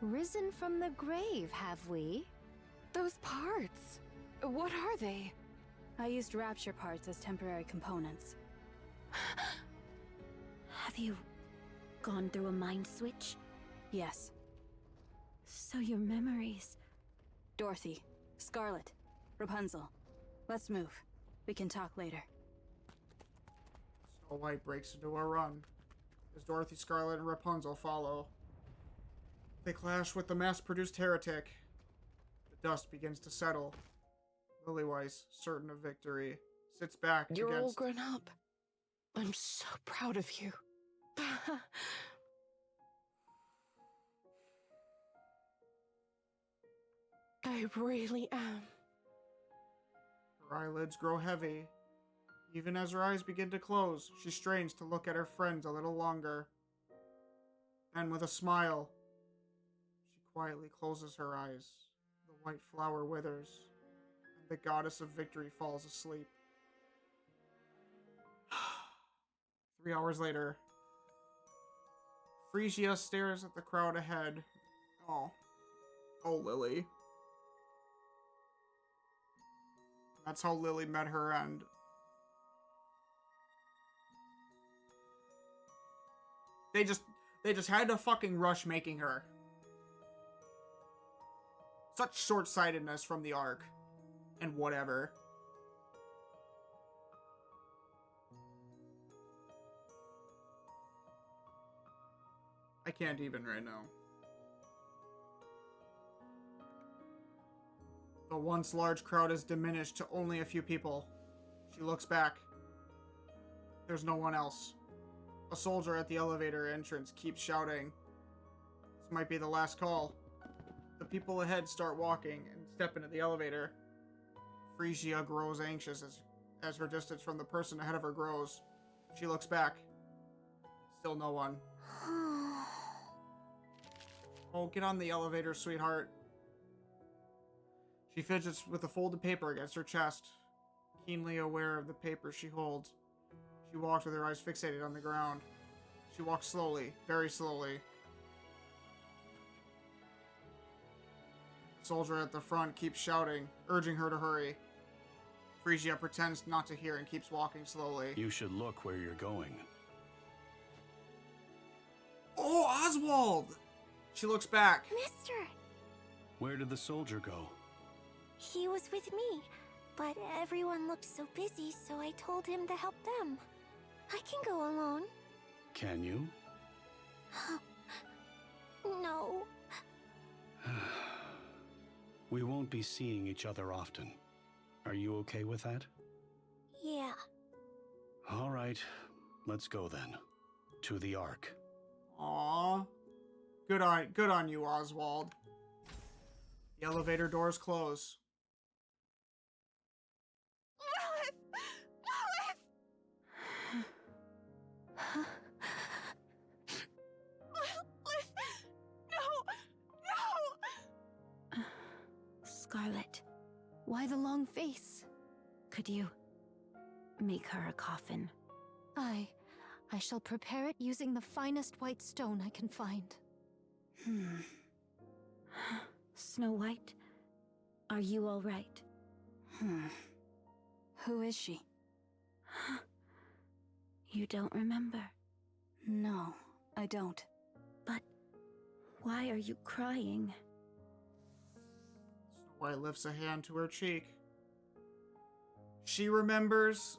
[SPEAKER 4] Risen from the grave, have we?
[SPEAKER 6] Those parts. What are they?
[SPEAKER 2] I used Rapture parts as temporary components.
[SPEAKER 5] Have you gone through a mind switch?
[SPEAKER 2] Yes.
[SPEAKER 5] So your memories...
[SPEAKER 2] Dorothy, Scarlet, Rapunzel. Let's move. We can talk later.
[SPEAKER 1] Snow White breaks into a run, as Dorothy, Scarlet, and Rapunzel follow. They clash with the mass-produced heretic. The dust begins to settle. Lilyweiss, certain of victory, sits back
[SPEAKER 6] You're all
[SPEAKER 1] against...
[SPEAKER 6] grown up. I'm so proud of you. I really am.
[SPEAKER 1] Her eyelids grow heavy. Even as her eyes begin to close, she strains to look at her friends a little longer. Then, with a smile, she quietly closes her eyes. The white flower withers, and the goddess of victory falls asleep. 3 hours later, Frisia stares at the crowd ahead. Oh. Oh, Lily. That's how Lily met her end. They just had to fucking rush making her. Such short-sightedness from the ARK. And whatever. I can't even right now. The once large crowd is diminished to only a few people. She looks back. There's no one else. A soldier at the elevator entrance keeps shouting. This might be the last call. The people ahead start walking and step into the elevator. Frisia grows anxious as as her distance from the person ahead of her grows. She looks back. Still no one. Oh, get on the elevator, sweetheart. She fidgets with the folded paper against her chest, keenly aware of the paper she holds. She walks with her eyes fixated on the ground. She walks slowly, very slowly. The soldier at the front keeps shouting, urging her to hurry. Frisia pretends not to hear and keeps walking slowly.
[SPEAKER 9] You should look where you're going.
[SPEAKER 1] Oh, Oswald! She looks back.
[SPEAKER 7] Mister!
[SPEAKER 9] Where did the soldier go?
[SPEAKER 7] He was with me, but everyone looked so busy, so I told him to help them. I can go alone.
[SPEAKER 9] Can you?
[SPEAKER 7] No.
[SPEAKER 9] We won't be seeing each other often. Are you okay with that?
[SPEAKER 7] Yeah.
[SPEAKER 9] All right, let's go then. To the ARK.
[SPEAKER 1] Aww. Good on you, Oswald. The elevator doors close.
[SPEAKER 5] Scarlet,
[SPEAKER 4] Why the long face?
[SPEAKER 5] could you make her a coffin?
[SPEAKER 4] I shall prepare it using the finest white stone I can find.
[SPEAKER 5] Snow White, are you all right?
[SPEAKER 2] Who is she?
[SPEAKER 5] You don't remember?
[SPEAKER 2] No, I don't.
[SPEAKER 5] But why are you crying?
[SPEAKER 1] Snow White lifts a hand to her cheek. She remembers,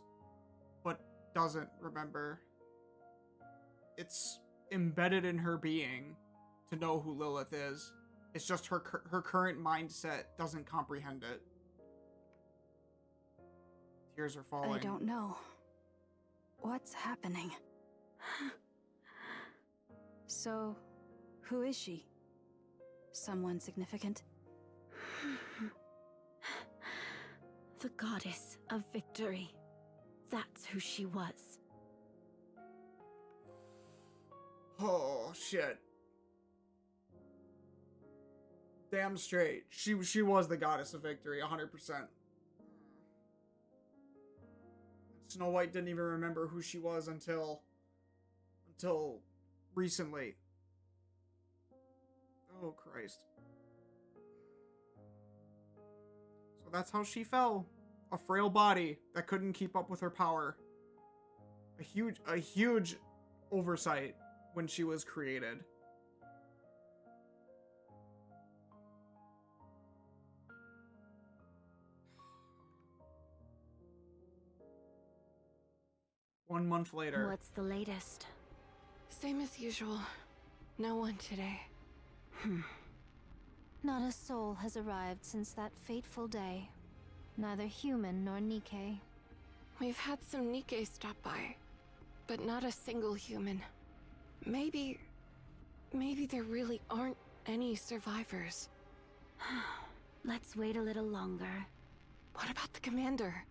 [SPEAKER 1] but doesn't remember. It's embedded in her being to know who Lilith is. It's just her current mindset doesn't comprehend it. Tears are falling.
[SPEAKER 2] I don't know. What's happening? So, who is she? Someone significant?
[SPEAKER 5] The goddess of victory. That's who she was.
[SPEAKER 1] Oh, shit. Damn straight. She was the goddess of victory, 100%. Snow White didn't even remember who she was until recently. Oh, Christ. So that's how she fell. A frail body that couldn't keep up with her power. A huge oversight when she was created. One month later.
[SPEAKER 5] What's the latest?
[SPEAKER 6] Same as usual. No one today.
[SPEAKER 4] Not a soul has arrived since that fateful day. Neither human nor NIKKE.
[SPEAKER 6] We've had some NIKKE stop by, but not a single human. Maybe there really aren't any survivors.
[SPEAKER 5] Let's wait a little longer.
[SPEAKER 6] What about the commander?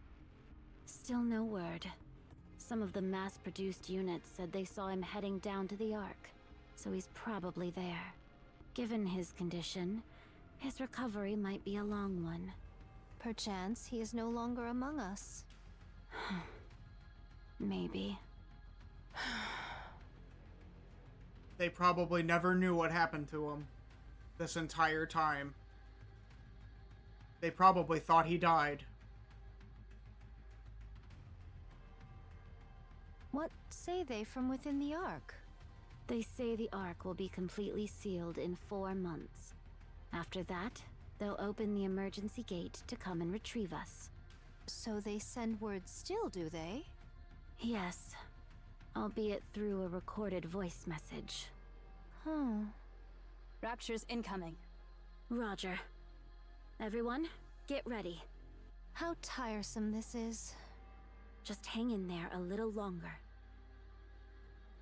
[SPEAKER 5] Still no word. Some of the mass-produced units said they saw him heading down to the ARK, so he's probably there. Given his condition, his recovery might be a long one.
[SPEAKER 4] Perchance he is no longer among us.
[SPEAKER 5] Maybe.
[SPEAKER 1] They probably never knew what happened to him this entire time. They probably thought he died.
[SPEAKER 4] What say they from within the ARK?
[SPEAKER 5] They say the ARK will be completely sealed in 4 months. After that, they'll open the emergency gate to come and retrieve us.
[SPEAKER 4] So they send word still, do they?
[SPEAKER 5] Yes. Albeit through a recorded voice message.
[SPEAKER 2] Rapture's incoming.
[SPEAKER 5] Roger. Everyone, get ready.
[SPEAKER 4] How tiresome this is.
[SPEAKER 5] Just hang in there a little longer.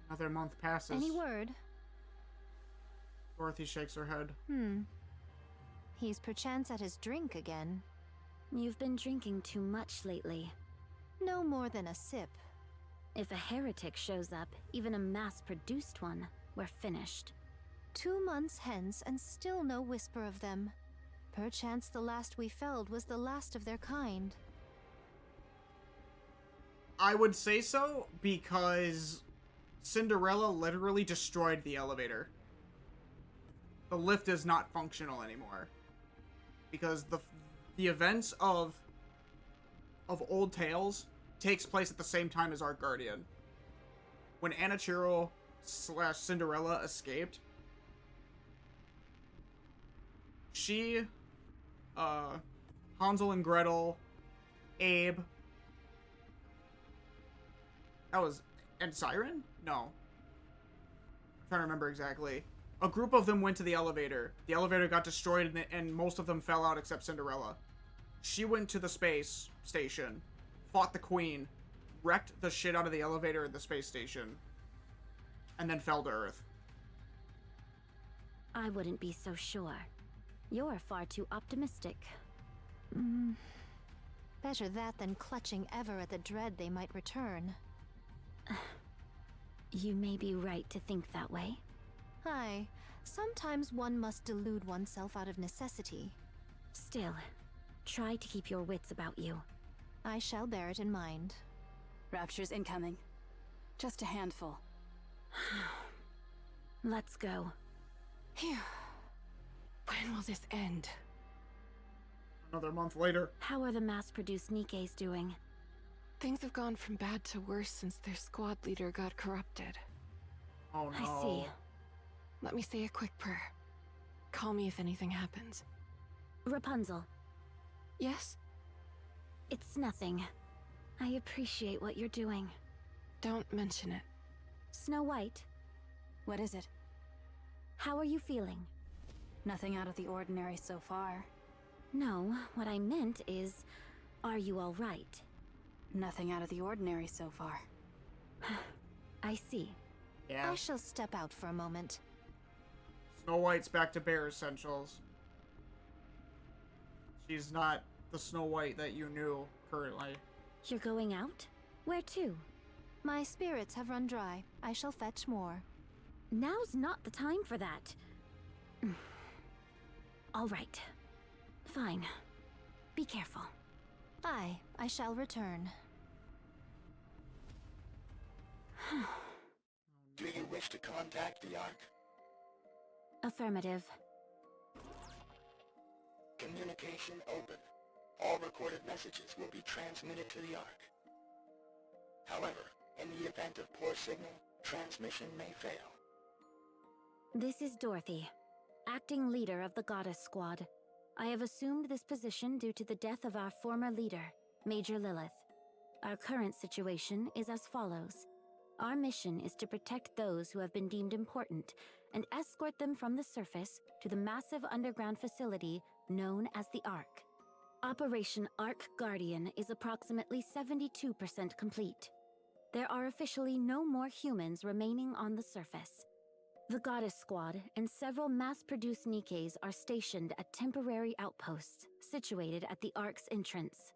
[SPEAKER 1] Another month passes.
[SPEAKER 4] Any word?
[SPEAKER 1] Dorothy shakes her head.
[SPEAKER 4] He's perchance at his drink again.
[SPEAKER 5] You've been drinking too much lately.
[SPEAKER 4] No more than a sip.
[SPEAKER 5] If a heretic shows up, even a mass-produced one, we're finished.
[SPEAKER 4] 2 months hence, and still no whisper of them. Perchance the last we felled was the last of their kind.
[SPEAKER 1] I would say so, because Cinderella literally destroyed the elevator. The lift is not functional anymore. Because the events of Old Tales takes place at the same time as Ark Guardian. When Anichiro / Cinderella escaped, she, Hansel and Gretel, Abe, and Siren? No. I'm trying to remember exactly. A group of them went to the elevator. The elevator got destroyed and most of them fell out except Cinderella. She went to the space station, fought the queen, wrecked the shit out of the elevator at the space station, and then fell to Earth.
[SPEAKER 5] I wouldn't be so sure. You're far too optimistic.
[SPEAKER 4] Better that than clutching ever at the dread they might return.
[SPEAKER 5] You may be right to think that way.
[SPEAKER 4] Aye, sometimes one must delude oneself out of necessity.
[SPEAKER 5] Still, try to keep your wits about you.
[SPEAKER 4] I shall bear it in mind.
[SPEAKER 2] Rapture's incoming. Just a handful.
[SPEAKER 5] Let's go.
[SPEAKER 6] Phew. When will this end?
[SPEAKER 1] Another month later.
[SPEAKER 5] How are the mass-produced NIKKEs doing?
[SPEAKER 6] Things have gone from bad to worse since their squad leader got corrupted.
[SPEAKER 1] Oh no.
[SPEAKER 5] I see.
[SPEAKER 6] Let me say a quick prayer. Call me if anything happens.
[SPEAKER 5] Rapunzel.
[SPEAKER 6] Yes?
[SPEAKER 5] It's nothing. I appreciate what you're doing.
[SPEAKER 6] Don't mention it.
[SPEAKER 5] Snow White.
[SPEAKER 2] What is it?
[SPEAKER 5] How are you feeling?
[SPEAKER 2] Nothing out of the ordinary so far.
[SPEAKER 5] No, what I meant is, are you all right?
[SPEAKER 2] Nothing out of the ordinary so far.
[SPEAKER 5] I see.
[SPEAKER 1] Yeah.
[SPEAKER 4] I shall step out for a moment.
[SPEAKER 1] Snow White's back to bare essentials. She's not the Snow White that you knew currently.
[SPEAKER 5] You're going out? Where to?
[SPEAKER 4] My spirits have run dry. I shall fetch more.
[SPEAKER 5] Now's not the time for that. All right. Fine. Be careful.
[SPEAKER 4] Aye, I shall return.
[SPEAKER 17] Do you wish to contact the ARK?
[SPEAKER 5] Affirmative.
[SPEAKER 17] Communication open. All recorded messages will be transmitted to the ARK. However, in the event of poor signal, transmission may fail.
[SPEAKER 5] This is Dorothy, acting leader of the Goddess Squad. I have assumed this position due to the death of our former leader, Major Lilith. Our current situation is as follows. Our mission is to protect those who have been deemed important and escort them from the surface to the massive underground facility known as the ARK. Operation ARK Guardian is approximately 72% complete. There are officially no more humans remaining on the surface. The Goddess Squad and several mass-produced NIKKEs are stationed at temporary outposts situated at the ARK's entrance.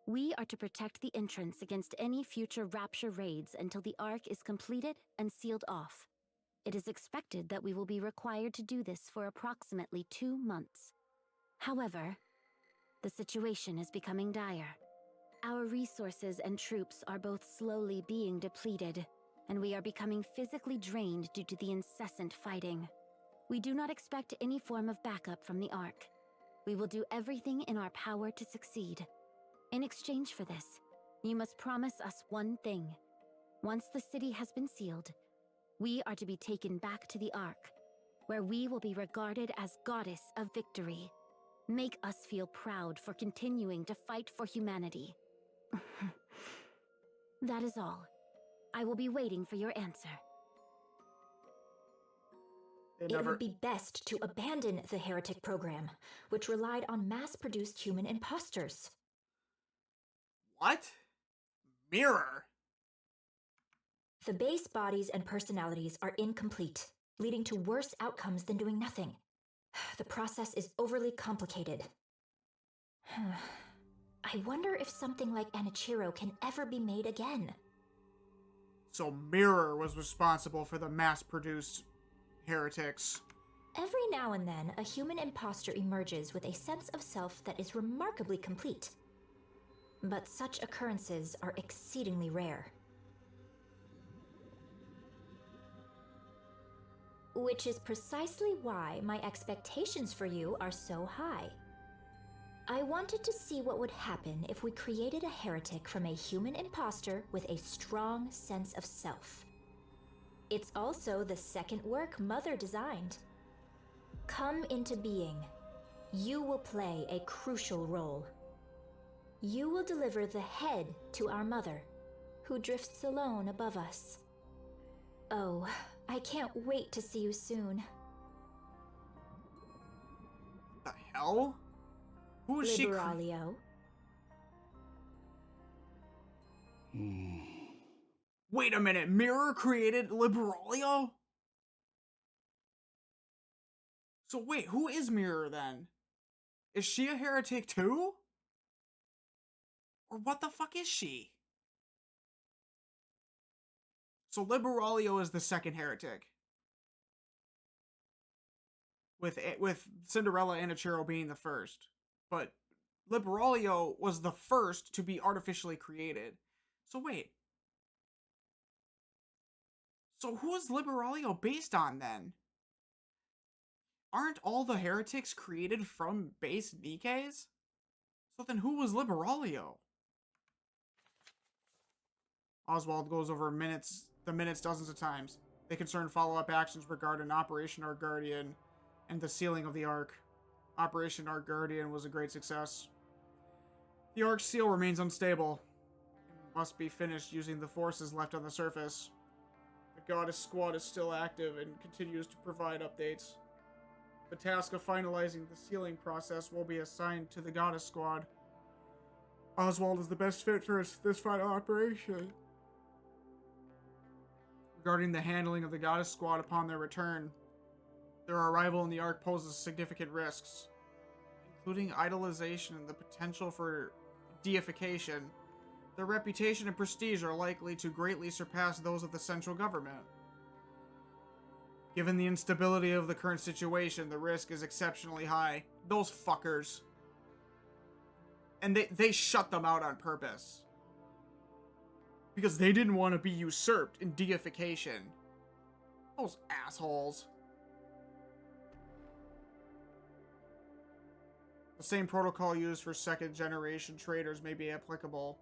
[SPEAKER 5] We are to protect the entrance against any future Rapture raids until the ARK is completed and sealed off. It is expected that we will be required to do this for approximately 2 months. However, the situation is becoming dire. Our resources and troops are both slowly being depleted, and we are becoming physically drained due to the incessant fighting. We do not expect any form of backup from the ARK. We will do everything in our power to succeed. In exchange for this, you must promise us one thing. Once the city has been sealed, we are to be taken back to the ARK, where we will be regarded as Goddess of Victory. Make us feel proud for continuing to fight for humanity. That is all. I will be waiting for your answer.
[SPEAKER 18] It would be best to abandon the heretic program, which relied on mass-produced human imposters.
[SPEAKER 1] What? Mirror?
[SPEAKER 18] The base bodies and personalities are incomplete, leading to worse outcomes than doing nothing. The process is overly complicated. I wonder if something like Anichiro can ever be made again.
[SPEAKER 1] So Mirror was responsible for the mass-produced heretics.
[SPEAKER 18] Every now and then, a human imposter emerges with a sense of self that is remarkably complete. But such occurrences are exceedingly rare. Which is precisely why my expectations for you are so high. I wanted to see what would happen if we created a heretic from a human imposter with a strong sense of self. It's also the second work Mother designed. Come into being. You will play a crucial role. You will deliver the head to our mother, who drifts alone above us. Oh, I can't wait to see you soon.
[SPEAKER 1] The hell? Who is she?
[SPEAKER 18] Liberalio.
[SPEAKER 1] Wait a minute, Mirror created Liberalio? So wait, who is Mirror then? Is she a heretic too? Or what the fuck is she? So Liberalio is the second heretic. With Cinderella and Anichiro being the first. But Liberalio was the first to be artificially created. So wait. So who is Liberalio based on then? Aren't all the heretics created from base NIKKEs? So then who was Liberalio? Oswald goes over the minutes dozens of times. They concern follow-up actions regarding Operation Ark Guardian and the sealing of the Ark. Operation Ark Guardian was a great success. The Ark seal remains unstable and must be finished using the forces left on the surface. The Goddess Squad is still active and continues to provide updates. The task of finalizing the sealing process will be assigned to the Goddess Squad. Oswald is the best fit for this final operation. Regarding the handling of the Goddess Squad upon their return, their arrival in the Ark poses significant risks, including idolization and the potential for deification. Their reputation and prestige are likely to greatly surpass those of the central government. Given the instability of the current situation, the risk is exceptionally high. Those fuckers. And they shut them out on purpose. Because they didn't want to be usurped in deification. Those assholes. The same protocol used for second-generation traitors may be applicable.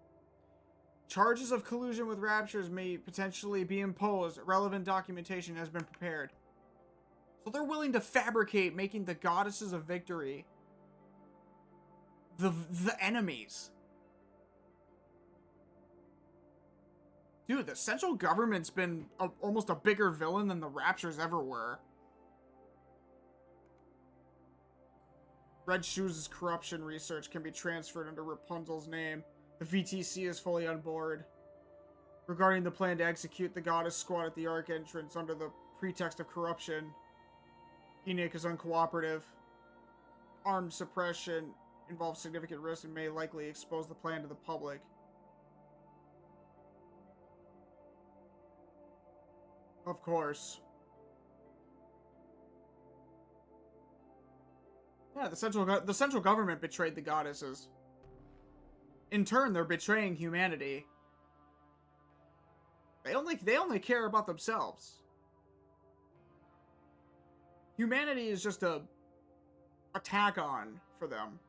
[SPEAKER 1] Charges of collusion with Raptures may potentially be imposed. Relevant documentation has been prepared. So they're willing to fabricate making the Goddesses of Victory the enemies. Dude, the central government's been almost a bigger villain than the Raptures ever were. Red Shoes' corruption research can be transferred under Rapunzel's name. The VTC is fully on board. Regarding the plan to execute the Goddess Squad at the Ark entrance under the pretext of corruption, ENIC is uncooperative. Armed suppression involves significant risk and may likely expose the plan to the public. Of course. Yeah, the central government betrayed the goddesses. In turn, they're betraying humanity. They only care about themselves. Humanity is just a tag on for them.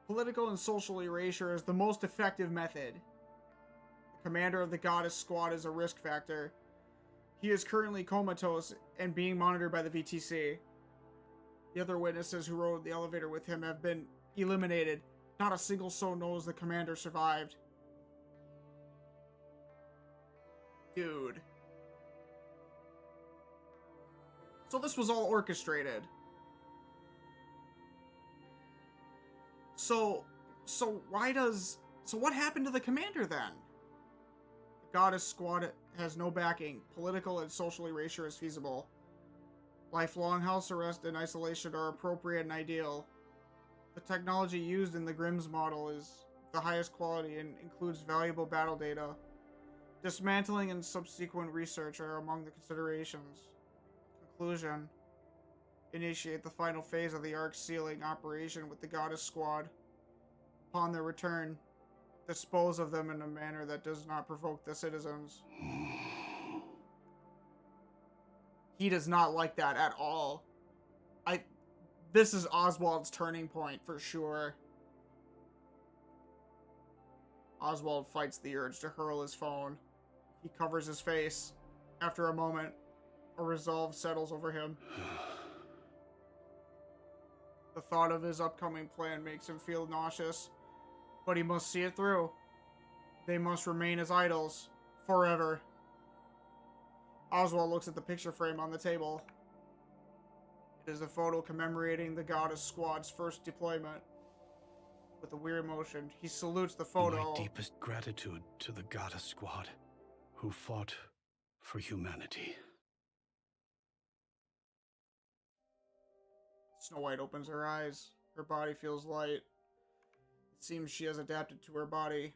[SPEAKER 1] Political and social erasure is the most effective method. The commander of the Goddess Squad is a risk factor. He is currently comatose and being monitored by the VTC. The other witnesses who rode the elevator with him have been eliminated. Not a single soul knows the commander survived. Dude. So this was all orchestrated. So what happened to the commander then? The Goddess Squad has no backing. Political and social erasure is feasible. Lifelong house arrest and isolation are appropriate and ideal. The technology used in the Grimm's model is the highest quality and includes valuable battle data. Dismantling and subsequent research are among the considerations. Conclusion. Initiate the final phase of the ARK sealing operation with the Goddess Squad. Upon their return, dispose of them in a manner that does not provoke the citizens. He does not like that at all. This is Oswald's turning point for sure. Oswald fights the urge to hurl his phone. He covers his face. After a moment, a resolve settles over him. The thought of his upcoming plan makes him feel nauseous, but he must see it through. They must remain as idols, forever. Oswald looks at the picture frame on the table. It is a photo commemorating the Goddess Squad's first deployment. With a weird motion, he salutes the photo.
[SPEAKER 9] My deepest gratitude to the Goddess Squad, who fought for humanity.
[SPEAKER 1] Snow White opens her eyes. Her body feels light. It seems she has adapted to her body.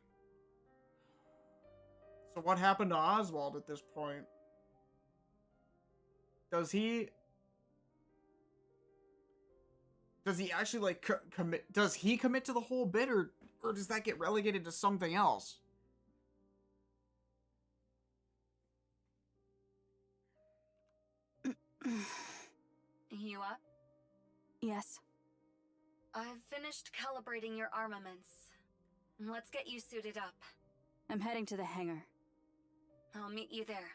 [SPEAKER 1] So what happened to Oswald at this point? Does he actually, like, commit? Does he commit to the whole bit, or does that get relegated to something else?
[SPEAKER 3] You up?
[SPEAKER 2] Yes.
[SPEAKER 3] I've finished calibrating your armaments. Let's get you suited up.
[SPEAKER 2] I'm heading to the hangar.
[SPEAKER 3] I'll meet you there.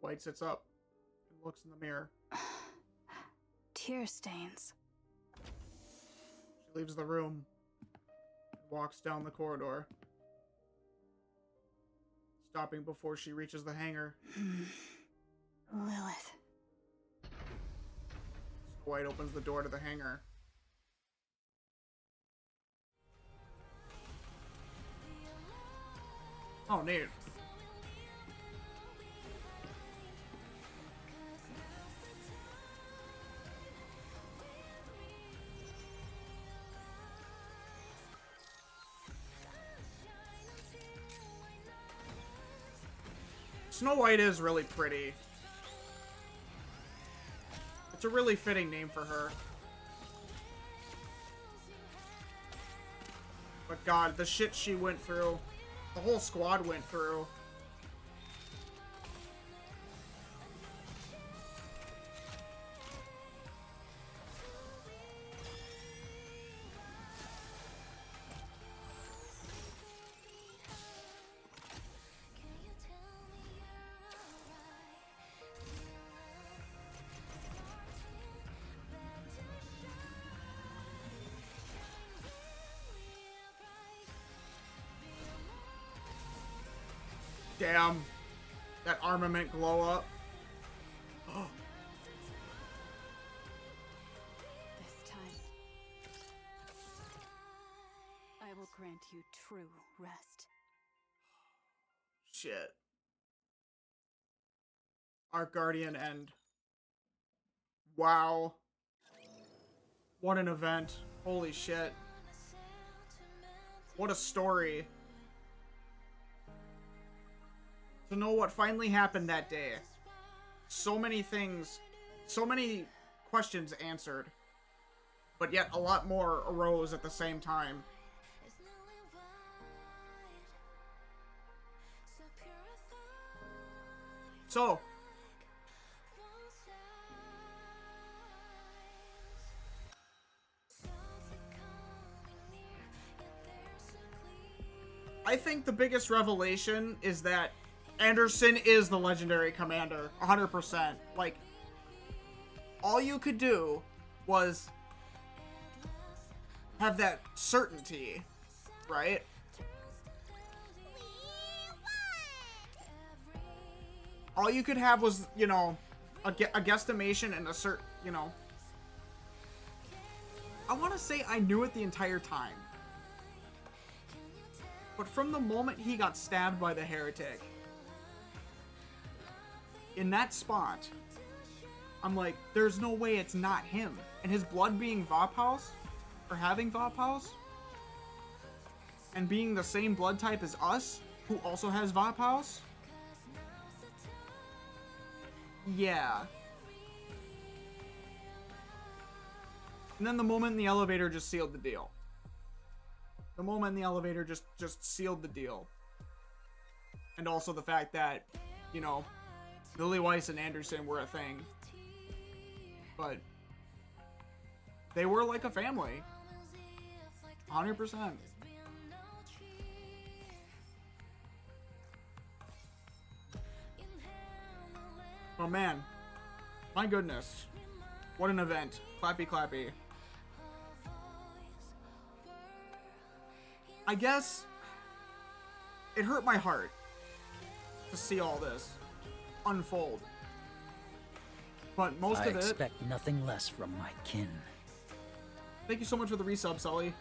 [SPEAKER 1] Snow White sits up and looks in the mirror.
[SPEAKER 2] Tear stains.
[SPEAKER 1] She leaves the room and walks down the corridor, stopping before she reaches the hangar.
[SPEAKER 2] Lilith.
[SPEAKER 1] Snow White opens the door to the hangar. Oh, neat. Snow White is really pretty. It's a really fitting name for her. But God, the shit she went through, the whole squad went through. Damn. That armament glow up.
[SPEAKER 2] This time, I will grant you true rest.
[SPEAKER 1] Shit. ARK Guardian end. Wow. What an event. Holy shit. What a story. To know what finally happened that day. So many things, so many questions answered. But yet a lot more arose at the same time. So, I think the biggest revelation is that Anderson is the legendary commander, 100%. Like, all you could do was have that certainty, right? All you could have was, you know, a guesstimation and a you know. I want to say I knew it the entire time. But from the moment he got stabbed by the heretic, in that spot, I'm like, there's no way it's not him. And his blood being Vophouse, or having Vophouse, and being the same blood type as us, who also has Vophouse? Yeah. And then the moment in the elevator just sealed the deal. The moment in the elevator just sealed the deal. And also the fact that, you know, Lily Weiss and Anderson were a thing. But they were like a family. 100%. Oh man. My goodness. What an event. Clappy clappy. I guess it hurt my heart to see all this unfold. But most of it...
[SPEAKER 19] I expect nothing less from my kin.
[SPEAKER 1] Thank you so much for the resub, Sully.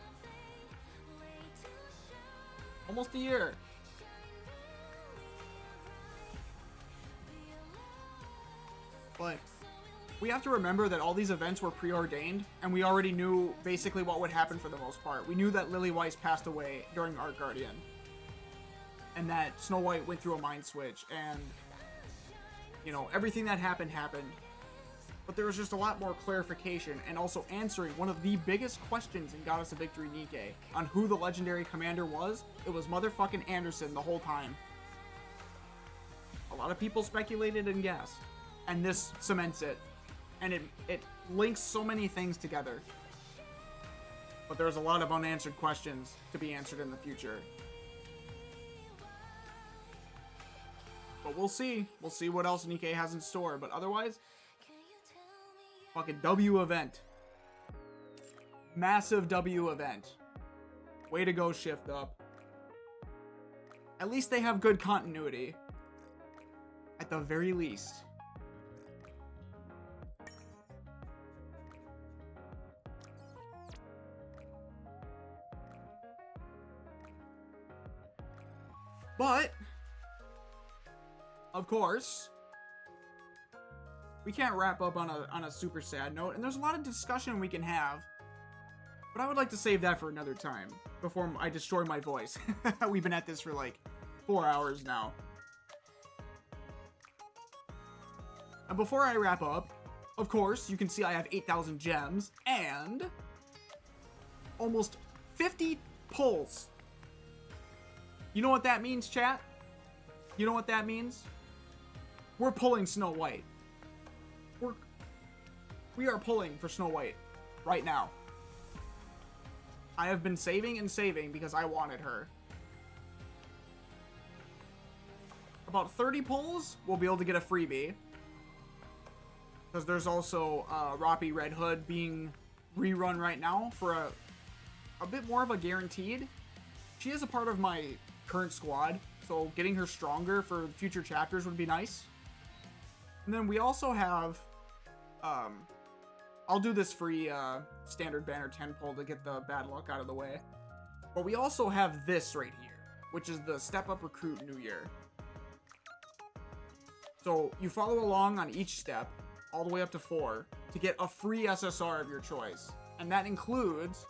[SPEAKER 1] Almost a year. But we have to remember that all these events were preordained, and we already knew basically what would happen for the most part. We knew that Lily Weiss passed away during Arc Guardian, and that Snow White went through a mind switch, and, you know, everything that happened. But there was just a lot more clarification, and also answering one of the biggest questions in Goddess of Victory NIKKE on who the legendary commander was. It was motherfucking Anderson the whole time. A lot of people speculated and guessed, and this cements it. And it links so many things together. But there's a lot of unanswered questions to be answered in the future. But we'll see. We'll see what else NIKKE has in store. But otherwise, fucking W event. Massive W event. Way to go, Shift Up. At least they have good continuity. At the very least. But, of course, we can't wrap up on a super sad note, and there's a lot of discussion we can have, but I would like to save that for another time, before I destroy my voice. We've been at this for like 4 hours now. And before I wrap up, of course, you can see I have 8,000 gems, and almost 50 pulls. You know what that means, chat? You know what that means? We're pulling Snow White. We are pulling for Snow White right now. I have been saving and saving because I wanted her. About 30 pulls, we'll be able to get a freebie. Because there's also Roppy Red Hood being rerun right now for a bit more of a guaranteed. She is a part of my current squad, so getting her stronger for future chapters would be nice. And then we also have, I'll do this free standard banner 10 pull to get the bad luck out of the way. But we also have this right here, which is the Step Up Recruit New Year. So you follow along on each step, all the way up to 4, to get a free SSR of your choice. And that includes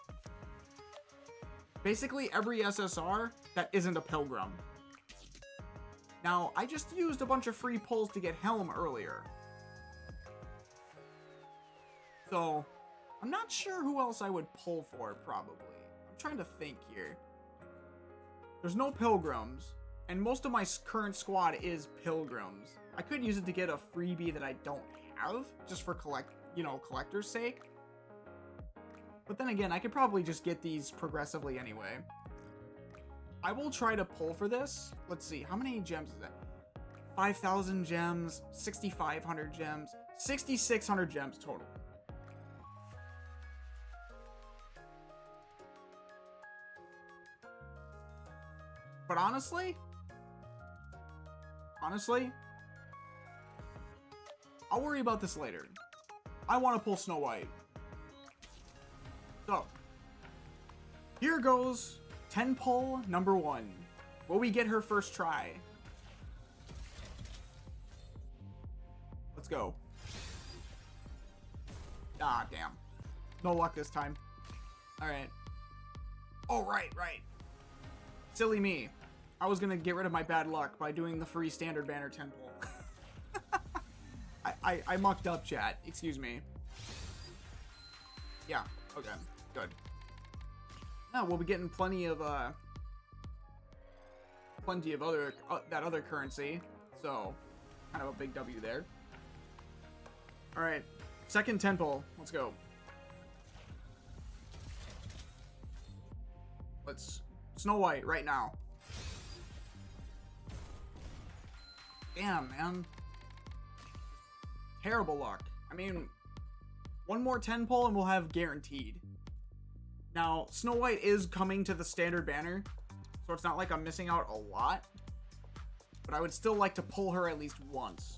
[SPEAKER 1] basically every SSR that isn't a Pilgrim. Now, I just used a bunch of free pulls to get Helm earlier. So, I'm not sure who else I would pull for, probably. I'm trying to think here. There's no Pilgrims, and most of my current squad is Pilgrims. I could use it to get a freebie that I don't have, just for collector's sake. But then again, I could probably just get these progressively anyway. I will try to pull for this. Let's see, how many gems is that? 5,000 gems, 6,500 gems, 6,600 gems total. But honestly, I'll worry about this later. I want to pull Snow White. So, here goes 10 pull number 1. Will we get her first try? Let's go. Ah, damn. No luck this time. Alright. Oh, right. Silly me. I was gonna get rid of my bad luck by doing the free standard banner temple. I mucked up, chat. Excuse me. Yeah, okay. Good. Now we'll be getting plenty of other that other currency. So, kind of a big W there. Alright. Second temple. Let's go. Let's Snow White right now. Damn, man. Terrible luck. I mean, one more 10 pull and we'll have guaranteed. Now, Snow White is coming to the standard banner, so it's not like I'm missing out a lot. But I would still like to pull her at least once.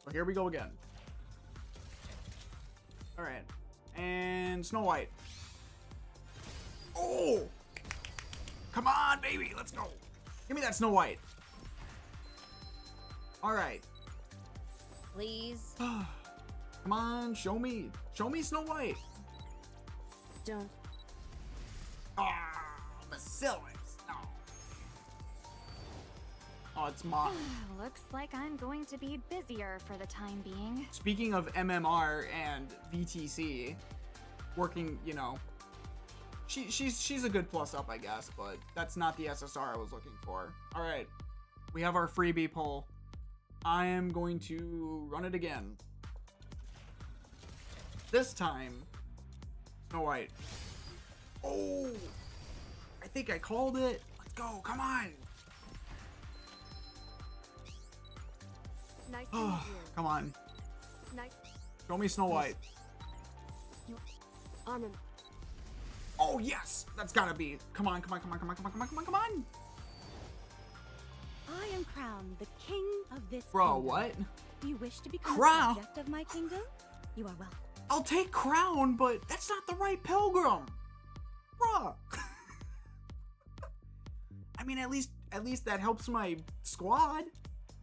[SPEAKER 1] So here we go again. Alright. And Snow White. Oh! Come on, baby. Let's go. Give me that Snow White. Alright.
[SPEAKER 5] Please.
[SPEAKER 1] Come on, show me. Show me Snow White.
[SPEAKER 5] Don't.
[SPEAKER 1] Ah, Basilis. No. Oh, it's Motiv.
[SPEAKER 3] Looks like I'm going to be busier for the time being.
[SPEAKER 1] Speaking of MMR and VTC, working, you know, she's a good plus up, I guess, but that's not the SSR I was looking for. All right, we have our freebie pull. I am going to run it again. This time, Snow White. Oh, I think I called it. Let's go. Come on.
[SPEAKER 3] Nice
[SPEAKER 1] Oh, come on.
[SPEAKER 3] Nice.
[SPEAKER 1] Show me Snow White.
[SPEAKER 3] Armin.
[SPEAKER 1] Oh, yes. That's gotta be. Come on, come on, come on, come on, come on, come on, come on, come on.
[SPEAKER 10] I am crowned the king of this
[SPEAKER 1] Bro,
[SPEAKER 10] kingdom.
[SPEAKER 1] what?
[SPEAKER 10] Do you wish to become
[SPEAKER 1] Crown?
[SPEAKER 10] a subject of my kingdom? You are welcome.
[SPEAKER 1] I'll take crown, but that's not the right pilgrim. Bruh. I mean, at least that helps my squad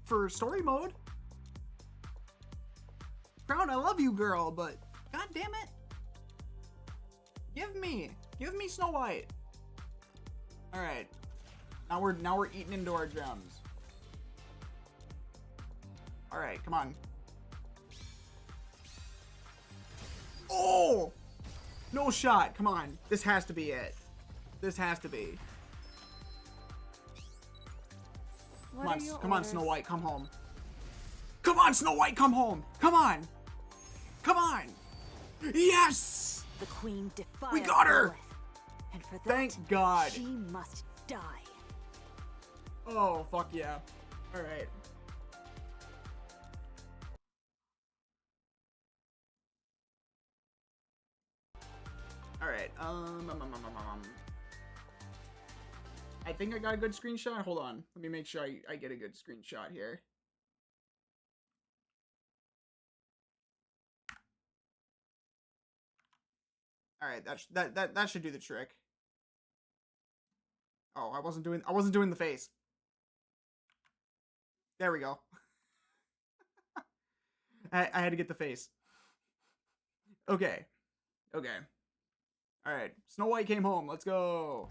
[SPEAKER 1] for story mode. Crown, I love you, girl, but god damn it. Give me Snow White. All right. Now we're eating into our gems. All right, come on. Oh! No shot. Come on. This has to be it. This has to be. Come on, Snow White, come home. Come on, Snow White, come home. Come on. Come on. Yes!
[SPEAKER 2] The queen defied
[SPEAKER 1] We got her!
[SPEAKER 2] Lilith, and for that,
[SPEAKER 1] Thank God.
[SPEAKER 2] she must die.
[SPEAKER 1] Oh, fuck yeah. All right. All right. I think I got a good screenshot. Hold on. Let me make sure I get a good screenshot here. All right, that should do the trick. Oh, I wasn't doing the face. There we go. I had to get the face. Okay. Okay. All right. Snow White came home. Let's go.